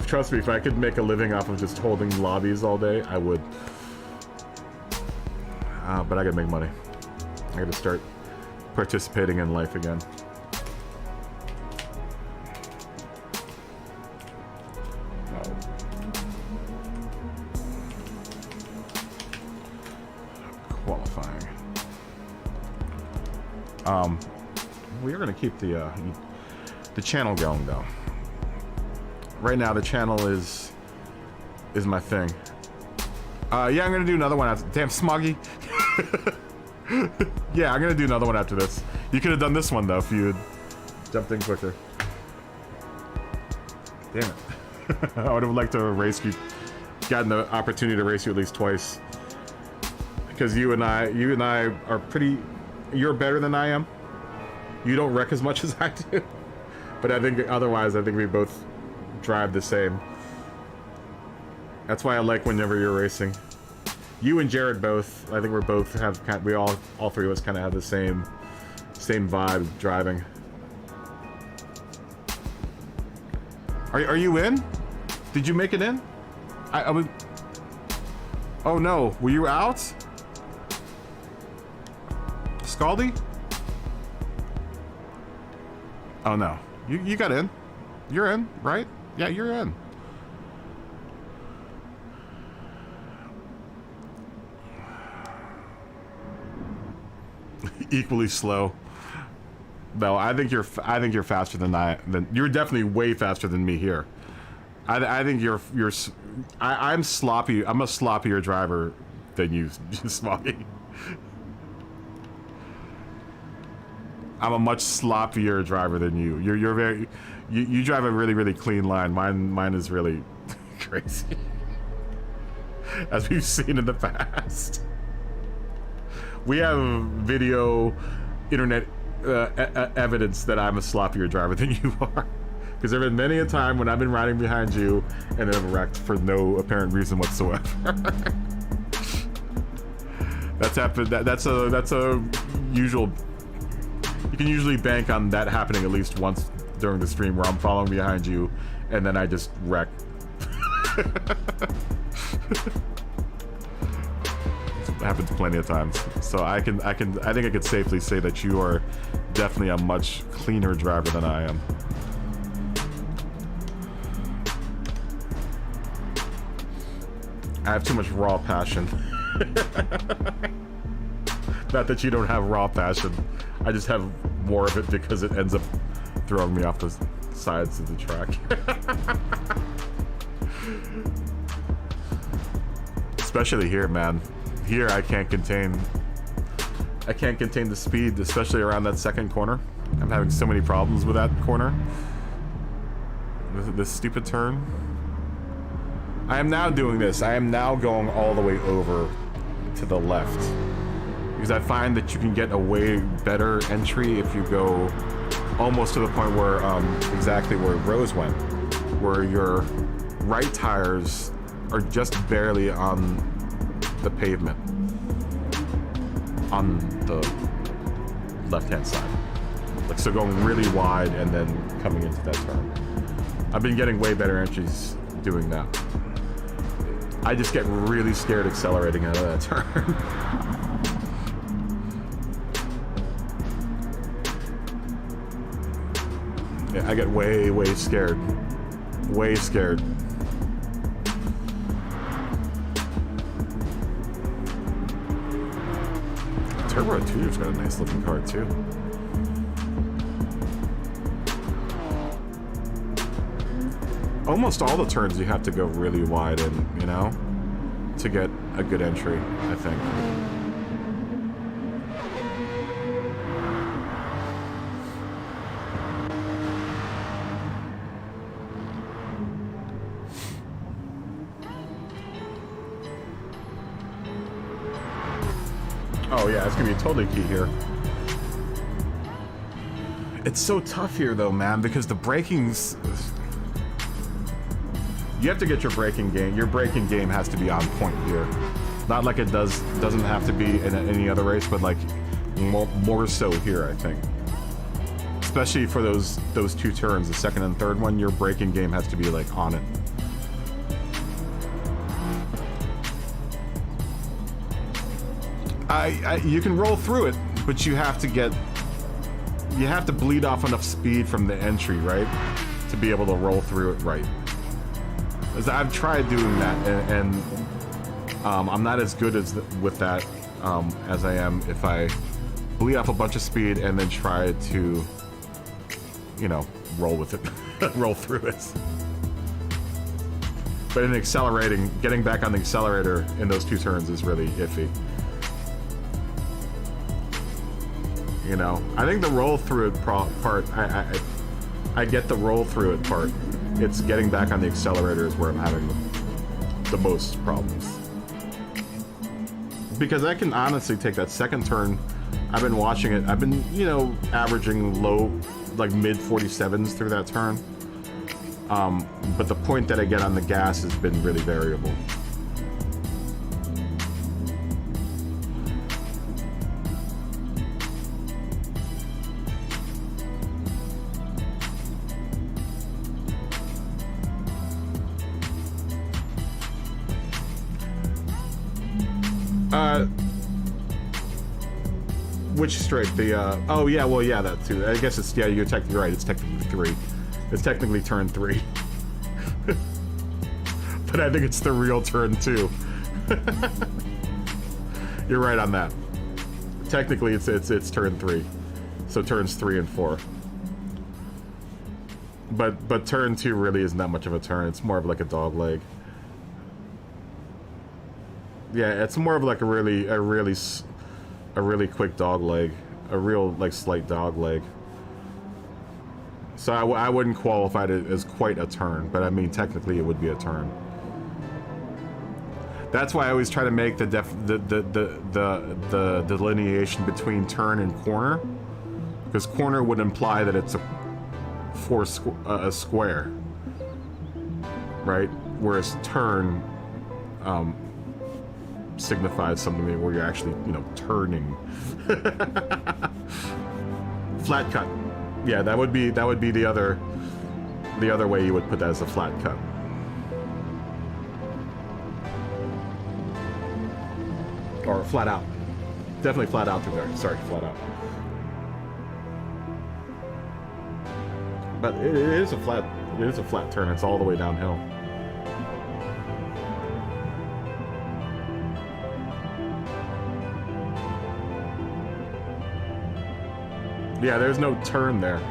Speaker 1: Trust me, if I could make a living off of just holding lobbies all day, I would. But I gotta make money. I gotta start participating in life again. Qualifying. We are gonna keep the channel going though. Right now, the channel is my thing. Yeah, I'm gonna do another one after. Damn, Smoggy. Yeah, I'm gonna do another one after this. You could have done this one though if you had jumped in quicker. Damn it. I would have liked to race you, gotten the opportunity to race you at least twice. Because you and I are pretty. You're better than I am. You don't wreck as much as I do. But I think otherwise, I think we both drive the same. That's why I like whenever you're racing. You and Jared both. I think we're both have. We all three of us kind of have the same vibe driving. Are you in? Did you make it in? I was. Oh no! Were you out? Scaldy? Oh no! You got in. You're in, right? Yeah, you're in. Equally slow. No, I think you're faster than you're definitely way faster than me here. I think I'm sloppy. I'm a sloppier driver than you, Smoggy. I'm a much sloppier driver than you. You're very. You drive a really clean line. Mine is really crazy. as we've seen in the past. We have video, internet evidence that I'm a sloppier driver than you are. Because there have been many a time when I've been riding behind you and then I've wrecked for no apparent reason whatsoever. That's happened. That's a usual. You can usually bank on that happening at least once during the stream where I'm following behind you and then I just wreck. It happens plenty of times. So I think I could safely say that you are definitely a much cleaner driver than I am. I have too much raw passion. Not that you don't have raw passion. I just have more of it because it ends up throwing me off the sides of the track. Especially here, man. Here I can't contain the speed, especially around that second corner. I'm having so many problems with that corner. This stupid turn. I am now doing this. I am now going all the way over to the left. Because I find that you can get a way better entry if you go almost to the point where, exactly where Rose went. Where your right tires are just barely on the pavement. On the left-hand side. Like, so going really wide and then coming into that turn. I've been getting way better entries doing that. I just get really scared accelerating out of that turn. Yeah, I get way scared. Way scared. Turbo 2's got a nice looking car too. Almost all the turns you have to go really wide in, you know, to get a good entry, I think. Oh yeah, it's gonna be totally key here. It's so tough here though, man, because the braking's... You have to get your braking game. Your braking game has to be on point here. Not like it doesn't have to be in any other race, but like more so here, I think. Especially for those two turns, the second and third one, your braking game has to be like on it. You can roll through it, but you have to bleed off enough speed from the entry, right, to be able to roll through it right. As I've tried doing that, and I'm not as good with that as I am if I bleed off a bunch of speed and then try to, you know, roll with it, roll through it. But in accelerating, getting back on the accelerator in those two turns is really iffy. You know, I think the roll through it part, I get the roll through it part. It's getting back on the accelerator is where I'm having the most problems. Because I can honestly take that second turn. I've been watching it. I've been, you know, averaging low, like mid 47s through that turn. But the point that I get on the gas has been really variable. Which straight? The, oh yeah, well yeah, that too. I guess it's, yeah, you're technically right, it's technically 3. It's technically turn 3. But I think it's the real turn 2. You're right on that. Technically it's turn 3. So turns 3 and 4. But turn 2 really isn't that much of a turn, it's more of like a dog leg. Yeah, it's more of like a really quick dog leg, a real like slight dog leg. So I wouldn't qualify it as quite a turn, but I mean technically it would be a turn. That's why I always try to make the delineation between turn and corner, because corner would imply that it's a square, right? Whereas turn signifies something where you're actually, you know, turning. Flat cut. Yeah, that would be the other way you would put that, as a flat cut. Or flat out. Definitely flat out through there. Sorry, flat out. But it is a flat turn. It's all the way downhill. Yeah, there's no turn there.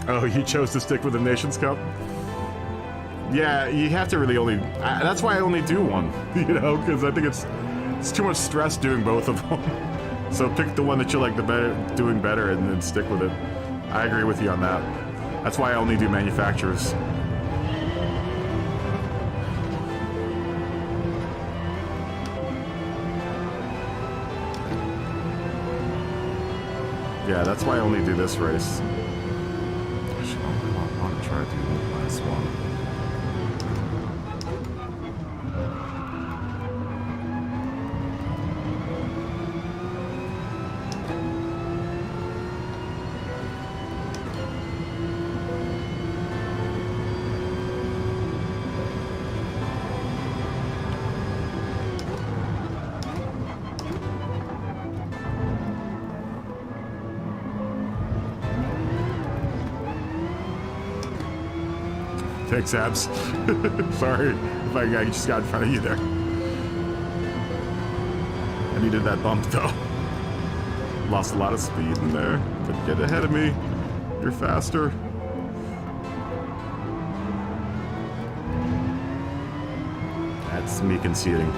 Speaker 1: Oh, you chose to stick with the Nations Cup? Yeah, you have to really only... that's why I only do one, you know, because I think it's too much stress doing both of them. So pick the one that you like doing better and then stick with it. I agree with you on that. That's why I only do manufacturers. Yeah, that's why I only do this race. I want to try to do the last one. Thanks, Abs. Sorry if I just got in front of you there. I needed that bump, though. Lost a lot of speed in there, but get ahead of me. You're faster. That's me conceding.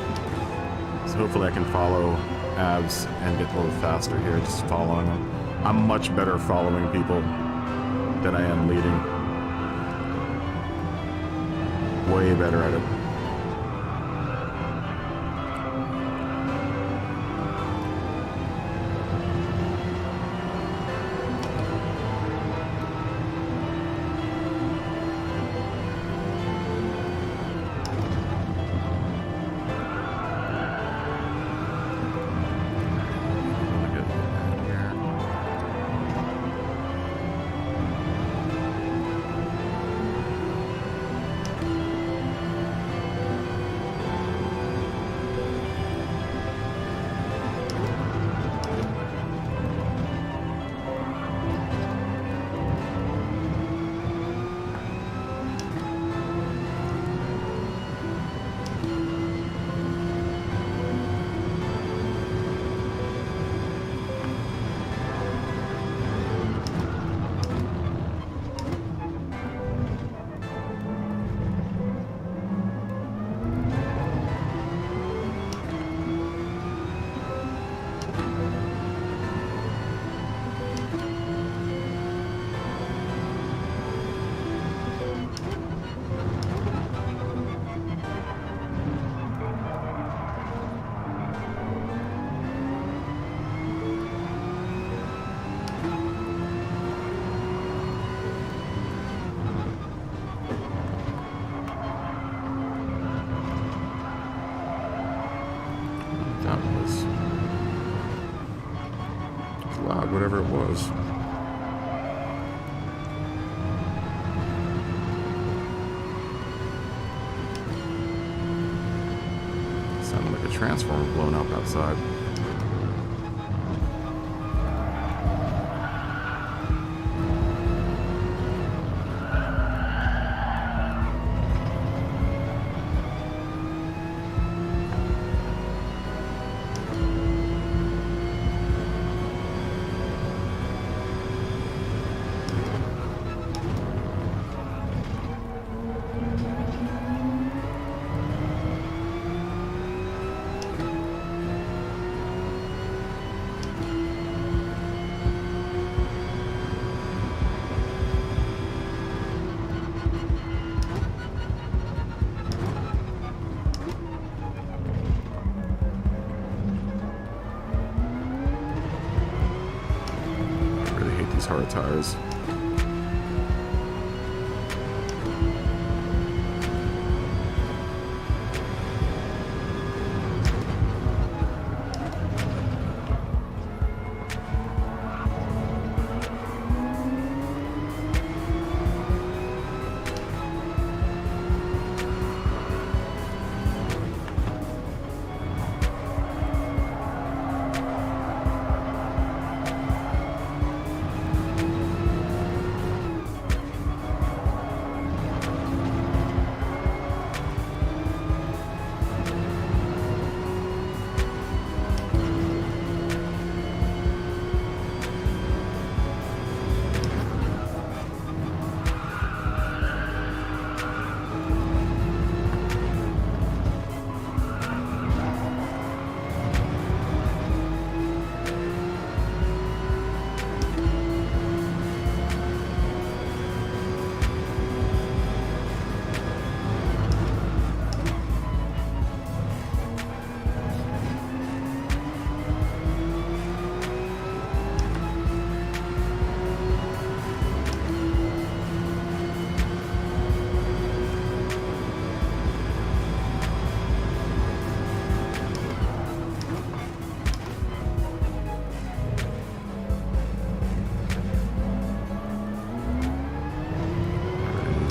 Speaker 1: So hopefully I can follow Abs and get a little faster here, just following them. I'm much better following people than I am leading. Way better at it. Whatever it was. Sounded like a transformer blown up outside. hard tires.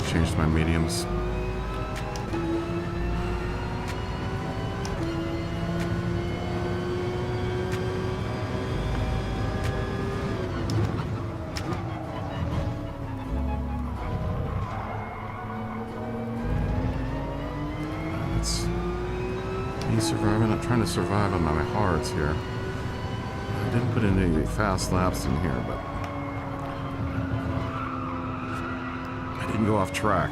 Speaker 1: Changed my mediums. It's me surviving. I'm trying to survive on my hards here. I didn't put in any fast laps in here, but didn't go off track.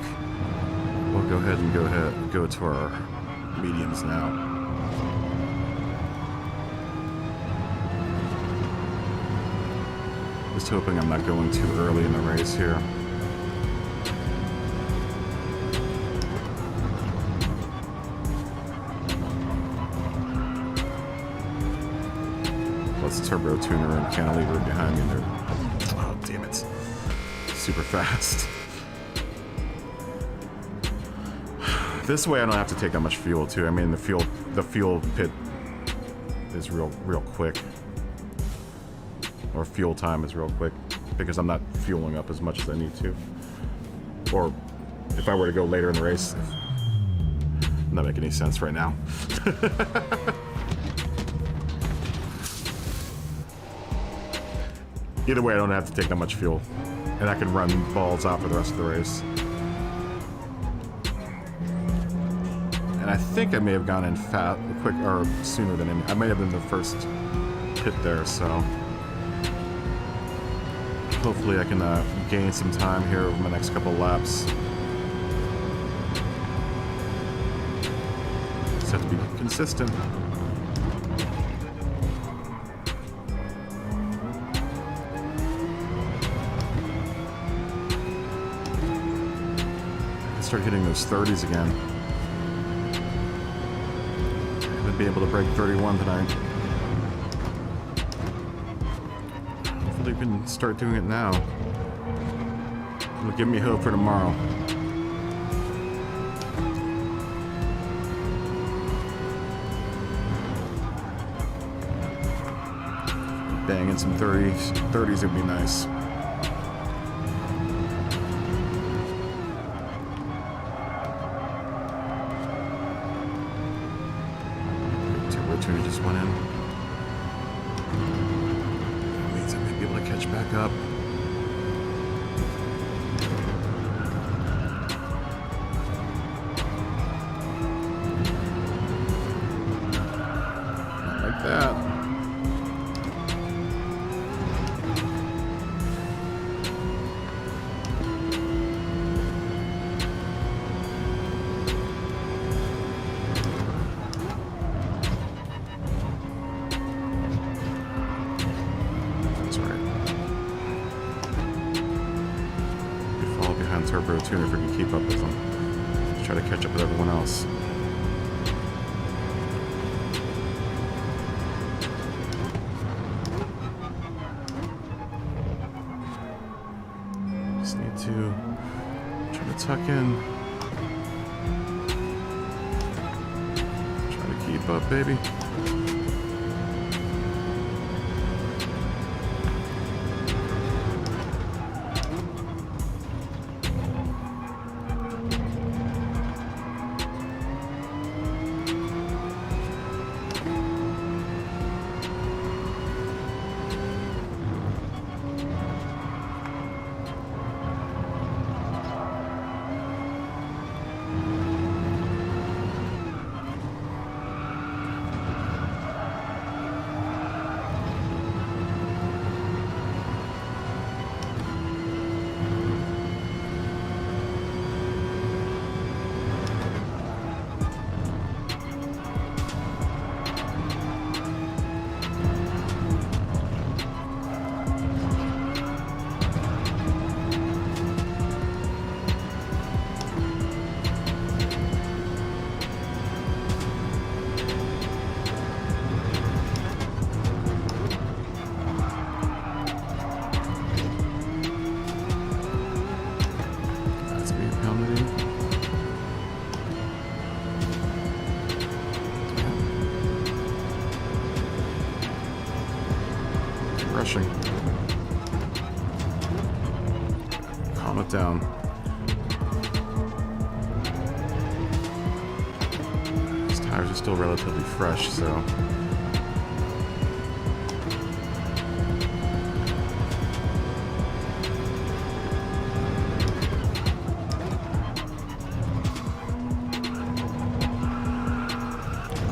Speaker 1: We'll go ahead and go to our mediums now. Just hoping I'm not going too early in the race here. Plus turbo tuner and cantilever behind me there. Oh damn it. Super fast. This way I don't have to take that much fuel too. I mean the fuel pit is real quick. Or fuel time is real quick because I'm not fueling up as much as I need to. Or if I were to go later in the race, not making any sense right now. Either way I don't have to take that much fuel. And I can run balls out for the rest of the race. And I think I may have gone in quick or sooner than I may have been the first pit there, so hopefully I can gain some time here over my next couple laps. Just have to be consistent. Start hitting those 30s again. Be able to break 31 tonight. Hopefully we can start doing it now. It'll give me hope for tomorrow. Banging some 30s would be nice. Tuner just went in. That means I may be able to catch back up. Not like that. Turbo tuner if we can keep up with them. Let's try to catch up with everyone else. tuck in. Try to keep up, baby. Rushing. Calm it down. These tires are still relatively fresh, so.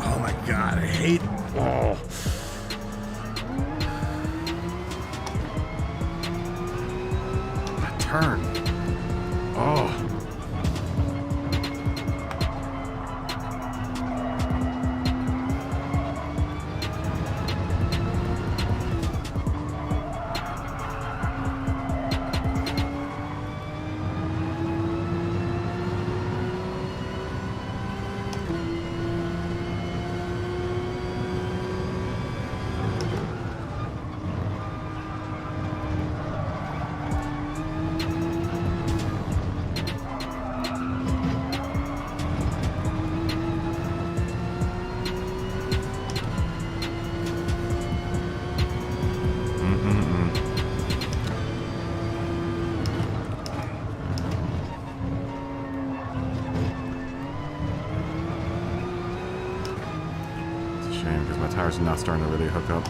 Speaker 1: Oh my god, I hate. Oh. Turn. Oh. Because my tires are not starting to really hook up.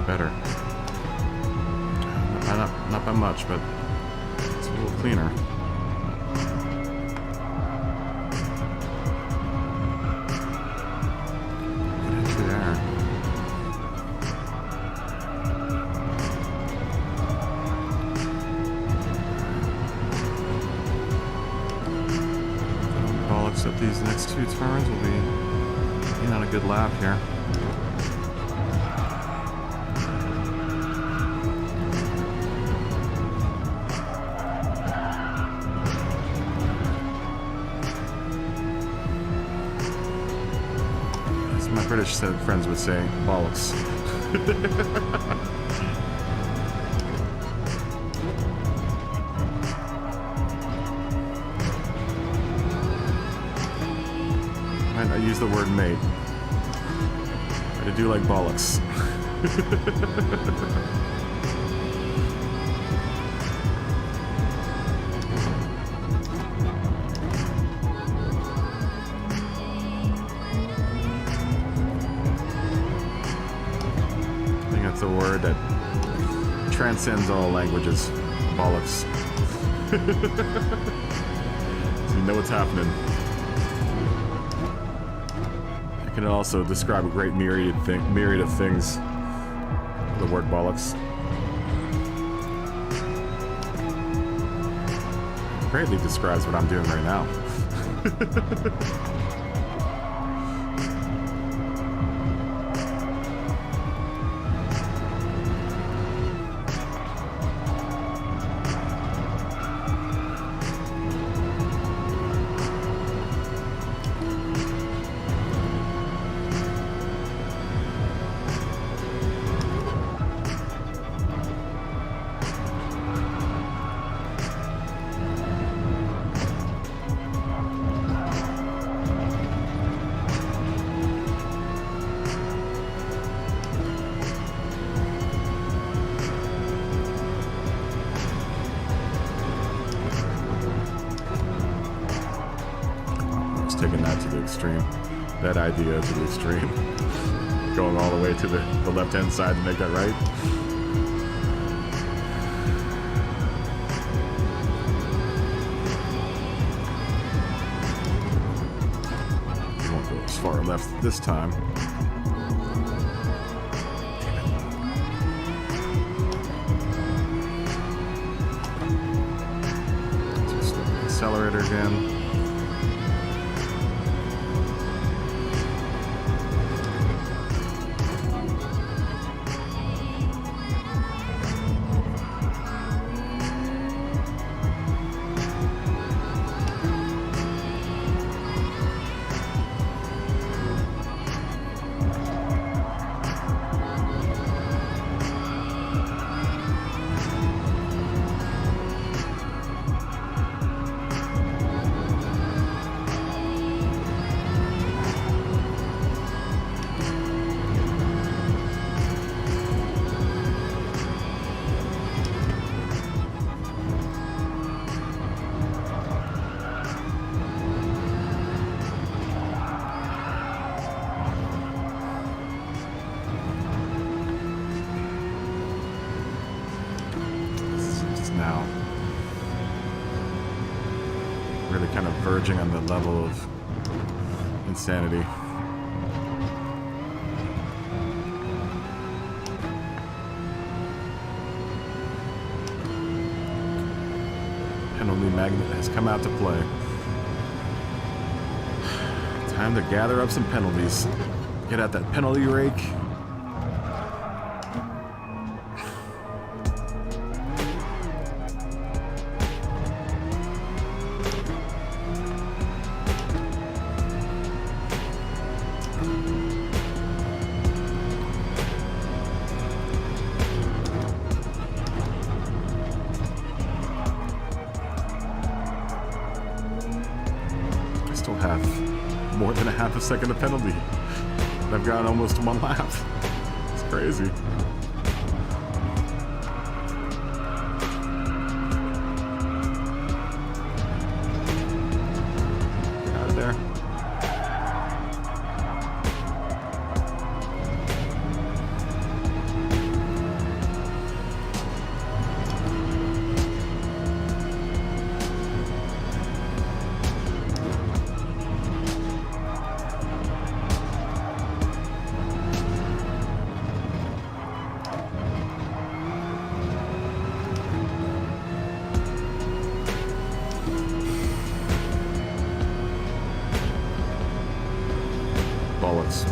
Speaker 1: Better. Not by much, but it's a little cleaner. Get into there. Bollocks up these next two turns will be on a good lap here. My British friends would say, bollocks. I use the word mate. I do like bollocks. It's a word that transcends all languages. Bollocks. So you know what's happening. It can also describe a great myriad of things. The word bollocks. greatly describes what I'm doing right now. Taking that to the extreme, that idea to the extreme, going all the way to the left-hand side to make that right. We won't go as far left this time. Just the accelerator again. Now, really kind of verging on the level of insanity. Penalty magnet has come out to play. Time to gather up some penalties. Get out that penalty rake. Have more than a half a second of penalty. I've got almost one lap. It's crazy. Get out of there. Bollocks.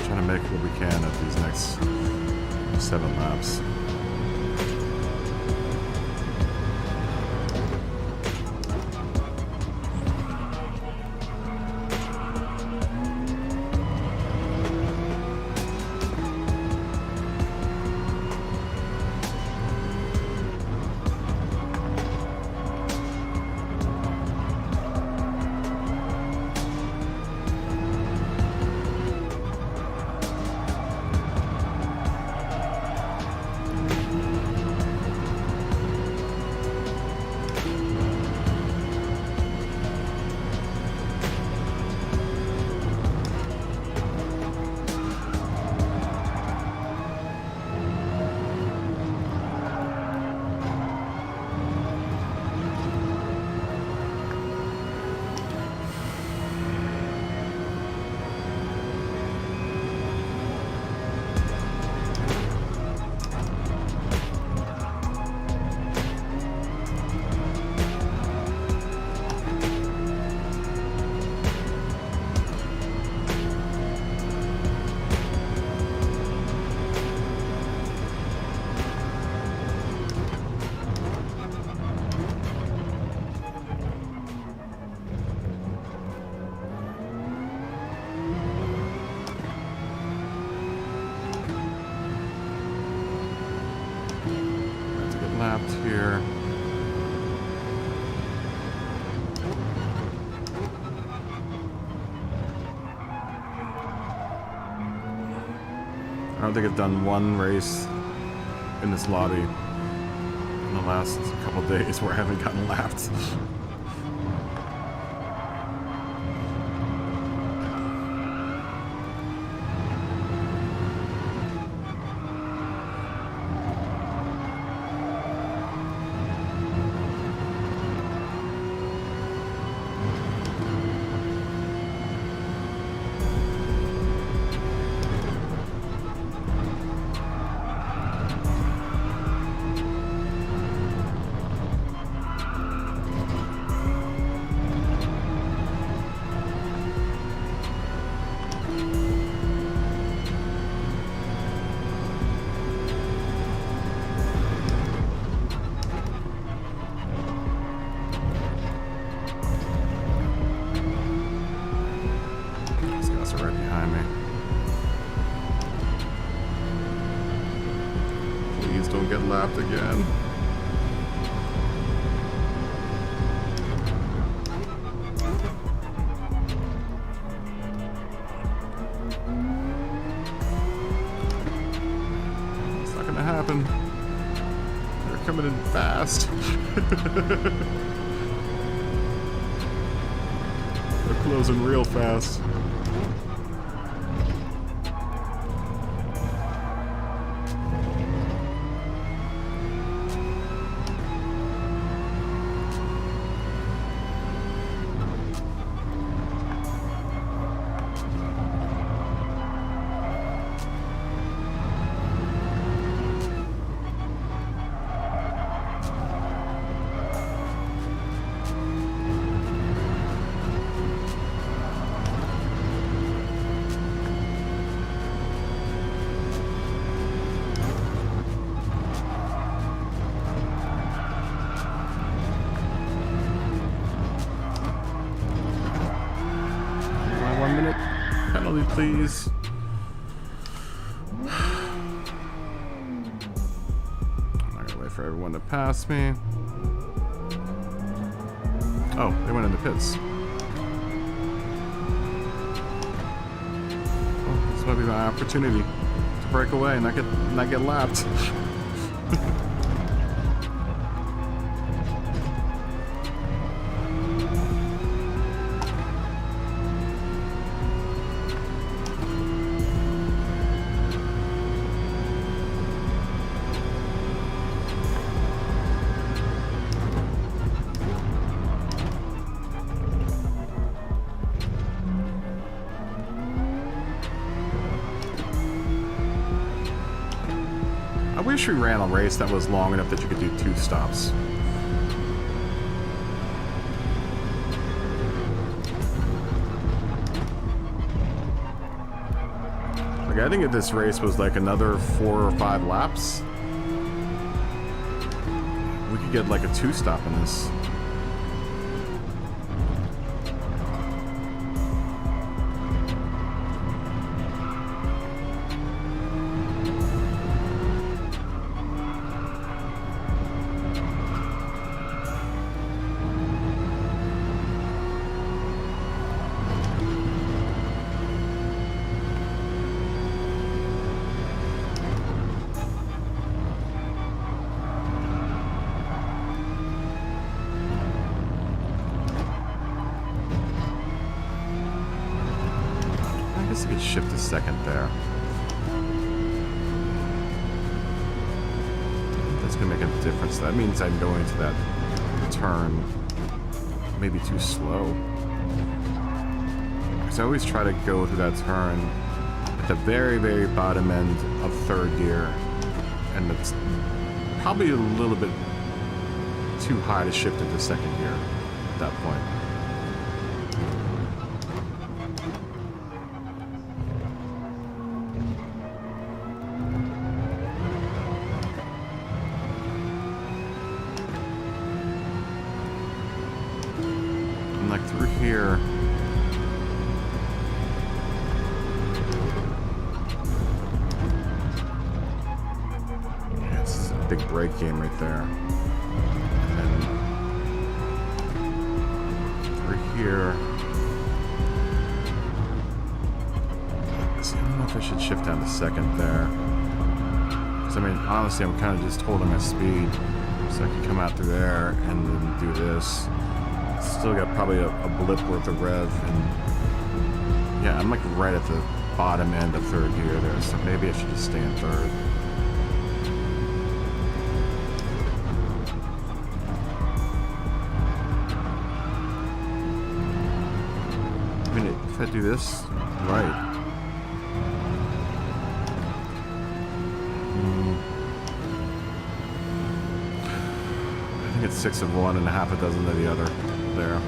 Speaker 1: Trying to make what we can of these next 7 laps. don't think I've done one race in this lobby in the last couple days where I haven't gotten lapped. Get lapped again. It's not gonna happen. They're coming in fast. They're closing real fast. Please. I'm not gonna wait for everyone to pass me. Oh, they went in the pits. Well, this might be my opportunity to break away and not get lapped. I wish we ran a race that was long enough that you could do 2 stops. Like, I think if this race was like another 4 or 5 laps, we could get like a 2 stop in this. I could shift a second there. That's gonna make a difference. That means I'm going to that turn maybe too slow. Because I always try to go to that turn at the very, very bottom end of 3rd gear. And it's probably a little bit too high to shift into 2nd gear at that point. Through here. Yeah, this is a big break game right there. And then through here. See, I don't know if I should shift down to second there. Because, I mean, honestly, I'm kind of just holding my speed. So I can come out through there and then do this. Still got probably a blip worth of rev. And yeah, I'm like right at the bottom end of third gear there. So maybe I should just stay in third. I mean, if I do this right. I think it's 6 of one and a half a dozen of the other there.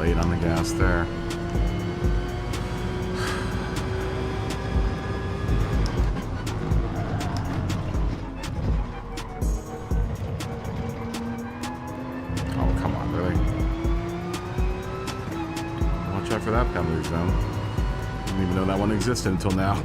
Speaker 2: late on the gas there. Oh, come on, really? Watch out for that penalty zone. Didn't even know that one existed until now.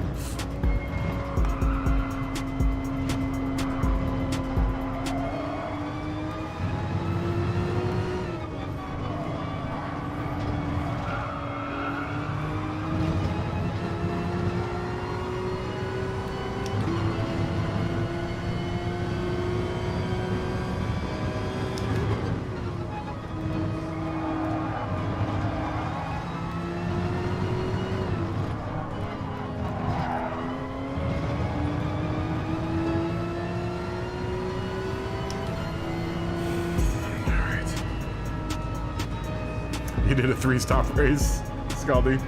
Speaker 1: He did a 3-stop race, Scaldy.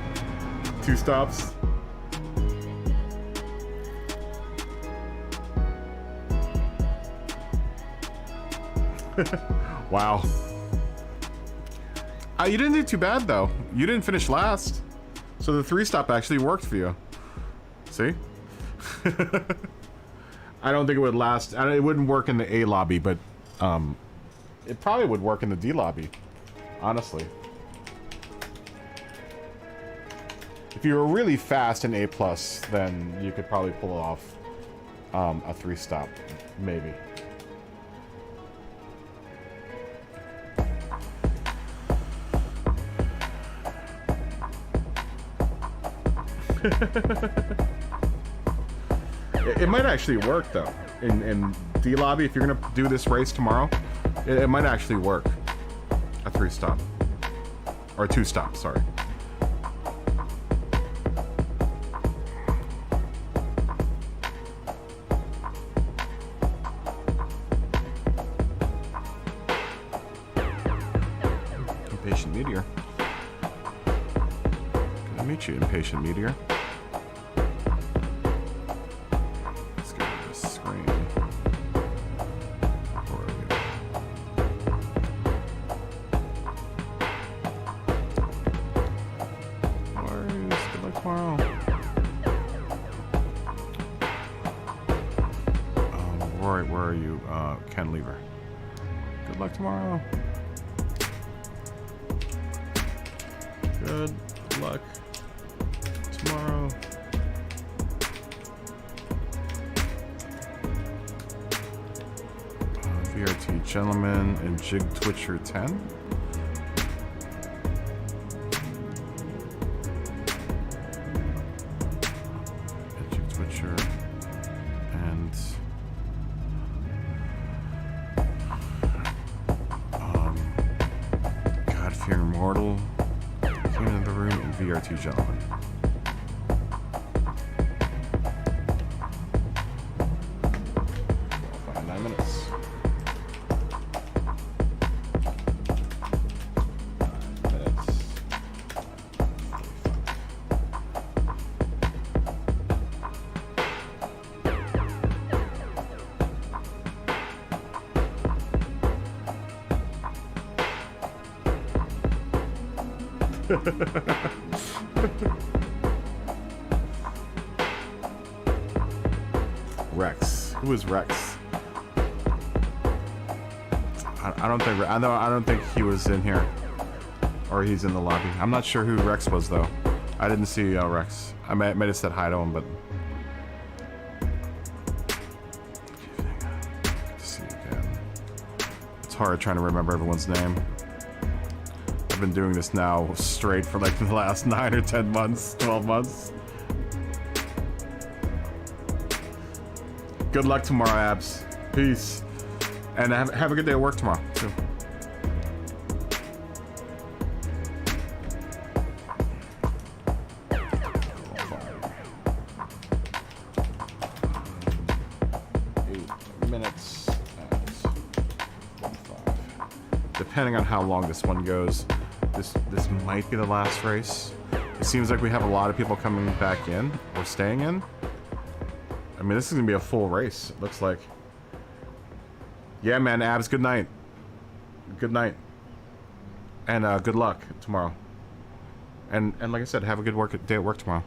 Speaker 1: 2 stops. Wow. You didn't do too bad though. You didn't finish last. So the 3-stop actually worked for you. See? I don't think it would last. It wouldn't work in the A lobby, but it probably would work in the D lobby. Honestly. If you were really fast in A+, then you could probably pull off a 3-stop. Maybe. It might actually work though in D lobby. If you're gonna do this race tomorrow, it might actually work. A 3-stop or a 2-stop. Sorry. Impatient Meteor. Good to meet you, Impatient Meteor. Let's go to this screen. Where are we? Good luck tomorrow. Where are you, Ken Lever? Good luck tomorrow. Good luck tomorrow. VRT Gentleman and Jig Twitcher 10. Jig Twitcher and God-fearing mortal. Came into the room in VRT Gentleman. 9 minutes. Rex. Who is Rex? I don't think he was in here, or he's in the lobby. I'm not sure who Rex was though. I didn't see Rex. I might have said hi to him, but good to see you again. It's hard trying to remember everyone's name. I've been doing this now straight for like the last 9 or 10 months, 12 months. Good luck tomorrow, Abs. Peace. And have a good day at work tomorrow, too. Depending on how long this one goes, this might be the last race. It seems like we have a lot of people coming back in or staying in. I mean, this is gonna be a full race, it looks like. Yeah, man, Abs, good night. Good night. And good luck tomorrow. And like I said, have a good day at work tomorrow.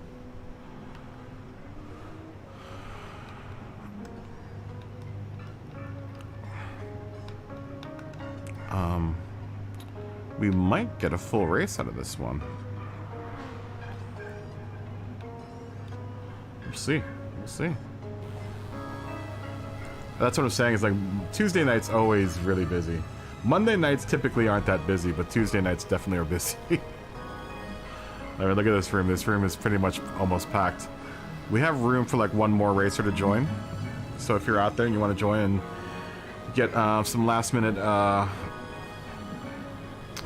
Speaker 1: We might get a full race out of this one. We'll see. We'll see. That's what I'm saying, is like Tuesday nights always really busy. Monday nights typically aren't that busy, but Tuesday nights definitely are busy. I mean, look at this room. This room is pretty much almost packed. We have room for like one more racer to join. So if you're out there and you want to join and get some last minute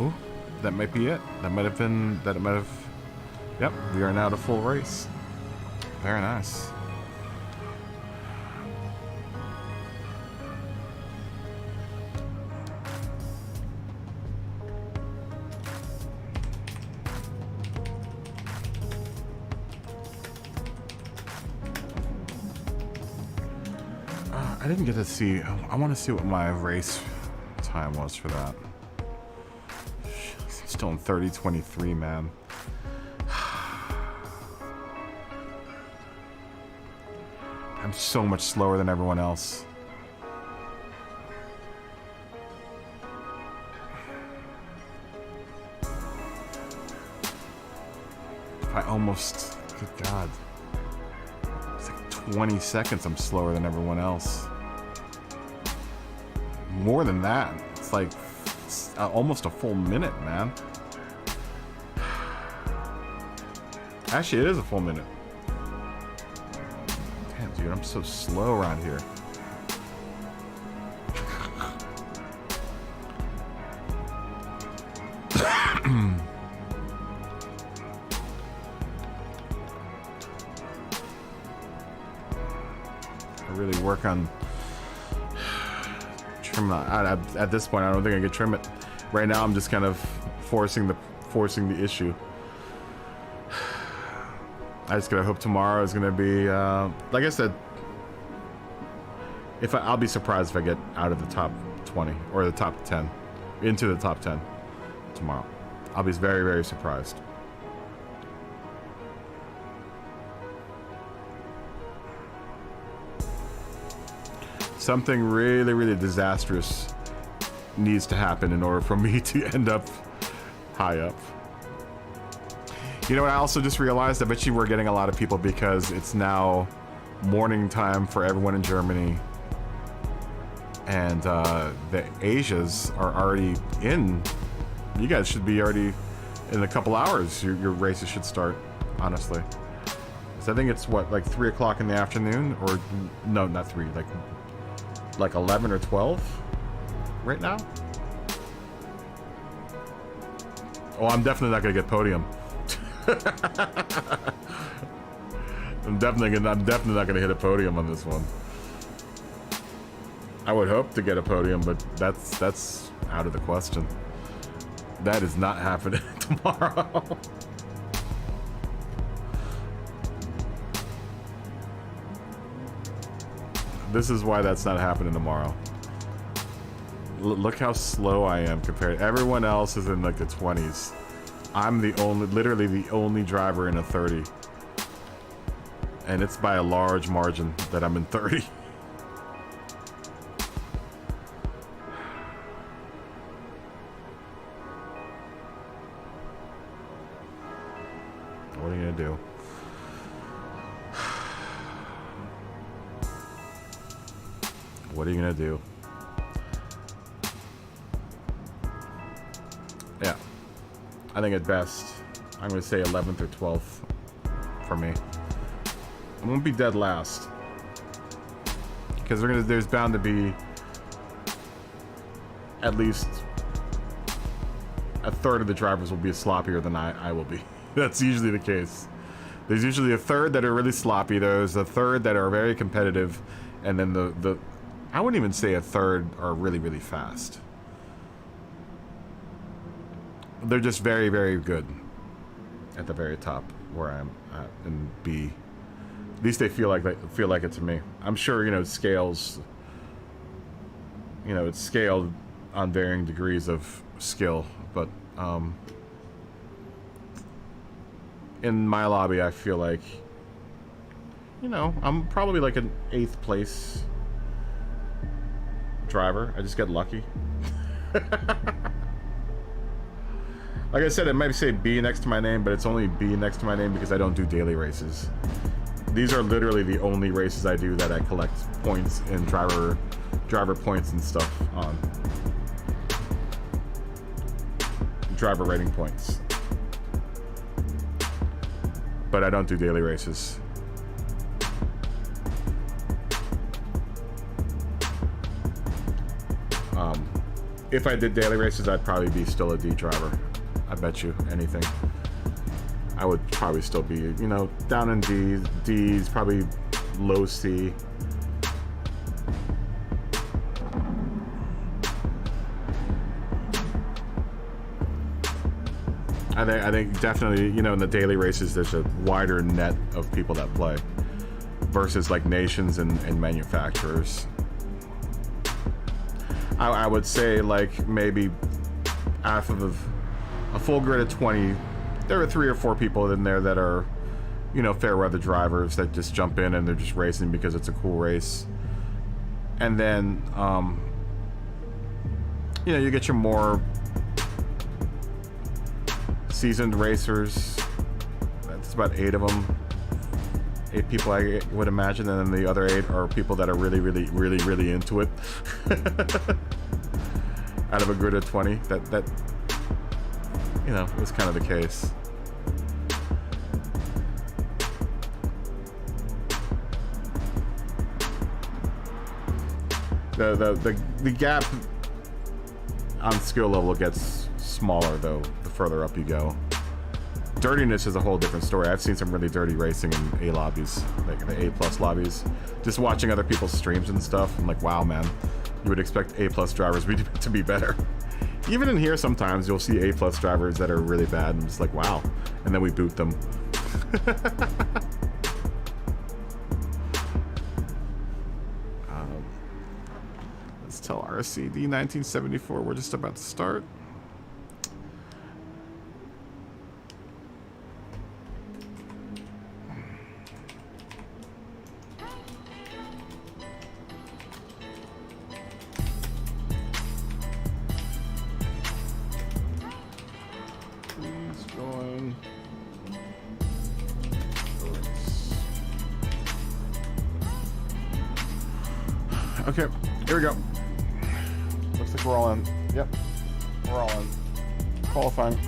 Speaker 1: oh, that might be it. That might have been that. It might have. Yep, we are now at a full race. Very nice. I didn't get to see. I want to see what my race time was for that. Still in 30:23, man. I'm so much slower than everyone else. I almost, good God. It's like 20 seconds I'm slower than everyone else. More than that. It's like almost a full minute, man. Actually, it is a full minute. Damn, dude, I'm so slow around here. I really work on trim. At this point, I don't think I can trim it. Right now, I'm just kind of forcing the issue. I just gotta hope tomorrow is gonna be, like I said, I'll be surprised if I get out of the top 20 or the top 10, into the top 10 tomorrow. I'll be very, very surprised. Something really, really disastrous needs to happen in order for me to end up high up. You know what I also just realized? I bet you we're getting a lot of people because it's now morning time for everyone in Germany. And the Asias are already in. You guys should be already in a couple hours. Your races should start, honestly. So I think it's what, like 3 o'clock in the afternoon? Or no, not 3, like 11 or 12 right now? Oh, I'm definitely not gonna get podium. I'm definitely not gonna hit a podium on this one. I would hope to get a podium, but that's out of the question. That is not happening tomorrow. This is why that's not happening tomorrow. Look how slow I am compared. Everyone else is in like the 20s. I'm literally the only driver in a 30. And it's by a large margin that I'm in 30. What are you gonna do? What are you gonna do? Yeah. I think at best, I'm gonna say 11th or 12th for me. I won't be dead last. Because there's bound to be at least a third of the drivers will be sloppier than I will be. That's usually the case. There's usually a third that are really sloppy. There's a third that are very competitive. And then the I wouldn't even say a third are really, really fast. They're just very, very good at the very top where I am at in B. At least they feel like it to me. I'm sure, you know, scales. You know, it's scaled on varying degrees of skill, but in my lobby, I feel like, you know, I'm probably like an 8th place driver. I just get lucky. Like I said, it might say B next to my name, but it's only B next to my name because I don't do daily races. These are literally the only races I do that I collect points and driver points and stuff on. Driver rating points. But I don't do daily races. If I did daily races, I'd probably be still a D driver. I bet you anything. I would probably still be, you know, down in D's, probably low C. I think definitely, you know, in the daily races, there's a wider net of people that play versus like nations and manufacturers. I would say like maybe half of a full grid of 20, there are 3 or 4 people in there that are, you know, fair weather drivers that just jump in and they're just racing because it's a cool race. And then, you know, you get your more seasoned racers. That's about 8 of them. 8 people, I would imagine, and then the other 8 are people that are really into it. Out of a grid of 20, that you know, was kind of the case. The gap on skill level gets smaller though the further up you go. Dirtiness is a whole different story. I've seen some really dirty racing in A lobbies, like the A+ lobbies. Just watching other people's streams and stuff, I'm like, wow, man, you would expect A+ drivers to be better. Even in here, sometimes you'll see A+ drivers that are really bad, and it's like, wow, and then we boot them. Let's tell RCD 1974 we're just about to start. Okay, here we go. Looks like we're all in. Yep, we're all in. Qualifying.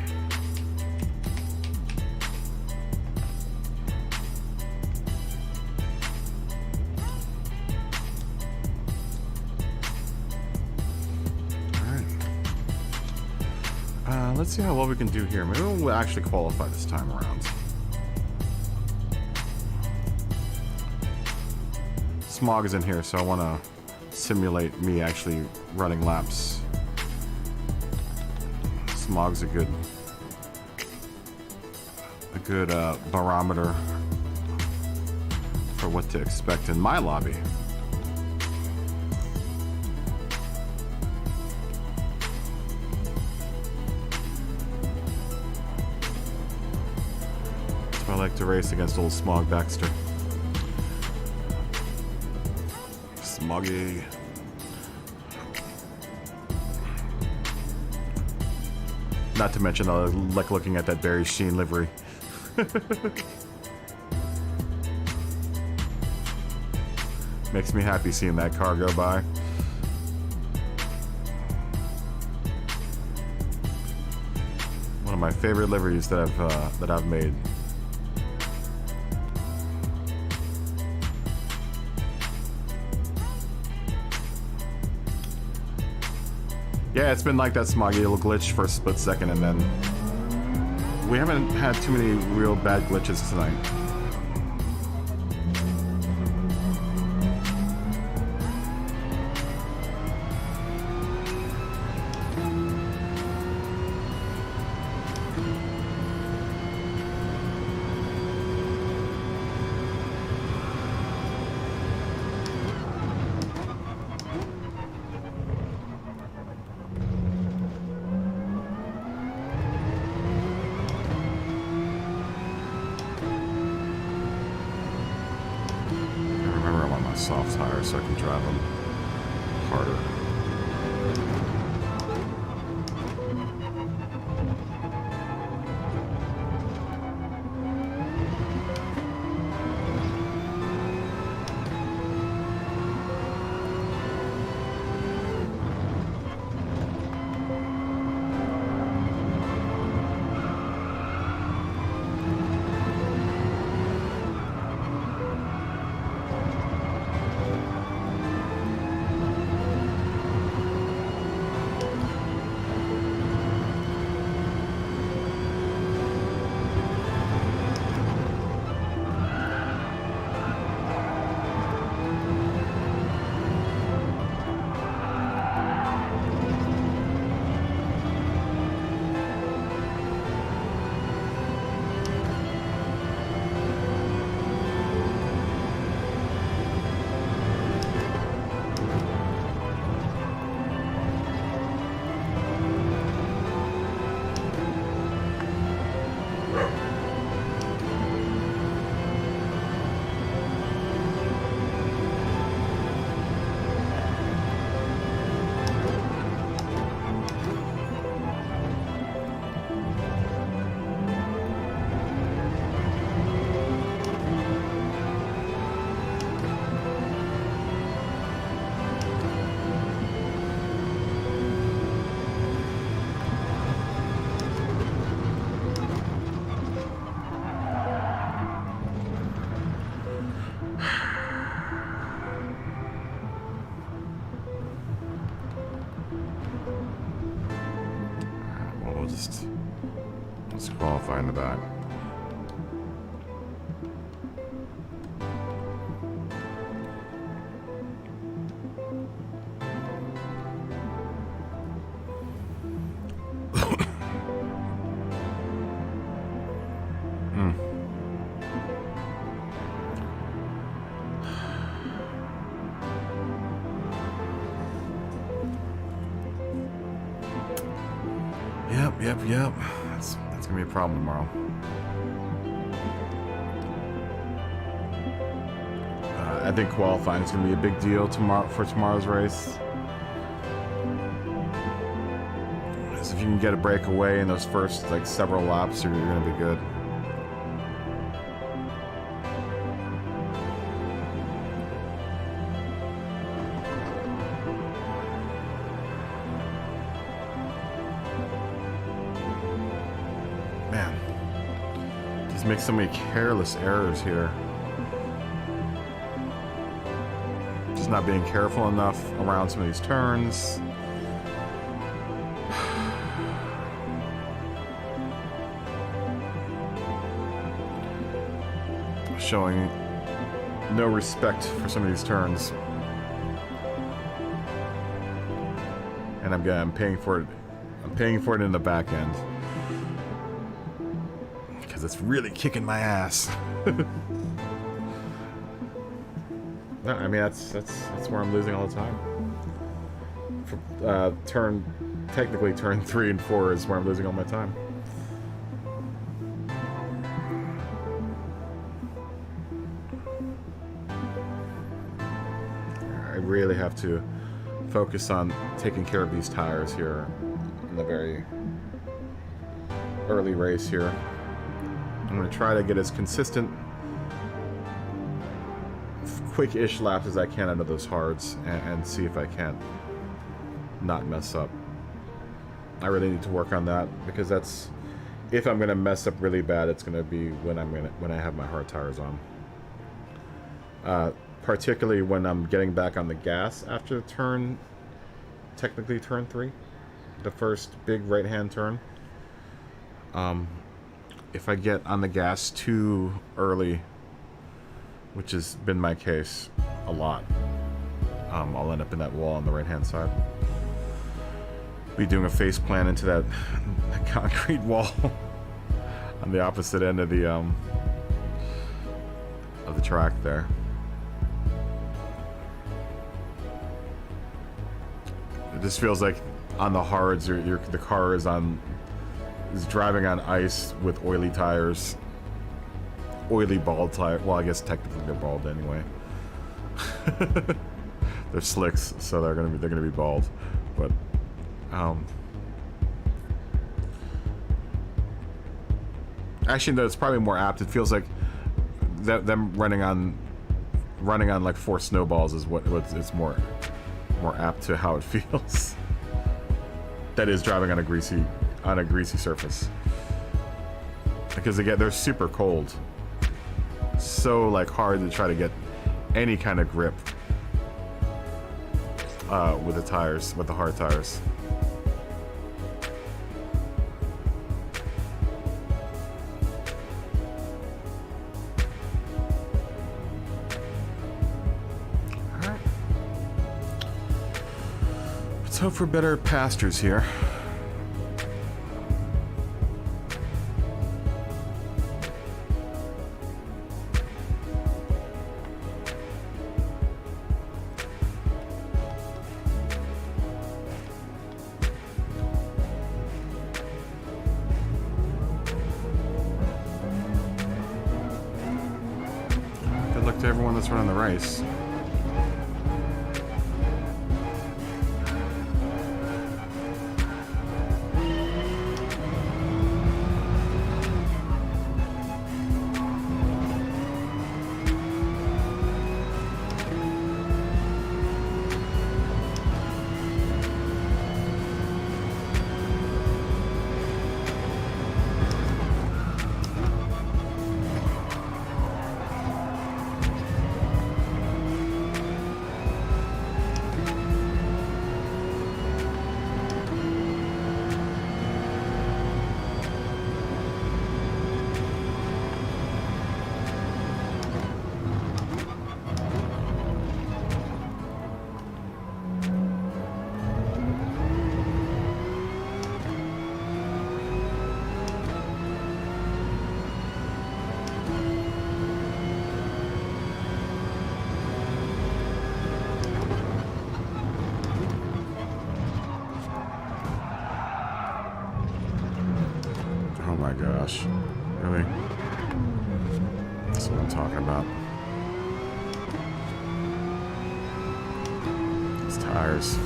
Speaker 1: Alright. Let's see how well we can do here. Maybe we'll actually qualify this time around. Smog is in here, so I want to simulate me actually running laps. Smog's a good barometer for what to expect in my lobby. So I like to race against old Smog Baxter. Smoggy. Not to mention, I like looking at that Barry Sheen livery. Makes me happy seeing that car go by. One of my favorite liveries that I've made. Yeah, it's been like that, Smoggy. It'll glitch for a split second, and then we haven't had too many real bad glitches tonight. Soft tire so I can drive them harder. qualify in the back. Yep. That's gonna be a problem tomorrow. I think qualifying is gonna be a big deal for tomorrow's race. Because if you can get a breakaway in those first like several laps, you're gonna be good. Make so many careless errors here. Just not being careful enough around some of these turns. Showing no respect for some of these turns. And I'm paying for it. I'm paying for it in the back end. It's really kicking my ass. No, I mean that's where I'm losing all the time. For, technically turn 3 and 4 is where I'm losing all my time. I really have to focus on taking care of these tires here in the very early race here. I'm going to try to get as consistent, quick-ish laps as I can out of those hards and see if I can't not mess up. I really need to work on that because that's, if I'm going to mess up really bad, it's going to be when I have my hard tires on. Particularly when I'm getting back on the gas after technically turn 3, the first big right-hand turn. If I get on the gas too early, which has been my case a lot, I'll end up in that wall on the right-hand side. Be doing a face plant into that concrete wall on the opposite end of the track there. It just feels like on the hards, the car is driving on ice with oily tires, oily bald tire. Well, I guess technically they're bald anyway. They're slicks, so they're gonna be bald. But actually, no, it's probably more apt. It feels like them running on like 4 snowballs is what it's more apt to how it feels. That is driving on a greasy surface, because again they're super cold, so like hard to try to get any kind of grip with the tires, with the hard tires. All right, let's hope for better pastures here. To everyone that's running the race. gosh. Really? That's what I'm talking about. These tires.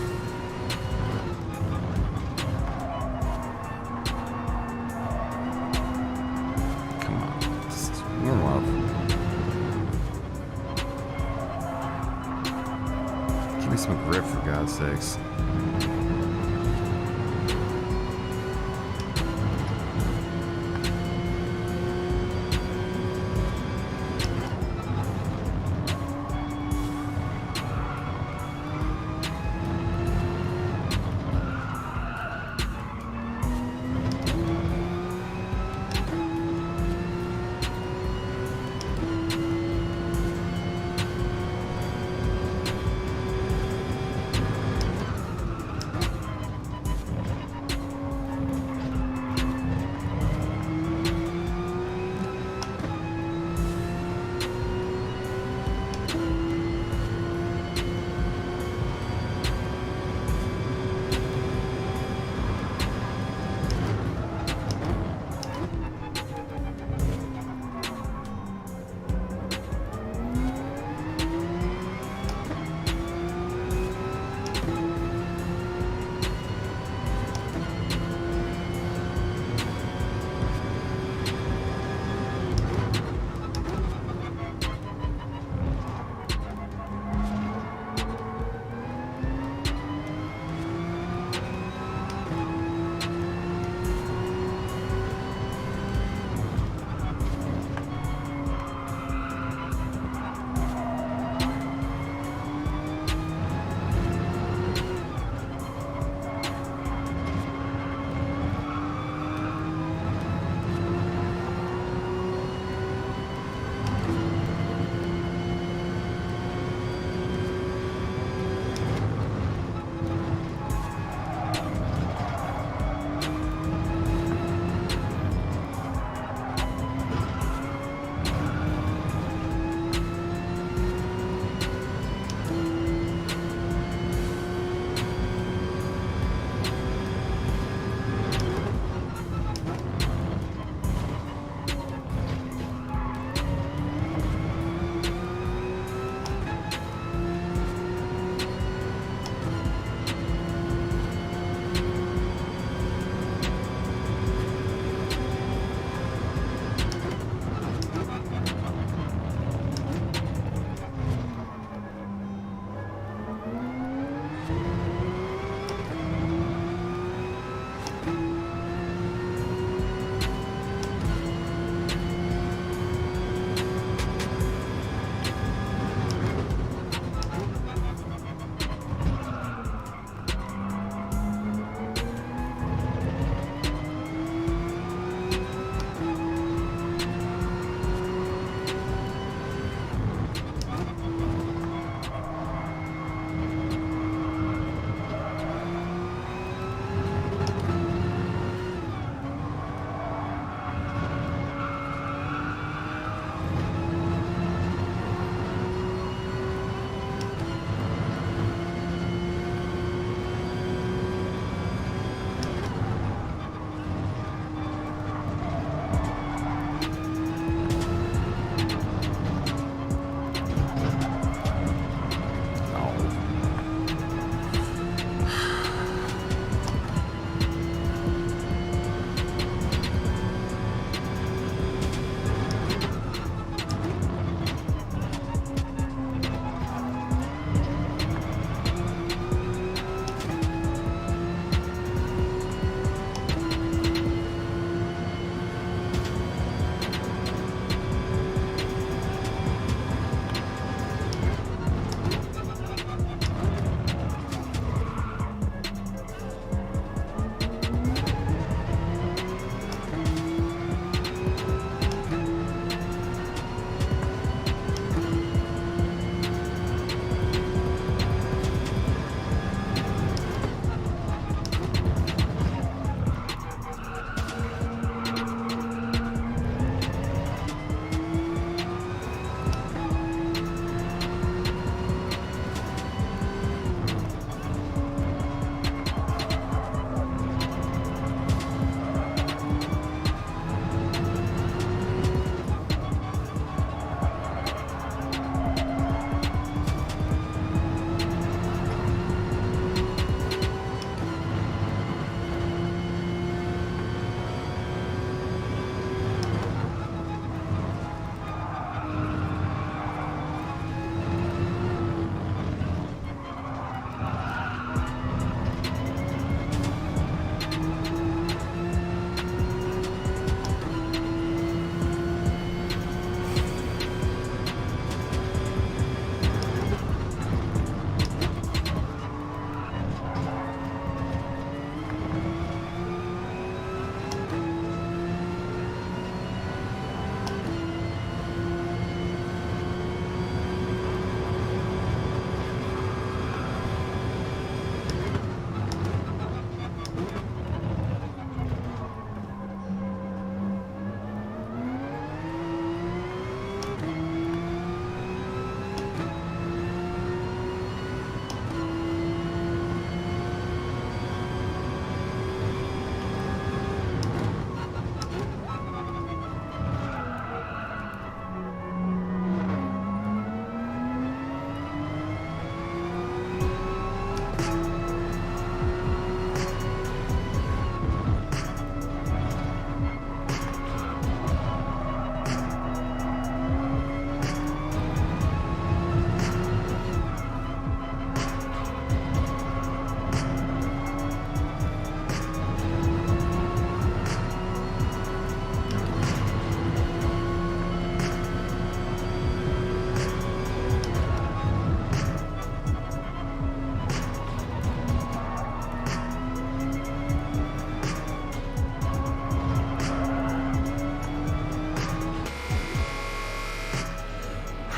Speaker 1: Come on. Just warm up. Give me some grip, for God's sakes.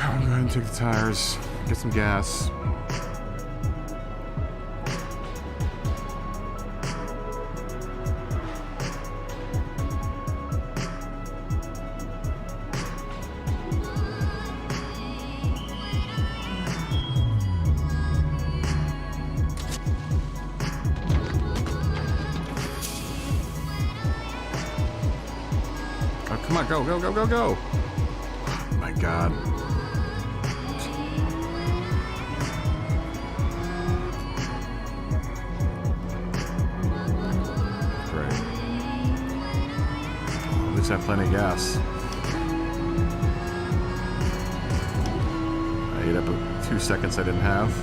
Speaker 1: I'm going to take the tires, get some gas. Oh, come on, go, go, go, go, go. Oh, my God. Great. At least I have plenty of gas. I ate up 2 seconds I didn't have.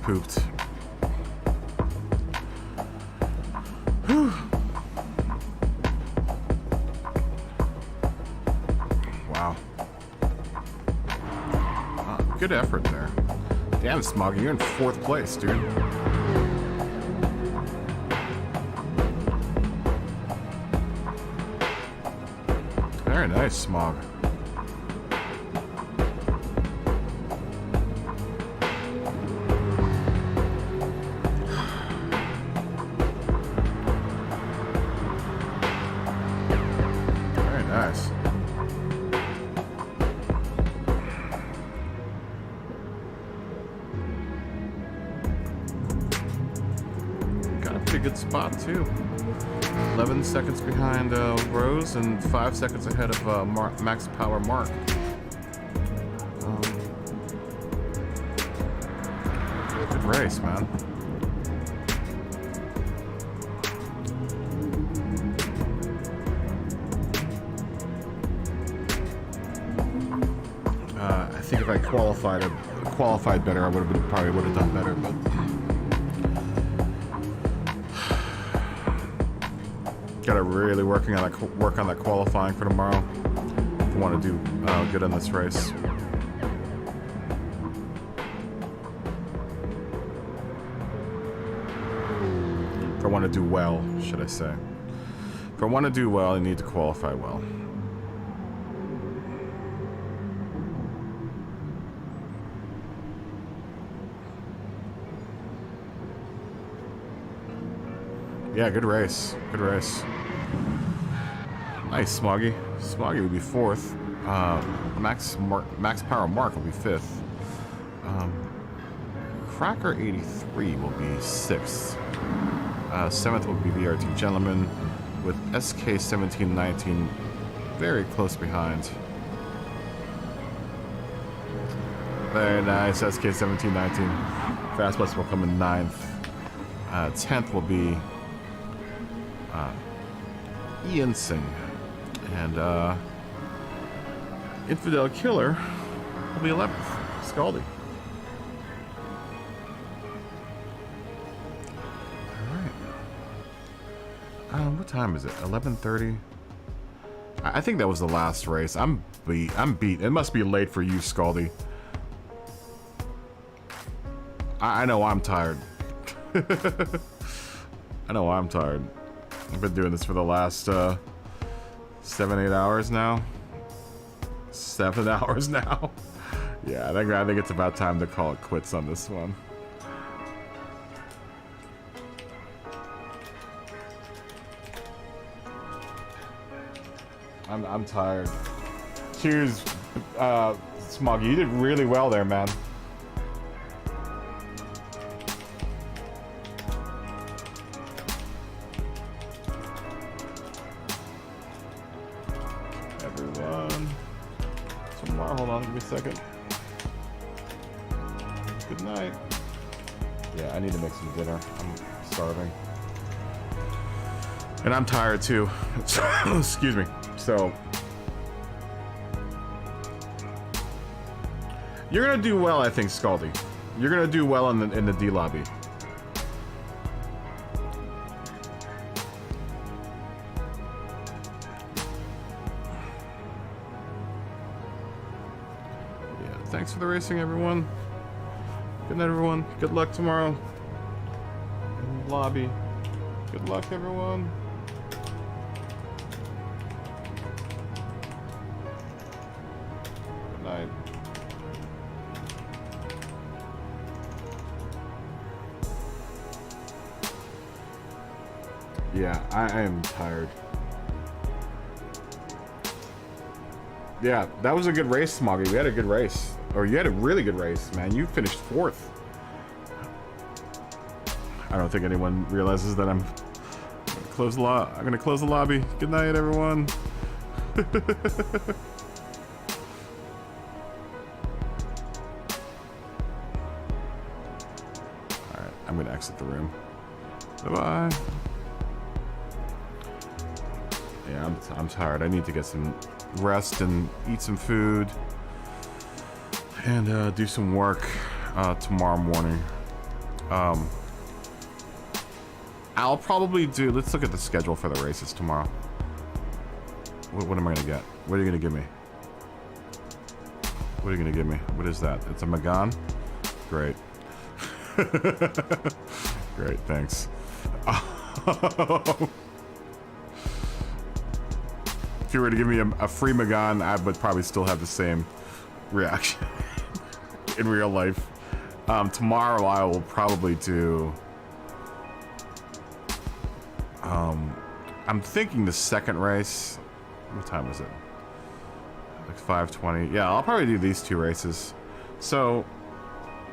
Speaker 1: Pooped. Whew. Wow. Good effort there. Damn, Smoggy, you're in 4th place, dude. Very nice, Smog. Good spot too. 11 seconds behind Rose and 5 seconds ahead of Max Power Mark. Good race, man. I think if I qualified better, I probably would have done better, but. Gotta really work on that qualifying for tomorrow if I want to do good in this race. If I want to do well, should I say. If I want to do well, I need to qualify well. Yeah, good race. Good race. Nice, Smoggy. Smoggy would be 4th. Max Power Mark will be 5th. Cracker 83 will be 6th. 7th will be VRT Gentleman, with SK 1719 very close behind. Very nice, SK 1719. Fast Bus will come in 9th. 10th will be Ian Singh, and Infidel Killer will be 11th. Scaldy. Alright. What time is it? 11:30. I think that was the last race. I'm beat. It must be late for you, Scaldy. I know I'm tired. I know I'm tired. I've been doing this for the last 7-8 hours now. 7 hours now. Yeah, I think it's about time to call it quits on this one. I'm tired. Cheers, Smoggy. You did really well there, man. Everyone. Tomorrow, hold on, give me a second. Good night. Yeah, I need to make some dinner. I'm starving. And I'm tired too. Excuse me. So you're gonna do well, I think, Scaldy. You're gonna do well in the D lobby. Yeah, thanks for the racing, everyone. Good night, everyone. Good luck tomorrow in the lobby. Good luck, everyone. Good night. Yeah, I am tired. Yeah, that was a good race, Smoggy. We had a good race. Or you had a really good race, man. You finished 4th. I don't think anyone realizes that I'm gonna close the lobby. Good night, everyone. Alright, I'm gonna exit the room. Bye-bye. Yeah, I'm tired. I need to get some rest and eat some food. And do some work tomorrow morning. I'll probably do... Let's look at the schedule for the races tomorrow. What am I going to get? What are you going to give me? What are you going to give me? What is that? It's a Megane? Great. Great, thanks. If you were to give me a free Megane, I would probably still have the same reaction in real life. Tomorrow I will probably do... I'm thinking the second race. What time is it? Like 5:20. Yeah, I'll probably do these 2 races. So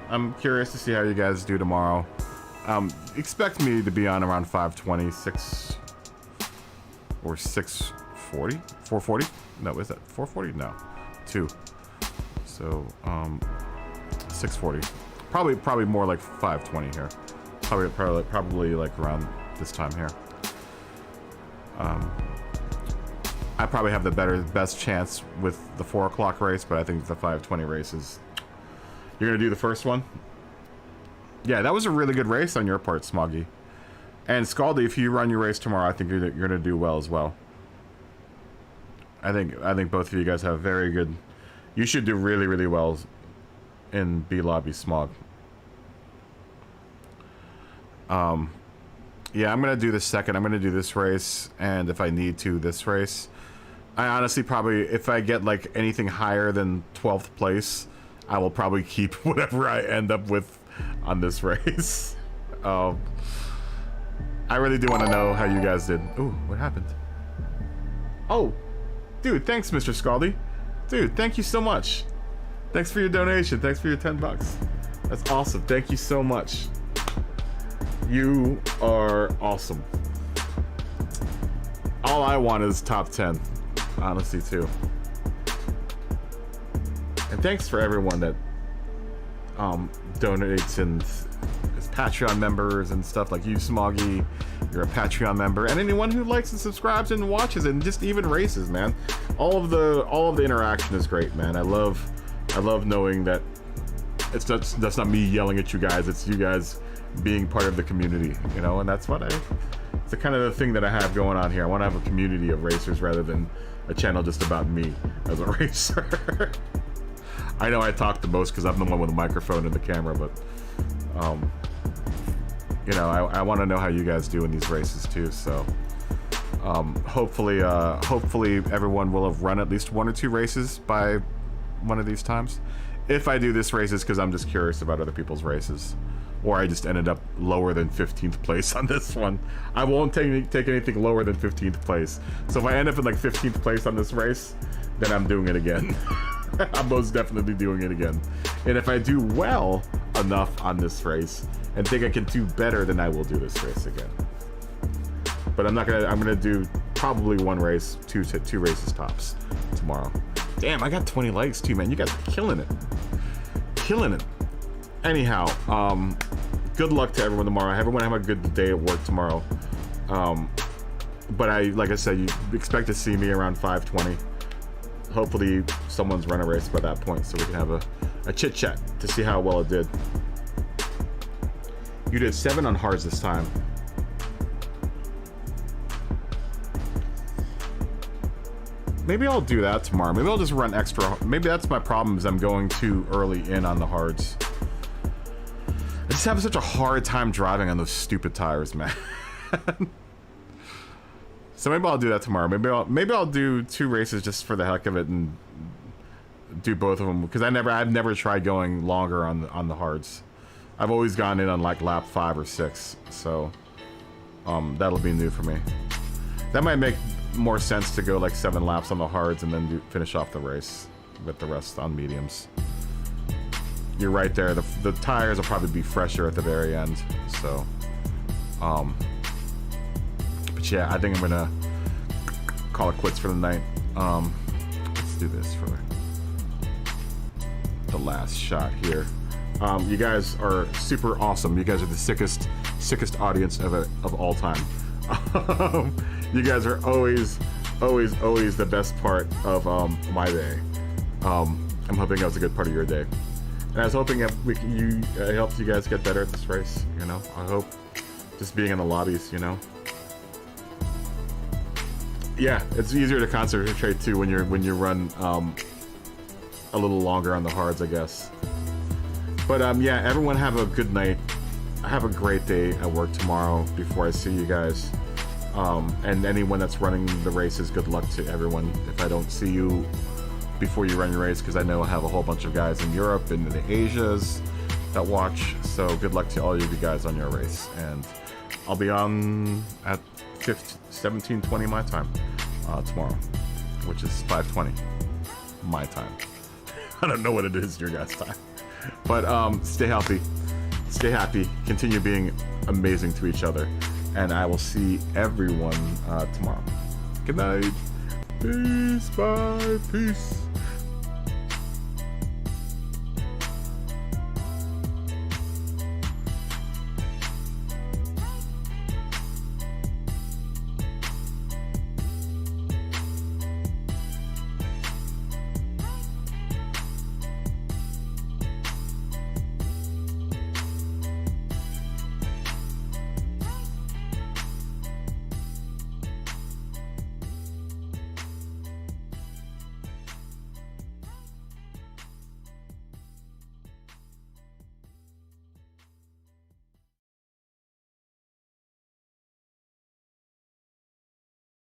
Speaker 1: I'm curious to see how you guys do tomorrow. Expect me to be on around 5:20, 6 or 6:40, 4:40. No, is that 4:40? No, 2. So 6:40. Probably more like 5:20 here. Probably like around this time here. I probably have the best chance with the 4 o'clock race, but I think the 5:20 race is... You're gonna do the first one? Yeah, that was a really good race on your part, Smoggy. And Scaldy, if you run your race tomorrow, I think you're gonna do well as well. I think both of you guys have very good... You should do really, really well in B Lobby Smog. Yeah, I'm gonna do the second. I'm gonna do this race, and if I need to, this race. I honestly probably, if I get like anything higher than 12th place, I will probably keep whatever I end up with on this race. I really do want to know how you guys did. Ooh, what happened? Oh, dude, thanks, Mr. Scaldy. Dude, thank you so much. Thanks for your donation. Thanks for your 10 bucks. That's awesome. Thank you so much. You are awesome. All I want is top 10, honestly, too. And thanks for everyone that donates and is Patreon members and stuff like you, Smoggy. You're a Patreon member, and anyone who likes and subscribes and watches and just even races, man. All of the interaction is great, man. I love knowing that that's not me yelling at you guys. It's you guys being part of the community, you know, and that's the kind of the thing that I have going on here. I want to have a community of racers rather than a channel just about me as a racer. I know I talk the most because I'm the one with the microphone and the camera, but you know, I want to know how you guys do in these races too. So hopefully everyone will have run at least 1 or 2 races by one of these times. If I do this races, because I'm just curious about other people's races, or I just ended up lower than 15th place on this one. I won't take anything lower than 15th place. So if I end up in like 15th place on this race, then I'm doing it again. I'm most definitely doing it again. And if I do well enough on this race and think I can do better, then I will do this race again. But I'm gonna do probably 1 race, 2 races tops tomorrow. Damn, I got 20 likes too, man. You guys are killing it. Killing it. Anyhow, good luck to everyone tomorrow. Everyone have a good day at work tomorrow. But like I said, you expect to see me around 5:20. Hopefully someone's run a race by that point so we can have a chit chat to see how well it did. You did 7 on hards this time. Maybe I'll do that tomorrow. Maybe I'll just run extra. Maybe that's my problem, is I'm going too early in on the hards. I just have such a hard time driving on those stupid tires, man. So maybe I'll do that tomorrow. Maybe I'll do 2 races just for the heck of it and do both of them, because I've never tried going longer on the hards. I've always gone in on like lap 5 or 6, so that'll be new for me. That might make more sense to go like 7 laps on the hards and then finish off the race with the rest on mediums. You're right there. The tires will probably be fresher at the very end. So, but yeah, I think I'm gonna call it quits for the night. Let's do this for the last shot here. You guys are super awesome. You guys are the sickest audience of all time. You guys are always the best part of my day. I'm hoping that was a good part of your day. And I was hoping that it helped you guys get better at this race, you know? I hope just being in the lobbies, you know? Yeah, it's easier to concentrate too when you run a little longer on the hards, I guess. But yeah, everyone have a good night. Have a great day at work tomorrow before I see you guys. And anyone that's running the races, good luck to everyone. If I don't see you before you run your race, because I know I have a whole bunch of guys in Europe and in the Asias that watch, so good luck to all of you guys on your race. And I'll be on at 17:20 my time tomorrow, which is 5:20 my time. I don't know what it is your guys' time, but stay healthy, stay happy, continue being amazing to each other, and I will see everyone tomorrow. Good night. Peace. Bye. Peace.